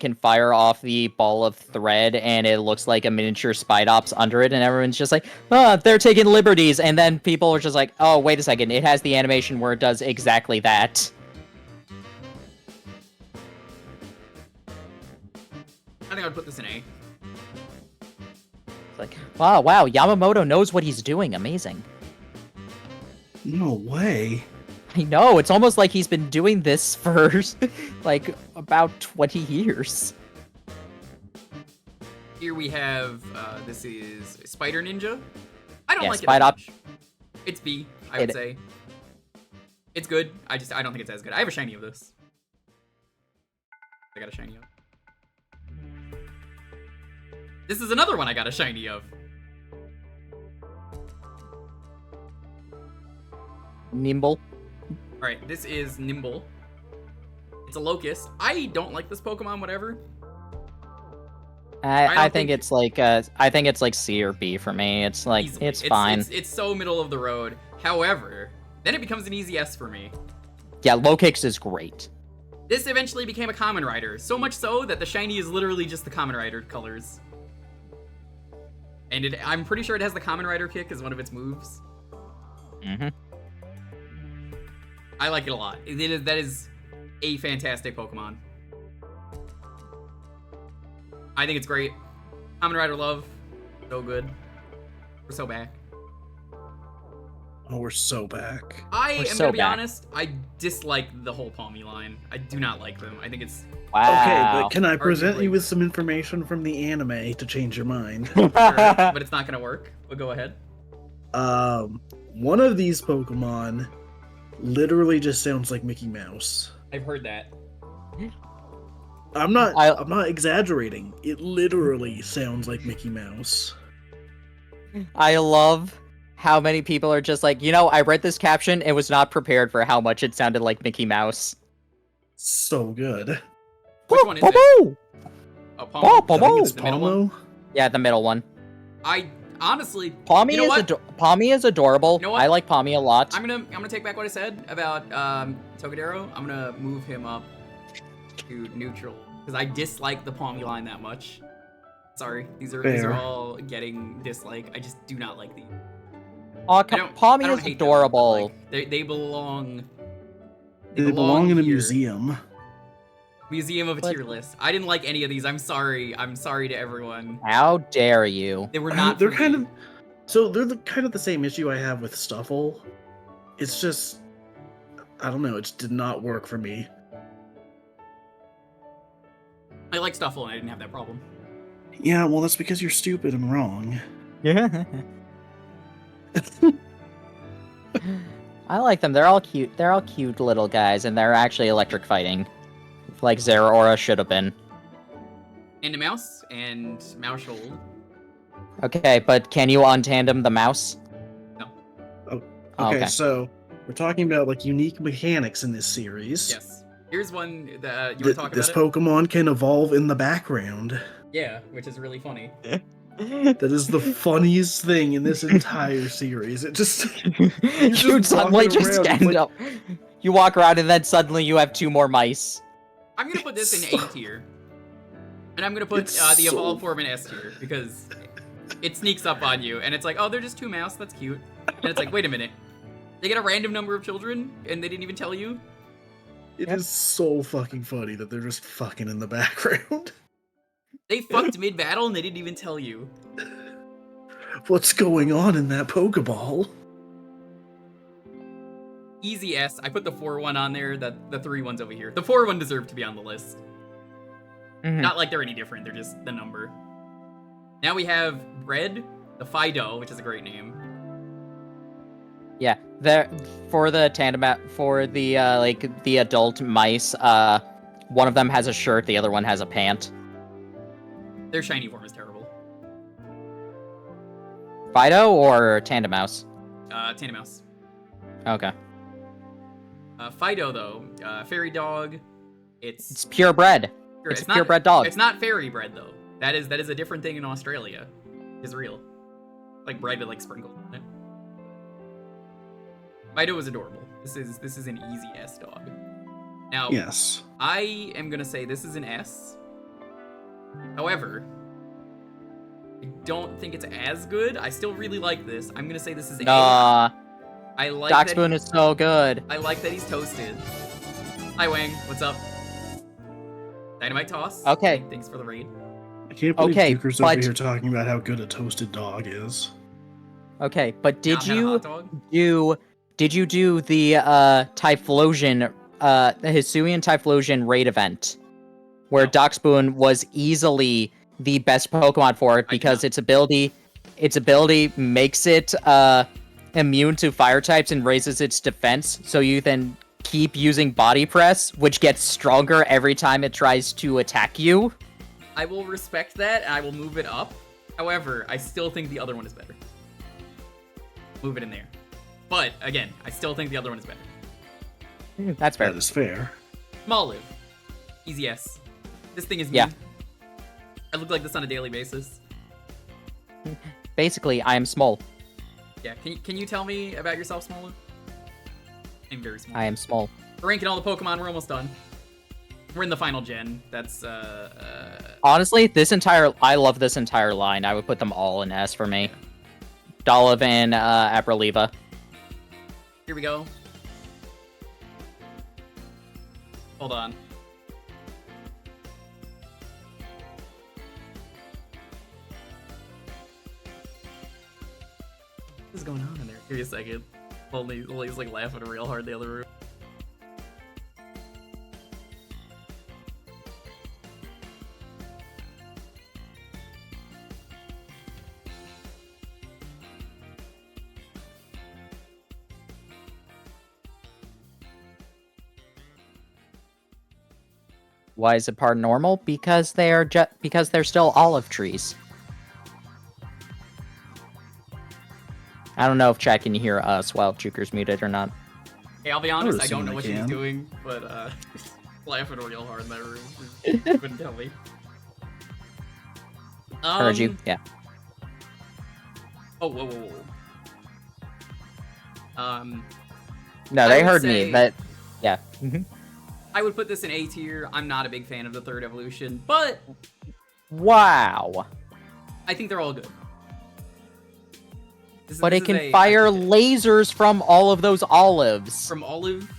can fire off the ball of thread and it looks like a miniature Spidops under it, and everyone's just like, oh, they're taking liberties, and then people are just like, oh, wait a second, it has the animation where it does exactly that. I think I'd put this in A. It's like, wow, Yamamoto knows what he's doing. Amazing. No way. I know, it's almost like he's been doing this for, like, about 20 years. Here we have, this is Spider Ninja. I don't like it Spidop. that much. It's B, I would say. It's good. I don't think it's as good. I have a shiny of this. I got a shiny of. This is another one I got a shiny of. Nimble. Alright, this is Nimble. It's a Locust. I don't like this Pokemon, whatever. I think it's like C or B for me. It's like Easily. it's fine. It's so middle of the road. However, then it becomes an easy S for me. Yeah, Lokix is great. This eventually became a Common Rider, so much so that the shiny is literally just the Common Rider colors. And I'm pretty sure it has the Common Rider kick as one of its moves. Mm-hmm. I like it a lot. That is a fantastic Pokemon. I think it's great. Common Rider love. So good. We're so back. Oh, we're so back. I am so gonna be back. honest, I dislike the whole Palmy line. I do not like them. I think it's Wow. Okay, but can I present Arguably. you with some information from the anime to change your mind? sure, but it's not gonna work. But go ahead. One of these Pokemon literally just sounds like Mickey Mouse. I've heard that. I'm not exaggerating. It literally sounds like Mickey Mouse. I love how many people are just like, I read this caption and was not prepared for how much it sounded like Mickey Mouse. So good. Which one is it? Poo-poo! Oh, Pomo. Palmy. I think it's The middle one? Palmo. Yeah, the middle one. I honestly, Palmy you know what? Palmy is adorable. You know what? I like Palmy a lot. I'm gonna take back what I said about Togedero. I'm gonna move him up to neutral because I dislike the Palmy line that much. Sorry, these are Fair. all getting dislike. I just do not like these. Aw, I don't- Palmy I don't is hate them, adorable. but, like, they belong. They belong in a here. museum. Museum of a But- tier list. I didn't like any of these. I'm sorry. I'm sorry to everyone. How dare you? They were not. They're for kind me. of so they're kind of the same issue I have with Stuffle. It's just I don't know. It just did not work for me. I like Stuffle and I didn't have that problem. Yeah, well, that's because you're stupid and wrong. Yeah. I like them. They're all cute. They're all cute little guys, and they're actually electric fighting, like Zeraora should have been. And a mouse and Maushold. Okay, but can you untandem the mouse? No. Okay, Okay. so we're talking about like unique mechanics in this series. Yes. Here's one that you want to talk This about. Pokemon can evolve in the background. Yeah, which is really funny. That is the funniest thing in this entire series. It just You just suddenly walking just around, it's end like- up. You walk around, and then suddenly you have 2 more mice. I'm gonna put this in A tier, and I'm gonna put It's the so- evolved form in S tier because it sneaks up on you, and it's like, oh, they're just 2 mouse. That's cute. And it's like, wait a minute, they get a random number of children, and they didn't even tell you. It is so fucking funny that they're just fucking in the background. They fucked mid-battle and they didn't even tell you. What's going on in that Pokeball? Easy S. I put the 4-1 on there, the 3-1's over here. The 4-1 deserved to be on the list. Not like they're any different, they're just the number. Now we have Red, the Fido, which is a great name. Yeah, there for the the adult mice. One of them has a shirt, the other one has a pant. Their shiny form is terrible. Fido or Tandemouse? Tandemouse. Okay, Fido though, fairy dog. it's purebred. It's a purebred dog. It's not fairy bread though. That is a different thing in Australia. It's real. Like bread with like sprinkles on it. Fido is adorable. This is an easy S dog. Now, Yes. I am gonna say this is an S. However, I don't think it's as good. I still really like this. I'm gonna say this is A. Nah, I like Doc that Spoon is so good. I like that he's toasted. Hi Wang, what's up? Dynamite toss. Okay. Thanks for the raid. I can't believe Okay, Jewker's but- over here talking about how good a toasted dog is. Okay, but did Not had a you hot dog? do the Typhlosion, the Hisuian Typhlosion raid event, where No. Doc Spoon was easily the best Pokemon for it I did because not. its ability makes it immune to fire types and raises its defense, so you then keep using Body Press, which gets stronger every time it tries to attack you. I will respect that, and I will move it up. However, I still think the other one is better. Move it in there. But, again, I still think the other one is better. That's fair. That is fair. Small Live. Easy S. This thing is Yeah. mean. I look like this on a daily basis. Basically, I am small. Yeah, can you tell me about yourself, Small Live? I'm very small. I am small. We're ranking all the Pokemon, we're almost done. We're in the final gen. That's, Honestly, I love this entire line. I would put them all in S for me. Donovan, Abraliva. here we go. Hold on. What is going on in there? Give me a second. Lily's like laughing real hard in the other room. Why is it part normal? Because they're still olive trees. I don't know if chat can hear us while Jewker's muted or not. Hey, I'll be honest, I assume don't know they what she's can. doing, but laughing real hard in that room. She couldn't tell me. Heard you? Yeah. Oh, whoa. No, I they would heard say- me, but yeah. Mhm. I would put this in A tier. I'm not a big fan of the third evolution, but Wow. I think they're all good. But this it is can a- fire lasers from all of those olives. from Olive.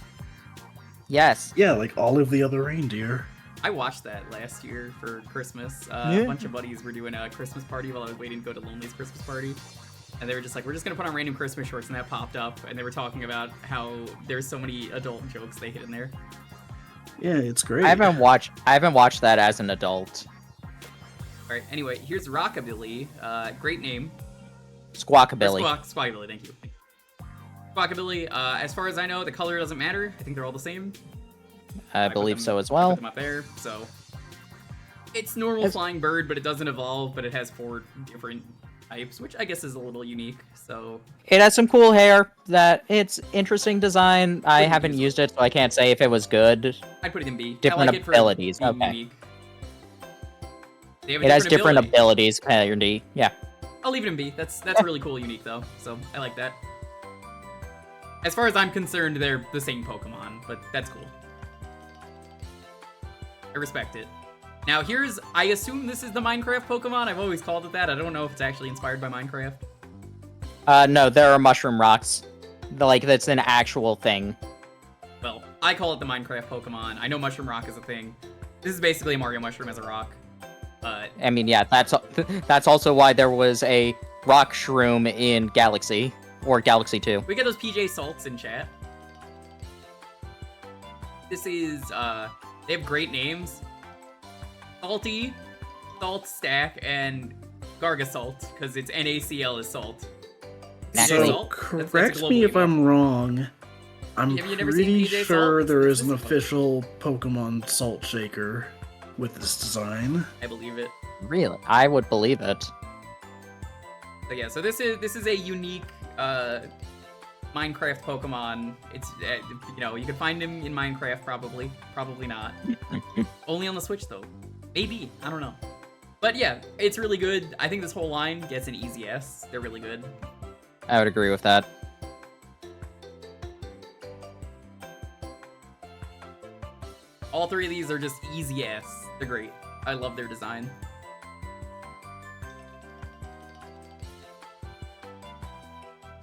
Yes. Yeah, like all of the other reindeer. I watched that last year for Christmas. Yeah. A bunch of buddies were doing a Christmas party while I was waiting to go to Lonely's Christmas party. And they were just like, we're just gonna put on random Christmas shorts, and that popped up. And they were talking about how there's so many adult jokes they hit in there. Yeah, it's great. I haven't watched that as an adult. Alright, anyway, here's Rockabilly. Great name. Squawkabilly. Squawkabilly, thank you. Squawkabilly, as far as I know, the color doesn't matter. I think they're all the same. I put believe them- so as I well. put them up there, so. It's normal As- flying bird, but it doesn't evolve, but it has 4 different types, which I guess is a little unique, so. It has some cool hair. It's interesting design. I Pretty haven't useful. used it, so I can't say if it was good. I'd put it in B. Different I like it for abilities, being okay. unique. They have a It has different ability. abilities. Apparently. Yeah. I'll leave it in B. That's really cool, unique though. So I like that. As far as I'm concerned, they're the same Pokemon, but that's cool. I respect it. Now I assume this is the Minecraft Pokemon. I've always called it that. I don't know if it's actually inspired by Minecraft. No, there are mushroom rocks. Like that's an actual thing. Well, I call it the Minecraft Pokemon. I know Mushroom Rock is a thing. This is basically a Mario Mushroom as a rock. I mean, yeah, that's also why there was a rock shroom in Galaxy, or Galaxy 2. We get those PJ Salts in chat. This is, they have great names. Salty, Salt Stack, and Gargasalt, because it's NaCl is salt. PJ So, Salt? That's a correct global me if email. I'm wrong. I'm Have you never seen pretty PJ sure Salt? there This is an is fun. official Pokemon Salt Shaker with this design. I believe it. Really? I would believe it. So yeah, so this is a unique Minecraft Pokemon. It's you know, you can find him in Minecraft probably not. Only on the Switch though. Maybe, I don't know. But yeah, it's really good. I think this whole line gets an easy S. They're really good. I would agree with that. All three of these are just easy S. They're great. I love their design.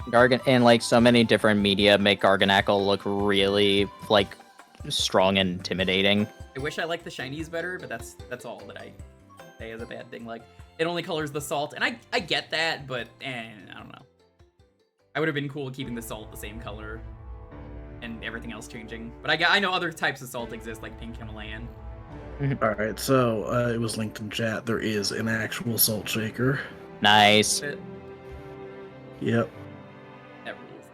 Gargan and like so many different media make Garganacl look really like strong and intimidating. I wish I liked the shinies better, but that's all that I say is a bad thing. Like, it only colors the salt, and I get that, but I don't know. I would have been cool keeping the salt the same color and everything else changing. But I know other types of salt exist, like pink Himalayan. Alright, so it was linked in chat. There is an actual Salt Shaker. Nice. But Yep. that rules.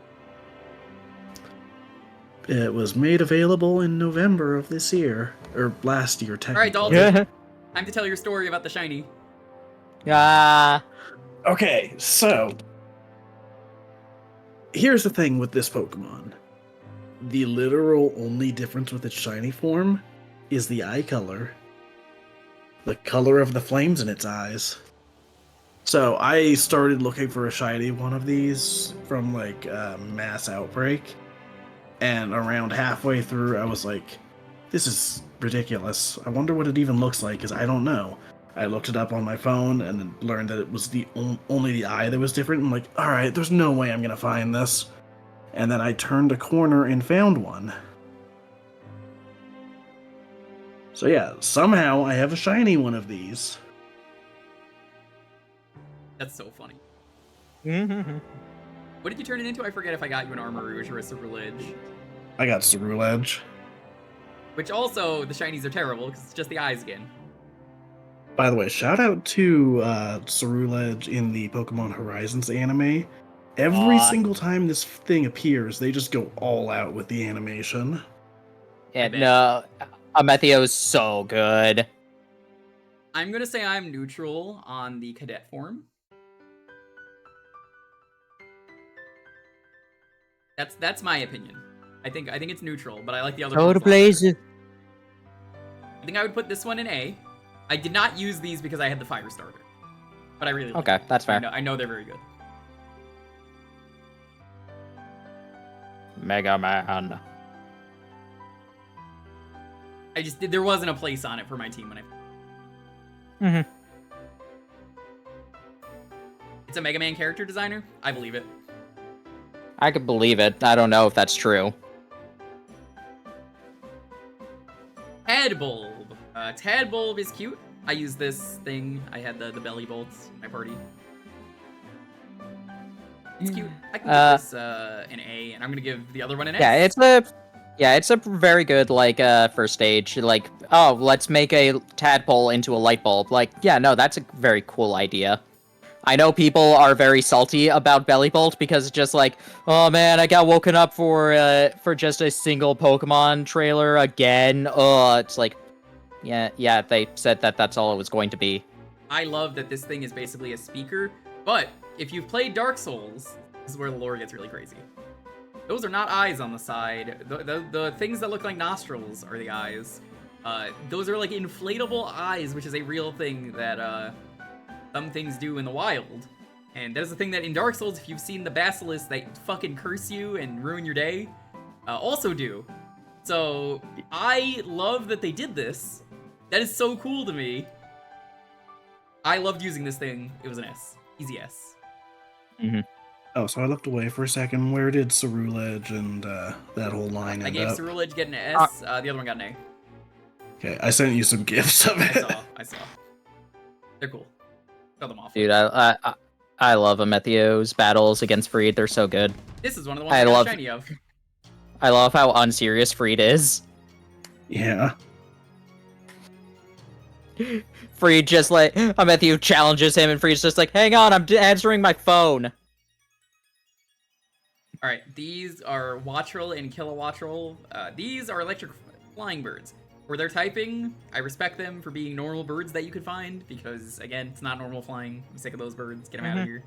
It was made available in November of this year. Or last year, technically. Alright, Dalton. Time to tell your story about the shiny. Ah. Okay, so here's the thing with this Pokemon. The literal only difference with its shiny form is the eye color. The color of the flames in its eyes. So I started looking for a shiny one of these from like Mass Outbreak. And around halfway through I was like, this is ridiculous. I wonder what it even looks like, because I don't know. I looked it up on my phone and then learned that it was the only the eye that was different. I'm like, alright, there's no way I'm gonna find this. And then I turned a corner and found one. So yeah, somehow I have a shiny one of these. That's so funny. What did you turn it into? I forget if I got you an Armor Rouge or a Ceruledge. I got Ceruledge. Which also, the shinies are terrible, because it's just the eyes again. By the way, shout out to Ceruledge in the Pokemon Horizons anime. Every single time this thing appears, they just go all out with the animation. Yeah, no, Amethio is so good. I'm gonna say I'm neutral on the cadet form. That's my opinion. I think it's neutral, but I like the other. Go to forms a lot better. Blaze. I think I would put this one in A. I did not use these because I had the fire starter, but I really like Okay, them. that's fair. I know they're very good. Mega Man. There wasn't a place on it for my team when I. Mhm. It's a Mega Man character designer. I believe it. I could believe it. I don't know if that's true. Tadbulb. Tadbulb is cute. I use this thing. I had the belly bolts in my party. It's cute. I can give this an A, and I'm gonna give the other one an S. Yeah, it's a very good like first stage. Like, oh, let's make a tadpole into a light bulb. Like, yeah, no, that's a very cool idea. I know people are very salty about Bellybolt because it's just like, oh man, I got woken up for just a single Pokemon trailer again. It's like, yeah, they said that that's all it was going to be. I love that this thing is basically a speaker, but if you've played Dark Souls, this is where the lore gets really crazy. Those are not eyes on the side. The things that look like nostrils are the eyes. Those are like inflatable eyes, which is a real thing that some things do in the wild. And that is the thing that in Dark Souls, if you've seen the basilisks that fucking curse you and ruin your day, also do. So I love that they did this. That is so cool to me. I loved using this thing. It was an S. Easy S. Mm-hmm. Oh, so I looked away for a second. Where did Cerulege and that whole line I end gave up? Cerulege get an S. The other one got an A. Okay, I sent you some gifs of it. I saw. They're cool. Show them off. Dude, I love Amethio's battles against Freed. They're so good. This is one of the ones I I got love- shiny of. I love how unserious Freed is. Yeah. Freed just like Amethio challenges him, and Freed's just like, "Hang on, I'm answering my phone." All right, these are Wattrel and Kilowattrel. These are electric flying birds. For their typing, I respect them for being normal birds that you could find, because, again, it's not normal flying. I'm sick of those birds. Get them out of here.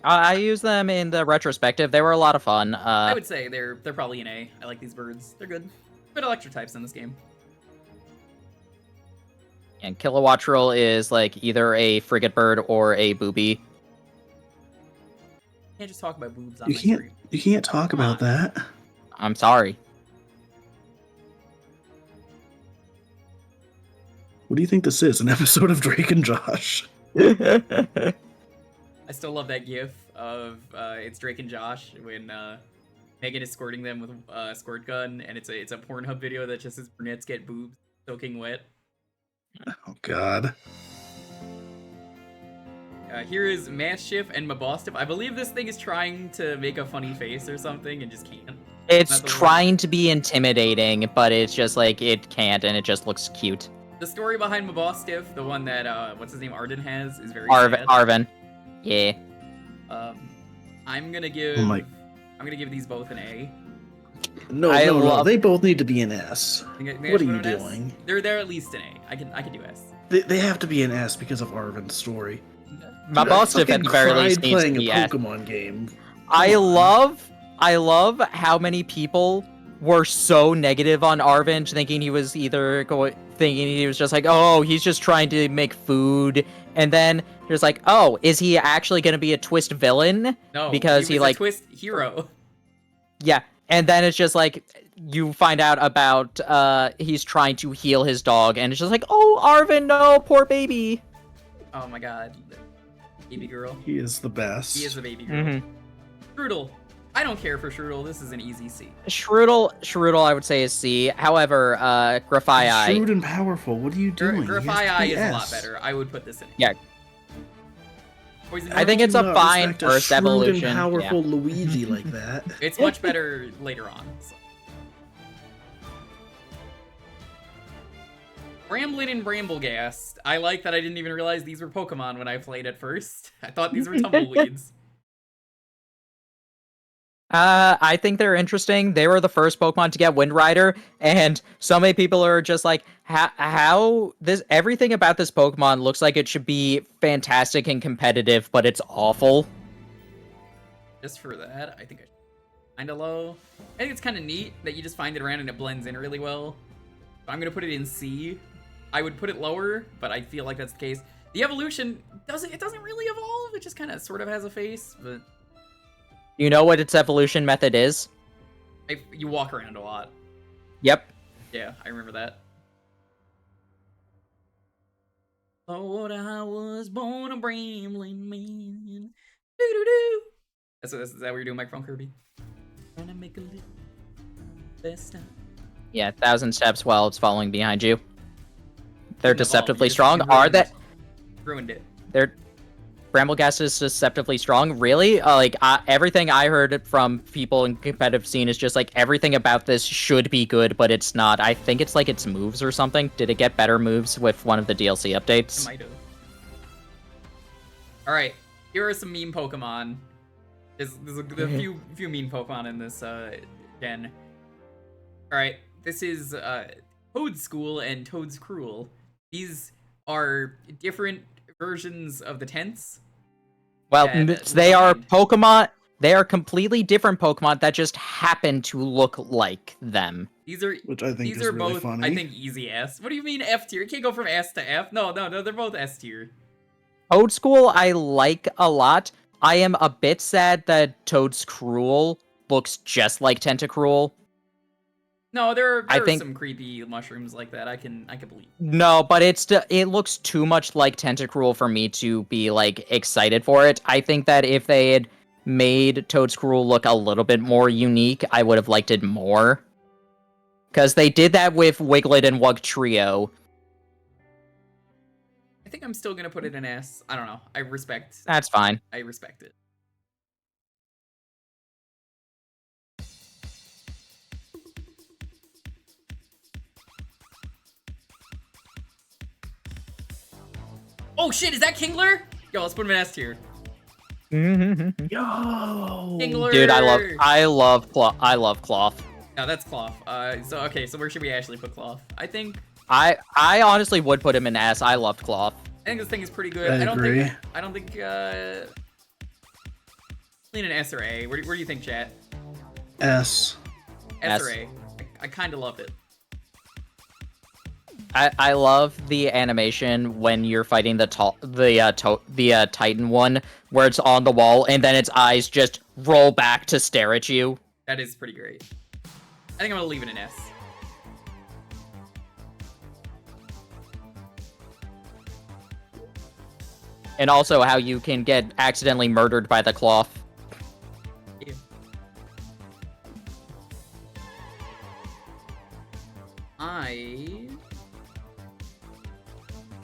I use them in the retrospective. They were a lot of fun. I would say they're probably an A. I like these birds. They're good. Good electric types in this game. And Kilowattrel is like either a frigate bird or a booby. Can't just talk about boobs on You my can't. stream. You can't talk Come about on. that. I'm sorry. What do you think this is? An episode of Drake and Josh? I still love that gif of it's Drake and Josh when Megan is squirting them with a squirt gun, and it's a Pornhub video that just says brunettes get boobs soaking wet. Oh God. Here is Mastiff and Mabostiff. I believe this thing is trying to make a funny face or something and just can't. It's Not the trying to be intimidating, but it's just like it can't, and it just looks cute. The story behind Mabostiff, the one that what's his name, Arden has, is very sad. Arvin. Yeah. I'm gonna give Oh my- I'm gonna give these both an A. No, I no, no. love- They both need to be an S. Think I What are should you put an S? doing? They're at least an A. I can do S. They have to be an S because of Arvin's story. Mabostiff at fucking the very cried least needs to playing be a S. Pokemon game. I Come on. love how many people were so negative on Arvin, thinking he was thinking he was just like, oh, he's just trying to make food, and then there's like, oh, is he actually gonna be a twist villain? No, Because he was like, a twist hero. yeah, and then it's just like you find out about he's trying to heal his dog, and it's just like, oh, Arvin, no, poor baby. Oh my god. Baby girl. He is the best. He is the baby girl. Mm-hmm. Strudel. I don't care for Strudel. This is an easy C. Shroodle, I would say is C. However, Grafai, Shrewd and powerful. What are you doing? He has to Grafai be is a lot S. better. I would put this in. Yeah. Poison I think Arrow? it's a Do not fine respect a first shrewd evolution. and Yeah. powerful Luigi like that. It's much better later on. So. Bramblin and Bramblegast. I like that I didn't even realize these were Pokemon when I played at first. I thought these were tumbleweeds. I think they're interesting. They were the first Pokemon to get Wind Rider, and so many people are just like, how this everything about this Pokemon looks like it should be fantastic and competitive, but it's awful. Just for that, I think I should kind of low. I think it's kind of neat that you just find it around and it blends in really well. I'm gonna put it in C. I would put it lower, but I feel like that's the case. The evolution doesn't really evolve. It just kind of sort of has a face, but You know what its evolution method is? you walk around a lot. Yep. Yeah, I remember that. Lord, I was born a brambling man. Doo-doo-doo. Is that what you're doing, microphone Kirby? Trying to make a little best time. Yeah, 1,000 steps while it's following behind you. They're Shouldn't evolve, deceptively you just strong. ruined Are it. they? Ruined it. They're Bramblegast is deceptively strong. Really? Everything I heard from people in competitive scene is just like everything about this should be good, but it's not. I think it's like its moves or something. Did it get better moves with one of the DLC It updates? might have. Alright, here are some meme Pokemon. There's a few meme Pokemon in this gen. Alright, this is Toad's School and Toad's Cruel. These are different versions of the tents. Well, and they are combined. Pokemon. They are completely different Pokemon that just happen to look like them. These are Which I think these is are really both funny. I think easy S. What do you mean F tier? You can't go from S to F. No, they're both S tier. Toad School I like a lot. I am a bit sad that Toad's Cruel looks just like Tentacruel. No, there I are think- some creepy mushrooms like that. I can believe. No, but it looks too much like Tentacruel for me to be like excited for it. I think that if they had made Toadscruel look a little bit more unique, I would have liked it more. Because they did that with Wiglet and Wug Trio. I think I'm still gonna put it in S. I don't know. I respect That's fine. it. Oh shit, is that Kingler? Yo, let's put him in S tier. Dude, Yo. Kingler! I love Cloth. No, that's Cloth. So where should we actually put Cloth? I think I honestly would put him in S. I loved Cloth. this thing is pretty good. I agree. I don't think lean an S or A. Where do you think, chat? S. S or S. A? I kind of loved it. I love the animation when you're fighting the Titan one, where it's on the wall and then its eyes just roll back to stare at you. That is pretty great. I think I'm gonna leave it in S. And also how you can get accidentally murdered by the cloth. Yeah.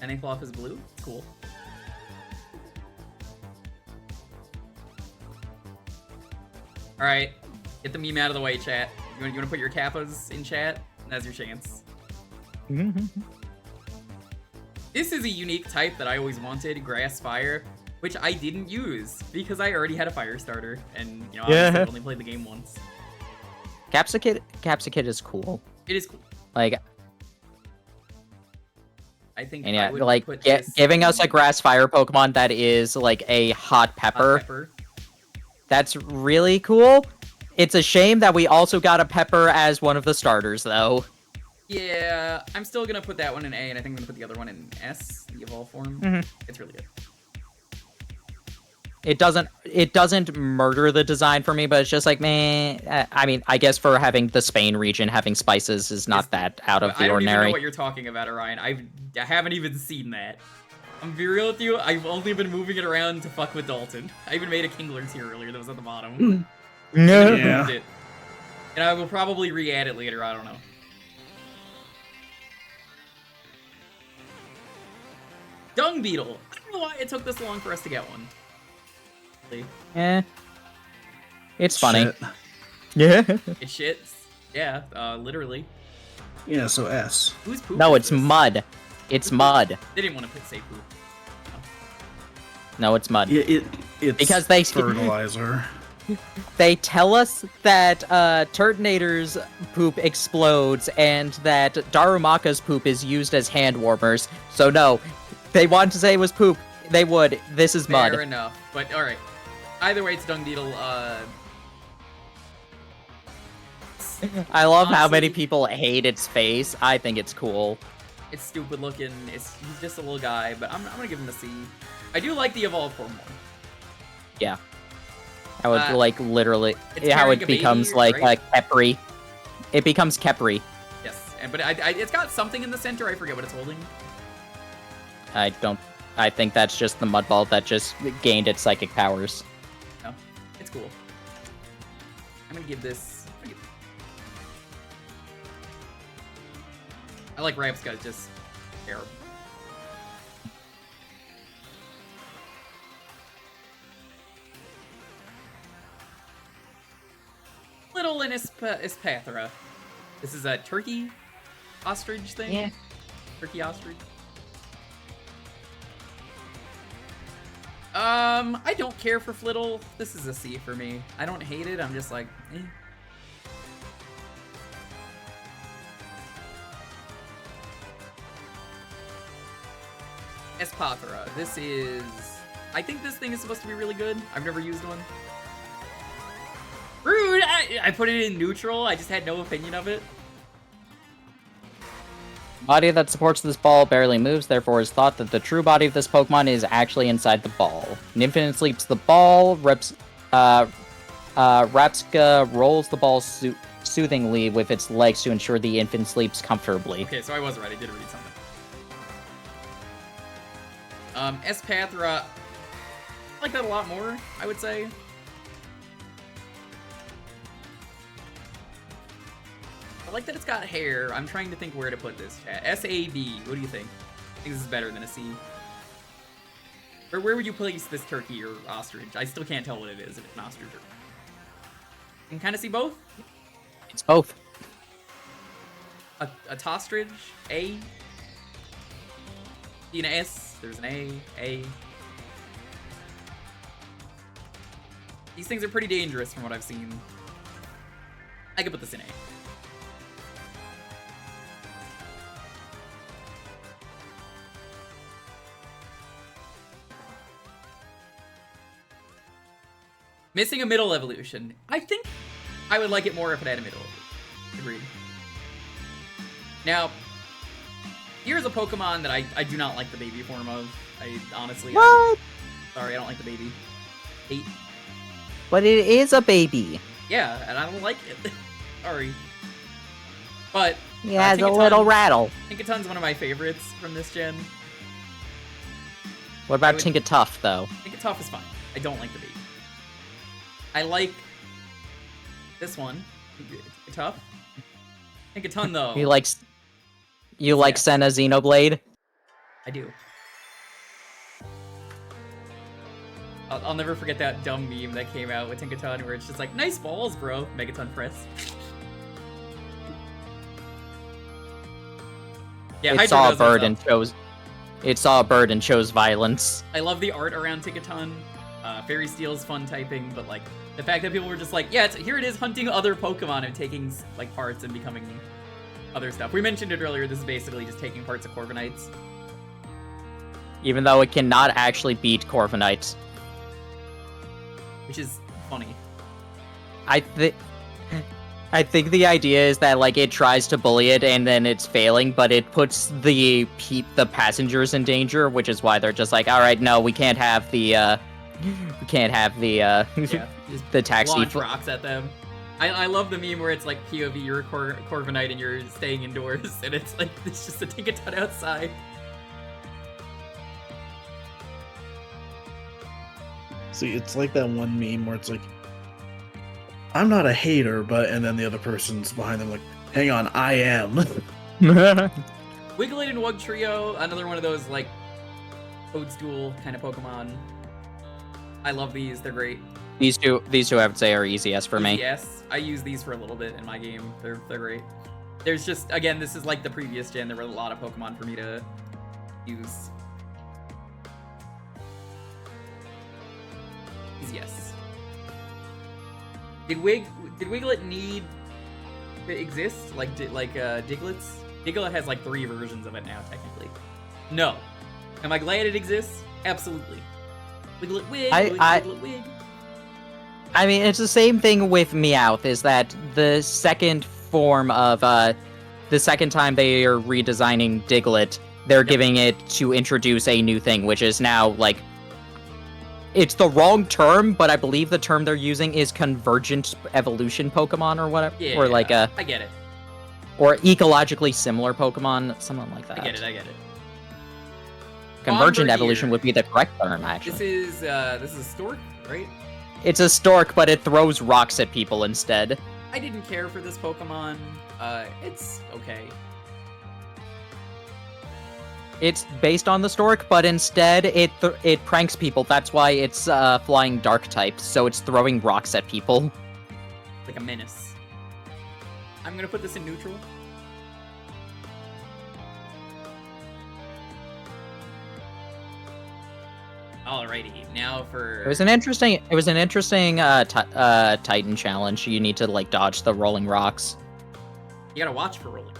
Any Cloth is blue? Cool. Alright. Get the meme out of the way, chat. You wanna put your kappas in chat? That's your chance. This is a unique type that I always wanted, Grass Fire, which I didn't use because I already had a fire starter, and obviously I've only played the game once. Capsicid is cool. It is cool. Like, I think and I yeah, would like put this giving us a in grass fire Pokemon that is like a hot hot pepper. That's really cool. It's a shame that we also got a pepper as one of the starters, though. Yeah, I'm still gonna put that one in A, and I think I'm gonna put the other one in S, the evolve form. Mhm. It's really good. It doesn't murder the design for me, but it's just like, meh. I mean, I guess for having the Spain region, having spices is not that out of I the don't even know ordinary. what you're talking about, Orion. I haven't even seen that. I'm be real with you, I've only been moving it around to fuck with Dalton. I even made a Kingler tier earlier that was at the bottom. Yeah. Moved it. And I will probably re-add it later, I don't know. Dung Beetle! I don't know why it took this long for us to get one. Eh. It's funny. Shit. Yeah. It shits. Yeah, literally. Yeah, so S. Who's poop? No, is it's this? mud. It's mud. They didn't want to say poop. No, it's mud. Yeah, it's Because they- fertilizer. They tell us that Turtonator's poop explodes and that Darumaka's poop is used as hand warmers. So no, they wanted to say it was poop. They would. This is mud. Fair enough. But alright. Either way, it's Dung Beetle. I love how Honestly- many people hate its face. I think it's cool. It's stupid looking. He's just a little guy, but I'm gonna give him a C. I do like the evolve form more. Yeah. How it like literally it's how carrying it a baby, becomes like right? Kepri. It becomes Kepri. Yes, but it's got something in the center. I forget what it's holding. I think that's just the mud ball that just gained its psychic powers. No, it's cool. I'm gonna give this. I like Rapska, it's just terrible. Little Ispathra. This is a turkey ostrich thing? Yeah. Turkey ostrich. I don't care for Flittle. This is a C for me. I don't hate it, I'm just like, eh. Espathra. This is... I think this thing is supposed to be really good. I've never used one. Rude! I put it in neutral. I just had no opinion of it. Body that supports this ball barely moves, therefore is thought that the true body of this Pokemon is actually inside the ball. Infinite sleeps the ball, Rapska rolls the ball soothingly with its legs to ensure the infant sleeps comfortably. Okay, so I was right. I did read something. Espathra, I like that a lot more, I would say. I like that it's got hair. I'm trying to think where to put this, chat. S-A-D, what do you think? I think this is better than a C. Or where would you place this turkey or ostrich? I still can't tell what it is, if it's an ostrich or... You can kind of see both? It's both. A tostrich, A. See an S, there's an A. These things are pretty dangerous from what I've seen. I could put this in A. Missing a middle evolution. I think I would like it more if it had a middle evolution. Agreed. Now, here's a Pokemon that I do not like the baby form of. I honestly... What? Sorry, I don't like the baby. Hate. But it is a baby. Yeah, and I don't like it. Sorry. But... He has a little rattle. Tinkaton's one of my favorites from this gen. What about Tinkatuff, though? Tinkatuff is fine. I don't like the baby. I like this one. Tinkatuff. Tinkaton, though. You like Senna Xenoblade? I do. I'll never forget that dumb meme that came out with Tinkaton where it's just like, nice balls, bro. Megaton press. Yeah, It saw a bird and chose. It saw a bird and chose violence. I love the art around Tinkaton. Fairy Steel's fun typing, but like the fact that people were just like, yeah, here it is hunting other Pokemon and taking like parts and becoming other stuff. We mentioned it earlier. This is basically just taking parts of Corviknights. Even though it cannot actually beat Corviknights. Which is funny. I think the idea is that like it tries to bully it and then it's failing, but it puts the passengers in danger, which is why they're just like, all right, no, we can't have the Yeah, the taxi. Launch rocks at them. I love the meme where it's like POV, you're a Corviknight and you're staying indoors, and it's like it's just a Tinkaton outside. See, it's like that one meme where it's like, I'm not a hater, but, and then the other person's behind them like, hang on, I am. Wiglet and Wugtrio, another one of those like Toadstool kind of Pokemon. I love these, they're great. These two I would say are easiest for me. Yes, I use these for a little bit in my game. They're great. There's just, again, this is like the previous gen. There were a lot of Pokemon for me to use. Yes. Did Wiglet need to exist? Like Diglett's? Diglett has like 3 versions of it now, technically. No. Am I glad it exists? Absolutely. Wiglet Wig, Wiglet Wig. I mean, it's the same thing with Meowth, is that the second form of, the second time they are redesigning Diglett, they're giving it to introduce a new thing, which is now, like, it's the wrong term, but I believe the term they're using is convergent evolution Pokemon or whatever. Yeah, or like a... I get it. Or ecologically similar Pokemon, something like that. I get it. Convergent Bombardier. evolution would be the correct term, actually. This is a Stork, right? It's a stork, but it throws rocks at people instead. I didn't care for this Pokemon. It's okay. It's based on the stork, but instead it pranks people. That's why it's flying dark type, so it's throwing rocks at people. Like a menace. I'm gonna put this in neutral. Alrighty, now for... It was an interesting Titan challenge. You need to like dodge the rolling rocks. You gotta watch for rolling.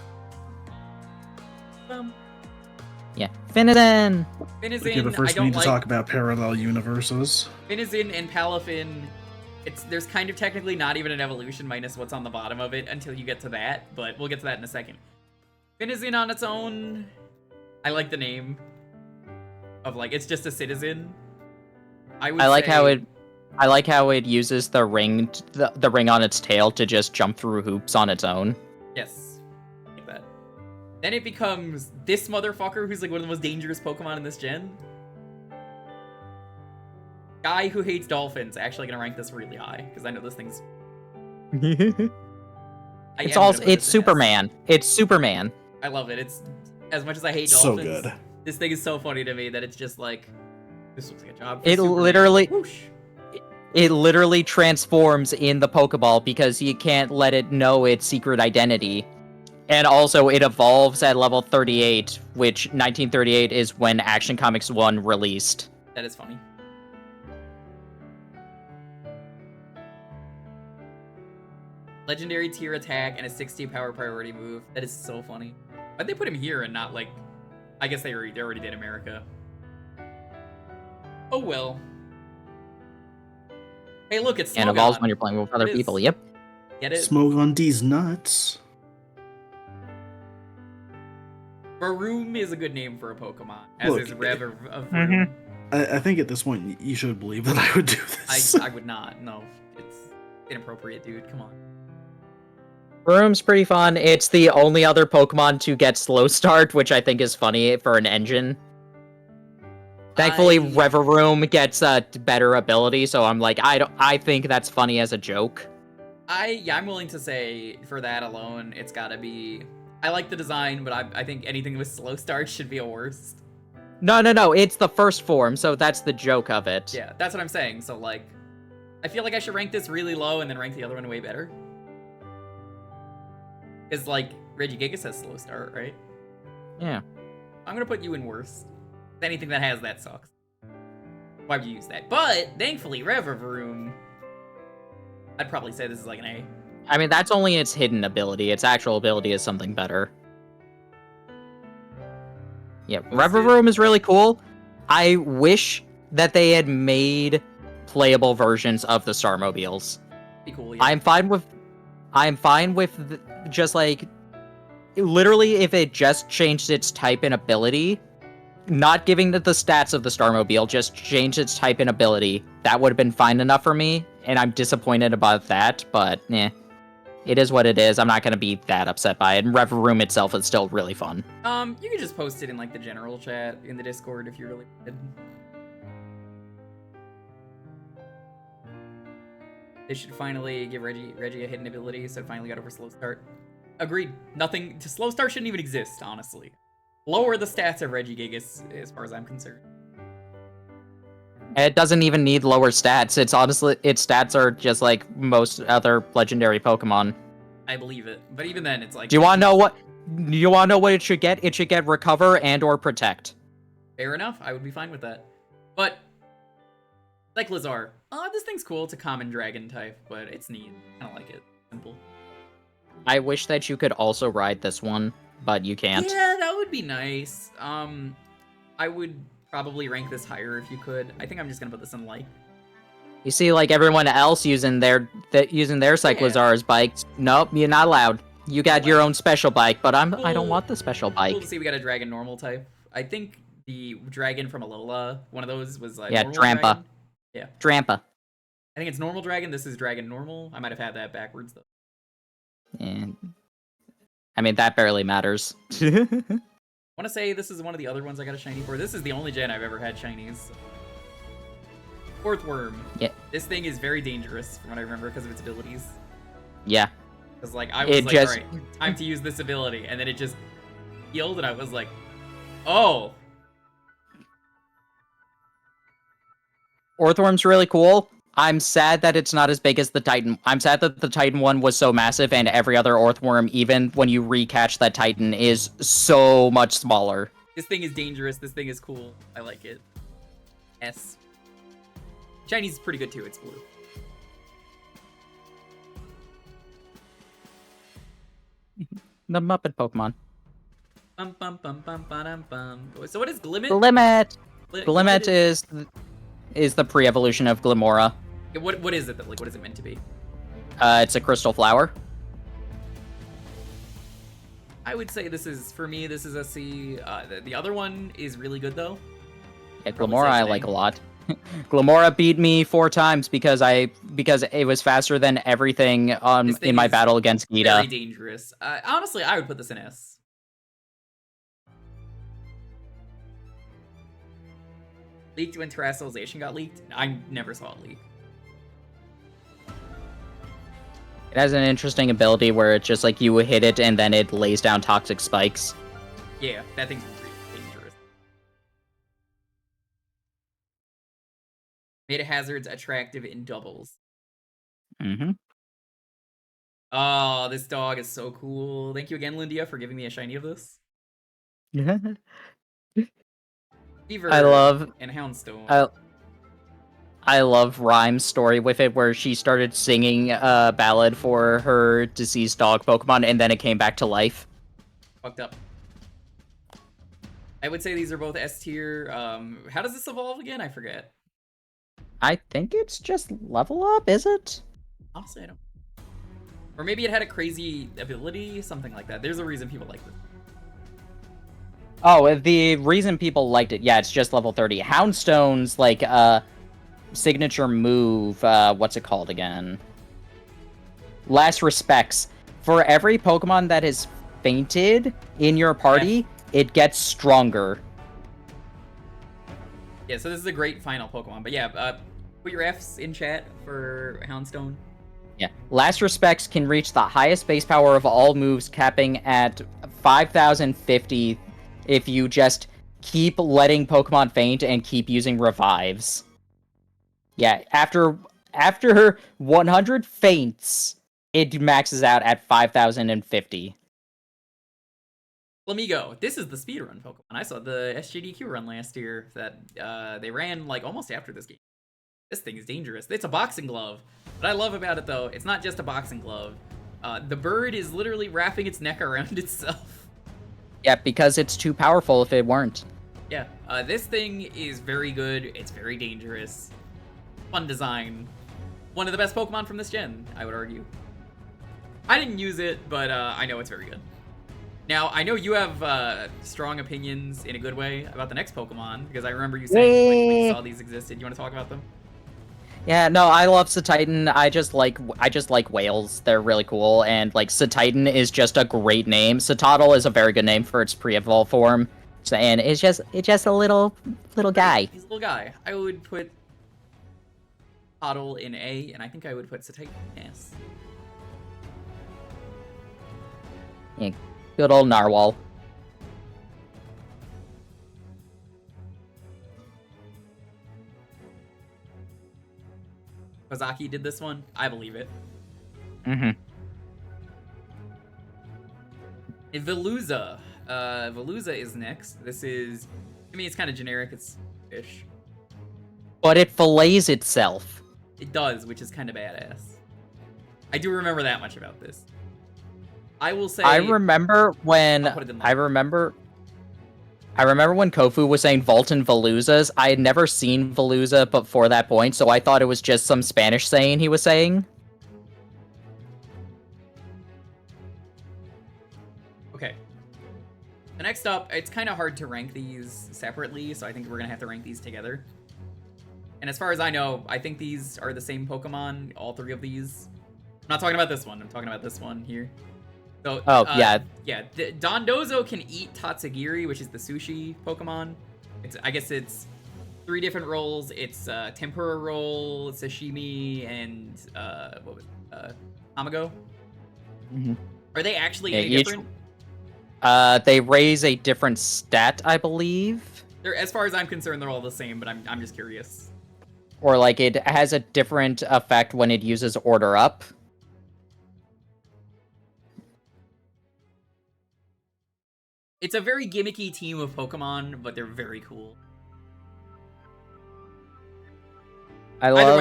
Yeah, Finnegan. Okay, but Finnegan, first I we don't need to like. talk about parallel universes. Finnegan and Palafin. There's kind of technically not even an evolution minus what's on the bottom of it until you get to that, but we'll get to that in a second. Finnegan on its own, I like the name of like it's just a citizen. I like how it I like how it uses the ring, the ring on its tail to just jump through hoops on its own. Yes. Like that. Then it becomes this motherfucker who's like one of the most dangerous Pokemon in this gen. Guy who hates dolphins. Actually gonna rank this really high, because I know this thing's... It's Superman. It's Superman. I love it. It's... As much as I hate So dolphins, good. this thing is so funny to me that it's just like... This looks like a job for It Superman. literally... Whoosh. It literally transforms in the Pokeball because you can't let it know its secret identity. And also, it evolves at level 38, which 1938 is when Action Comics 1 released. That is funny. Legendary tier attack and a 60 power priority move. That is so funny. Why'd they put him here and not like... I guess they already did America. Oh well. Hey look, it's And Smogon. evolves when you're playing with other It is. people, yep. Get it? Smoke on D's nuts. Varoom is a good name for a Pokemon. As Look, is Rev of Varoom. I think at this point you should believe that I would do this. I would not. No. It's inappropriate, dude. Come on. Room's pretty fun. It's the only other Pokemon to get slow start, which I think is funny for an engine. Thankfully, Reveroom gets a better ability, so I'm like, I think that's funny as a joke. I'm willing to say for that alone, it's gotta be... I like the design, but I think anything with slow start should be a worst. No, it's the first form, so that's the joke of it. Yeah, that's what I'm saying. So, like, I feel like I should rank this really low and then rank the other one way better. Because, like, Regigigas has slow start, right? Yeah. I'm gonna put you in worst. Anything that has that sucks. Why would you use that? But, thankfully, Reveroom, I'd probably say this is like an A. I mean, that's only its hidden ability. Its actual ability is something better. Yeah, Reveroom is really cool. I wish that they had made playable versions of the Starmobiles. Be cool, yeah. I'm fine with just like literally if it just changed its type and ability, not giving it the stats of the Starmobile, just changed its type and ability. That would have been fine enough for me, and I'm disappointed about that, but it is what it is. I'm not gonna be that upset by it. And Reveroom itself is still really fun. You can just post it in like the general chat in the Discord if you really did. They should finally give Reggie a hidden ability, so it finally got over slow start. Agreed. Nothing to slow start shouldn't even exist, honestly. Lower the stats of Regigigas as far as I'm concerned. It doesn't even need lower stats. It's honestly, its stats are just like most other legendary Pokemon. I believe it, but even then, it's like. Do you want to know what? You want to know what it should get? It should get Recover and or Protect. Fair enough. I would be fine with that. But like Lazar, this thing's cool. It's a common dragon type, but it's neat. I don't like it. Simple. I wish that you could also ride this one, but you can't. Yeah, that would be nice. I would probably rank this higher if you could. I think I'm just gonna put this in light. You see, like everyone else using their Cyclizar's bikes. Nope, you're not allowed. You got your own special bike, but I don't want the special bike. Cool to see we got a dragon normal type. I think the dragon from Alola, one of those was like Yeah, normal Drampa. dragon. Yeah. Drampa. I think it's normal dragon. This is dragon normal. I might have had that backwards though. And I mean that barely matters. I want to say this is one of the other ones I got a shiny for. This is the only gen I've ever had shinies. Fourth worm. Yeah. This thing is very dangerous from what I remember because of its abilities. Yeah. Because like I was It like, just- alright, time to use this ability, and then it just healed, and I was like, oh. Orthworm's really cool. I'm sad that it's not as big as the Titan. I'm sad that the Titan one was so massive and every other Orthworm, even when you recatch that Titan, is so much smaller. This thing is dangerous. This thing is cool. I like it. S. Shiny's pretty good too. It's blue. The Muppet Pokemon. Bum, bum, bum, bum, ba-dum, bum. So what is Glimmet? Glimmet! Glimmet Glimmet is the pre-evolution of Glimora. What is it? Like, what is it meant to be? It's a crystal flower. I would say this is, for me, this is a C. The other one is really good though. Yeah, Probably Glimora safe I name. like a lot. Glamora beat me 4 times because it was faster than everything This thing in my is battle against very Gita. dangerous. Honestly, I would put this in S. Leaked when Terrestrialization got leaked? I never saw it leak. It has an interesting ability where it's just like you hit it and then it lays down toxic spikes. Yeah, that thing's really dangerous. Meta hazards attractive in doubles. Mm-hmm. Oh, this dog is so cool. Thank you again, Lindia, for giving me a shiny of this. Fever I love and Houndstone. I love Rhyme's story with it, where she started singing a ballad for her deceased dog Pokemon, and then it came back to life. Fucked up. I would say these are both S tier. How does this evolve again? I forget. I think it's just level up, is it? Honestly, I don't. Or maybe it had a crazy ability, something like that. There's a reason people like this. Oh, the reason people liked it, yeah, it's just level 30. Houndstone's, like, signature move, what's it called again? Last Respects. For every Pokemon that is fainted in your party, it gets stronger. Yeah, so this is a great final Pokemon. But yeah, put your Fs in chat for Houndstone. Yeah. Last Respects can reach the highest base power of all moves, capping at 5,050 if you just keep letting Pokemon faint and keep using revives. Yeah, after 100 faints, it maxes out at 5,050. Flamigo, this is the speedrun Pokemon. I saw the SGDQ run last year that they ran like almost after this game. This thing is dangerous. It's a boxing glove. What I love about it though, it's not just a boxing glove. The bird is literally wrapping its neck around itself. Yeah, because it's too powerful if it weren't. Yeah, this thing is very good. It's very dangerous. Fun design. One of the best Pokemon from this gen, I would argue. I didn't use it, but I know it's very good. Now, I know you have strong opinions in a good way about the next Pokemon, because I remember you saying when you saw these existed. You want to talk about them? Yeah, no, I love Cetitan. I just like whales. They're really cool, and like Cetitan is just a great name. Citadel is a very good name for its pre-evolve form. So, and it's just a little guy. He's a little guy. I would put Citadel in A, and I think I would put Cetitan in S. Yeah, good old Narwhal. Kozaki did this one. I believe it. Mm-hmm. Veluza. Veluza is next. This is... I mean, it's kind of generic. It's fish. But it fillets itself. It does, which is kind of badass. I do remember that much about this. I will say... I remember when Kofu was saying Volton Veluzas. I had never seen Veluza before that point, so I thought it was just some Spanish saying he was saying. Okay. So next up, it's kind of hard to rank these separately, so I think we're going to have to rank these together. And as far as I know, I think these are the same Pokemon, all three of these. I'm not talking about this one. I'm talking about this one here. So, yeah. Dondozo can eat Tatsugiri, which is the sushi Pokemon. I guess it's 3 different rolls. It's tempura roll, sashimi, and tamago. Mm-hmm. Are they actually any different? They raise a different stat, I believe. As far as I'm concerned, they're all the same, but I'm just curious. Or like it has a different effect when it uses Order Up. It's a very gimmicky team of Pokemon, but they're very cool. I love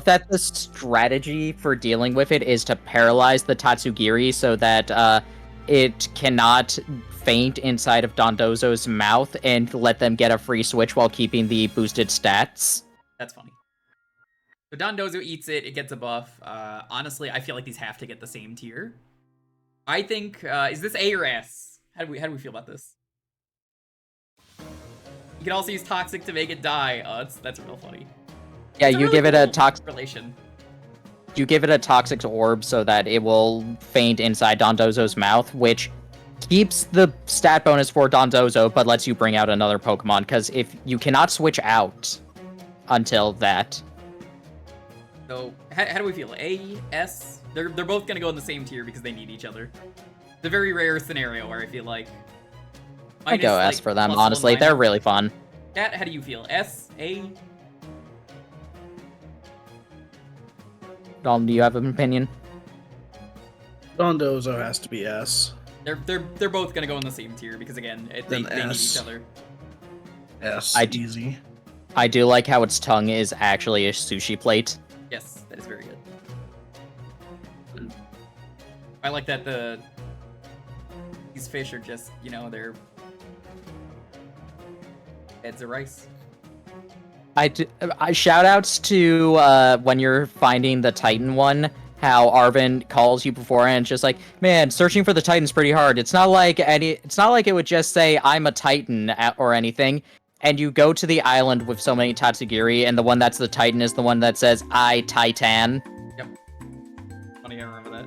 that the strategy for dealing with it is to paralyze the Tatsugiri so that it cannot faint inside of Dondozo's mouth and let them get a free switch while keeping the boosted stats. That's funny. So Dondozo eats it, it gets a buff. Honestly, I feel like these have to get the same tier. I think, is this A or S? How do we feel about this? You can also use toxic to make it die. Oh, that's real funny. Yeah, It's you really give it a cool toxic. relation. You give it a toxic orb so that it will faint inside Dondozo's mouth, which keeps the stat bonus for Dondozo, but lets you bring out another Pokemon. Because if you cannot switch out until that. So how do we feel? A, S? They're both gonna go in the same tier because they need each other. It's a very rare scenario where I feel like I go minus, S for them, plus honestly. 1 They're minus. really fun. Kat, how do you feel? S, A? Dalton, do you have an opinion? Dondozo has to be S. They're both gonna go in the same tier because again, they Then need S. each other. S. Easy. I do like how its tongue is actually a sushi plate. Yes, that is very good. I like that these fish are just, they're heads of rice. I shout outs to when you're finding the Titan one, how Arvin calls you before and it's just like, man, searching for the Titan's pretty hard. It's not like it would just say I'm a Titan or anything. And you go to the island with so many Tatsugiri, and the one that's the Titan is the one that says I Titan. Yep. Funny, I remember that.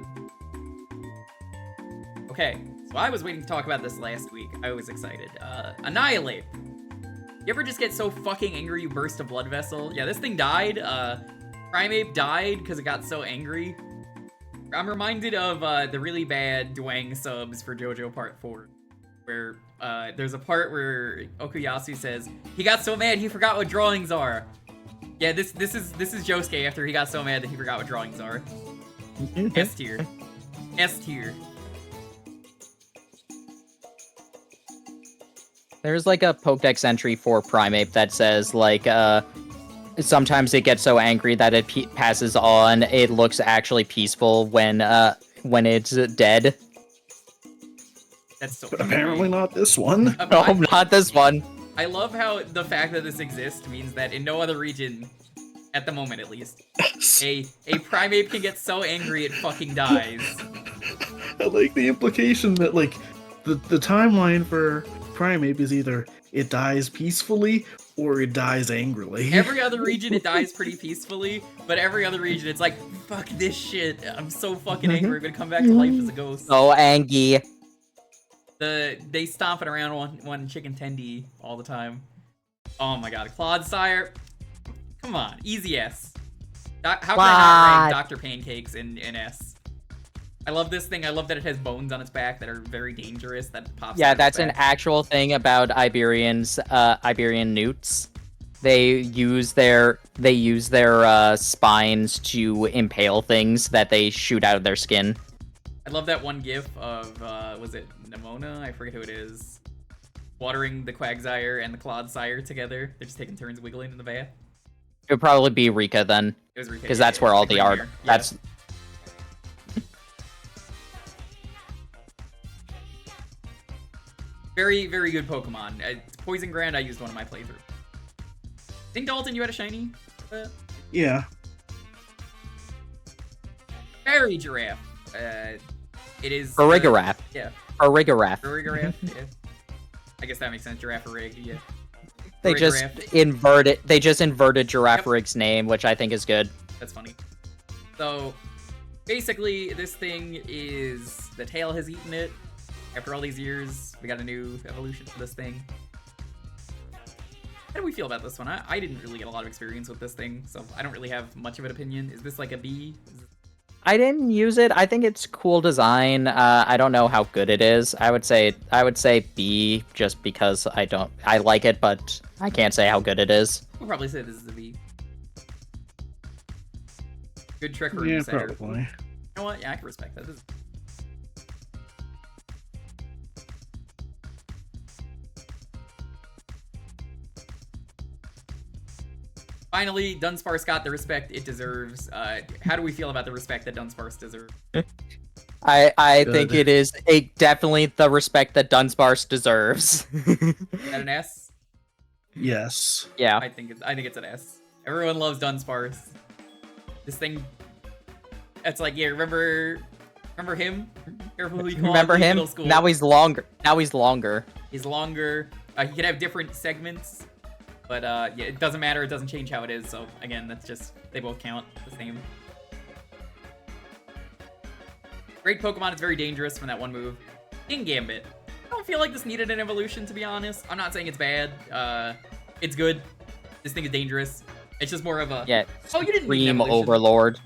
Okay, so I was waiting to talk about this last week. I was excited. Annihilate. You ever just get so fucking angry you burst a blood vessel? Yeah, this thing died. Primeape died because it got so angry. I'm reminded of the really bad Dwang subs for JoJo Part 4, where there's a part where Okuyasu says he got so mad he forgot what drawings are. Yeah, this is Josuke after he got so mad that he forgot what drawings are. S tier. S tier. There's like a Pokedex entry for Primeape that says like sometimes it gets so angry that it passes on. It looks actually peaceful when it's dead. That's so But apparently not this one. No, not this one. I love how the fact that this exists means that in no other region, at the moment at least, a Primeape can get so angry it fucking dies. I like the implication that like the timeline for Primeape is either it dies peacefully or it dies angrily. Every other region it dies pretty peacefully, but every other region it's like, fuck this shit, I'm so fucking angry, I'm gonna come back to life as a ghost. So angry. They stomping around one chicken tendy all the time. Oh my god, Clodsire. Come on, easy S. How can I not rank Dr. Pancakes in S? I love this thing. I love that it has bones on its back that are very dangerous. That pops. Yeah, out of its that's an back. actual thing about Iberian newts. They use their spines to impale things that they shoot out of their skin. I love that one gif of was it Nimona? I forget who it is. Watering the Quagsire and the Clodsire together. They're just taking turns wiggling in the bath. It would probably be Rika then, It was Rika, because yeah, that's where all like the right art. here. Yeah. That's Very, very good Pokemon. Poison Grand, I used one of my playthroughs. I think, Dalton, you had a shiny? Yeah. Fairy Giraffe. It is... Farigiraf. Yeah. Farigiraf. Farigiraf, yeah. I guess that makes sense. Giraffe-Rig, yeah. They just inverted. They just inverted Girafarig's name, which I think is good. That's funny. So, basically, this thing is... The tail has eaten it. After all these years, we got a new evolution for this thing. How do we feel about this one? I didn't really get a lot of experience with this thing, so I don't really have much of an opinion. Is this like a B? I didn't use it. I think it's cool design. I don't know how good it is. I would say B, just because I like it, but I can't say how good it is. We'll probably say this is a B. Good trick room Yeah, setter. probably. You know what? Yeah, I can respect that. This is... Finally, Dunsparce got the respect it deserves. How do we feel about the respect that Dunsparce deserves? I Good. think it is definitely the respect that Dunsparce deserves. At an S? Yes. Yeah. I think it's an S. Everyone loves Dunsparce. This thing, it's like, yeah, remember him? Careful who you call Remember in him? middle school. Now he's longer. He's longer. He can have different segments, but yeah, it doesn't matter. It doesn't change how it is. So again, that's just they both count the same. Great Pokemon is very dangerous from that one move. King Gambit. I don't feel like this needed an evolution, to be honest. I'm not saying it's bad. It's good. This thing is dangerous. It's just more of a oh, you didn't need an Dream Overlord.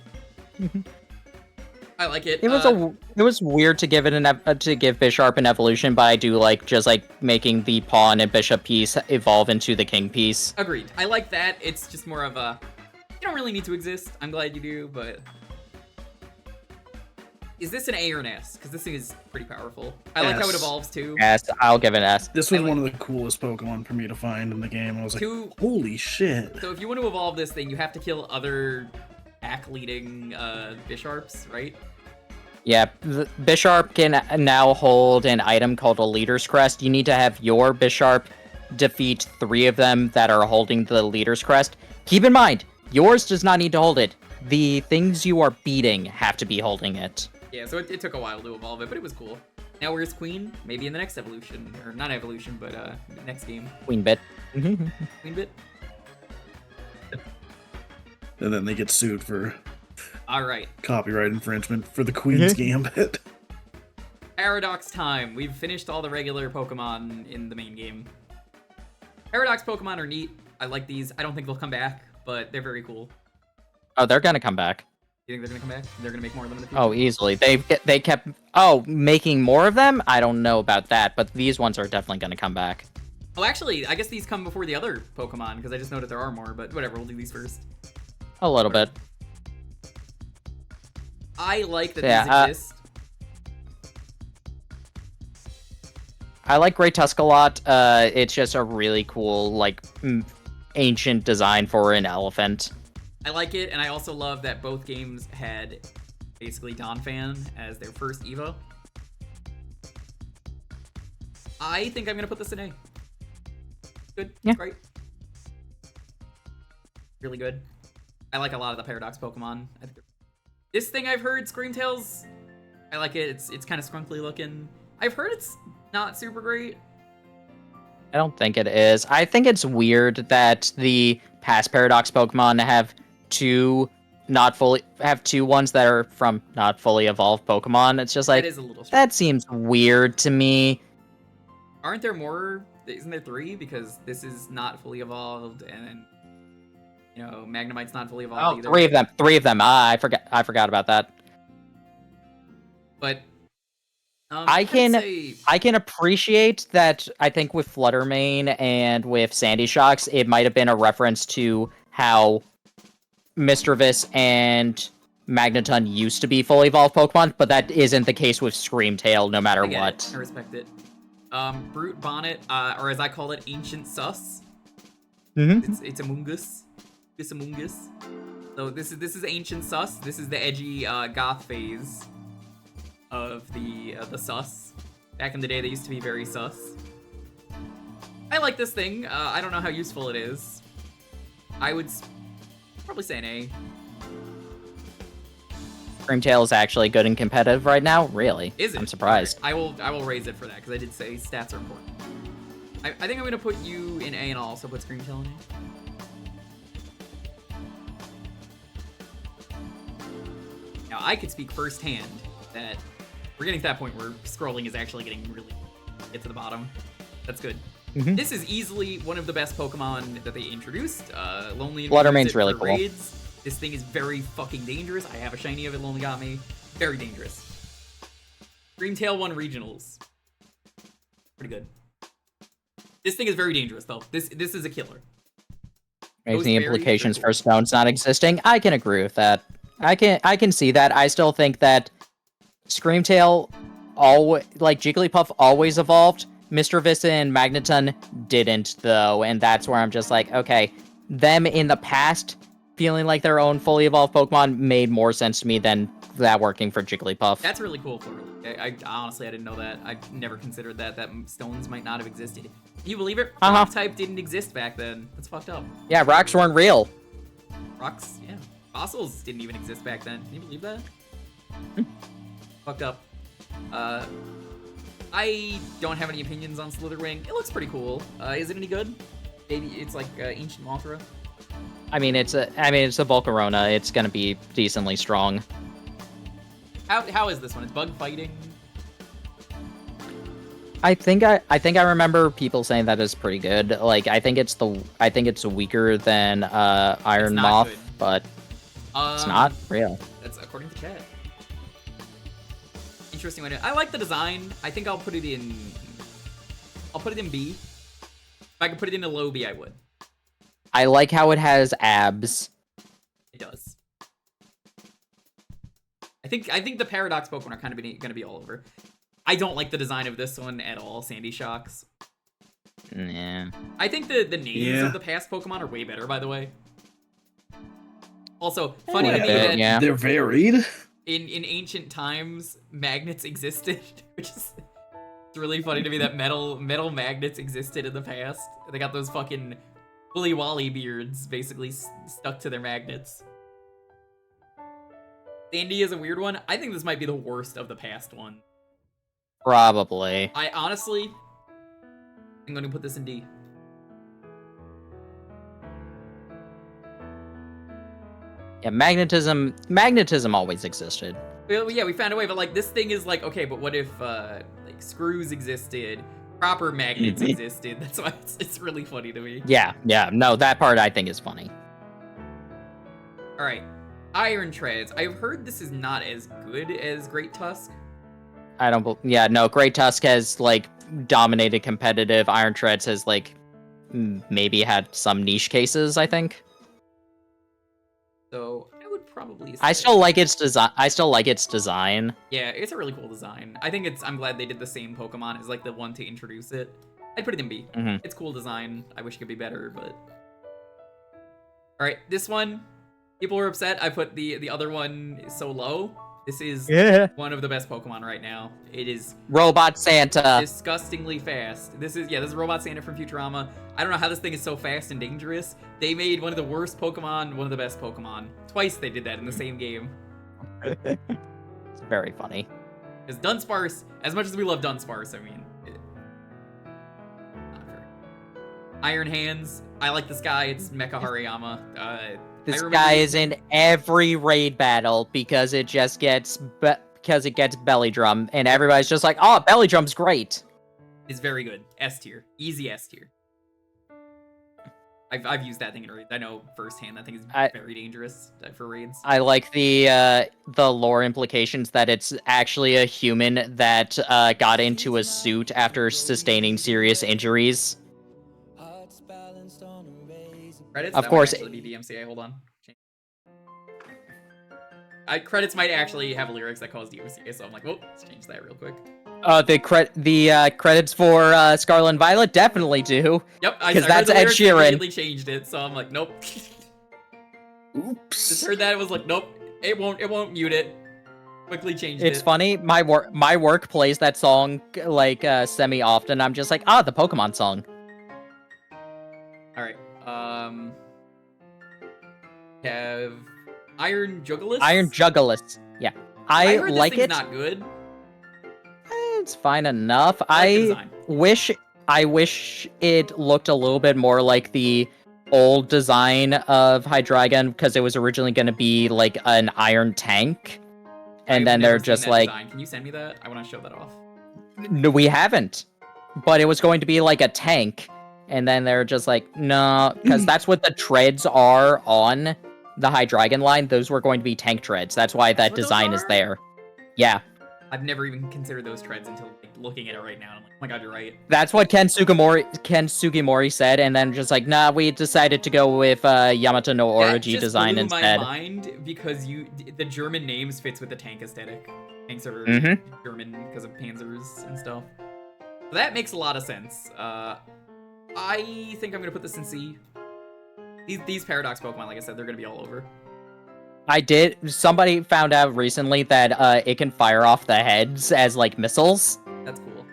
I like it. It was weird to give it to give Bisharp an evolution, but I do like just like making the pawn and bishop piece evolve into the king piece. Agreed. I like that. It's just more of a you don't really need to exist. I'm glad you do, but is this an A or an S? Because this thing is pretty powerful. I like how it evolves too. S. I'll give it an S. This was one of the coolest Pokemon for me to find in the game. I was like, holy shit. So if you want to evolve this thing, you have to kill other pack-leading Bisharps, right? Yeah, Bisharp can now hold an item called a Leader's Crest. You need to have your Bisharp defeat 3 of them that are holding the Leader's Crest. Keep in mind, yours does not need to hold it. The things you are beating have to be holding it. Yeah, so it took a while to evolve it, but it was cool. Now where's Queen? Maybe in the next evolution. Or not evolution, but next game. Queen Bit. Queen Bit? And then they get sued for Alright. copyright infringement for the Queen's Gambit. Paradox time. We've finished all the regular Pokemon in the main game. Paradox Pokemon are neat. I like these. I don't think they'll come back, but they're very cool. Oh, they're gonna come back. You think they're gonna come back? They're gonna make more of them in the future? Oh, easily. They kept... Oh, making more of them? I don't know about that, but these ones are definitely gonna come back. Oh, actually, I guess these come before the other Pokemon, because I just noted there are more, but whatever, we'll do these first. A little bit. I like that these exist. I like Great Tusk a lot. It's just a really cool, like, ancient design for an elephant. I like it, and I also love that both games had basically Donphan as their first Evo. I think I'm gonna put this in A. Good, yeah. Great. Really good. I like a lot of the Paradox Pokemon. This thing I've heard, Screamtails, I like it. It's kind of scrunkly looking. I've heard it's not super great. I don't think it is. I think it's weird that the past Paradox Pokemon have two ones that are from not fully evolved Pokemon. It's just like, That is a little strange. that seems weird to me. Aren't there more? Isn't there 3? Because this is not fully evolved, and then, you know, Magnemite's not fully evolved either. 3 of them. 3 of them. I forgot about that. But I can appreciate that. I think with Fluttermane and with Sandy Shocks, it might have been a reference to how Misdreavus and Magneton used to be fully evolved Pokemon, but that isn't the case with Screamtail, no matter what. I respect it. Brute Bonnet, or as I call it, Ancient Sus. It's Among Us. It's Among Us. So this is Ancient Sus. This is the edgy goth phase of the sus. Back in the day, they used to be very sus. I like this thing. I don't know how useful it is. I would probably say an A. Screamtail is actually good and competitive right now? Really? Is it? I'm surprised. I will raise it for that, because I did say stats are important. I think I'm going to put you in A, and I'll also put Screamtail in A. Now, I could speak firsthand that we're getting to that point where scrolling is actually getting really get to the bottom. That's good. This is easily one of the best Pokemon that they introduced. Lonely and Fluttermane's really cool. raids. This thing is very fucking dangerous. I have a shiny of it, Lonely got me. Very dangerous. Dreamtail won regionals. Pretty good. This thing is very dangerous, though. This is a killer. Maybe the implications for stones not existing. I can agree with that. I can see that. I still think that Screamtail, like Jigglypuff, always evolved. Misdreavus and Magneton didn't, though, and that's where I'm just like, okay, them in the past feeling like their own fully evolved Pokemon made more sense to me than that working for Jigglypuff. That's really cool for I honestly, I didn't know that. I never considered that stones might not have existed. Can you believe it? Rock type didn't exist back then. That's fucked up. Yeah, rocks weren't real. Rocks, yeah. Fossils didn't even exist back then. Can you believe that? Fucked up. I don't have any opinions on Slitherwing. It looks pretty cool. Is it any good? Maybe it's like Ancient Mothra. I mean, it's a Volcarona. It's gonna be decently strong. How is this one? It's bug fighting. I think I remember people saying that is pretty good. Like, I think it's weaker than Iron not Moth, good. but it's not real. That's according to chat. Interesting one. I like the design. I think I'll put it in. I'll put it in B. If I could put it in a low B, I would. I like how it has abs. It does. I think the Paradox Pokemon are kind of going to be all over. I don't like the design of this one at all, Sandy Shocks. Yeah. I think the names of the past Pokemon are way better, by the way. Also, funny to me that they're varied. in ancient times, magnets existed, which is it's really funny to me that metal magnets existed in the past. They got those fucking Willy Wally beards basically stuck to their magnets. Sandy is a weird one. I think this might be the worst of the past one. Probably. I honestly, I'm going to put this in D. Yeah, magnetism always existed. Well, yeah, we found a way, but like this thing is like, okay, but what if like screws existed, proper magnets existed? That's why it's really funny to me. Yeah, no, that part I think is funny. All right, Iron Treads. I've heard this is not as good as Great Tusk. Great Tusk has like dominated competitive. Iron Treads has like maybe had some niche cases, I think. So I would probably say... I still like its design. Yeah, it's a really cool design. I'm glad they did the same Pokemon as like the one to introduce it. I'd put it in B. It's cool design. I wish it could be better, but... Alright, this one. People were upset I put the other one so low. This is one of the best Pokemon right now. It is Robot Santa. Disgustingly fast. This is Robot Santa from Futurama. I don't know how this thing is so fast and dangerous. They made one of the worst Pokemon one of the best Pokemon. Twice they did that in the same game. It's very funny. Because Dunsparce, as much as we love Dunsparce, I mean, not fair. Iron Hands. I like this guy. It's Mecha Hariyama. This guy is in every raid battle because it just gets belly drum, and everybody's just like, "Oh, belly drum's great." It's very good. S tier, easy S tier. I've used that thing in raids. I know firsthand that thing is very dangerous for raids. I like the lore implications that it's actually a human that got into a suit after sustaining serious injuries. Credits? Of That course. might actually be DMCA. Hold on. Credits might actually have lyrics that cause DMCA, so I'm like, whoa, let's change that real quick. The credits for Scarlet and Violet definitely do. Yep, because that's Ed Sheeran. Immediately changed it, so I'm like, nope. Oops. Just heard that, it was like, nope, it won't mute it. Quickly changed it. It's funny. My work plays that song like semi often. I'm just like, the Pokemon song. All right. Have Iron Juggulus. Iron Juggulus. Yeah, I heard like this it. Not good. It's fine enough. I wish it looked a little bit more like the old design of Hydreigon, because it was originally going to be like an iron tank, and then they're just like, design. Can you send me that? I want to show that off. No, we haven't. But it was going to be like a tank, and then they're just like, no, because that's what the treads are on the Hydreigon line. Those were going to be tank treads. That's why that design is there. Yeah. I've never even considered those treads until like, looking at it right now. I'm like, oh my god, you're right. That's what Ken Sugimori said, and then just like, nah, we decided to go with Yamato no Orochi design instead. That just blew my mind because the German names fits with the tank aesthetic. Tanks are German because of Panzers and stuff. So that makes a lot of sense. I think I'm gonna put this in C. These Paradox Pokemon, like I said, they're gonna be all over. Somebody found out recently that it can fire off the heads as like missiles. That's cool.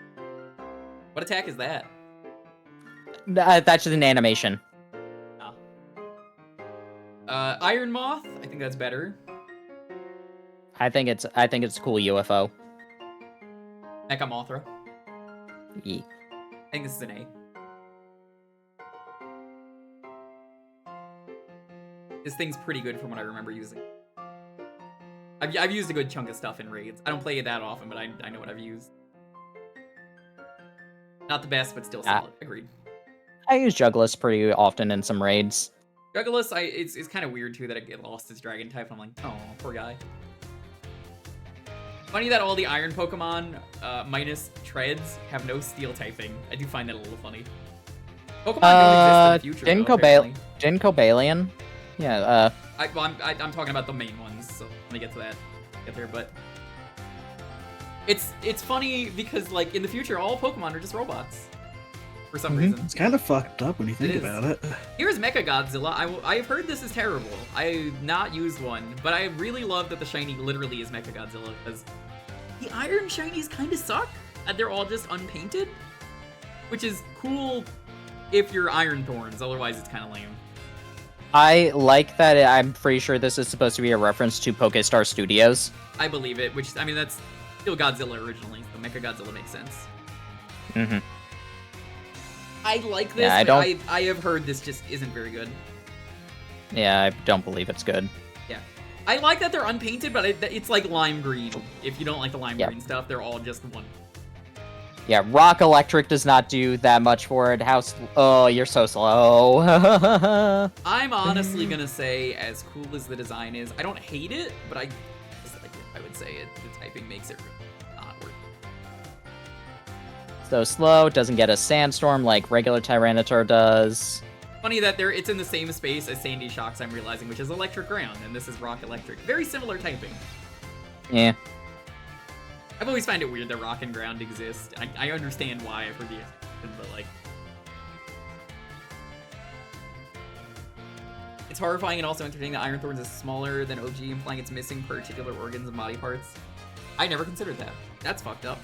What attack is that? That's just an animation. Oh. Iron Moth, I think that's better. I think it's a cool UFO. Mecha Mothra. E. I think this is an A. This thing's pretty good from what I remember using. I've used a good chunk of stuff in raids. I don't play it that often, but I know what I've used. Not the best, but still solid. Agreed. I use Jugglus pretty often in some raids. Jugglus, it's kind of weird too that I get lost as Dragon type. I'm like, oh, poor guy. Funny that all the Iron Pokemon, minus Treads, have no Steel typing. I do find that a little funny. Pokemon don't exist in the future, though, apparently. Didn't Cobalion? Yeah, I'm talking about the main ones, so let me get to that. Get there, but... It's funny because, like, in the future, all Pokemon are just robots. For some reason. It's kind of fucked up when you think about it. Here's Mechagodzilla. I've heard this is terrible. I've not used one, but I really love that the shiny literally is Mechagodzilla, because the Iron shinies kind of suck, and they're all just unpainted, which is cool if you're Iron Thorns, otherwise it's kind of lame. I like that. I'm pretty sure this is supposed to be a reference to Pokestar Studios. I believe it, which, I mean, that's still Godzilla originally, so Mechagodzilla makes sense. Mm-hmm. I like this, yeah, but I have heard this just isn't very good. Yeah, I don't believe it's good. Yeah. I like that they're unpainted, but it's like lime green. If you don't like the lime green stuff, they're all just one. Yeah, Rock Electric does not do that much for it. Oh, you're so slow. I'm honestly gonna say, as cool as the design is, I don't hate it, but I would say the typing makes it not worth it. So slow, doesn't get a Sandstorm like regular Tyranitar does. Funny that it's in the same space as Sandy Shocks, I'm realizing, which is Electric Ground, and this is Rock Electric. Very similar typing. Yeah. I've always found it weird that Rock and Ground exist. I understand why I've heard the exception, but like... It's horrifying and also entertaining that Iron Thorns is smaller than OG, implying it's missing particular organs and body parts. I never considered that. That's fucked up.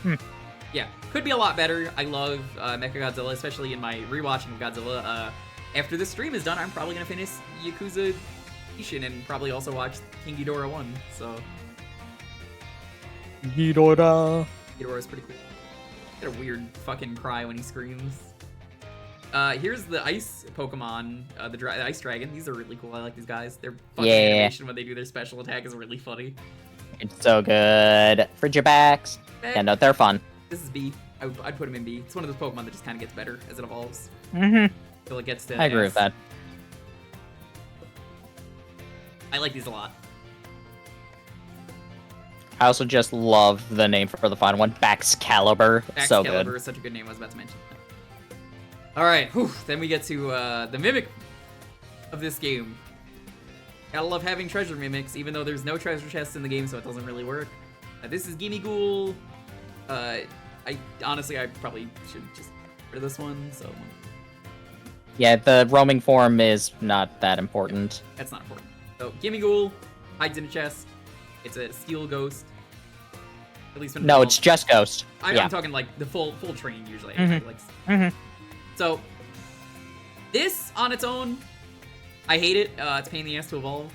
Yeah, could be a lot better. I love Mechagodzilla, especially in my rewatching of Godzilla. After this stream is done, I'm probably gonna finish Yakuza Ishin and probably also watch King Ghidorah 1, so... Ghidorah is pretty cool. Get a weird fucking cry when he screams. Here's the ice Pokemon, the ice dragon. These are really cool. I like these guys. Their fucking animation when they do their special attack is really funny. It's so good. Frigibax. Yeah, no, they're fun. This is B. I'd put him in B. It's one of those Pokemon that just kind of gets better as it evolves. Mm-hmm. Until it gets to I agree with that. I like these a lot. I also just love the name for the final one, Baxcalibur. So good. Baxcalibur is such a good name. I was about to mention. All right, then we get to the Mimic of this game. Gotta love having treasure mimics, even though there's no treasure chests in the game, so it doesn't really work. This is Gimme Ghoul. Honestly, I probably should just get rid of this one. So yeah, the roaming form is not that important. That's not important. So Gimme Ghoul hides in a chest. It's a steel ghost. At least when it's just ghost. I'm talking like the full train usually. So this on its own, I hate it. It's a pain in the ass to evolve.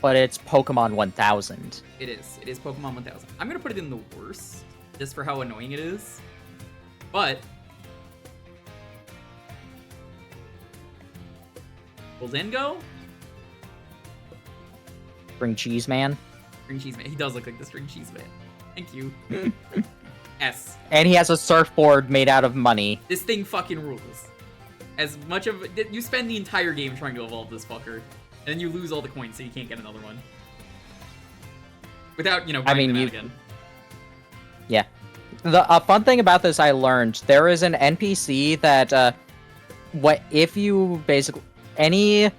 But it's Pokemon 1000. It is. It is Pokemon 1000. I'm gonna put it in the worst, just for how annoying it is. But Goldengo? String Cheese Man. String Cheese Man. He does look like the String Cheese Man. Thank you. S. And he has a surfboard made out of money. This thing fucking rules. As much of you spend the entire game trying to evolve this fucker, and then you lose all the coins, so you can't get another one. Without, grinding them out again. Yeah. The fun thing about this I learned, there is an NPC that, if you basically, any,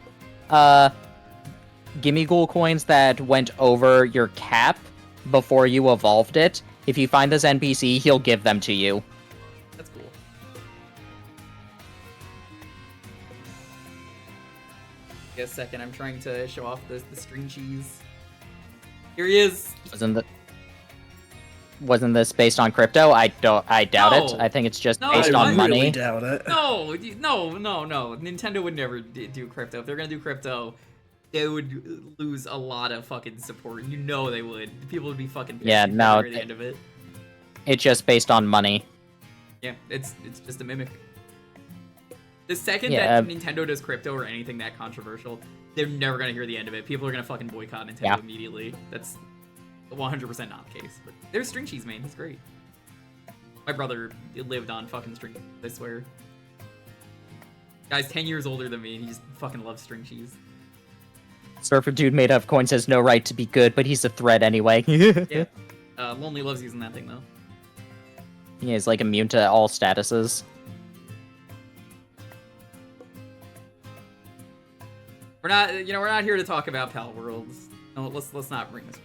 Gimme Ghoul coins that went over your cap before you evolved it, if you find this NPC, he'll give them to you. That's cool. Give a second, I'm trying to show off the string cheese. Here he is. Wasn't this based on crypto? I doubt it. I think it's just based on money. I really doubt it. No. Nintendo would never do crypto. If they're gonna do crypto, they would lose a lot of fucking support. You know they would. People would be fucking pissed at the end of it. It's just based on money. Yeah, it's just a mimic. The second Yeah, that Nintendo does crypto or anything that controversial, they're never gonna hear the end of it. People are gonna fucking boycott Nintendo Yeah. immediately. That's 100% not the case. But there's string cheese, man. He's great. My brother lived on fucking string cheese, I swear. Guy's 10 years older than me, and he just fucking loves string cheese. Surfer dude made of coins has no right to be good, but he's a threat anyway. Yeah. Lonely loves using that thing, though. He is like immune to all statuses. We're not here to talk about Pal Worlds. No, let's not bring this.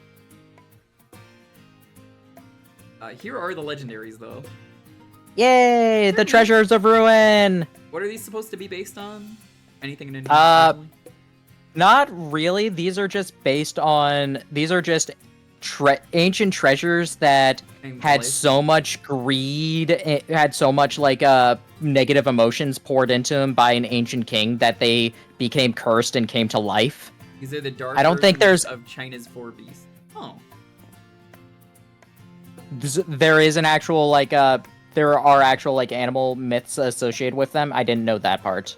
Here are the legendaries, though. Yay! The treasures of ruin. What are these supposed to be based on? Anything in any? Not really. These are just based on. These are just ancient treasures that had so much greed, it had so much like negative emotions poured into them by an ancient king that they became cursed and came to life. These are the dark. I don't think there's of China's four beasts. Oh. There is an actual like there are actual like animal myths associated with them. I didn't know that part.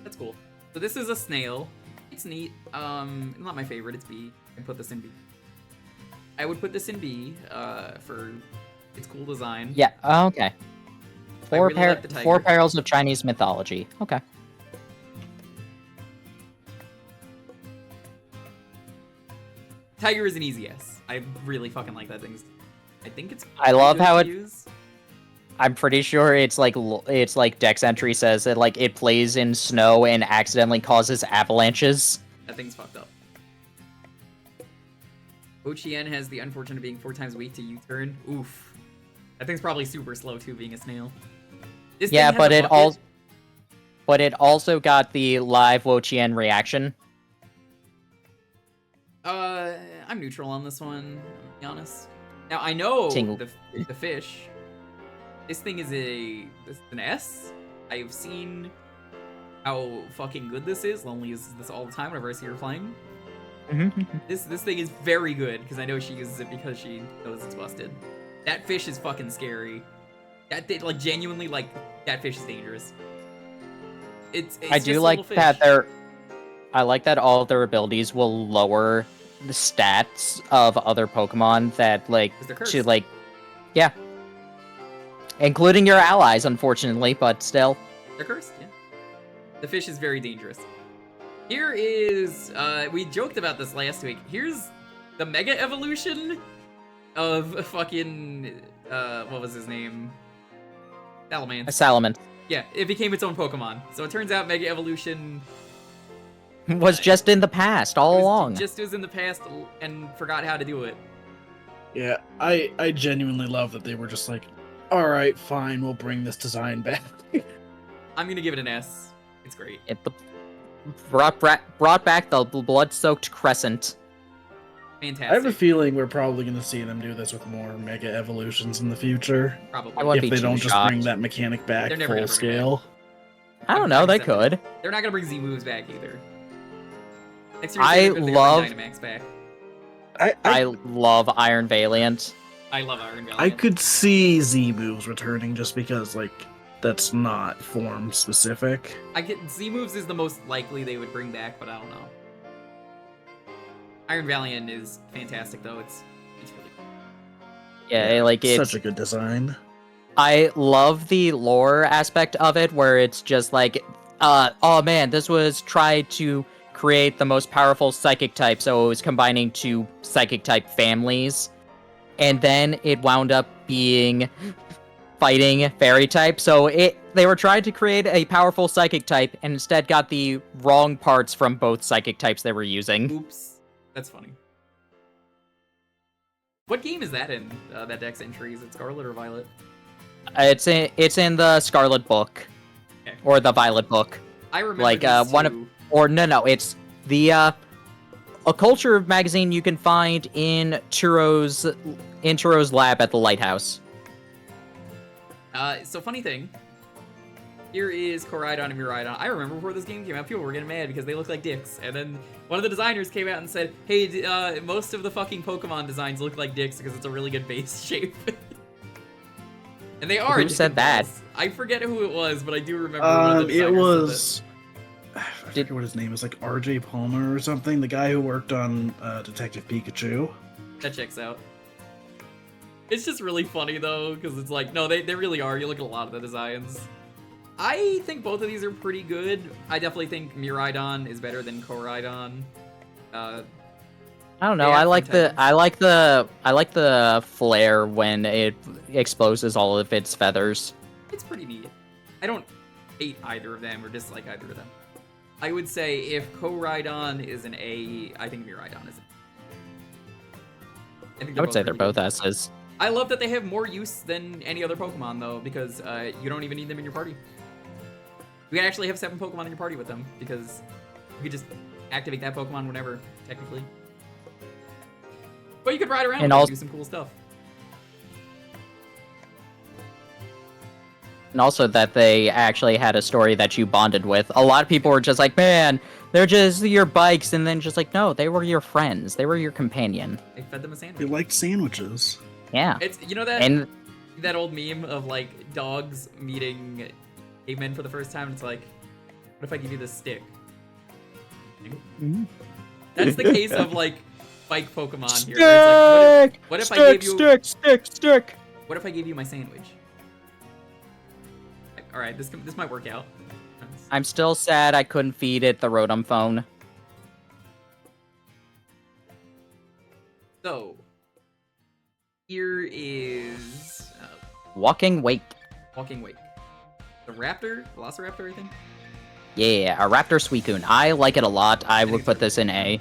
That's cool. So this is a snail. It's neat. Not my favorite. It's B. I put this in B. I would put this in B for its cool design. Yeah. Okay. Four like the tiger. four perils of Chinese mythology. Okay. Tiger is an easy S. I really fucking like that thing. I think it's. I love how it. Use. I'm pretty sure it's like Dex entry says that like it plays in snow and accidentally causes avalanches. That thing's fucked up. Ochien has the unfortunate of being 4 times weight to U-turn. Oof. That thing's probably super slow too, being a snail. This Yeah, thing has but a bucket. it also got the live Wochien reaction. I'm neutral on this one, to be honest. Now, I know the fish. This thing is an S. I've seen how fucking good this is. Lonely uses this all the time whenever I see her playing. This thing is very good, because I know she uses it because she knows it's busted. That fish is fucking scary. Like, genuinely, like, that fish is dangerous. It's I just do a like little that fish. I like that all of their abilities will lower the stats of other Pokemon that like 'Cause they're cursed. to like yeah. Including your allies, unfortunately, but still. They're cursed, yeah. The fish is very dangerous. Here is, we joked about this last week. Here's the Mega Evolution of fucking, what was his name? Salamence. A Salamence Yeah, it became its own Pokemon. So it turns out Mega Evolution was just in the past all along. just was in the past and forgot how to do it. Yeah, I genuinely love that they were just like, all right, fine, we'll bring this design back. I'm gonna give it an S. It's great. It brought back the blood-soaked crescent. Fantastic. I have a feeling we're probably going to see them do this with more Mega Evolutions in the future. Probably. I wouldn't If be they don't too just shocked. bring that mechanic back They're never gonna full bring it scale. I don't know, they could. They're not gonna bring Z moves back either. Next year, I they're gonna love- bring Dynamax back. I love Iron Valiant. I love Iron Valiant. I could see Z moves returning just because, like, that's not form specific. Z moves is the most likely they would bring back, but I don't know. Iron Valiant is fantastic though. It's really cool. Yeah, like it's Such a good design. I love the lore aspect of it, where it's just like, oh man, this was tried to create the most powerful psychic type, so it was combining 2 psychic type families, and then it wound up being fighting fairy type. So they were trying to create a powerful psychic type, and instead got the wrong parts from both psychic types they were using. Oops. That's funny. What game is that in? That Dex entry? Is it Scarlet or Violet? It's in the Scarlet book, Okay. or the Violet book. I remember Like these one of, two. or no, it's the a culture magazine you can find in Turo's lab at the lighthouse. So funny thing. Here is Koraidon and Miraidon. I remember before this game came out, people were getting mad because they look like dicks. And then one of the designers came out and said, hey, most of the fucking Pokemon designs look like dicks because it's a really good base shape. And they are. Who chicken said that? balls. I forget who it was, but I do remember one of the It designers was. I forget what his name is, like R.J. Palmer or something. The guy who worked on Detective Pikachu. said it. That checks out. It's just really funny though, because it's like, no, they really are. You look at a lot of the designs. I think both of these are pretty good. I definitely think Miraidon is better than Koraidon. I don't know. Yeah, I like the sometimes. I like the flare when it exposes all of its feathers. It's pretty neat. I don't hate either of them or dislike either of them. I would say if Koraidon is an A, I think Miraidon is an A. I would say they're pretty both good. S's. I love that they have more use than any other Pokemon though, because you don't even need them in your party. You can actually have 7 Pokemon in your party with them, because you could just activate that Pokemon whenever, technically. But you could ride around And and also- do some cool stuff. And also that they actually had a story that you bonded with. A lot of people were just like, man, they're just your bikes, and then just like, no, they were your friends. They were your companion. They fed them a They sandwich. liked sandwiches. Yeah. It's, you know that And that old meme of like dogs meeting cavemen for the first time? It's like, what if I give you this stick? That's the case of like bike Pokemon here. where it's like, what if I gave you stick. what if I gave you my sandwich? All right, this might work out. I'm still sad I couldn't feed it the Rotom phone. So here is Walking Wake. Walking Wake. The Raptor, Velociraptor, I think. Yeah, a Raptor Suicune. I like it a lot. I would think put so. A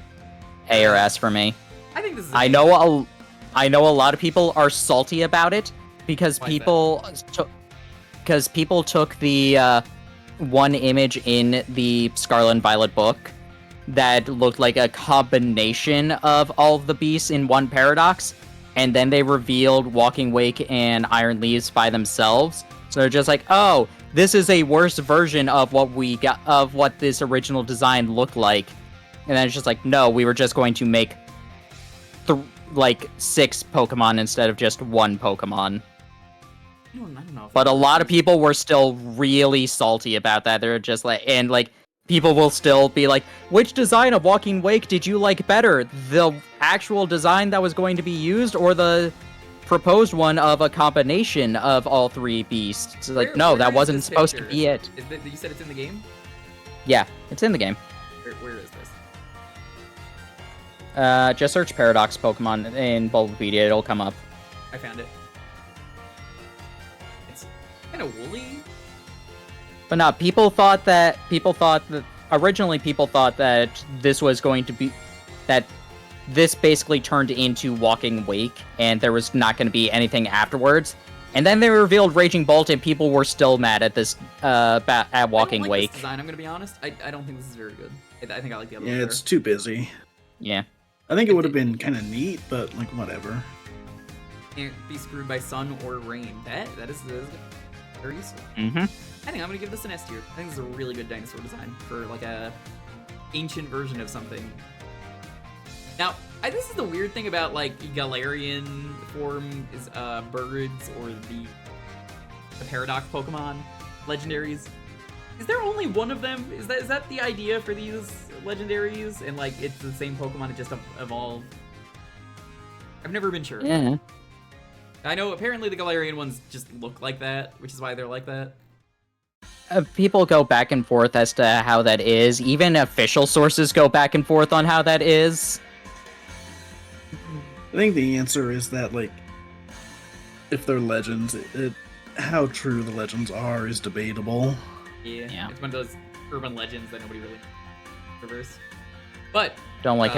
or S for me. I think this is. I know a lot of people are salty about it because Why is that? people took the one image in the Scarlet and Violet book that looked like a combination of all of the beasts in one paradox, and then they revealed Walking Wake and Iron Leaves by themselves. So they're just like, oh, this is a worse version of what we got of what this original design looked like. And then it's just like, no, we were just going to make 6 Pokemon instead of just 1 Pokemon. I don't know. But a lot of people were still really salty about that. They're just like, and like, people will still be like, which design of Walking Wake did you like better? The actual design that was going to be used, or the proposed one of a combination of all 3 beasts? It's like, no, where that is wasn't this supposed to picture? be it. You said it's in the game? Yeah, it's in the game. Where is this? Just search Paradox Pokemon in Bulbapedia, it'll come up. I found it. It's kind of woolly. But no, originally people thought that this was going to be, that this basically turned into Walking Wake, and there was not going to be anything afterwards. And then they revealed Raging Bolt, and people were still mad at this, at Walking I don't like Wake. this design, I'm gonna be honest. I don't think this is very good. I think I like the other one Yeah, better. it's too busy. Yeah. I think it would have been kind of neat, but like whatever. Can't be screwed by sun or rain. That is very useful. Mm-hmm. I think I'm gonna give this an S tier. I think this is a really good dinosaur design for like a ancient version of something. Now, this is the weird thing about like Galarian form is birds or the Paradox Pokemon legendaries. Is there only one of them? Is that the idea for these legendaries? And like it's the same Pokemon, it just evolved. I've never been sure. Yeah. I know apparently the Galarian ones just look like that, which is why they're like that. People go back and forth as to how that is. Even official sources go back and forth on how that is. I think the answer is that like, if they're legends, how true the legends are is debatable. Yeah. It's one of those urban legends that nobody really reverse. But Don't like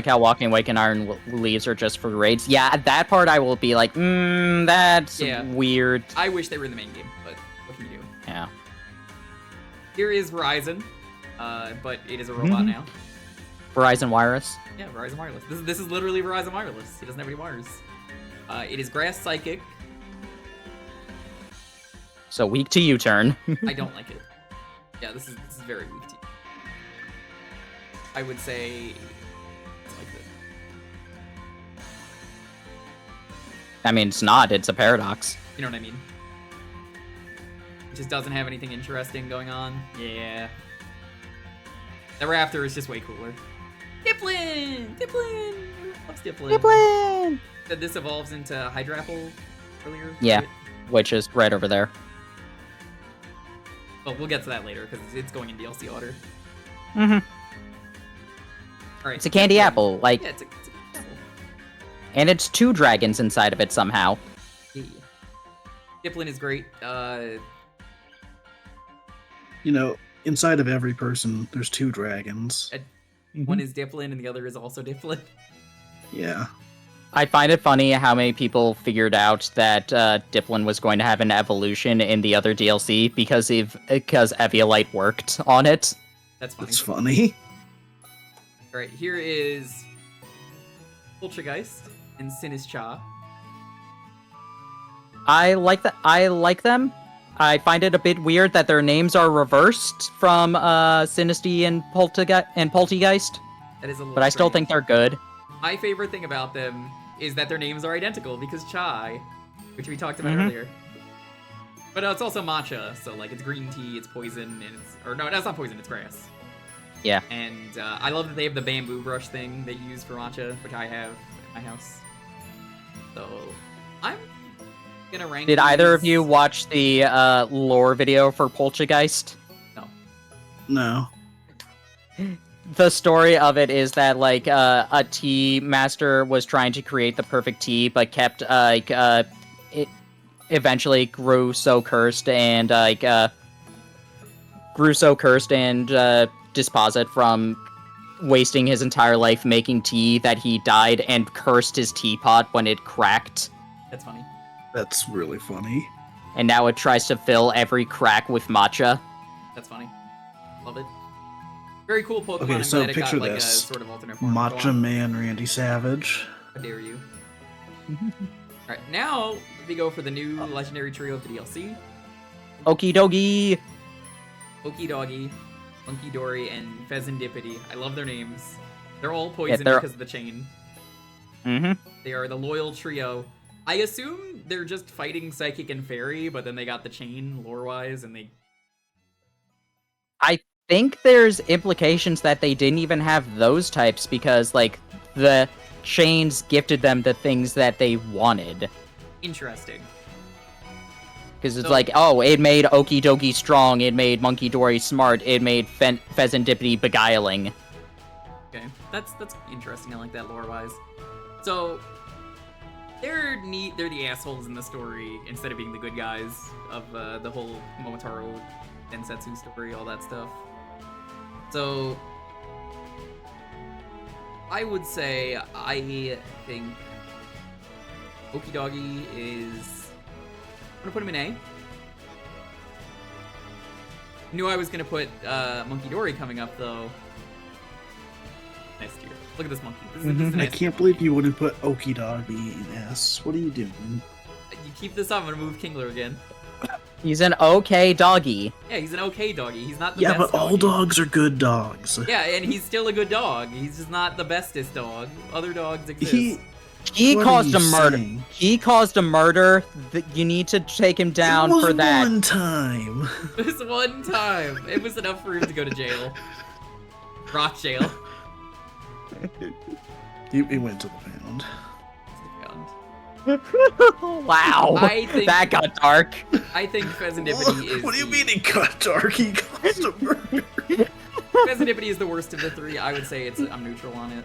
how Walking Wake and Iron Leaves are just for raids. Yeah, that part I will be like, that's Yeah. weird. I wish they were in the main game, but what can you do? Yeah. Here is Verizon, but it is a robot now. Verizon Wireless. Yeah, Verizon Wireless. This is literally Verizon Wireless. He doesn't have any wires. It is Grass Psychic. So weak to U-turn. I don't like it. Yeah, this is very weak to you. I would say it's like this. I mean, it's not. It's a paradox. You know what I mean? just doesn't have anything interesting going on. Yeah. The Raptor is just way cooler. Dipplin! Dipplin! Loves Dipplin. Dipplin! Said this evolves into Hydrapple earlier. Yeah, right? which is right over there. Well, we'll get to that later because it's going in DLC order. Mm-hmm. All right. It's a candy apple, like, Yeah, it's a apple. and it's 2 dragons inside of it somehow. Yeah. Dipplin is great. You know, inside of every person, there's 2 dragons. One is Dipplin and the other is also Dipplin. Yeah. I find it funny how many people figured out that Dipplin was going to have an evolution in the other DLC because Eviolite worked on it. That's funny. That's funny. All right, here is Poltergeist and Sinistcha. I like that. I like them. I find it a bit weird that their names are reversed from Sinisty and Poltergeist, That is a little but I still strange. think they're good. My favorite thing about them is that their names are identical because Chai, which we talked about Mhm. earlier. But it's also matcha, so like it's green tea, it's poison, and no, that's not poison, it's grass. Yeah. And I love that they have the bamboo brush thing that you use for matcha, which I have at my house. So I'm gonna rank. Did either of these- you watch the lore video for Poltergeist? No. No. The story of it is that like a tea master was trying to create the perfect tea, but kept it eventually grew so cursed and disposit from wasting his entire life making tea that he died and cursed his teapot when it cracked, That's funny. That's really funny. and now it tries to fill every crack with matcha. That's funny. Love it. Very cool Pokemon. Okay, I'm so glad it picture got, like, this. a sort of alternate form. Go Matcha on. Man Randy Savage. How dare you? Alright, now we go for the new legendary trio of the DLC. Okie dokie. Okie Doggy, Monkey Dory, and Pheasantipity. I love their names. They're all poisoned they're- because of the chain. Mm-hmm. They are the loyal trio. I assume they're just fighting Psychic and Fairy, but then they got the chain lore-wise, and they... I think there's implications that they didn't even have those types because, like, the chains gifted them the things that they wanted. Interesting. Because it's So- like, oh, it made Okie dokie strong, it made Monkey Dory smart, it made Pheasantipity beguiling. Okay, that's interesting. I like that lore-wise. So, they're neat. They're the assholes in the story instead of being the good guys of the whole Momotaro Densetsu story, all that stuff. So, I would say I think Okie Doggy is... I'm gonna put him in A. Knew I was gonna put Monkey Dory coming up though. Next year. Look at this monkey. This is just a I nice can't believe you wouldn't put Okie Doggy in S. What are you doing? You keep this up, I'm gonna move Kingler again. He's an okay doggy. Yeah, he's an okay doggy. He's not the Yeah, best but all doggy. dogs are good dogs. Yeah, and he's still a good dog. He's just not the bestest dog. Other dogs exist. He What caused are a you murder. saying? He caused a murder. You need to take him down it was for that. one time. This one time. It was enough for him to go to jail. Rock jail. He went to the pound. Wow, I think- that got dark. I think Pheasantipity is What do you the- mean he got dark? He caused a murder. Pheasantipity is the worst of the three. I would say I'm neutral on it.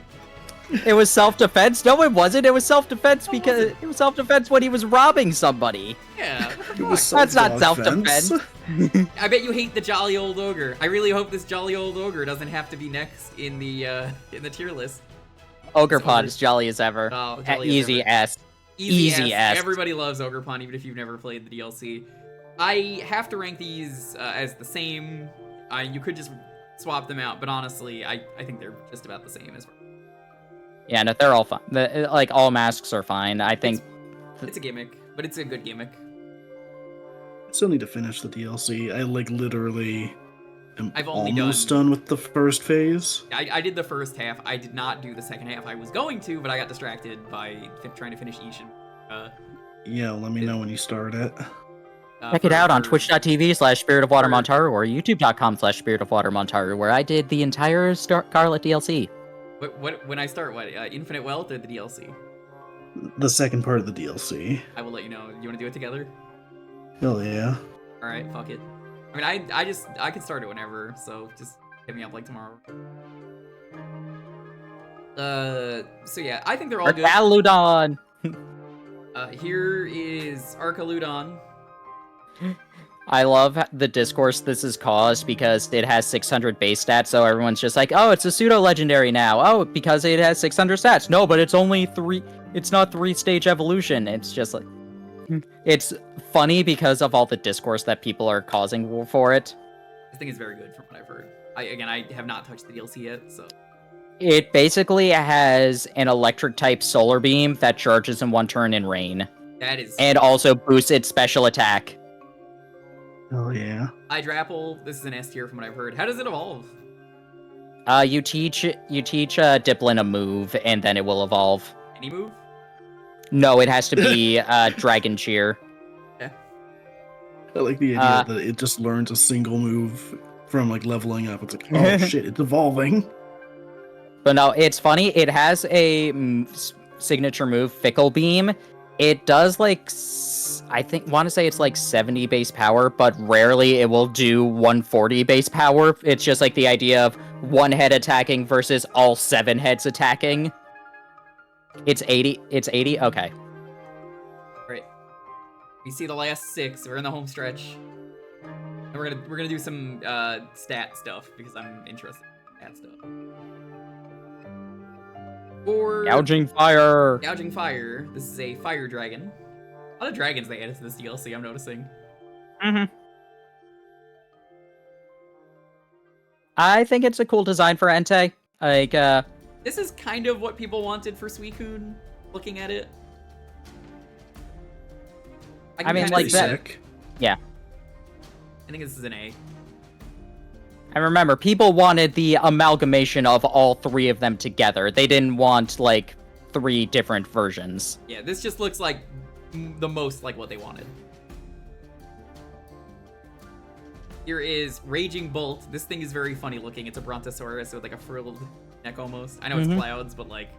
It was self-defense. No, it wasn't. It was self-defense because it was self-defense when he was robbing somebody. Yeah. It was That's not self-defense. self-defense. I bet you hate the jolly old ogre. I really hope this jolly old ogre doesn't have to be next in the tier list. Ogre It's Pod over. is jolly as ever. Oh, jolly as Easy ever. S. Easy ass. ass. Everybody loves Ogre-Pon, even if you've never played the DLC. I have to rank these as the same. You could just swap them out, but honestly, I think they're just about the same. Yeah, no, they're all fine. Like all masks are fine. I think. It's a gimmick, but it's a good gimmick. I still need to finish the DLC. I literally am I've only almost done with the first phase. I did the first half. I did not do the second half. I was going to, but I got distracted by trying to finish Ishin. Yeah, let me know when you start it. Check it out on for- twitch.tv/spiritofwatermontaru or youtube.com/spiritofwatermontaru, where I did the entire Scarlet DLC. When I start, Infinite Wealth or the DLC? The second part of the DLC. I will let you know. You want to do it together? Hell yeah. All right, fuck it. I mean, I can start it whenever, so just hit me up like tomorrow. So yeah, I think they're all good. Arcaludon! Here is Arcaludon. I love the discourse this has caused because it has 600 base stats, so everyone's just like, oh, it's a pseudo-legendary now. Oh, because it has 600 stats. No, but it's only 3... It's not 3-stage evolution. It's just like... It's funny because of all the discourse that people are causing for it. This thing is very good from what I've heard. I have not touched the DLC yet, so... It basically has an electric-type solar beam that charges in one turn in rain. That is... And also boosts its special attack. Hell yeah. Hydrapple, this is an S tier from what I've heard. How does it evolve? You teach Diplin a move, and then it will evolve. Any move? No, it has to be Dragon Cheer. Yeah. I like the idea that it just learns a single move from like leveling up. It's like, oh shit, it's evolving. But no, it's funny. It has a signature move, Fickle Beam. It does like, want to say it's like 70 base power, but rarely it will do 140 base power. It's just like the idea of one head attacking versus all 7 heads attacking. It's 80. It's 80. Okay. Right. We see the last 6. We're in the home stretch. And we're gonna do some stat stuff because I'm interested in stat stuff. For Gouging Fire. Gouging Fire, this is a fire dragon. A lot of dragons they added to this DLC, I'm noticing. Mm-hmm. I think it's a cool design for Entei. Like, This is kind of what people wanted for Suicune, looking at it. I mean, kinda like see that- Sick. yeah. I think this is an A. And remember, people wanted the amalgamation of all 3 of them together. They didn't want, like, 3 different versions. Yeah, this just looks like the most like what they wanted. Here is Raging Bolt. This thing is very funny looking. It's a Brontosaurus with like a frilled neck almost. I know it's clouds, but like,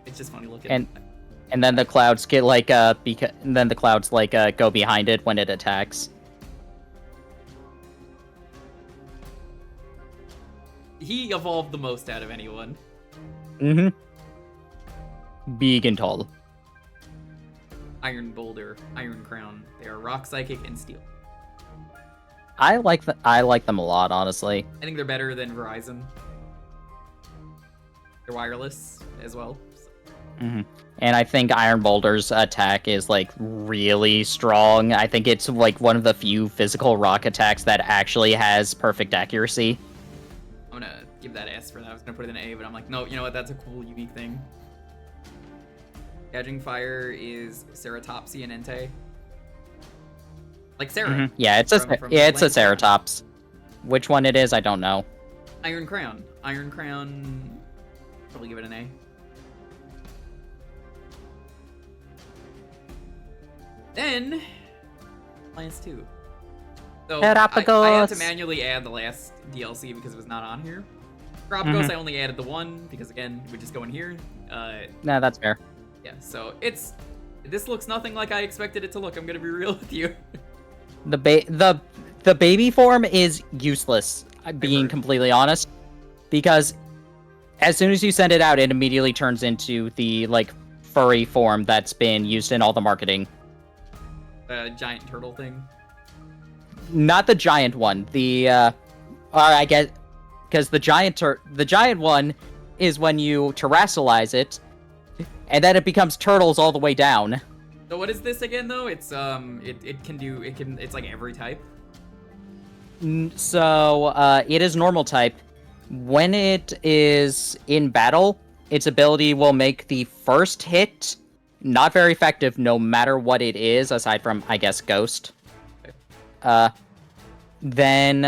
it's just funny looking. And then the clouds get like and then the clouds like go behind it when it attacks. He evolved the most out of anyone. Mm-hmm. Big and tall. Iron Boulder, Iron Crown. They are Rock, Psychic, and Steel. I like them a lot, honestly. I think they're better than Verizon. They're wireless as well. Mm-hmm. And I think Iron Boulder's attack is like really strong. I think it's like one of the few physical rock attacks that actually has perfect accuracy. I'm gonna give that S for that. I was gonna put it in A, but I'm like, no, you know what? That's a cool, unique thing. Gouging Fire is Ceratopsy and Entei. Like Sarah. Mm-hmm. Yeah, it's a Ceratops. Which one it is, I don't know. Iron Crown. Iron Crown. Probably give it an A. Then, Lance 2. So I had to manually add the last DLC because it was not on here. Dropgos, I only added the one because again, it would just go in here. No, that's fair. Yeah, so this looks nothing like I expected it to look. I'm gonna be real with you. The baby form is useless, being completely honest, because as soon as you send it out, it immediately turns into the like furry form that's been used in all the marketing. Giant turtle thing. Not the giant one. I guess because the giant one is when you terrestrialize it, and then it becomes turtles all the way down. So what is this again though? It's it's like every type. So it is normal type. When it is in battle, its ability will make the first hit not very effective no matter what it is, aside from, I guess, Ghost. Then when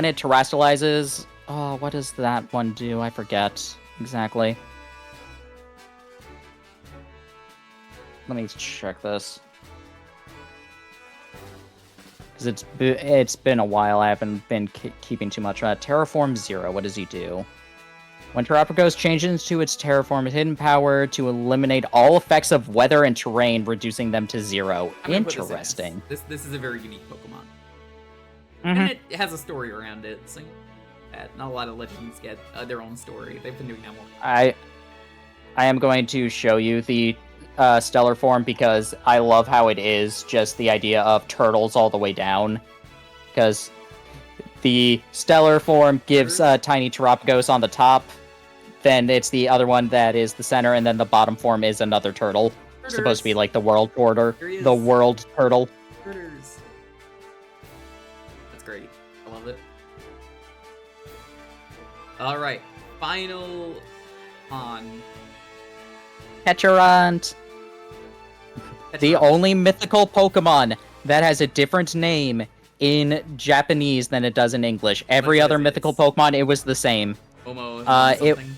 it terrestrializes, oh, what does that one do? I forget exactly. Let me check this. Because it's been a while. I haven't been keeping too much. Terraform 0. What does he do? When Terrapagos changes into its Terraform hidden power to eliminate all effects of weather and terrain, reducing them to 0. I'm gonna put this in Interesting. This is a very unique Pokemon. Mhm. And it has a story around it, so not a lot of legends get their own story. They've been doing that more. I am going to show you the stellar form because I love how it is just the idea of turtles all the way down. Because the stellar form gives tiny Terrapagos on the top, then it's the other one that is the center, and then the bottom form is another turtle. It's supposed to be like the world order, the world turtle. Critters. That's great. I love it. Alright, final on Petarant. The only mythical Pokemon that has a different name in Japanese than it does in English. Every other mythical Pokemon, it was the same. Momo something.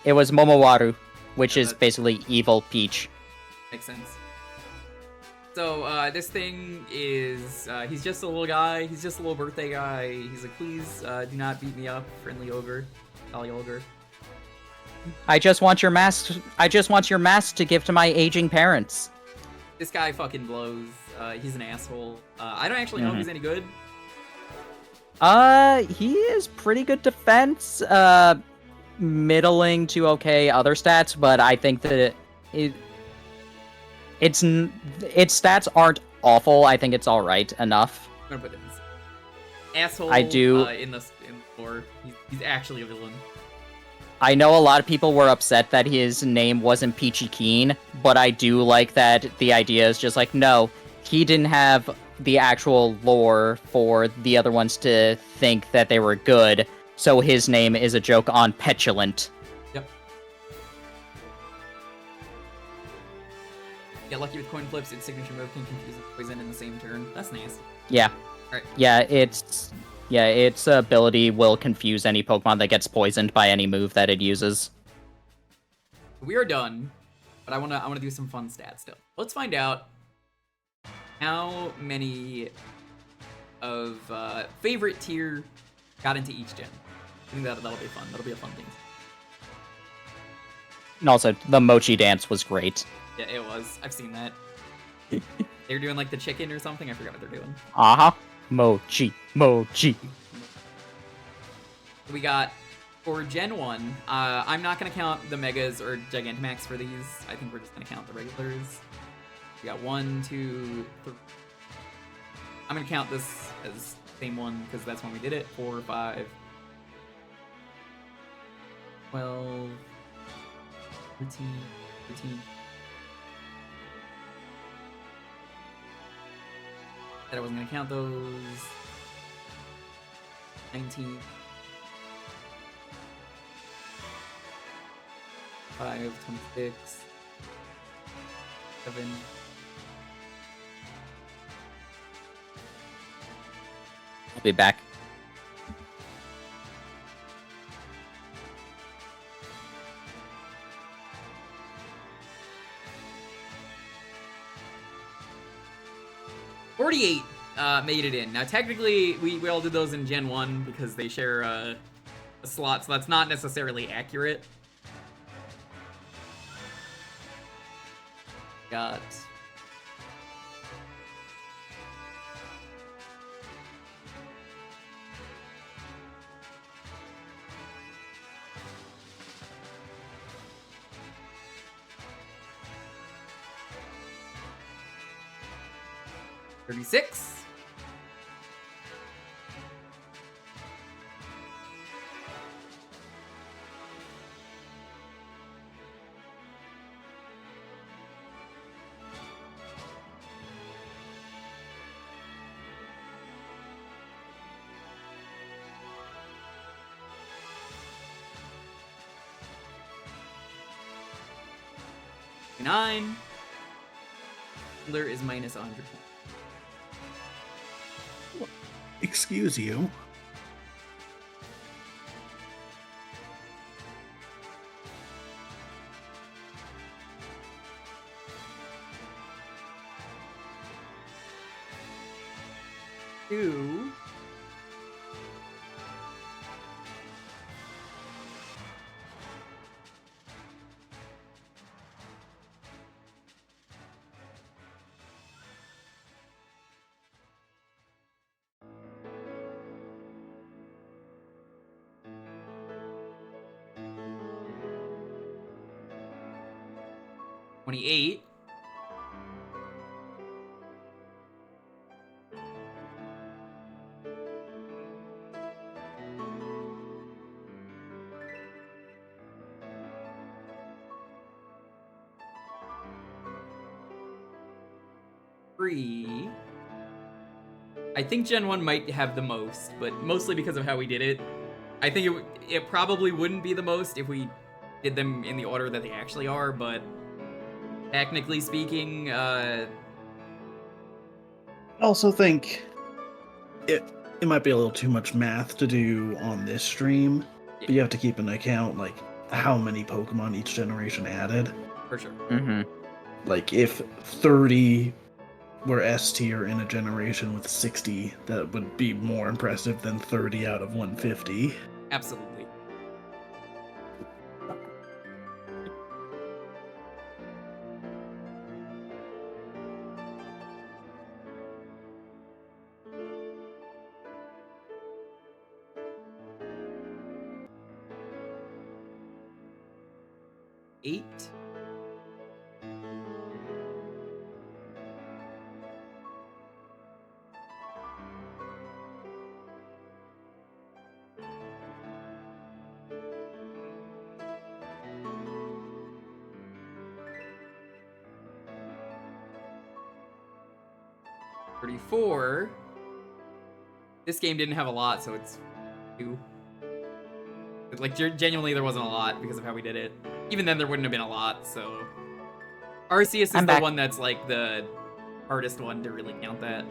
It was Momowaru, which Yeah, is basically evil Peach. Makes sense. So, this thing is, he's just a little guy, he's just a little birthday guy. He's like, please, do not beat me up, friendly ogre, jolly ogre. I just want your mask to give to my aging parents. This guy fucking blows, he's an asshole. I don't actually know if he's any good. He is pretty good defense, middling to okay other stats, but I think that its stats aren't awful. I think it's all right enough. I'm gonna put this asshole. I do. In the lore. He's actually a villain. I know a lot of people were upset that his name wasn't Peachy Keen, but I do like that the idea is just like, no, he didn't have the actual lore for the other ones to think that they were good, so his name is a joke on Petulant. Yep. Yeah, lucky with coin flips, its signature move can confuse with poison in the same turn. That's nasty. Yeah. Alright. Yeah, its ability will confuse any Pokemon that gets poisoned by any move that it uses. We are done, but I wanna do some fun stats still. Let's find out how many of favorite tier got into each gen. I think that'll be fun. That'll be a fun thing. And also, the Mochi dance was great. Yeah, it was. I've seen that. They're doing like the chicken or something. I forgot what they're doing. Uh-huh. Mochi. We got, for Gen 1, I'm not going to count the Megas or Gigantamax for these. I think we're just going to count the regulars. We got 1, 2, 3. I'm going to count this as same one because that's when we did it. 4, 5, 12, 13, 14. That I wasn't going to count those. 19. 5, 26, 7. I'll be back. $48 made it in. Now, technically, we all did those in Gen 1 because they share a slot, so that's not necessarily accurate. Got... $36. $9. There is minus 100 points. Excuse you. to... $28. Three. I think Gen 1 might have the most, but mostly because of how we did it. I think it probably wouldn't be the most if we did them in the order that they actually are, but technically speaking, I also think it might be a little too much math to do on this stream, but you have to keep into account like how many Pokemon each generation added. for sure. Mm-hmm. Like if 30 were S tier in a generation with 60, that would be more impressive than 30 out of 150. Absolutely. Eight. $34. This game didn't have a lot, so it's 2. Like, genuinely, there wasn't a lot because of how we did it. Even then, there wouldn't have been a lot, so... Arceus is I'm the back. one that's, like, the hardest one to really count that.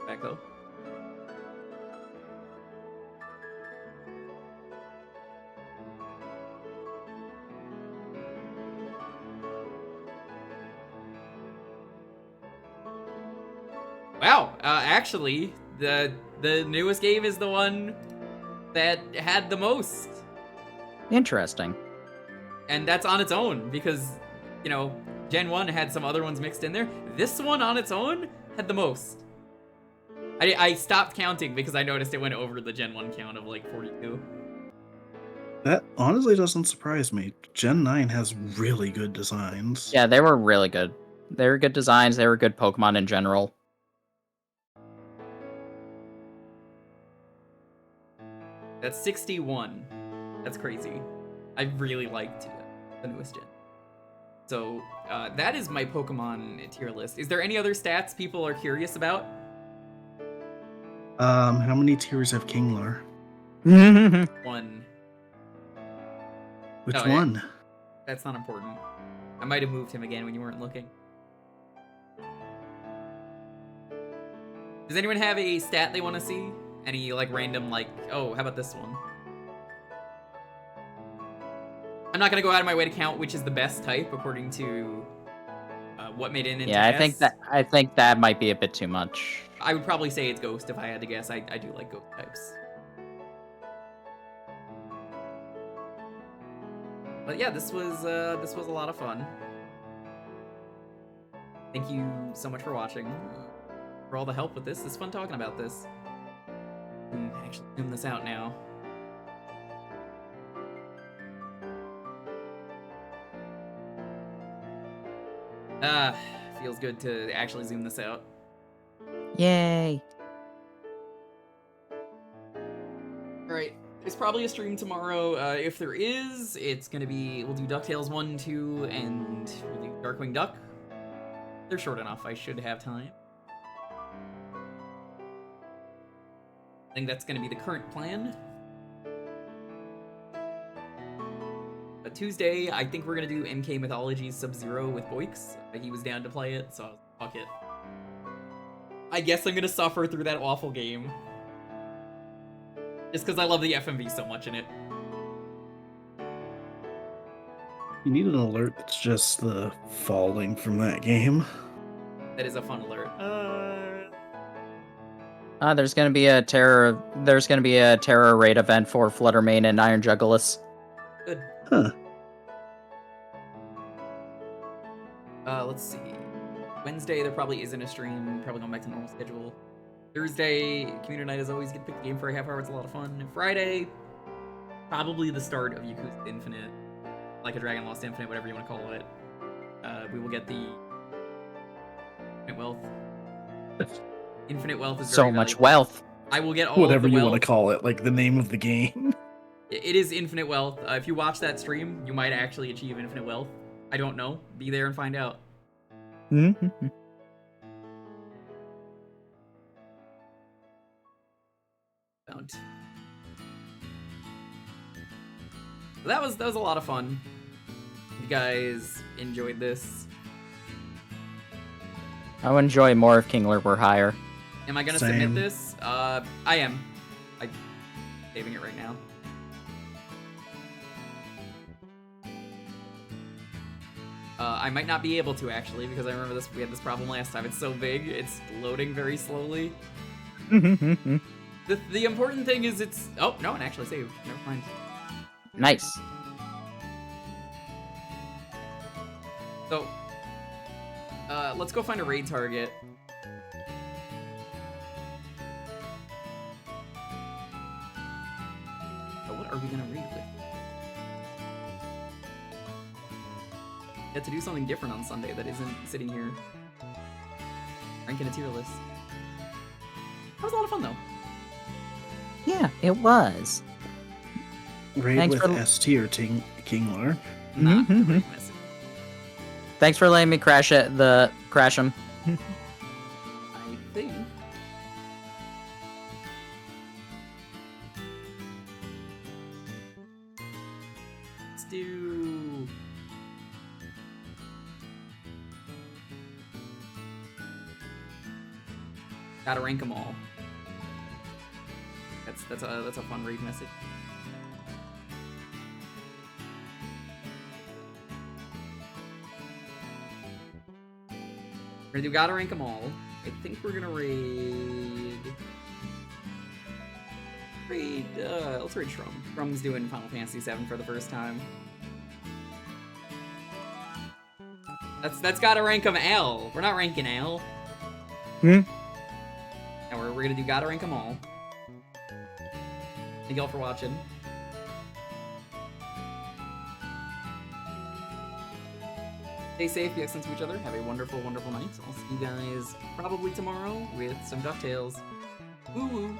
Back, though. Wow, actually, the newest game is the one that had the most. Interesting. And that's on its own, because, you know, Gen 1 had some other ones mixed in there. This one on its own had the most. I stopped counting because I noticed it went over the Gen 1 count of like 42. That honestly doesn't surprise me. Gen 9 has really good designs. Yeah, they were really good. They were good designs. They were good Pokemon in general. That's 61. That's crazy. I really liked the newest gen. So, that is my Pokemon tier list. Is there any other stats people are curious about? How many tiers have Kingler? One. Which Oh, one? That's not important. I might have moved him again when you weren't looking. Does anyone have a stat they want to see? Any, like, random, like, oh, how about this one? I'm not gonna go out of my way to count which is the best type according to what made it into Yeah, S. I think that might be a bit too much. I would probably say it's Ghost if I had to guess. I do like Ghost types. But yeah, this was a lot of fun. Thank you so much for watching, for all the help with this. It's fun talking about this. I can actually zoom this out now. Feels good to actually zoom this out. Yay. Alright, there's probably a stream tomorrow. If there is, it's gonna be, we'll do DuckTales 1, 2, and we'll do Darkwing Duck. They're short enough, I should have time. I think that's gonna be the current plan. But Tuesday, I think we're gonna do MK Mythology Sub-Zero with Boix. He was down to play it, so I was like, fuck it. I guess I'm gonna suffer through that awful game. Just because I love the FMV so much in it. You need an alert that's just the falling from that game. That is a fun alert. There's gonna be a terror raid event for Fluttermane and Iron Juggless. Good. Huh. Let's see. Wednesday, there probably isn't a stream. Probably going back to normal schedule. Thursday, community night is always get to pick the game for a half hour. It's a lot of fun. And Friday, probably the start of Yakuza Infinite. Like a Dragon Lost Infinite, whatever you want to call it. We will get the Infinite Wealth. Infinite Wealth is So very much valuable. wealth. I will get all Whatever of the you wealth. want to call it, like the name of the game. It is Infinite Wealth. If you watch that stream, you might actually achieve Infinite Wealth. I don't know. Be there and find out. Mm-hmm. Don't. That was a lot of fun. You guys enjoyed this. I would enjoy more if Kingler were higher. Am I gonna Same. submit this? I am. I'm saving it right now. I might not be able to actually because I remember this. We had this problem last time. It's so big. It's loading very slowly. The important thing is it's. Oh no, it actually saved. Never mind. Nice. So, let's go find a raid target. What are we gonna raid with? Get to do something different on Sunday that isn't sitting here ranking a tier list. That was a lot of fun though. Yeah, it was. Raid Thanks with for- S tier Kingler. Not the Mhm. raid message. Thanks for letting me crash him. I think. Let's do. Gotta rank them all. That's a fun raid message. We're gonna do gotta rank them all. I think we're gonna raid. Let's raid Shrum. Shrum's doing Final Fantasy VII for the first time. That's gotta rank them L. We're not ranking L. Hmm? And we're gonna do gotta rank them all. Thank y'all for watching. Stay safe, be excellent to each other. Have a wonderful, wonderful night. I'll see you guys probably tomorrow with some DuckTales. Woo woo.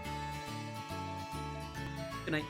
Good night.